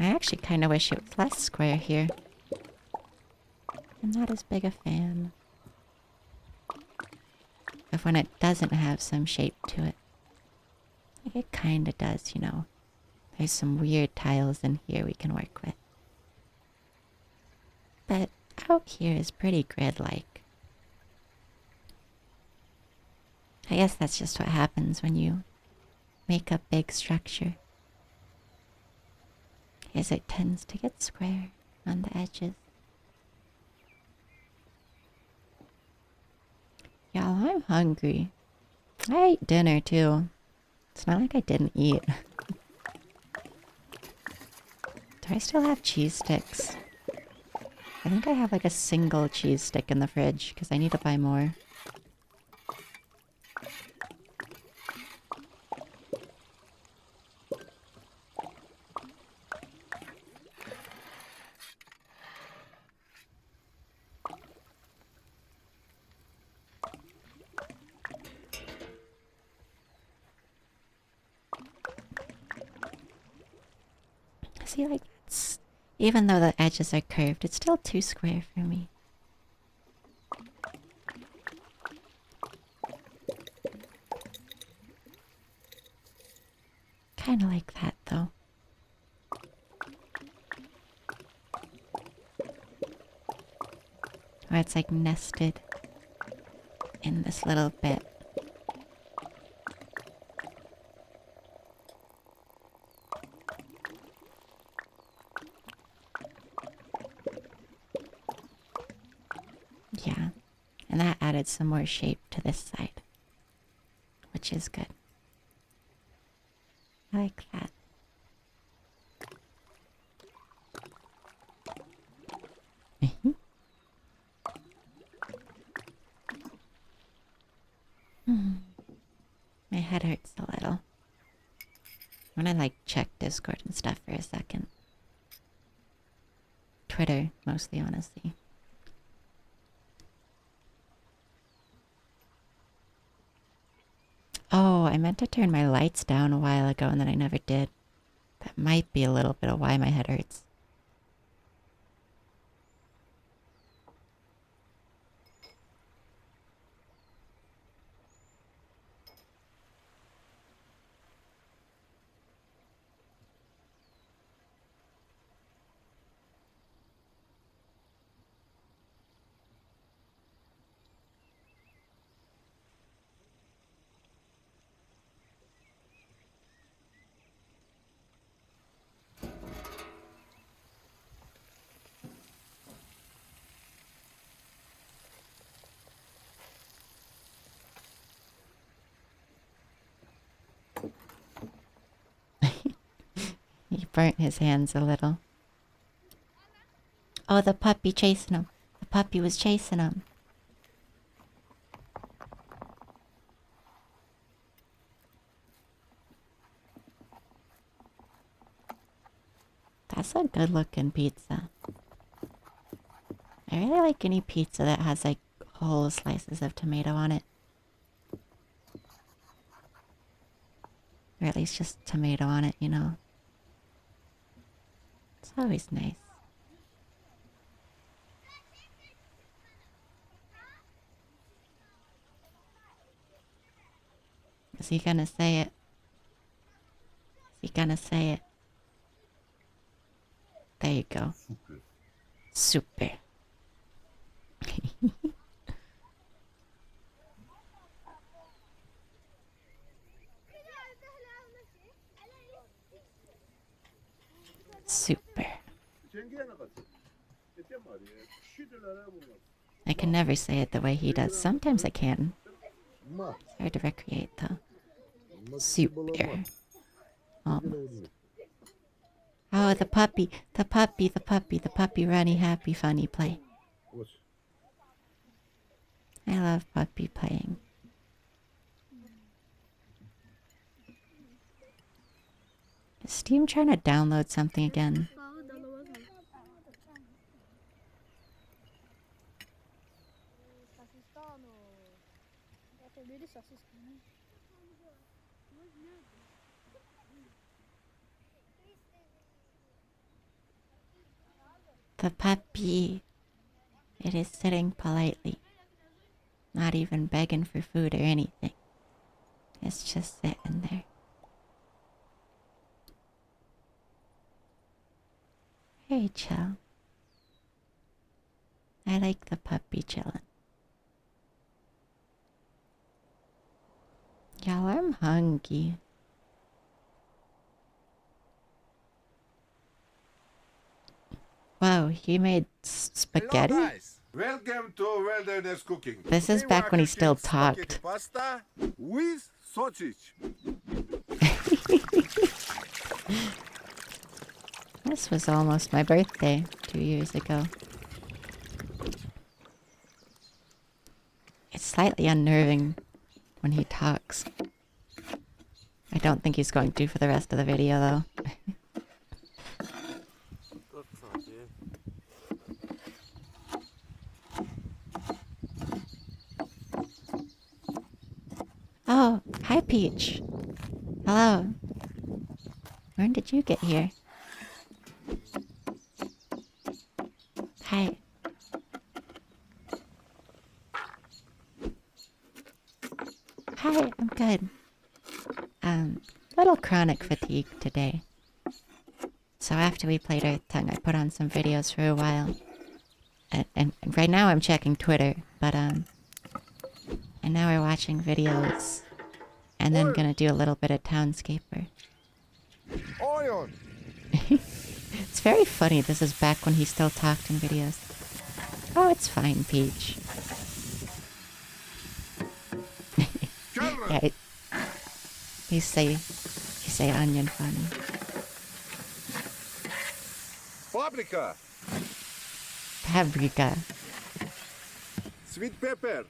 I actually kind of wish it was less square here. I'm not as big a fan of when it doesn't have some shape to it. Like it kinda does, you know. There's some weird tiles in here we can work with. But out here is pretty grid-like. I guess that's just what happens when you make a big structure. Is it tends to get square on the edges. Y'all, I'm hungry. I ate dinner too. It's not like I didn't eat. Do I still have cheese sticks? I think I have like a single cheese stick in the fridge because I need to buy more. See, like, it's, even though the edges are curved, it's still too square for me. Kind of like that, though. Where it's like nested in this little bit. Yeah, and that added some more shape to this side, which is good. I like that. My head hurts a little. I'm gonna like check Discord and stuff for a second. Twitter, mostly, honestly. Oh, I meant to turn my lights down a while ago and then I never did. That might be a little bit of why my head hurts. He burnt his hands a little. Oh, the puppy chasing him. The puppy was chasing him. That's a good looking pizza. I really like any pizza that has like whole slices of tomato on it. Or at least just tomato on it, you know. It's always nice. Is he gonna say it? Is he gonna say it? There you go. Super. Super. I can never say it the way he does. Sometimes I can. It's hard to recreate though. Super. Almost. Oh, the puppy, the puppy, the puppy, the puppy runny happy funny play. I love puppy playing. Is Steam trying to download something again? The puppy. It is sitting politely. Not even begging for food or anything. It's just sitting there. Very chill. I like the puppy chilling. Y'all, I'm hungry. Wow, he made spaghetti? Hello, guys. Welcome to Wilderness Cooking. This is Today back we are when he cooking still spaghetti talked. Pasta with sausage. This was almost my birthday 2 years ago. It's slightly unnerving when he talks. I don't think he's going to for the rest of the video, though. Oh, hi Peach. Hello. When did you get here? Hi. Hi, I'm good. Little chronic fatigue today. So after we played Earthtongue, I put on some videos for a while. And right now I'm checking Twitter, but and now we're watching videos. And then gonna do a little bit of Townscaper. Iron. It's very funny. This is back when he still talked in videos. Oh, it's fine, Peach. Yeah, you say onion funny. Paprika. Paprika. Sweet pepper.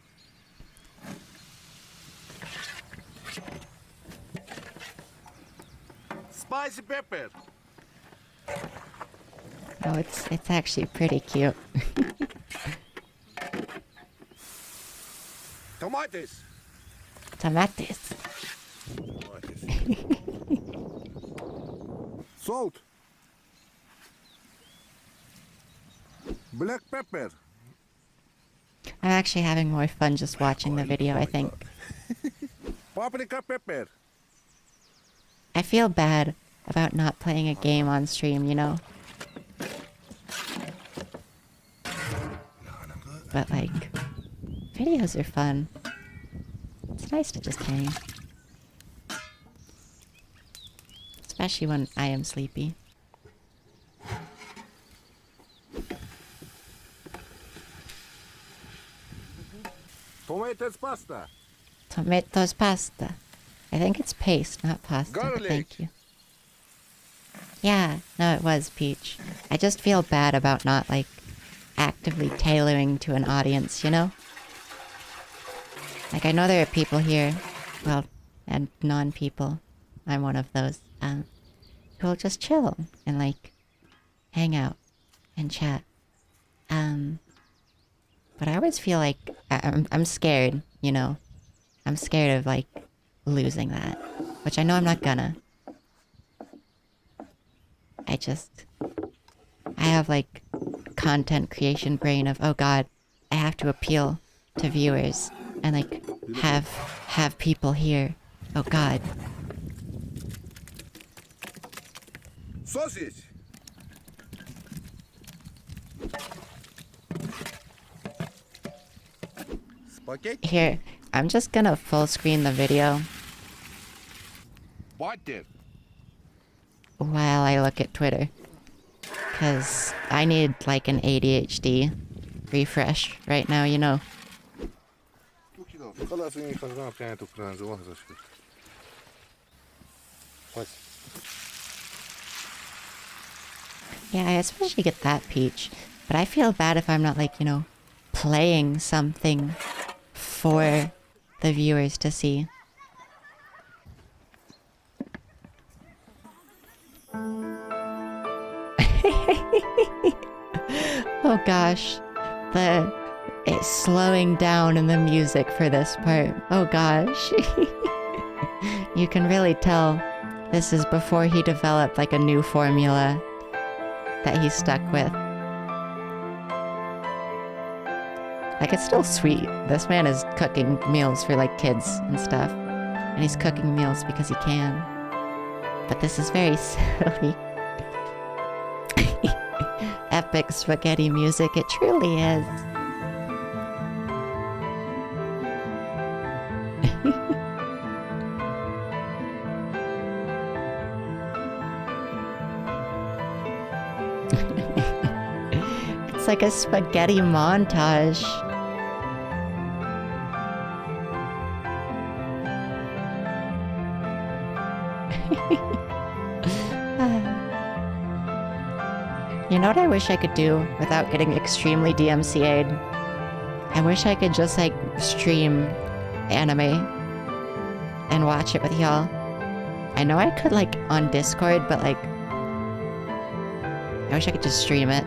Spicy pepper. Oh, it's actually pretty cute. Tomatoes. Tomatoes. Salt. Black pepper. I'm actually having more fun just watching the video, I think. Paprika pepper. I feel bad about not playing a game on stream, you know? But like, videos are fun. It's nice to just hang. Especially when I am sleepy. Tomatoes pasta. Tomatoes pasta. I think it's paste, not pasta. But Garlic. thank you. Yeah, no, it was Peach. I just feel bad about not, like, actively tailoring to an audience, you know? Like, I know there are people here, well, and non-people, I'm one of those, who'll just chill and, like, hang out and chat. But I always feel like I'm scared, you know? I'm scared of, like, losing that. Which I know I'm not gonna. I have, like, content creation brain of, oh god, I have to appeal to viewers and, like, have people here. Oh god. Sausage. Spaghetti. Here, I'm just gonna full screen the video Butter. while I look at Twitter. Because I need, like, an ADHD refresh right now, you know. Yeah, I especially get that Peach. But I feel bad if I'm not, like, you know, playing something for the viewers to see. Oh gosh. It's slowing down in the music for this part. Oh gosh. You can really tell this is before he developed like a new formula that he's stuck with. Like, it's still sweet. This man is cooking meals for like kids and stuff. And he's cooking meals because he can. But this is very silly. Epic spaghetti music, it truly is. It's like a spaghetti montage. You know what I wish I could do without getting extremely DMCA'd? I wish I could just like stream anime and watch it with y'all. I know I could like on Discord, but like I wish I could just stream it.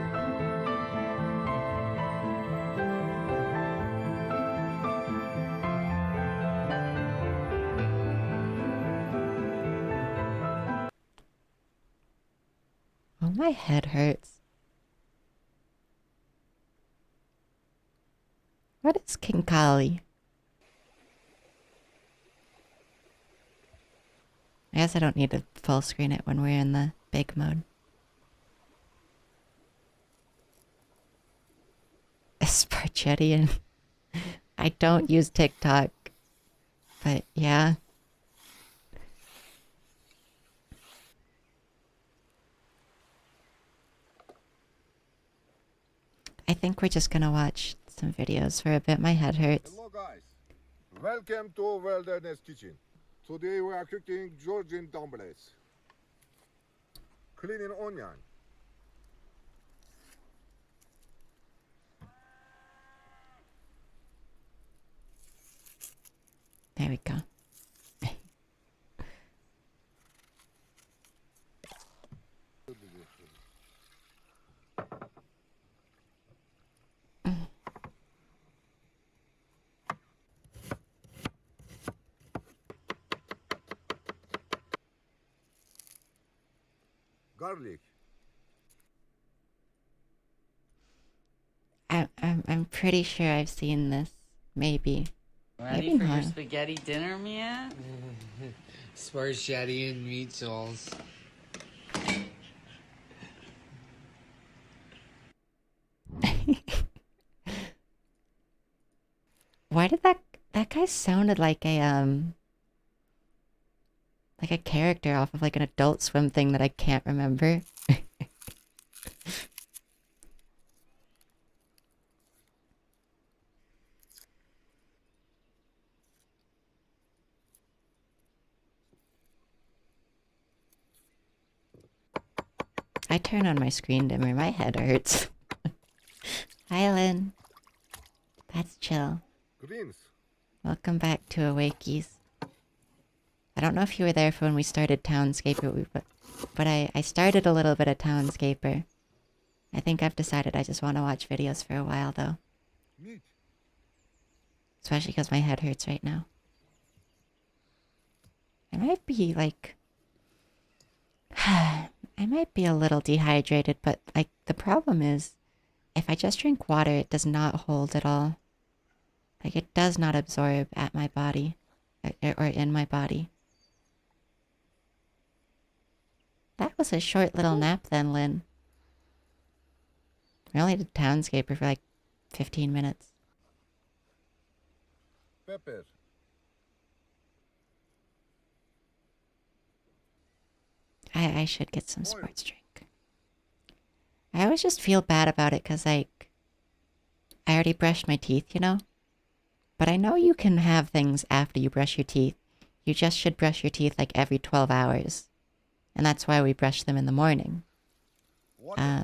Oh, my head hurts. What is Kinkali? I guess I don't need to full screen it when we're in the big mode. Sparchetian. I don't use TikTok. But yeah. I think we're just gonna watch some videos for a bit. My head hurts. Hello guys, welcome to Wilderness Kitchen. Today we are cooking Georgian dumplings. Cleaning onion. There we go. Garlic. I'm pretty sure I've seen this. Maybe. Ready Maybe for your not. spaghetti dinner, Mia? Spaghetti and meatballs. Why did that guy sounded like a character off of like an Adult Swim thing that I can't remember? I turn on my screen dimmer, my head hurts. Hi, Lynn. That's chill. Greens. Welcome back to Awakeys. I don't know if you were there for when we started Townscaper, but I started a little bit of Townscaper. I think I've decided I just want to watch videos for a while, though. Meat. Especially because my head hurts right now. I might be, like... I might be a little dehydrated, but, like, the problem is... if I just drink water, it does not hold at all. Like, it does not absorb at my body. Or in my body. That was a short little nap then, Lynn. We only did Townscaper for, like, 15 minutes. Pepper. I should get some sports drink. I always just feel bad about it because, like, I already brushed my teeth, you know? But I know you can have things after you brush your teeth. You just should brush your teeth, like, every 12 hours. And that's why we brush them in the morning. I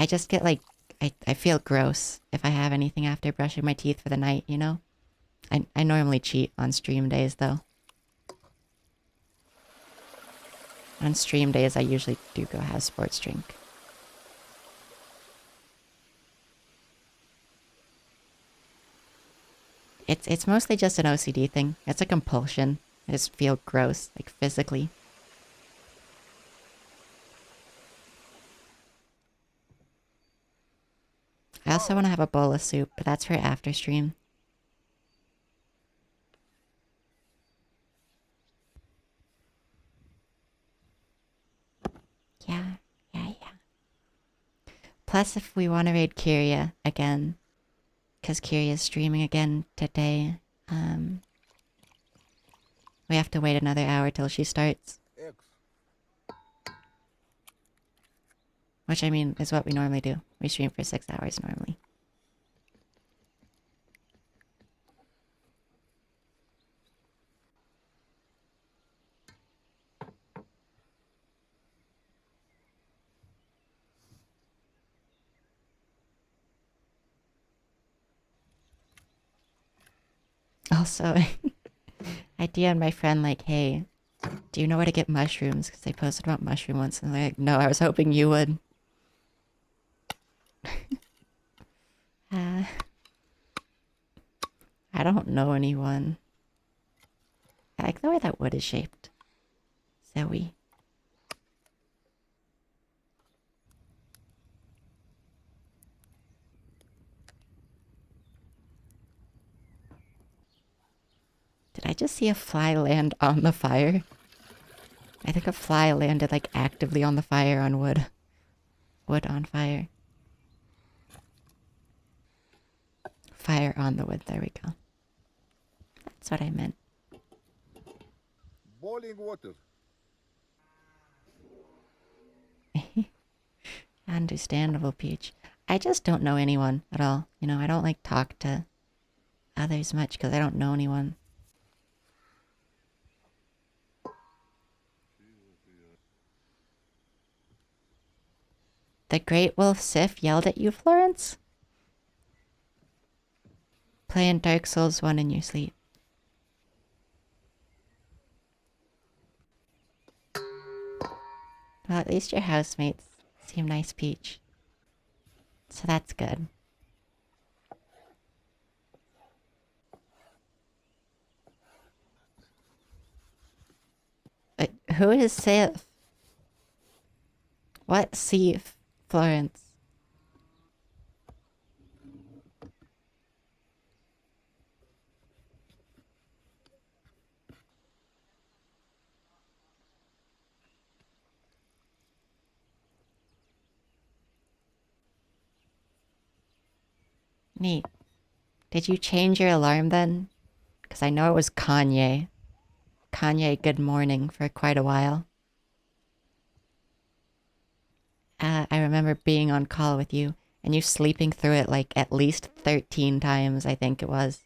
just get, like, I feel gross if I have anything after brushing my teeth for the night, you know? I normally cheat on stream days, though. On stream days, I usually do go have sports drink. It's mostly just an OCD thing. It's a compulsion. I just feel gross, like physically. I also want to have a bowl of soup, but that's for after stream. Yeah. Plus, if we want to raid Kyria again, because Kyria's streaming again today, we have to wait another hour till she starts. Eggs. Which, I mean, is what we normally do. We stream for 6 hours normally. Also, I DM'd my friend like, hey, do you know where to get mushrooms? Because they posted about mushroom once, and they're like, no, I was hoping you would. I don't know anyone. I like the way that wood is shaped. Zoe. Did I just see a fly land on the fire? I think a fly landed like actively on the fire on wood. Wood on fire. Fire on the wood, there we go. That's what I meant. Boiling water. Understandable, Peach. I just don't know anyone at all. You know, I don't like talk to others much because I don't know anyone. The Great Wolf Sif yelled at you, Florence? Playing Dark Souls 1 in your sleep. Well, at least your housemates seem nice, Peach. So that's good. Who is Sif? What Sif, Florence? Neat. Did you change your alarm then? Because I know it was Kanye. Kanye Good Morning for quite a while. I remember being on call with you and you sleeping through it like at least 13 times, I think it was.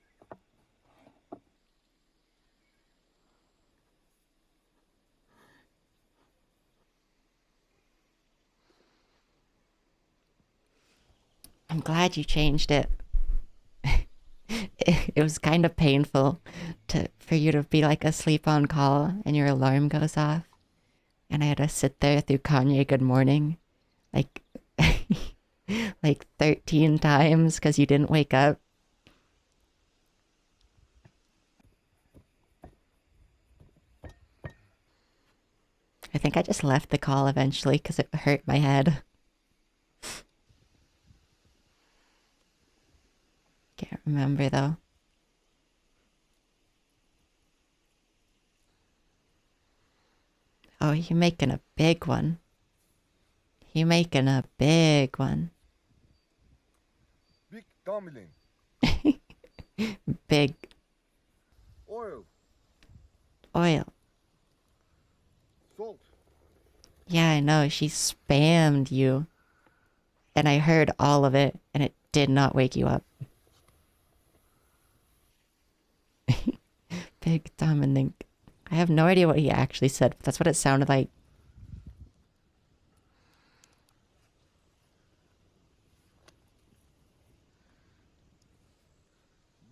I'm glad you changed it. It was kind of painful for you to be like asleep on call and your alarm goes off. And I had to sit there through Kanye Good Morning like like 13 times because you didn't wake up. I think I just left the call eventually because it hurt my head. Can't remember though. Oh, you're making a big one. You're making a big one. Big tumbling. Big. Oil. Oil. Salt. Yeah, I know. She spammed you. And I heard all of it, and it did not wake you up. Big Dominic. I have no idea what he actually said, but that's what it sounded like.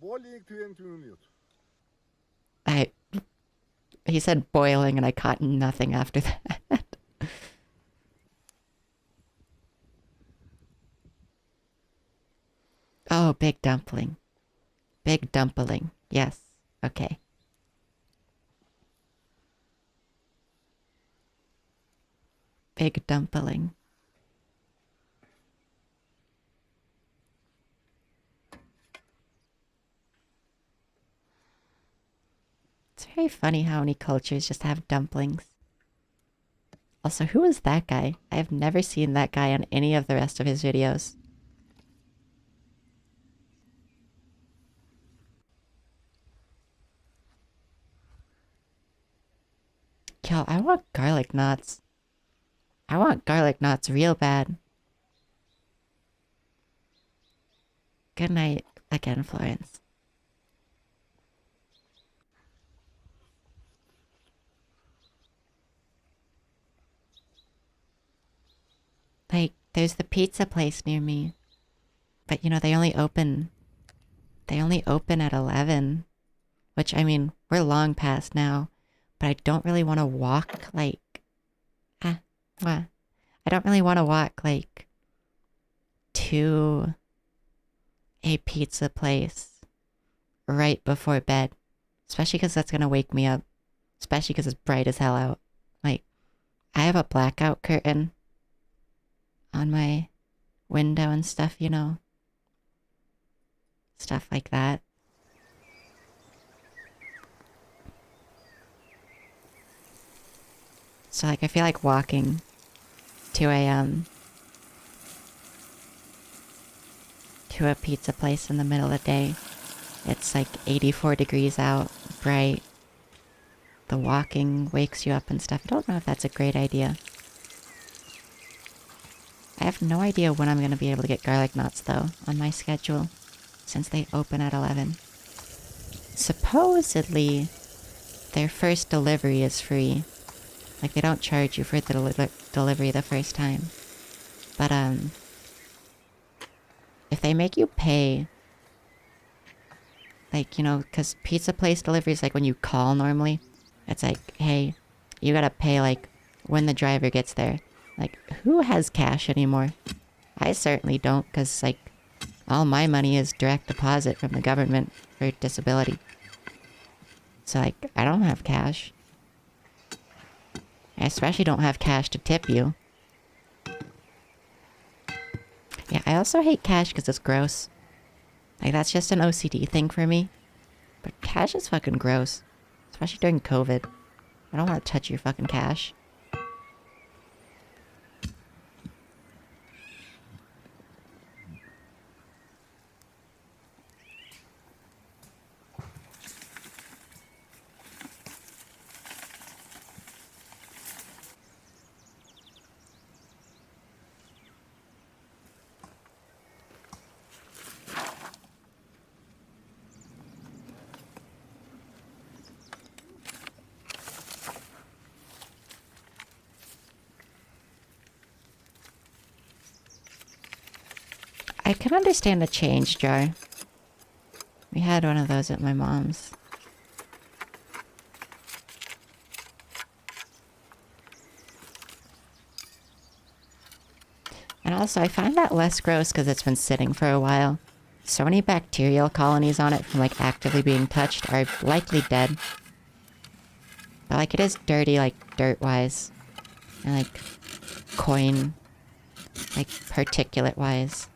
Boiling 20 minutes. He said boiling, and I caught nothing after that. Oh, big dumpling. Big dumpling. Yes. Okay. Big dumpling. It's very funny how many cultures just have dumplings. Also, who is that guy? I have never seen that guy on any of the rest of his videos. Yo, I want garlic knots. I want garlic knots real bad. Good night again, Florence. Like, there's the pizza place near me. But, you know, they only open at 11. Which, I mean, we're long past now. But I don't really want to walk, like... I don't really want to walk, like, to a pizza place right before bed. Especially because that's going to wake me up. Especially because it's bright as hell out. Like, I have a blackout curtain on my window and stuff, you know. Stuff like that. So, like, I feel like walking to a pizza place in the middle of the day. It's like 84 degrees out, bright. The walking wakes you up and stuff. I don't know if that's a great idea. I have no idea when I'm going to be able to get garlic knots, though, on my schedule, since they open at 11. Supposedly, their first delivery is free. Like, they don't charge you for the delivery the first time. But, if they make you pay, like, you know, because pizza place delivery is like when you call normally. It's like, hey, you gotta pay, like, when the driver gets there. Like, who has cash anymore? I certainly don't, because, like, all my money is direct deposit from the government for disability. So, like, I don't have cash. I especially don't have cash to tip you. Yeah, I also hate cash because it's gross. Like, that's just an OCD thing for me. But cash is fucking gross. Especially during COVID. I don't want to touch your fucking cash. I can understand a change jar. We had one of those at my mom's. And also, I find that less gross because it's been sitting for a while. So many bacterial colonies on it from, like, actively being touched are likely dead. But, like, it is dirty, like, dirt-wise. And, like, coin, like, particulate-wise.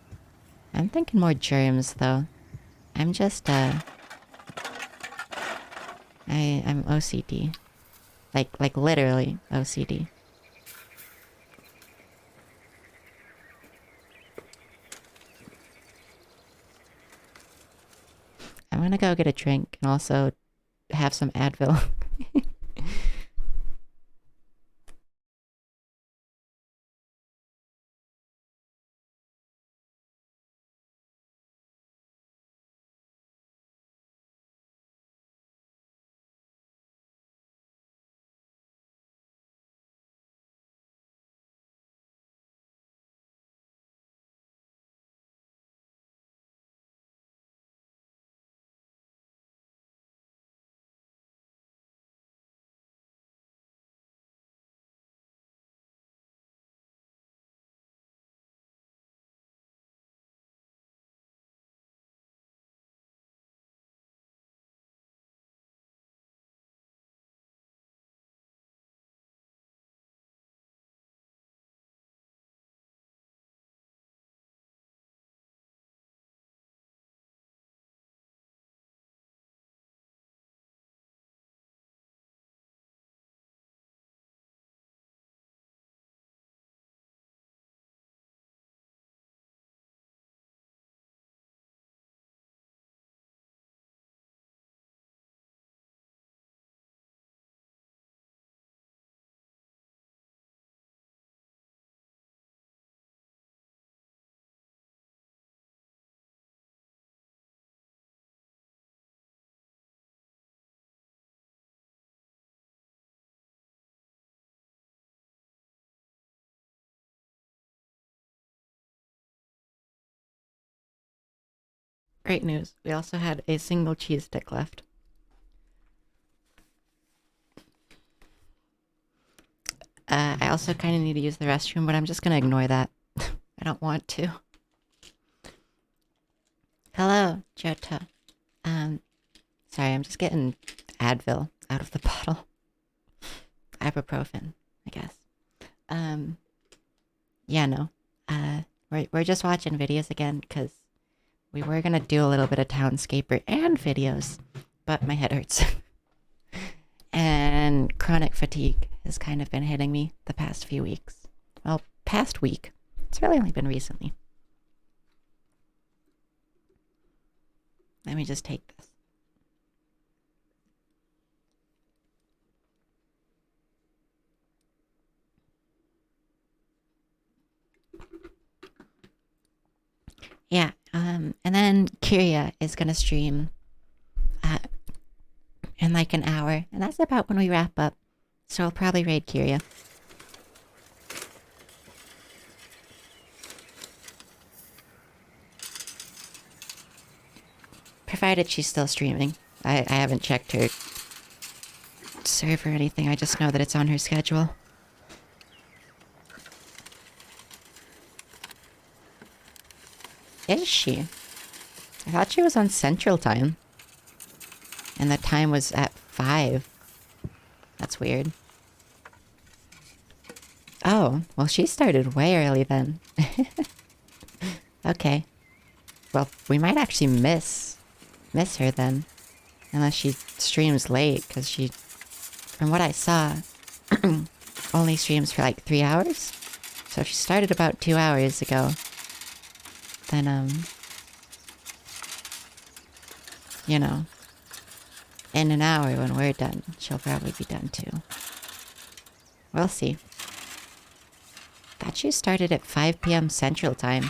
I'm thinking more germs, though. I'm just, I'm OCD. Like literally OCD. I'm gonna go get a drink and also have some Advil. Great news. We also had a single cheese stick left. I also kind of need to use the restroom, but I'm just going to ignore that. I don't want to. Hello, Johto. Sorry, I'm just getting Advil out of the bottle. Ibuprofen, I guess. Yeah, no. We're just watching videos again, because we were going to do a little bit of Townscaper and videos, but my head hurts. And chronic fatigue has kind of been hitting me the past few weeks. Well, past week. It's really only been recently. Let me just take this. Yeah, and then Kyria is gonna stream in like an hour, and that's about when we wrap up. So I'll probably raid Kyria. Provided she's still streaming. I haven't checked her server or anything, I just know that it's on her schedule. Is she? I thought she was on Central Time. And the time was at 5. That's weird. Oh, well she started way early then. Okay. Well, we might actually miss her then. Unless she streams late, because she, from what I saw, only streams for like 3 hours. So if she started about 2 hours ago, then, you know, in an hour when we're done, she'll probably be done too. We'll see. Thought you started at 5 p.m. Central Time.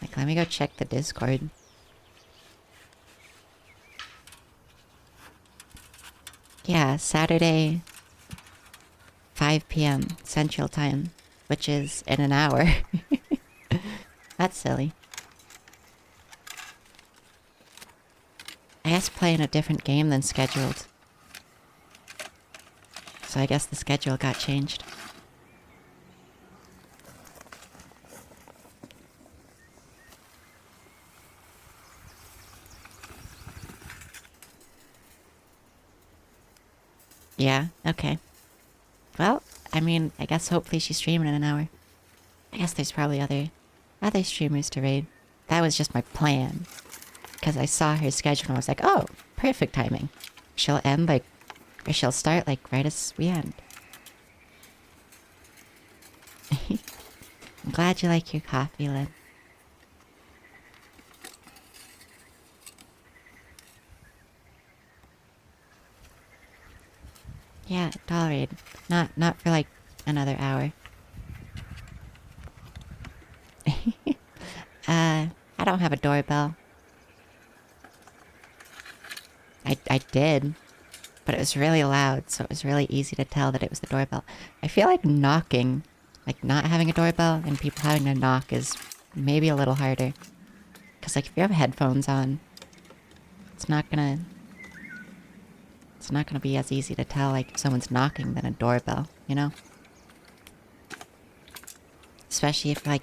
Like, let me go check the Discord. Yeah, Saturday, 5 p.m. Central Time, which is in an hour. That's silly. I guess playing a different game than scheduled. So I guess the schedule got changed. Yeah, okay. Well, I mean, I guess hopefully she's streaming in an hour. I guess there's probably other streamers to raid. That was just my plan. Because I saw her schedule and I was like, oh, perfect timing. She'll end like, or she'll start like right as we end. I'm glad you like your coffee, Lynn. Yeah, doll raid. Not for like another hour. I don't have a doorbell. I did, but it was really loud, so it was really easy to tell that it was the doorbell. I feel like knocking, like not having a doorbell and people having to knock is maybe a little harder. Because like if you have headphones on, it's not gonna be as easy to tell like if someone's knocking than a doorbell, you know? Especially if like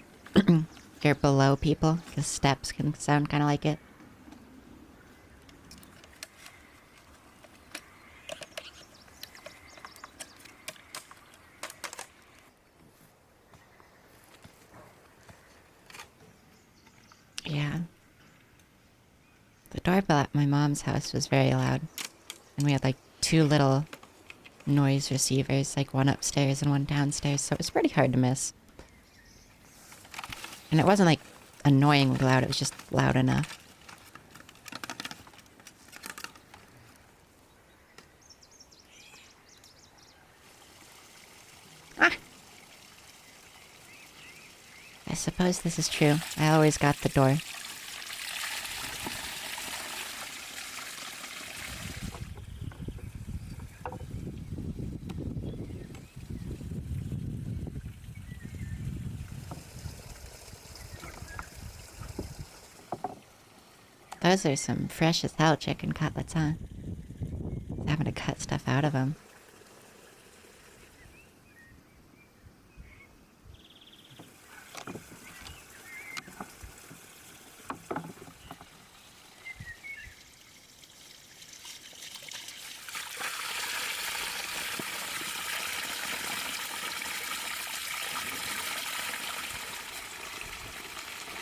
you're below people, because steps can sound kind of like it. Yeah. The doorbell at my mom's house was very loud. And we had like 2 little noise receivers, like one upstairs and one downstairs, so it was pretty hard to miss. And it wasn't like annoyingly loud, it was just loud enough. Ah! I suppose this is true. I always got the door. Those are some fresh as hell chicken cutlets, huh? Having to cut stuff out of them.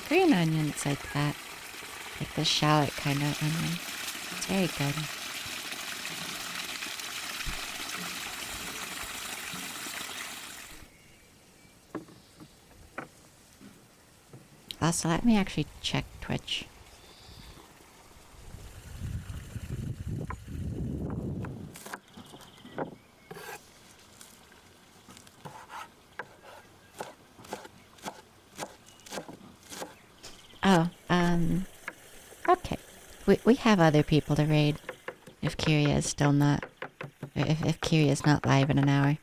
Green onions like that. Like the shallot kind of onion. It's very good. Also, let me actually check Twitch. Oh, okay. We have other people to raid. If Kyria is still not... If Kyria is not live in an hour.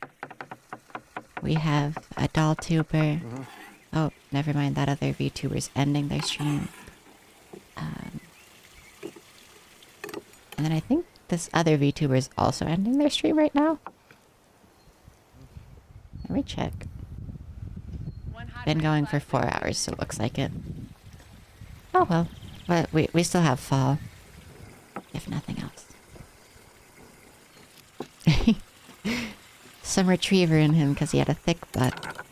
We have a doll-tuber. Oh, never mind, that other VTuber's ending their stream. And then I think this other VTuber is also ending their stream right now. Let me check. Been going for 4 hours, so it looks like it. Oh well. But we still have fall. If nothing else. Some retriever in him because he had a thick butt.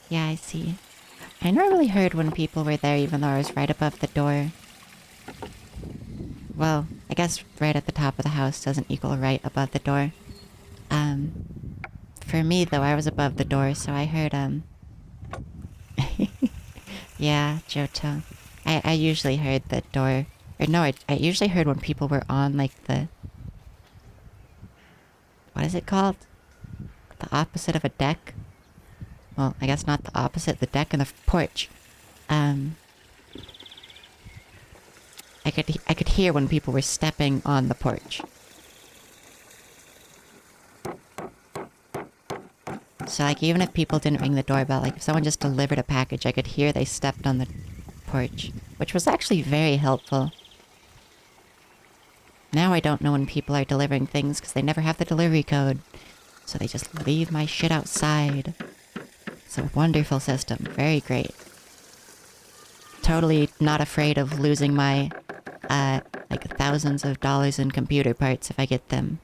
Yeah, I see. I normally heard when people were there even though I was right above the door. Well, I guess right at the top of the house doesn't equal right above the door. For me though, I was above the door, so I heard, yeah, Johto. I usually heard the door... Or no, I usually heard when people were on, like, the... What is it called? The opposite of a deck? Well, I guess not the opposite, the deck and the porch. I could hear when people were stepping on the porch. So, like, even if people didn't ring the doorbell, like, if someone just delivered a package, I could hear they stepped on the porch. Which was actually very helpful. Now I don't know when people are delivering things because they never have the delivery code. So they just leave my shit outside. It's a wonderful system. Very great. Totally not afraid of losing my, like, thousands of dollars in computer parts if I get them.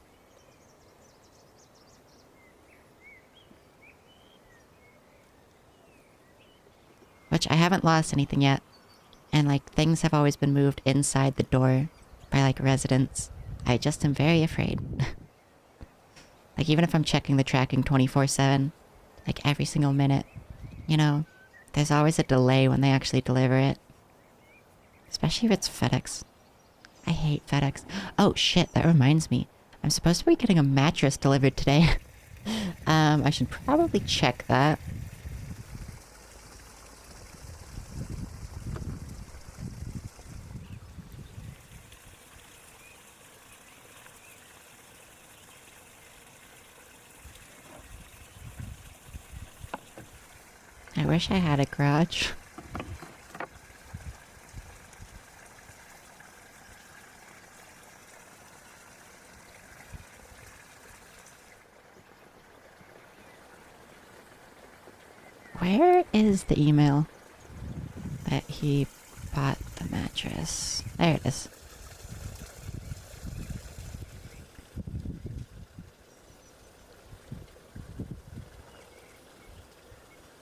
Which I haven't lost anything yet. And, like, things have always been moved inside the door by, like, residents. I just am very afraid. Like, even if I'm checking the tracking 24/7, like, every single minute, you know, there's always a delay when they actually deliver it. Especially if it's FedEx. I hate FedEx. Oh, shit, that reminds me. I'm supposed to be getting a mattress delivered today. I should probably check that. I wish I had a garage. Where is the email that he bought the mattress? There it is.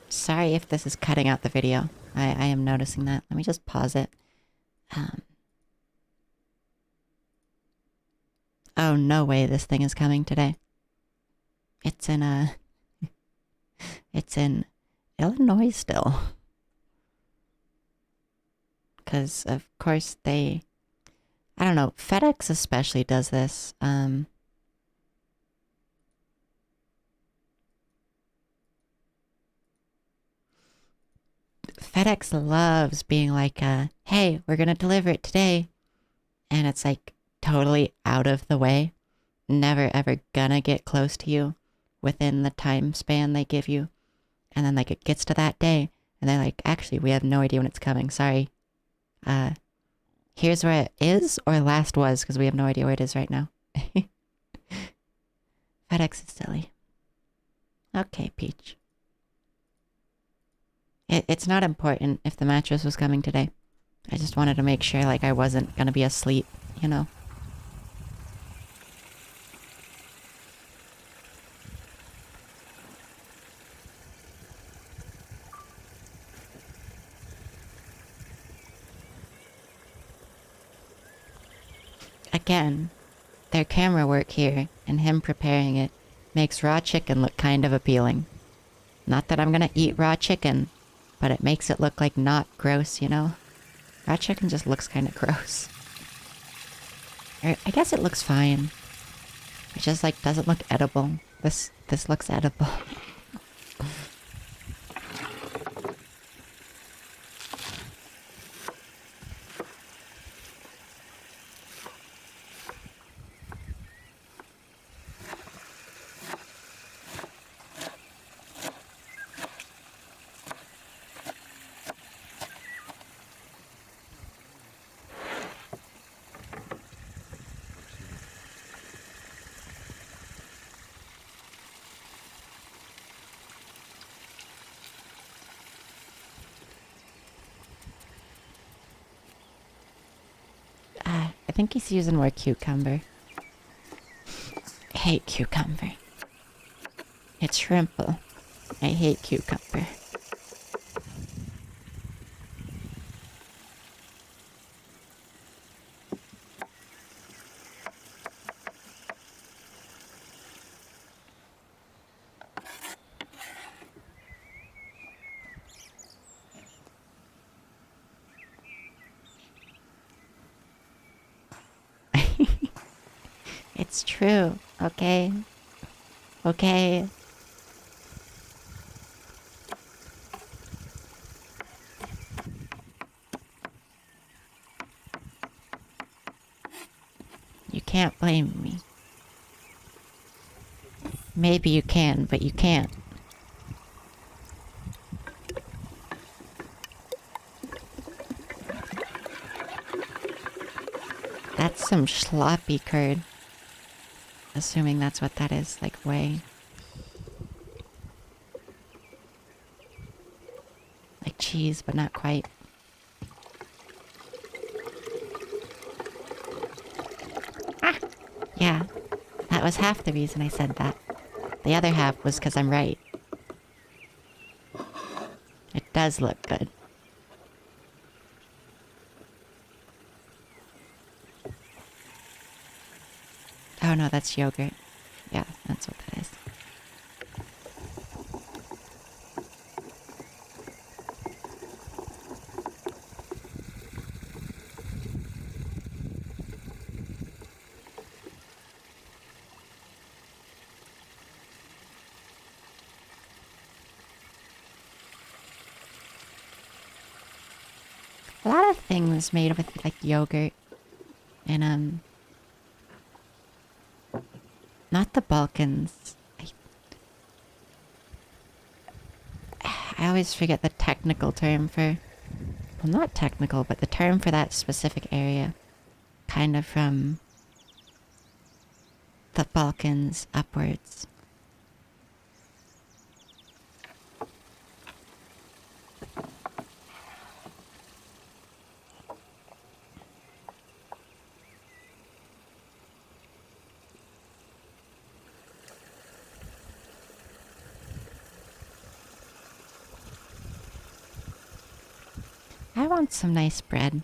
Sorry if this is cutting out the video. I am noticing that. Let me just pause it. Oh, no way this thing is coming today. It's in, it's in Illinois still. Because, of course, I don't know, FedEx especially does this. FedEx loves being like, hey, we're gonna deliver it today. And it's like totally out of the way. Never ever gonna get close to you within the time span they give you. And then like it gets to that day And they're like, actually, we have no idea when it's coming. Sorry. Here's where it is or last was, because we have no idea where it is right now. FedEx is silly. Okay, Peach. It's not important if the mattress was coming today. I just wanted to make sure, like, I wasn't gonna be asleep, you know? Again, their camera work here and him preparing it makes raw chicken look kind of appealing. Not that I'm gonna eat raw chicken, but it makes it look like not gross, you know? Raw chicken just looks kind of gross. Or I guess it looks fine. It just like doesn't look edible. This looks edible. I think he's using more cucumber. I hate cucumber. It's shrimple. I hate cucumber. It's true, okay? Okay. You can't blame me. Maybe you can, but you can't. That's some sloppy curd. Assuming that's what that is, like whey. Like cheese, but not quite. Ah! Yeah, that was half the reason I said that. The other half was because I'm right. It does look good. Oh no, that's yogurt. Yeah, that's what that is. A lot of things made with like yogurt and not the Balkans. I always forget the technical term for... Well, not technical, but the term for that specific area. Kind of from the Balkans upwards. I want some nice bread.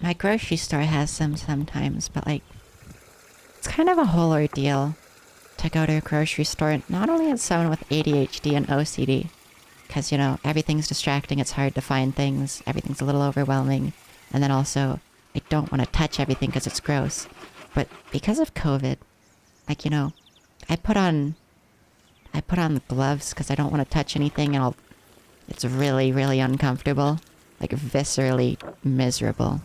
My grocery store has some sometimes, but like, it's kind of a whole ordeal to go to a grocery store. Not only as someone with ADHD and OCD, because, you know, everything's distracting, it's hard to find things, everything's a little overwhelming. And then also, I don't want to touch everything because it's gross. But because of COVID, like, you know, I put on the gloves because I don't want to touch anything, and it's really, really uncomfortable. Like, viscerally miserable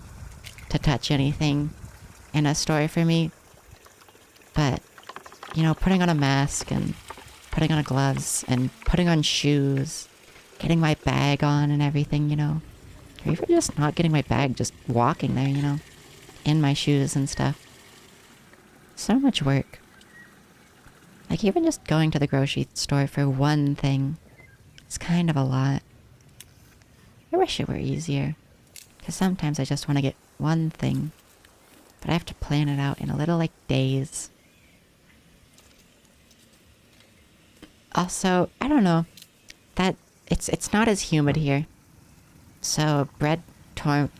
to touch anything in a store for me. But, you know, putting on a mask and putting on gloves and putting on shoes getting my bag on and everything, you know. Or even just not getting my bag, just walking there, you know. In my shoes and stuff. So much work. Like even just going to the grocery store for one thing. It's kind of a lot. I wish it were easier. Because sometimes I just want to get one thing. But I have to plan it out in a little like days. Also, I don't know. That it's not as humid here. So bread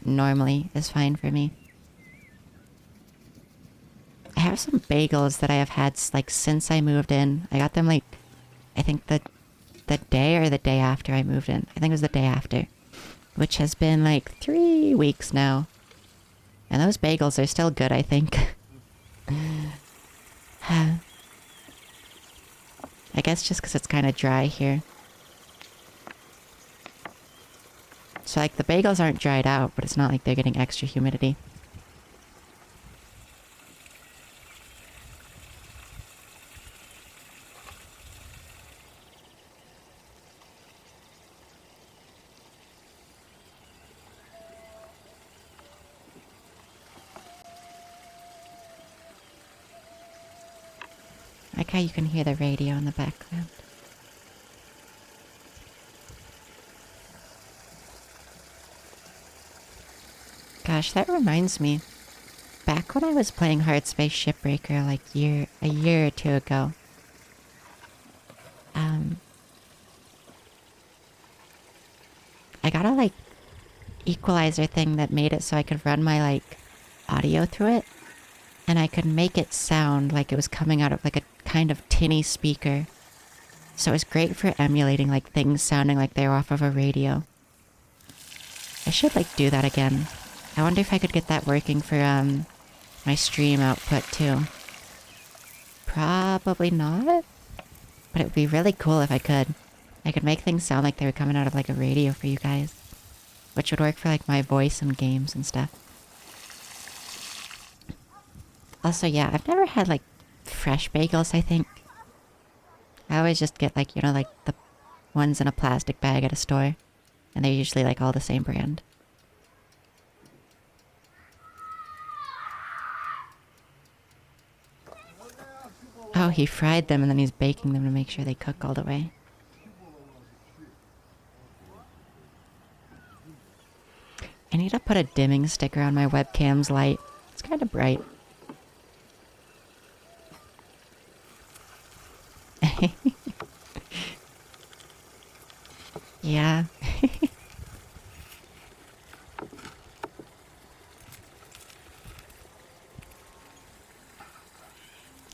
normally is fine for me. I have some bagels that I have had like since I moved in. I got them like I think the day or the day after I moved in. I think it was the day after. Which has been like 3 weeks now. And those bagels are still good, I think. I guess just because it's kind of dry here. So like the bagels aren't dried out, but it's not like they're getting extra humidity. Like how you can hear the radio in the background. Gosh, that reminds me. Back when I was playing Hard Space Shipbreaker like a year or two ago. I got a like equalizer thing that made it so I could run my like audio through it. And I could make it sound like it was coming out of like a kind of tinny speaker. So it was great for emulating like things sounding like they were off of a radio. I should like do that again. I wonder if I could get that working for my stream output too. Probably not. But it would be really cool if I could. I could make things sound like they were coming out of like a radio for you guys. Which would work for like my voice and games and stuff. Also, yeah, I've never had, like, fresh bagels, I think. I always just get, like, you know, like, the ones in a plastic bag at a store. And they're usually, like, all the same brand. Oh, he fried them and then he's baking them to make sure they cook all the way. I need to put a dimming sticker on my webcam's light. It's kind of bright. Yeah.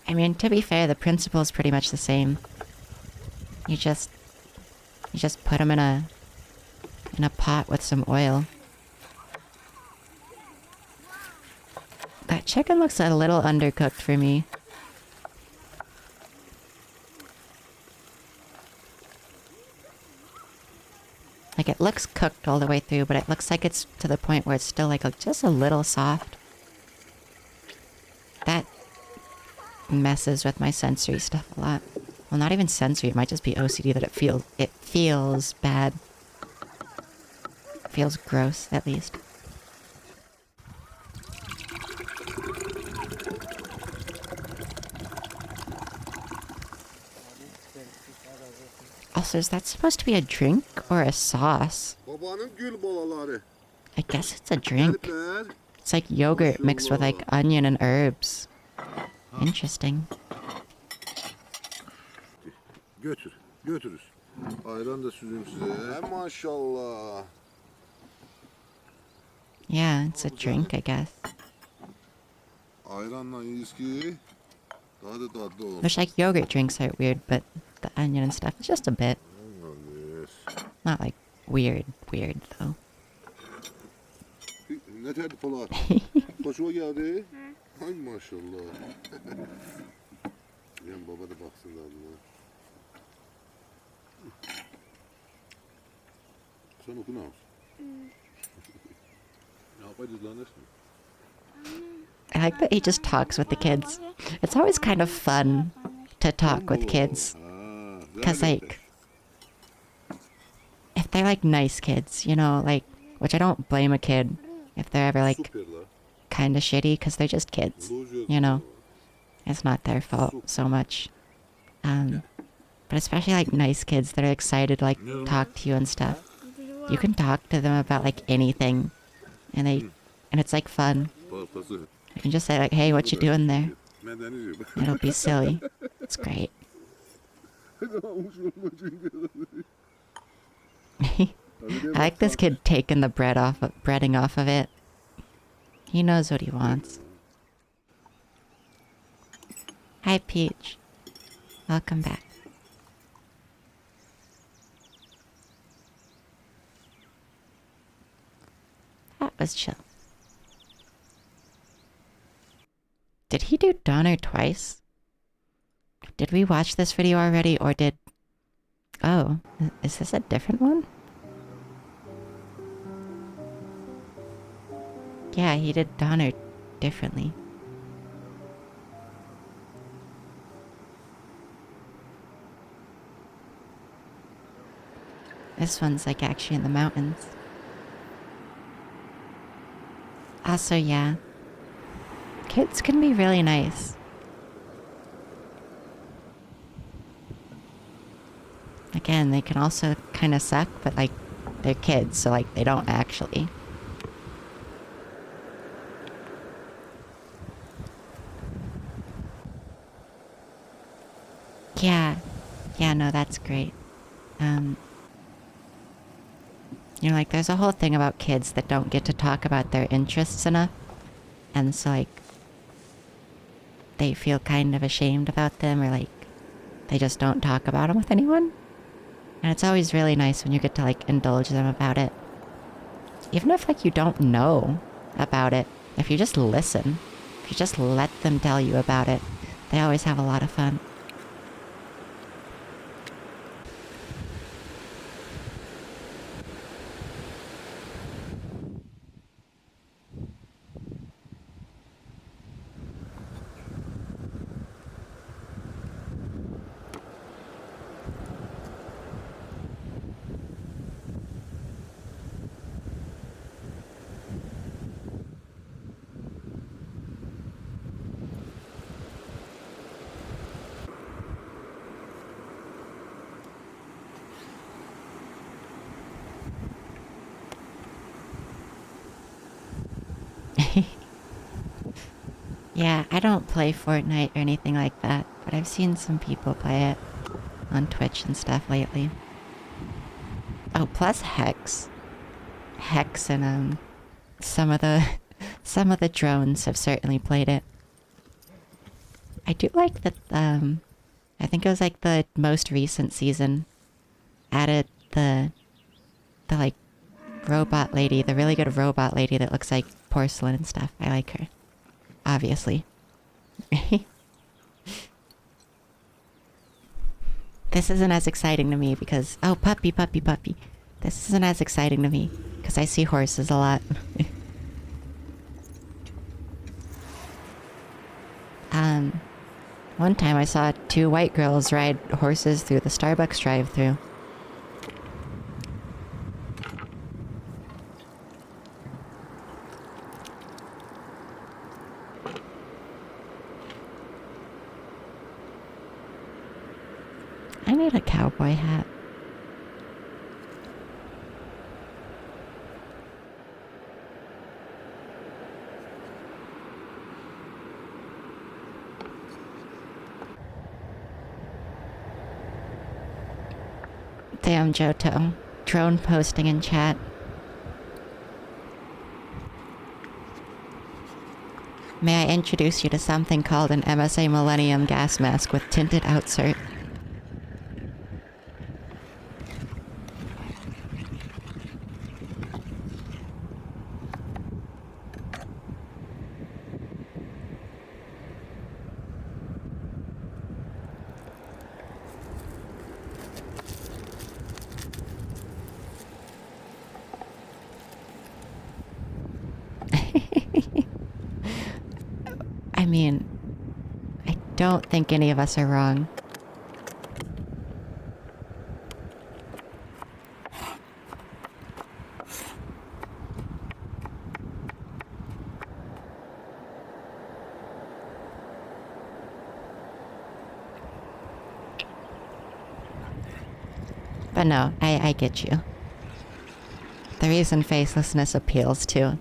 I mean, to be fair, the principle is pretty much the same. You just put them in a pot with some oil. That chicken looks a little undercooked for me. Like, it looks cooked all the way through, but it looks like it's to the point where it's still, like, just a little soft. That messes with my sensory stuff a lot. Well, not even sensory, it might just be OCD that it feels bad. It feels gross, at least. Also, is that supposed to be a drink or a sauce? I guess it's a drink. It's like yogurt mixed with like onion and herbs. Interesting. Götür, götürür. Ayran da süzeyim size. Maşallah. Yeah, it's a drink, I guess. Ayranla iyiyiz ki daha da tatlı olur. Wish like yogurt drinks are weird, but the onion and stuff is just a bit. Not like weird though. Ne terdi Polat? Hoşuma geldi. Ay maşallah. Yan baba da baksın tadına. Sen oku ne yapsın? Ne yapacağız lan işte? I like that he just talks with the kids. It's always kind of fun to talk with kids. Because, like, if if they're like nice kids, you know, like, which I don't blame a kid if they're ever like kind of shitty, because they're just kids, you know. It's not their fault so much. But especially like nice kids that are excited to like talk to you and stuff. You can talk to them about like anything, and it's like fun. You can just say like, "Hey, what you doing there?" It'll be silly. It's great. I like this kid taking the breading off of it. He knows what he wants. Hi, Peach. Welcome back. That was chill. Did he do Donner twice? Did we watch this video already, or did... Oh, is this a different one? Yeah, he did Donner differently. This one's like actually in the mountains. Also, yeah. Kids can be really nice. Again, they can also kind of suck, but like, they're kids, so like, they don't actually. Yeah. Yeah, no, that's great. You know, like, there's a whole thing about kids that don't get to talk about their interests enough. And so, like, they feel kind of ashamed about them, or, like, they just don't talk about them with anyone. And it's always really nice when you get to, like, indulge them about it. Even if, like, you don't know about it. If you just listen. If you just let them tell you about it. They always have a lot of fun. Yeah, I don't play Fortnite or anything like that, but I've seen some people play it on Twitch and stuff lately. Oh, plus Hex. Hex and some of the drones have certainly played it. I do like that I think it was like the most recent season added the like robot lady, the really good robot lady that looks like porcelain and stuff. I like her. Obviously. This isn't as exciting to me because... Oh, puppy. This isn't as exciting to me because I see horses a lot. One time I saw 2 white girls ride horses through the Starbucks drive-thru. I need a cowboy hat. Damn, Johto. Drone posting in chat. May I introduce you to something called an MSA Millennium gas mask with tinted outsert? I mean, I don't think any of us are wrong. But no, I get you. The reason facelessness appeals to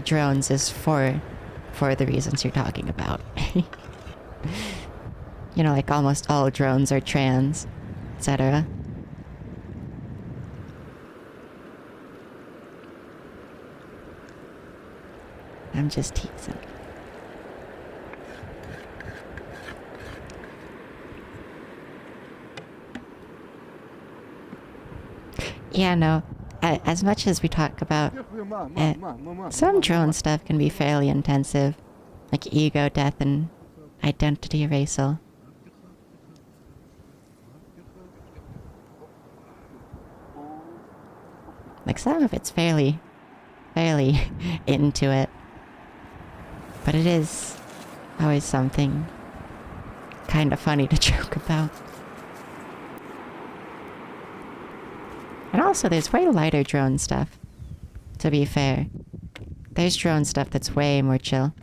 drones is for the reasons you're talking about. You know, like almost all drones are trans, etc. I'm just teasing. Yeah, no. As much as we talk about some drone stuff can be fairly intensive, like ego death and identity erasal. Like some of it's fairly into it. But it is always something kind of funny to joke about. And also, there's way lighter drone stuff, to be fair. There's drone stuff that's way more chill.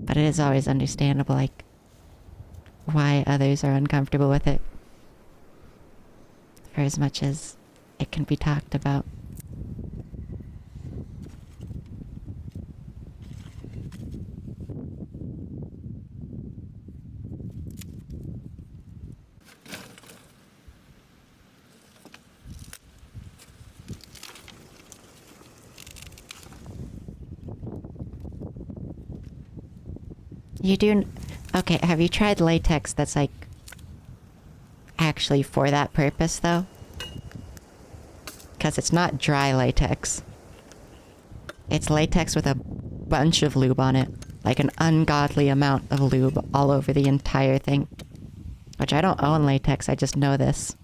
But it is always understandable, like, why others are uncomfortable with it. For as much as it can be talked about. You do... Okay, have you tried latex that's like... actually for that purpose, though? Because it's not dry latex. It's latex with a bunch of lube on it. Like an ungodly amount of lube all over the entire thing. Which I don't own latex, I just know this.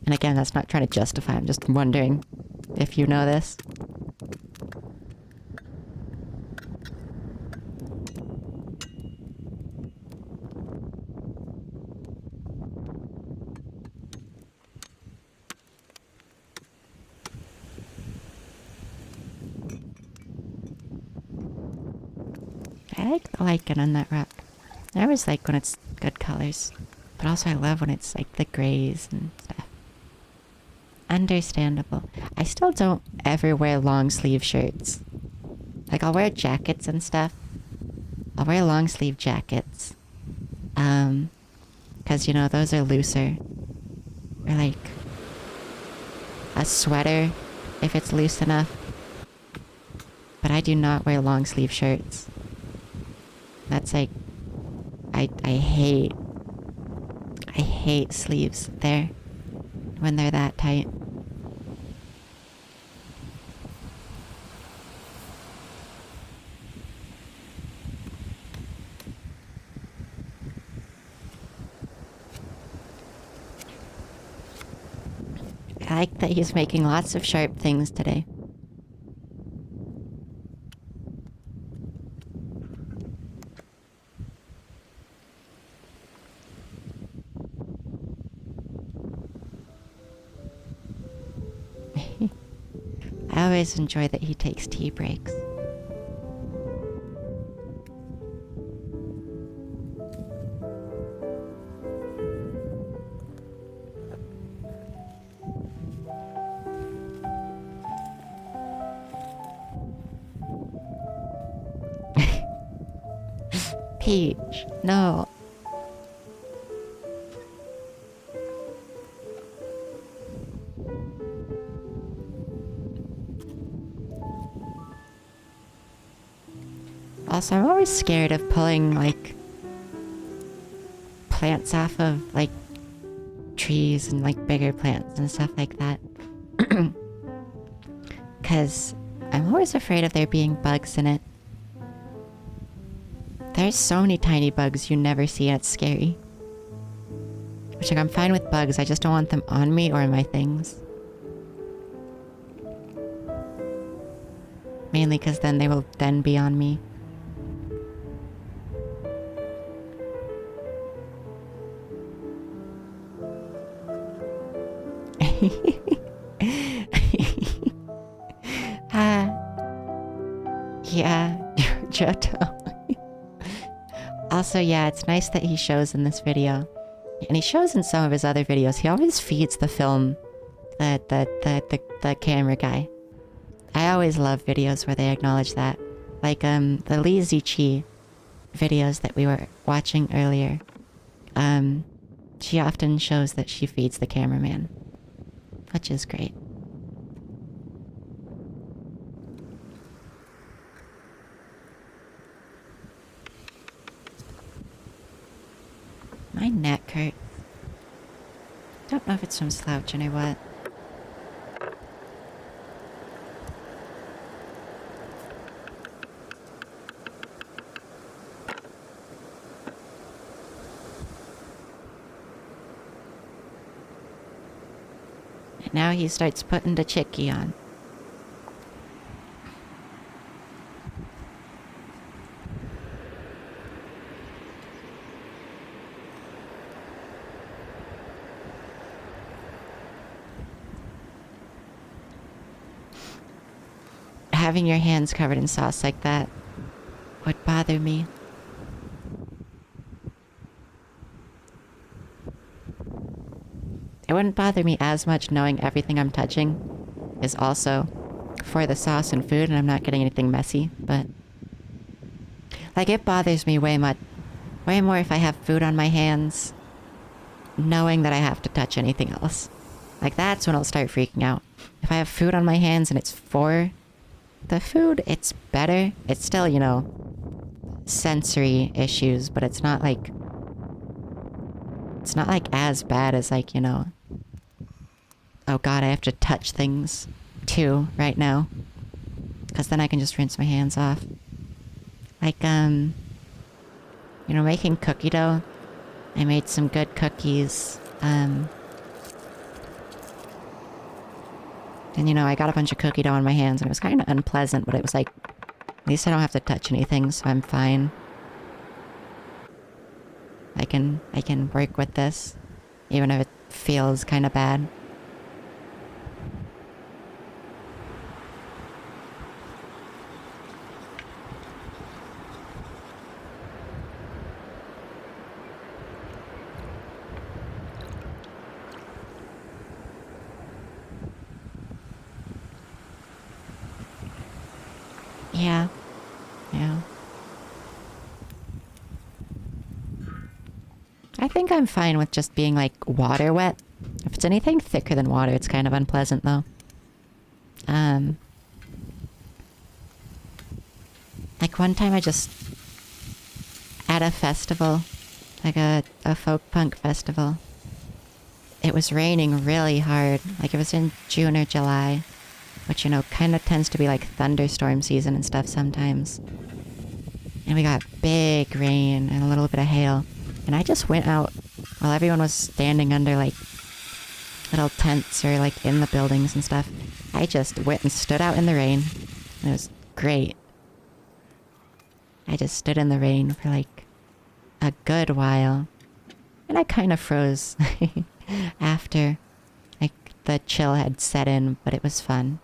And again, that's not trying to justify, I'm just wondering if you know this. I like the lichen on that rock. I always like when it's good colors. But also I love when it's like the grays and stuff. Understandable. I still don't ever wear long sleeve shirts. Like I'll wear jackets and stuff. I'll wear long sleeve jackets. 'Cause you know, those are looser. Or like a sweater if it's loose enough. But I do not wear long sleeve shirts. That's like, I hate sleeves there when they're that tight. I like that he's making lots of sharp things today. I always enjoy that he takes tea breaks. Peach, no. Also, I'm always scared of pulling, like, plants off of, like, trees and, like, bigger plants and stuff like that. 'Cause I'm always afraid of there being bugs in it. There's so many tiny bugs you never see, and it's scary. Which, like, I'm fine with bugs, I just don't want them on me or in my things. Mainly because then they will then be on me. Yeah, Johto. Also, yeah, it's nice that he shows in this video. And he shows in some of his other videos. He always feeds the film, the camera guy. I always love videos where they acknowledge that. Like, the Lee Zichi videos that we were watching earlier. She often shows that she feeds the cameraman. Which is great. My neck hurts. Don't know if it's from slouching or what. And now he starts putting the chicky on. Having your hands covered in sauce like that would bother me. It wouldn't bother me as much knowing everything I'm touching is also for the sauce and food and I'm not getting anything messy, but like it bothers me way more if I have food on my hands knowing that I have to touch anything else. Like that's when I'll start freaking out. If I have food on my hands and it's for the food, it's better. It's still, you know, sensory issues, but it's not like as bad as like, you know, oh god, I have to touch things too right now. Because then I can just rinse my hands off. Like, you know, making cookie dough. I made some good cookies. And you know, I got a bunch of cookie dough on my hands and it was kind of unpleasant, but it was like, at least I don't have to touch anything, so I'm fine. I can work with this, even if it feels kind of bad. Yeah. Yeah. I think I'm fine with just being like water wet. If it's anything thicker than water, it's kind of unpleasant though. Like one time I just, at a festival, like a folk punk festival, it was raining really hard. Like it was in June or July, which, you know, kind of tends to be like thunderstorm season and stuff sometimes. And we got big rain and a little bit of hail. And I just went out while everyone was standing under like little tents or like in the buildings and stuff. I just went and stood out in the rain. It was great. I just stood in the rain for like a good while. And I kind of froze after like the chill had set in, but it was fun.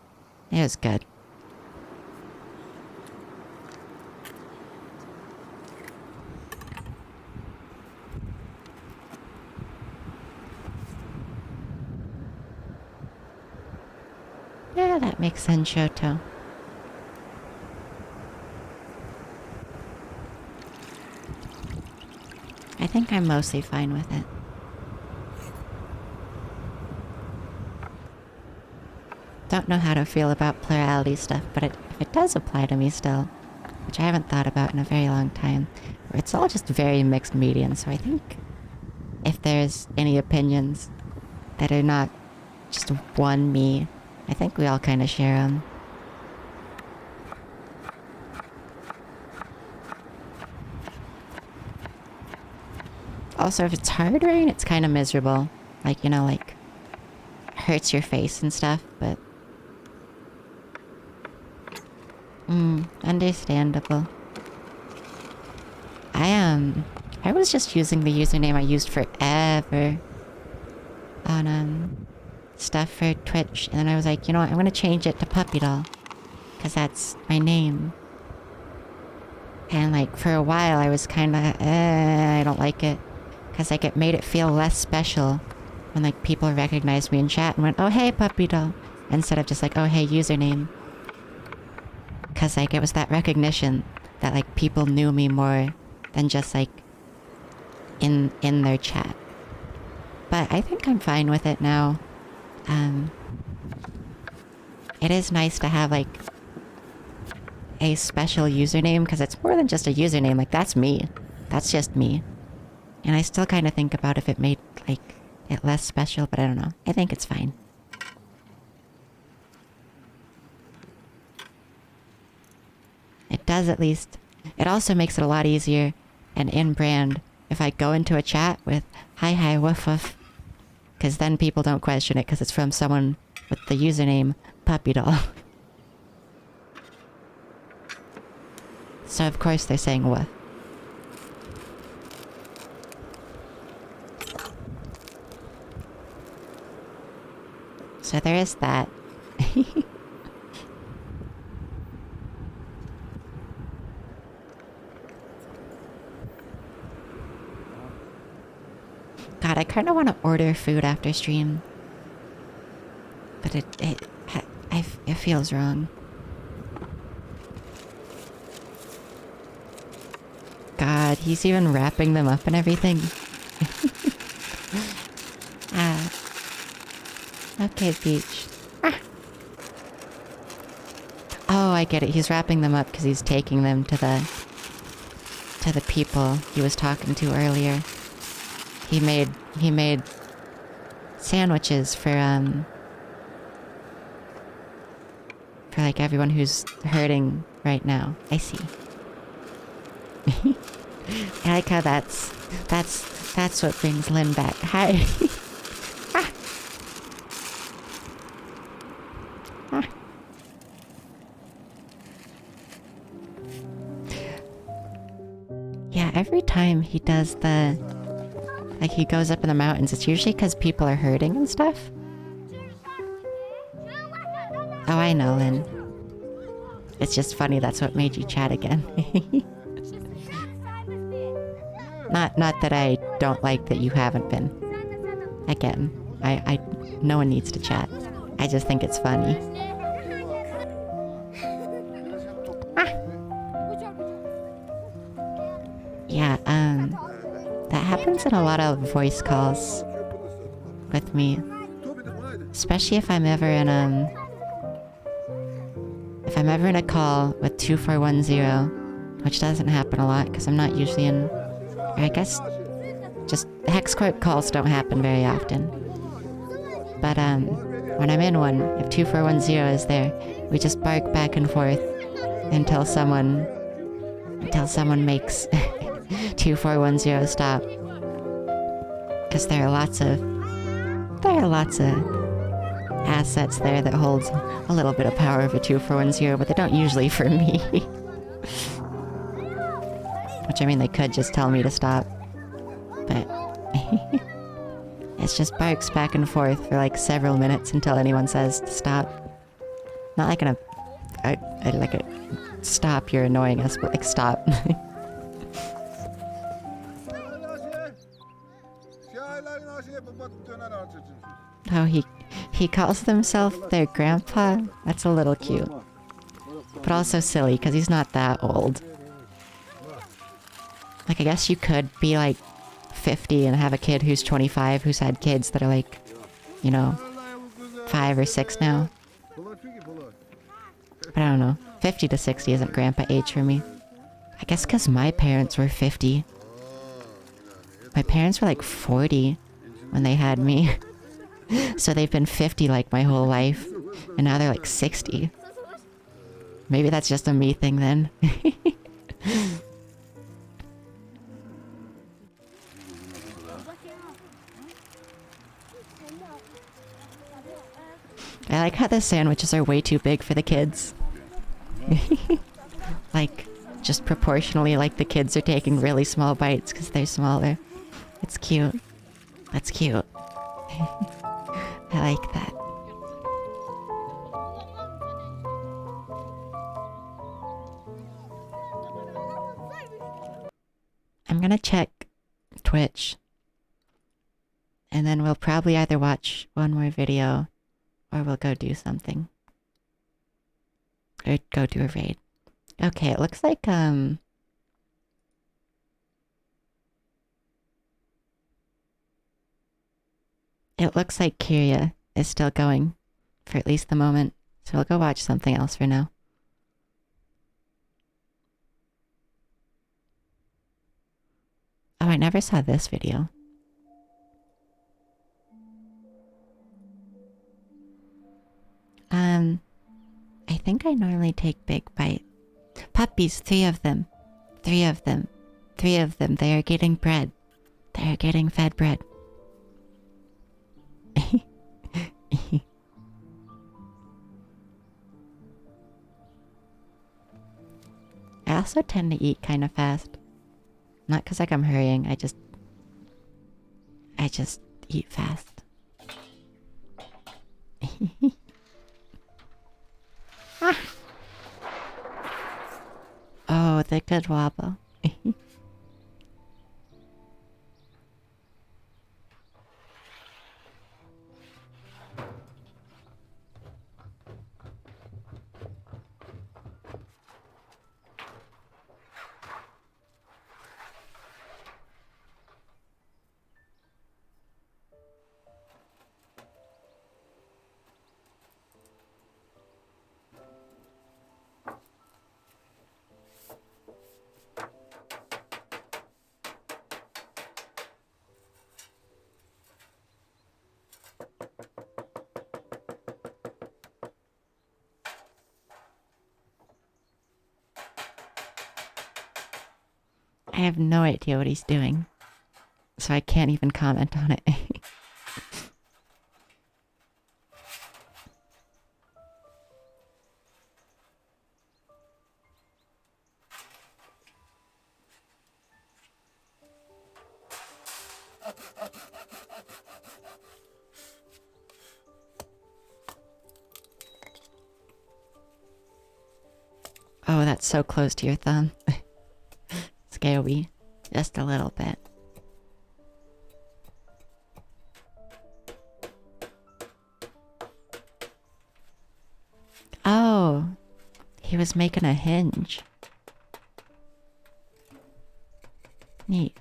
It was good. Yeah, that makes sense, Shoto. I think I'm mostly fine with it. Don't know how to feel about plurality stuff, but if it does apply to me still, which I haven't thought about in a very long time, it's all just very mixed media, so I think if there's any opinions that are not just one me, I think we all kind of share them. Also, if it's hard rain, it's kind of miserable. Like, you know, like, hurts your face and stuff, but understandable. I was just using the username I used forever on stuff for Twitch, and then I was like, you know what, I'm gonna change it to Puppy Doll, because that's my name. And like for a while I was kind of, I don't like it. Because like it made it feel less special when like people recognized me in chat and went, oh hey puppy doll. Instead of just like, oh hey username. Because like it was that recognition that like people knew me more than just like in their chat. But I think I'm fine with it now. It is nice to have like a special username because it's more than just a username. Like that's me. That's just me. And I still kind of think about if it made like it less special, but I don't know. I think it's fine. It does at least. It also makes it a lot easier and in brand if I go into a chat with hi woof woof. Because then people don't question it because it's from someone with the username puppy doll. So of course they're saying woof. So there is that. God, I kind of want to order food after stream. But it feels wrong. God, he's even wrapping them up and everything. Okay, Peach. Oh, I get it. He's wrapping them up because he's taking them to the people he was talking to earlier. He made sandwiches for like everyone who's hurting right now. I see. I like how that's what brings Lynn back. Hi. Yeah, every time he does like he goes up in the mountains, it's usually because people are hurting and stuff. Oh, I know, Lynn. It's just funny that's what made you chat again. Not that I don't like that you haven't been. Again, I no one needs to chat. I just think it's funny. Yeah, that happens in a lot of voice calls with me. Especially if I'm ever in a call with 2410, which doesn't happen a lot because I'm not usually in, or I guess just HexCorp calls don't happen very often. But when I'm in one, if 2410 is there, we just bark back and forth until someone makes 2410 stop. Because there are lots of assets there that holds a little bit of power over 2410, but they don't usually for me. Which I mean, they could just tell me to stop. But it's just barks back and forth for like several minutes until anyone says to stop. Not like like a stop, you're annoying us, but like stop. Oh, he calls himself their grandpa? That's a little cute. But also silly, because he's not that old. Like, I guess you could be like 50 and have a kid who's 25 who's had kids that are like, you know, 5 or 6 now. But I don't know. 50 to 60 isn't grandpa age for me. I guess because my parents were 50. My parents were like 40 when they had me. So they've been 50 like my whole life. And now they're like 60. Maybe that's just a me thing then. I like how the sandwiches are way too big for the kids. Like, just proportionally, like the kids are taking really small bites because they're smaller. It's cute. That's cute. I like that. gonna check Twitch. And then we'll probably either watch one more video or we'll go do something. Or go do a raid. Okay, it looks like, it looks like Kyria is still going for at least the moment. So we'll go watch something else for now. Oh, I never saw this video. I think I normally take big bite. Puppies, 3 of them. 3 of them. 3 of them. They are getting bread. They are getting fed bread. I also tend to eat kind of fast. Not because like I'm hurrying, I just eat fast. Oh, the good wobble. I have no idea what he's doing, so I can't even comment on it. Oh, that's so close to your thumb. Scary. Just a little bit. Oh, he was making a hinge. Neat.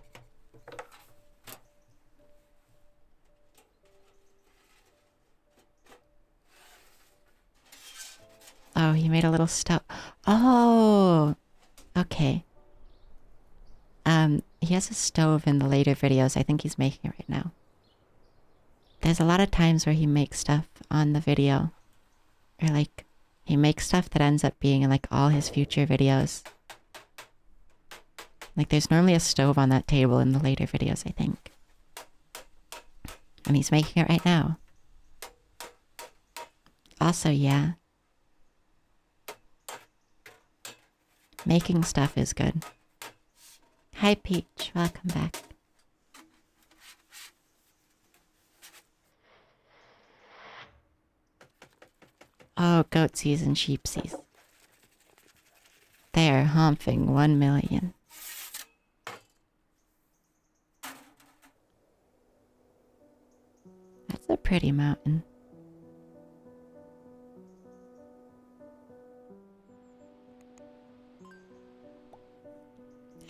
Oh, he made a little stove. Oh, okay. He has a stove in the later videos. I think he's making it right now. There's a lot of times where he makes stuff on the video. Or like, he makes stuff that ends up being in like all his future videos. Like there's normally a stove on that table in the later videos, I think. And he's making it right now. Also, yeah. Making stuff is good. Hi Peach, welcome back. Oh, goatsies and sheepsies. They are humping 1 million. That's a pretty mountain.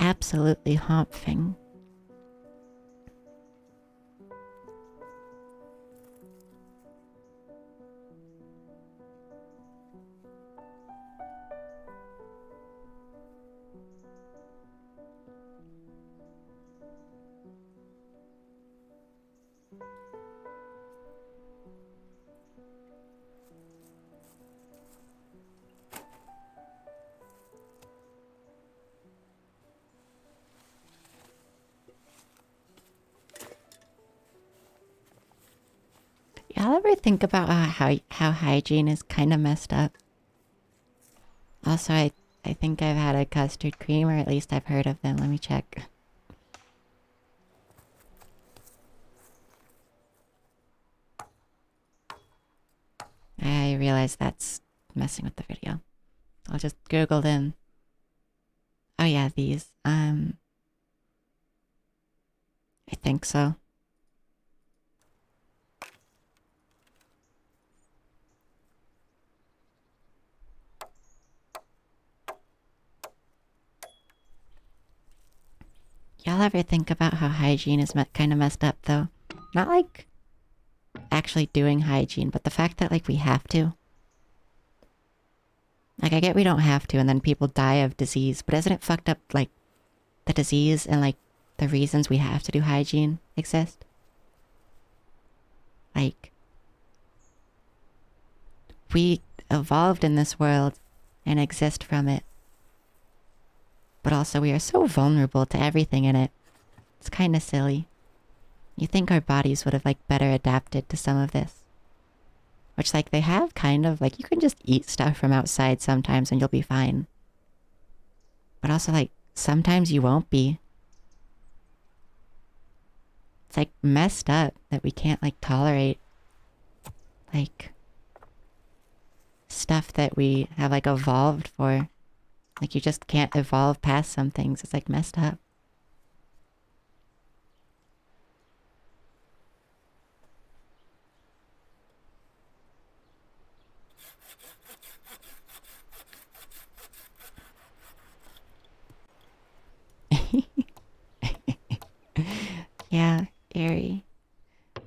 Absolutely humping. Y'all ever think about how hygiene is kind of messed up? Also, I think I've had a custard cream, or at least I've heard of them. Let me check. I realize that's messing with the video. I'll just Google them. Oh yeah, these. I think so. Y'all ever think about how hygiene is kind of messed up, though? Not like actually doing hygiene, but the fact that, like, we have to. Like, I get we don't have to, and then people die of disease, but isn't it fucked up, like, the disease and, like, the reasons we have to do hygiene exist? Like, we evolved in this world and exist from it. But also we are so vulnerable to everything in it. It's kind of silly. You think our bodies would have, like, better adapted to some of this. Which, like, they have kind of. Like, you can just eat stuff from outside sometimes and you'll be fine. But also, like, sometimes you won't be. It's, like, messed up that we can't, like, tolerate, like, stuff that we have, like, evolved for. Like, you just can't evolve past some things. It's, like, messed up. Yeah, eerie.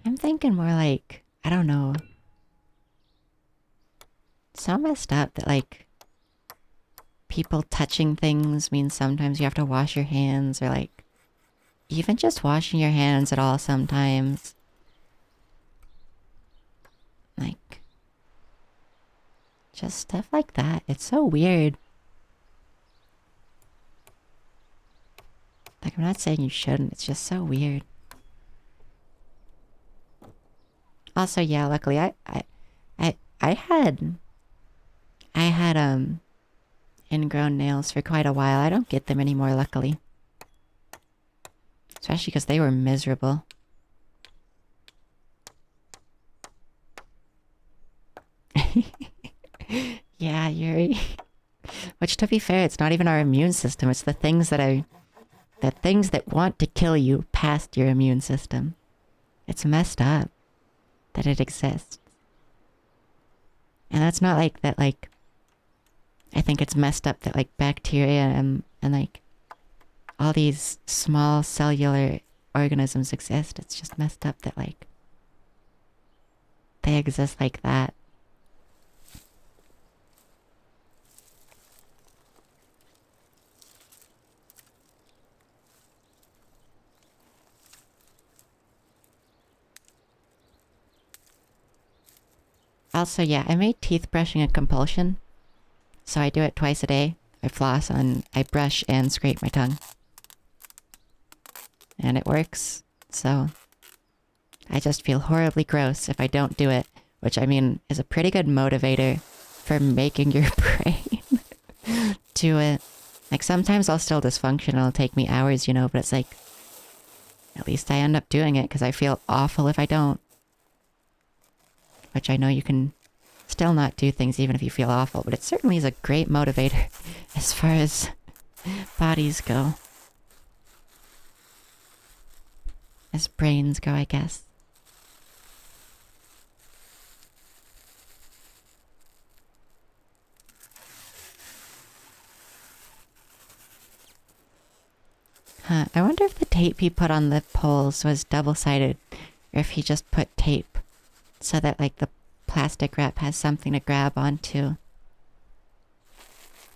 I'm thinking more like, I don't know. So messed up that, like, people touching things means sometimes you have to wash your hands, or, like, even just washing your hands at all sometimes. Like, just stuff like that. It's so weird. Like, I'm not saying you shouldn't, it's just so weird. Also, yeah, luckily I had ingrown nails for quite a while. I don't get them anymore, luckily. Especially because they were miserable. Yeah, Yuri. Which, to be fair, it's not even our immune system. It's the things that want to kill you past your immune system. It's messed up that it exists. And that's not like that, like, I think it's messed up that, like, bacteria and like all these small cellular organisms exist. It's just messed up that, like, they exist like that. Also, yeah, I made teeth brushing a compulsion. So I do it twice a day. I floss and I brush and scrape my tongue. And it works. So I just feel horribly gross if I don't do it. Which, I mean, is a pretty good motivator for making your brain do it. Like, sometimes I'll still dysfunction. It'll take me hours, you know, but it's like, at least I end up doing it because I feel awful if I don't. Which I know you can still not do things even if you feel awful, but it certainly is a great motivator as far as bodies go. As brains go, I guess. Huh, I wonder if the tape he put on the poles was double-sided, or if he just put tape so that, like, the plastic wrap has something to grab onto.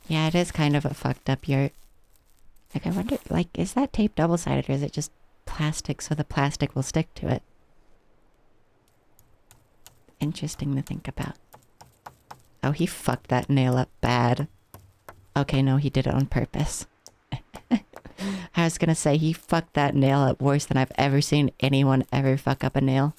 Yeah, it is kind of a fucked up yurt. Like, I wonder, like, is that tape double-sided, or is it just plastic so the plastic will stick to it? Interesting to think about. Oh, he fucked that nail up bad. Okay, no, he did it on purpose. I was gonna say, he fucked that nail up worse than I've ever seen anyone ever fuck up a nail.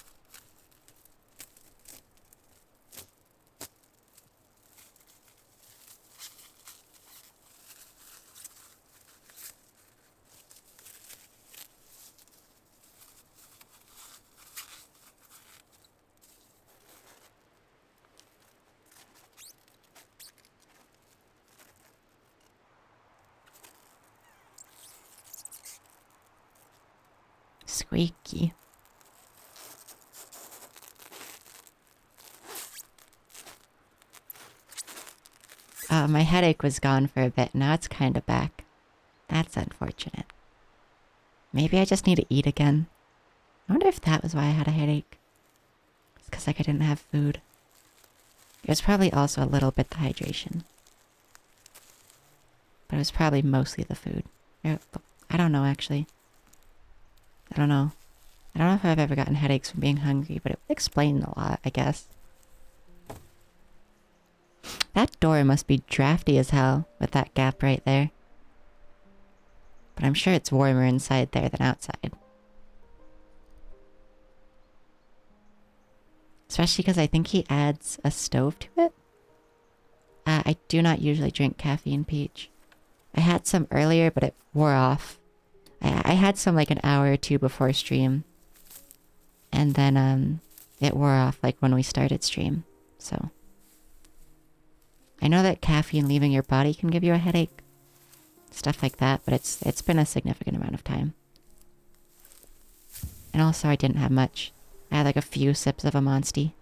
squeaky. My headache was gone for a bit. Now it's kind of back. That's unfortunate. Maybe I just need to eat again. I wonder if that was why I had a headache. It's because like I didn't have food. It was probably also a little bit the hydration. But it was probably mostly the food. I don't know, actually. I don't know. I don't know if I've ever gotten headaches from being hungry, but it would explain a lot, I guess. That door must be drafty as hell with that gap right there. But I'm sure it's warmer inside there than outside. Especially because I think he adds a stove to it. I do not usually drink caffeine peach. I had some earlier, but it wore off. I had some like an hour or two before stream. And then it wore off like when we started stream. So I know that caffeine leaving your body can give you a headache. Stuff like that, but it's been a significant amount of time. And also I didn't have much. I had like a few sips of a Monsty.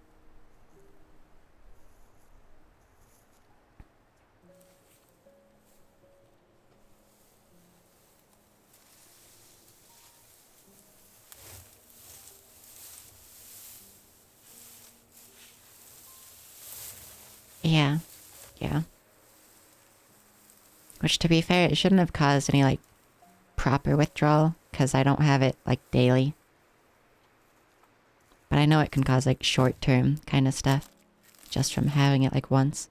Yeah. Yeah. Which, to be fair, it shouldn't have caused any, like, proper withdrawal, because I don't have it, like, daily. But I know it can cause, like, short-term kind of stuff, just from having it, like, once.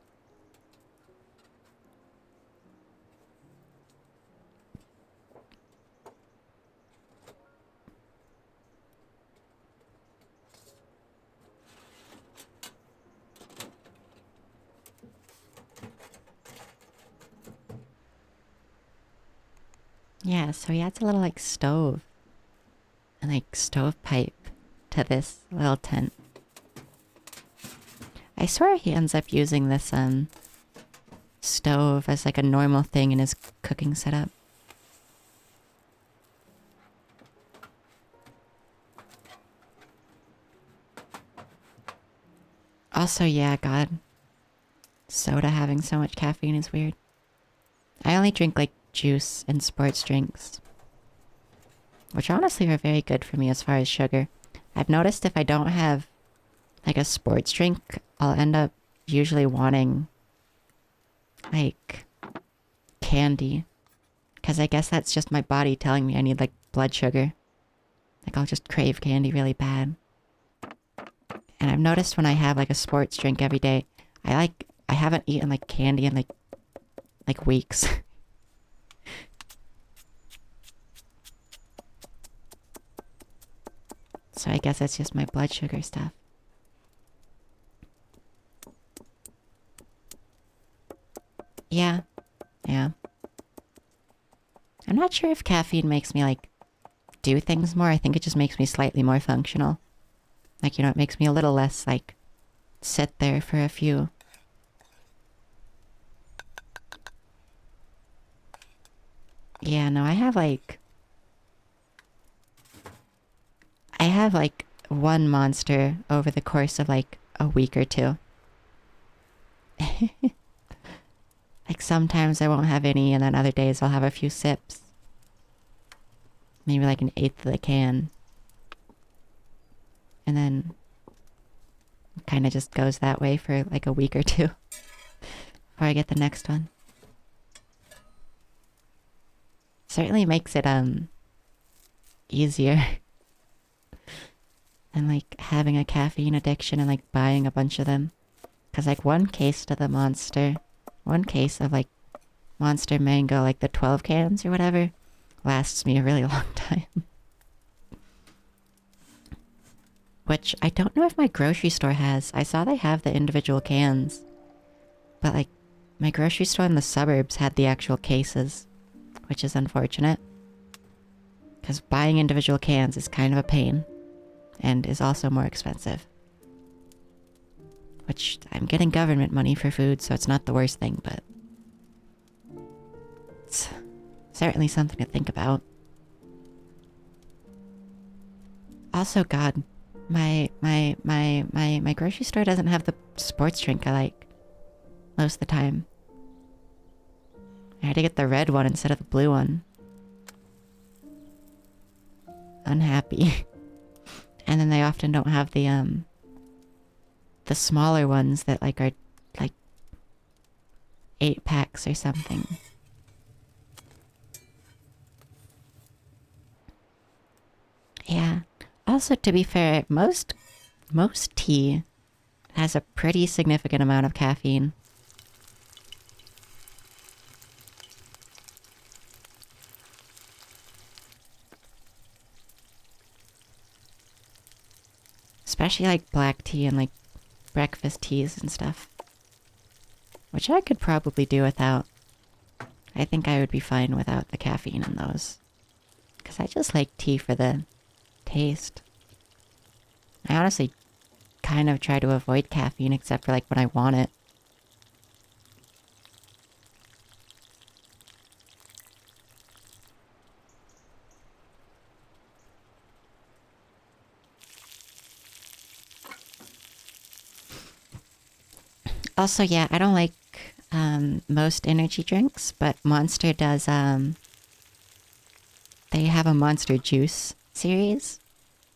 Yeah, so he adds a little, like, stove. And, like, stovepipe to this little tent. I swear he ends up using this, stove as, like, a normal thing in his cooking setup. Also, yeah, God. Soda having so much caffeine is weird. I only drink, like, juice and sports drinks, which honestly are very good for me as far as sugar. I've noticed if I don't have like a sports drink, I'll end up usually wanting like candy, because I guess that's just my body telling me I need like blood sugar. Like I'll just crave candy really bad. And I've noticed when I have like a sports drink every day, I haven't eaten like candy in like weeks. So I guess that's just my blood sugar stuff. Yeah. Yeah. I'm not sure if caffeine makes me, like, do things more. I think it just makes me slightly more functional. Like, you know, it makes me a little less, like, sit there for a few. Yeah, no, I have, like, one monster over the course of, like, a week or two. Like, sometimes I won't have any, and then other days I'll have a few sips. Maybe, like, an eighth of the can. And then it kind of just goes that way for, like, a week or two. Before I get the next one. Certainly makes it, easier. And like having a caffeine addiction and like buying a bunch of them. Cause like one case of like Monster Mango, like the 12 cans or whatever, lasts me a really long time. Which I don't know if my grocery store has. I saw they have the individual cans. But like my grocery store in the suburbs had the actual cases, which is unfortunate. Cause buying individual cans is kind of a pain. And is also more expensive. Which, I'm getting government money for food, so it's not the worst thing, but it's certainly something to think about. Also, God, my grocery store doesn't have the sports drink I like most of the time. I had to get the red one instead of the blue one. Unhappy. And then they often don't have the smaller ones that like are like 8 packs or something. Yeah. Also, to be fair, most tea has a pretty significant amount of caffeine. Especially like black tea and like breakfast teas and stuff. Which I could probably do without. I think I would be fine without the caffeine in those. Because I just like tea for the taste. I honestly kind of try to avoid caffeine except for like when I want it. Also, yeah, I don't like most energy drinks, but Monster does, they have a Monster Juice series.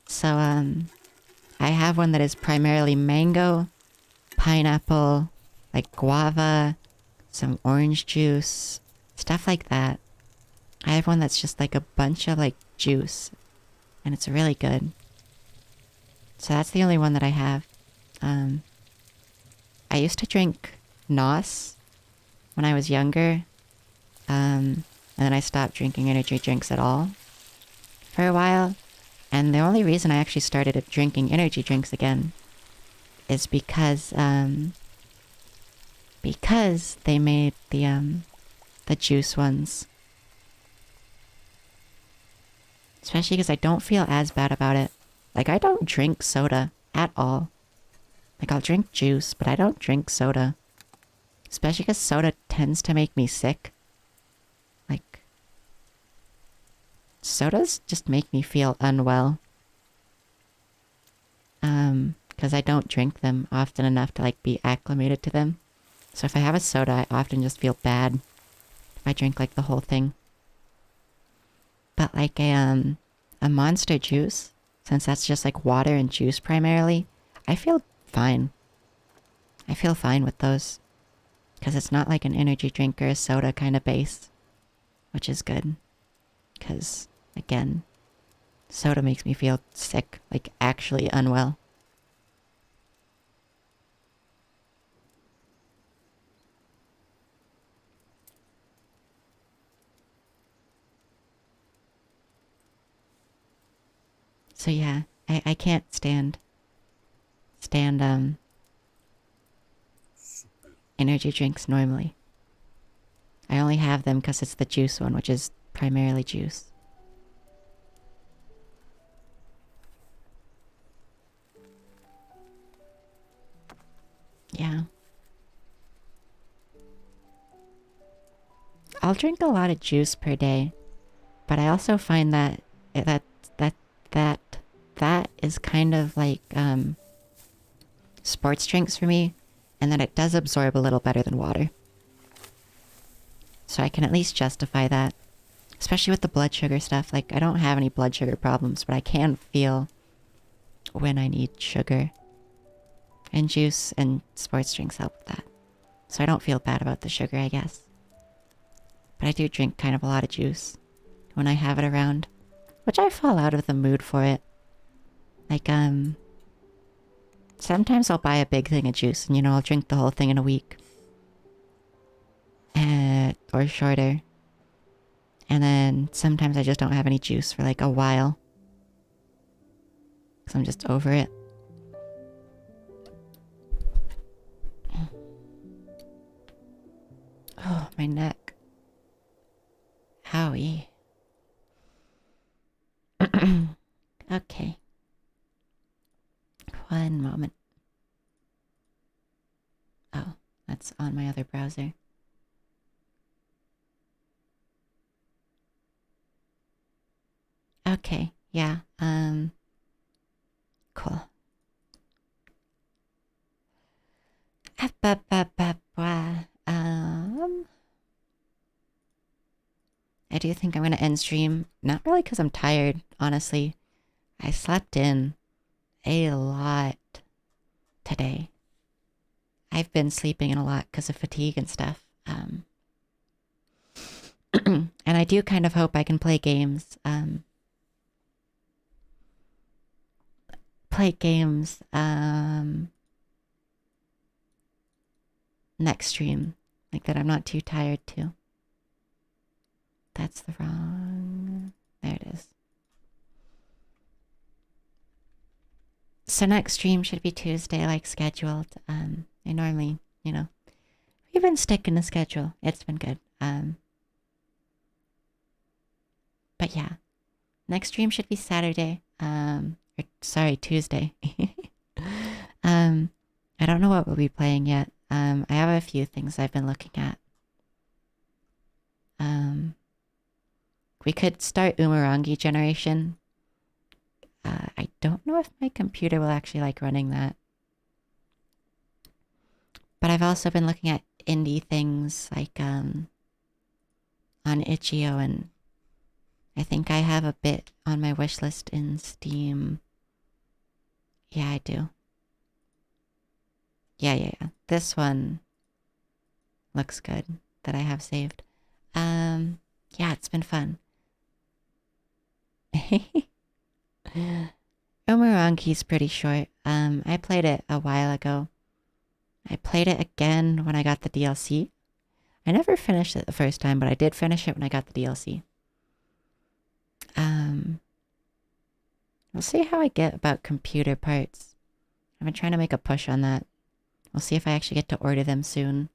So, I have one that is primarily mango, pineapple, like guava, some orange juice, stuff like that. I have one that's just like a bunch of like juice, and it's really good. So that's the only one that I have. I used to drink NOS when I was younger, and then I stopped drinking energy drinks at all for a while. And the only reason I actually started drinking energy drinks again is because they made the juice ones. Especially because I don't feel as bad about it. Like, I don't drink soda at all. Like, I'll drink juice, but I don't drink soda. Especially because soda tends to make me sick. Like, sodas just make me feel unwell. Because I don't drink them often enough to, like, be acclimated to them. So if I have a soda, I often just feel bad if I drink, like, the whole thing. But, like, a Monster juice, since that's just, like, water and juice primarily, I feel fine. I feel fine with those. Because it's not like an energy drink or a soda kind of base. Which is good. Because, again, soda makes me feel sick. Like, actually unwell. So yeah, I can't stand energy drinks normally. I only have them because it's the juice one, which is primarily juice. Yeah. I'll drink a lot of juice per day, but I also find that that is kind of like sports drinks for me, and that it does absorb a little better than water. So I can at least justify that. Especially with the blood sugar stuff. Like, I don't have any blood sugar problems, but I can feel when I need sugar. And juice and sports drinks help with that. So I don't feel bad about the sugar, I guess. But I do drink kind of a lot of juice when I have it around. Which I fall out of the mood for it. Like, sometimes I'll buy a big thing of juice and, I'll drink the whole thing in a week. Or shorter. And then sometimes I just don't have any juice for like a while. Because I'm just over it. Oh, my neck. Howie. Okay. One moment. Oh, that's on my other browser. Okay, yeah, Cool. I do think I'm going to end stream. Not really because I'm tired, honestly. I slept in a lot today. I've been sleeping in a lot because of fatigue and stuff. And I do kind of hope I can play games. Next stream. Like that I'm not too tired to. That's the wrong... There it is. So next stream should be Tuesday like scheduled. I normally, you know, we've been sticking to schedule. It's been good. But yeah, next stream should be Saturday. Sorry, Tuesday. I don't know what we'll be playing yet. I have a few things I've been looking at. We could start Umurangi Generation. I don't know if my computer will actually like running that. But I've also been looking at indie things like on itch.io, and I think I have a bit on my wish list in Steam. Yeah, I do. Yeah. This one looks good that I have saved. Yeah, it's been fun. Umurangi's pretty short. I played it a while ago. I played it again when I got the DLC. I never finished it the first time, but I did finish it when I got the DLC. We'll see how I get about computer parts. I've been trying to make a push on that. We'll see if I actually get to order them soon.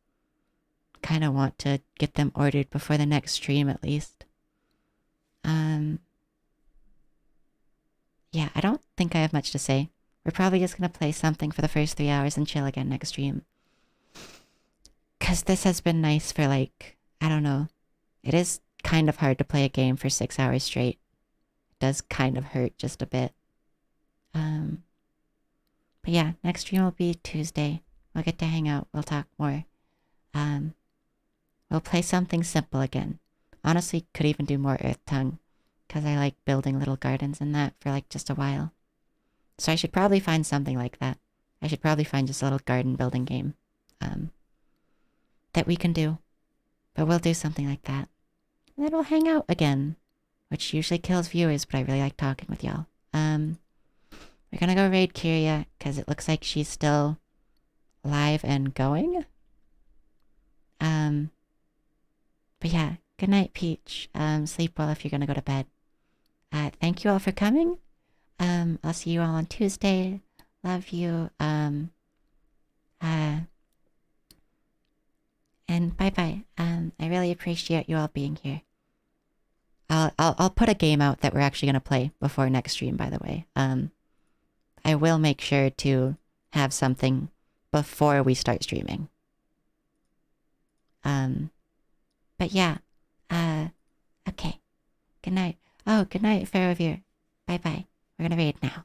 Kind of want to get them ordered before the next stream at least. Yeah, I don't think I have much to say. We're probably just going to play something for the first 3 hours and chill again next stream. Because this has been nice for like, I don't know. It is kind of hard to play a game for 6 hours straight. It does kind of hurt just a bit. But yeah, next stream will be Tuesday. We'll get to hang out. We'll talk more. We'll play something simple again. Honestly, could even do more Earthtongue. Because I like building little gardens and that for like just a while. So I should probably find something like that. I should probably find just a little garden building game. That we can do. But we'll do something like that. And then we'll hang out again. Which usually kills viewers, but I really like talking with y'all. We're gonna go raid Kyria, because it looks like she's still live and going. But yeah, good night, Peach. Sleep well if you're gonna go to bed. Thank you all for coming. I'll see you all on Tuesday. Love you. And bye-bye. I really appreciate you all being here. I'll put a game out that we're actually gonna play before next stream, by the way. I will make sure to have something before we start streaming. But yeah. Okay. Good night. Oh, good night, Fairview. Bye-bye. We're gonna raid now.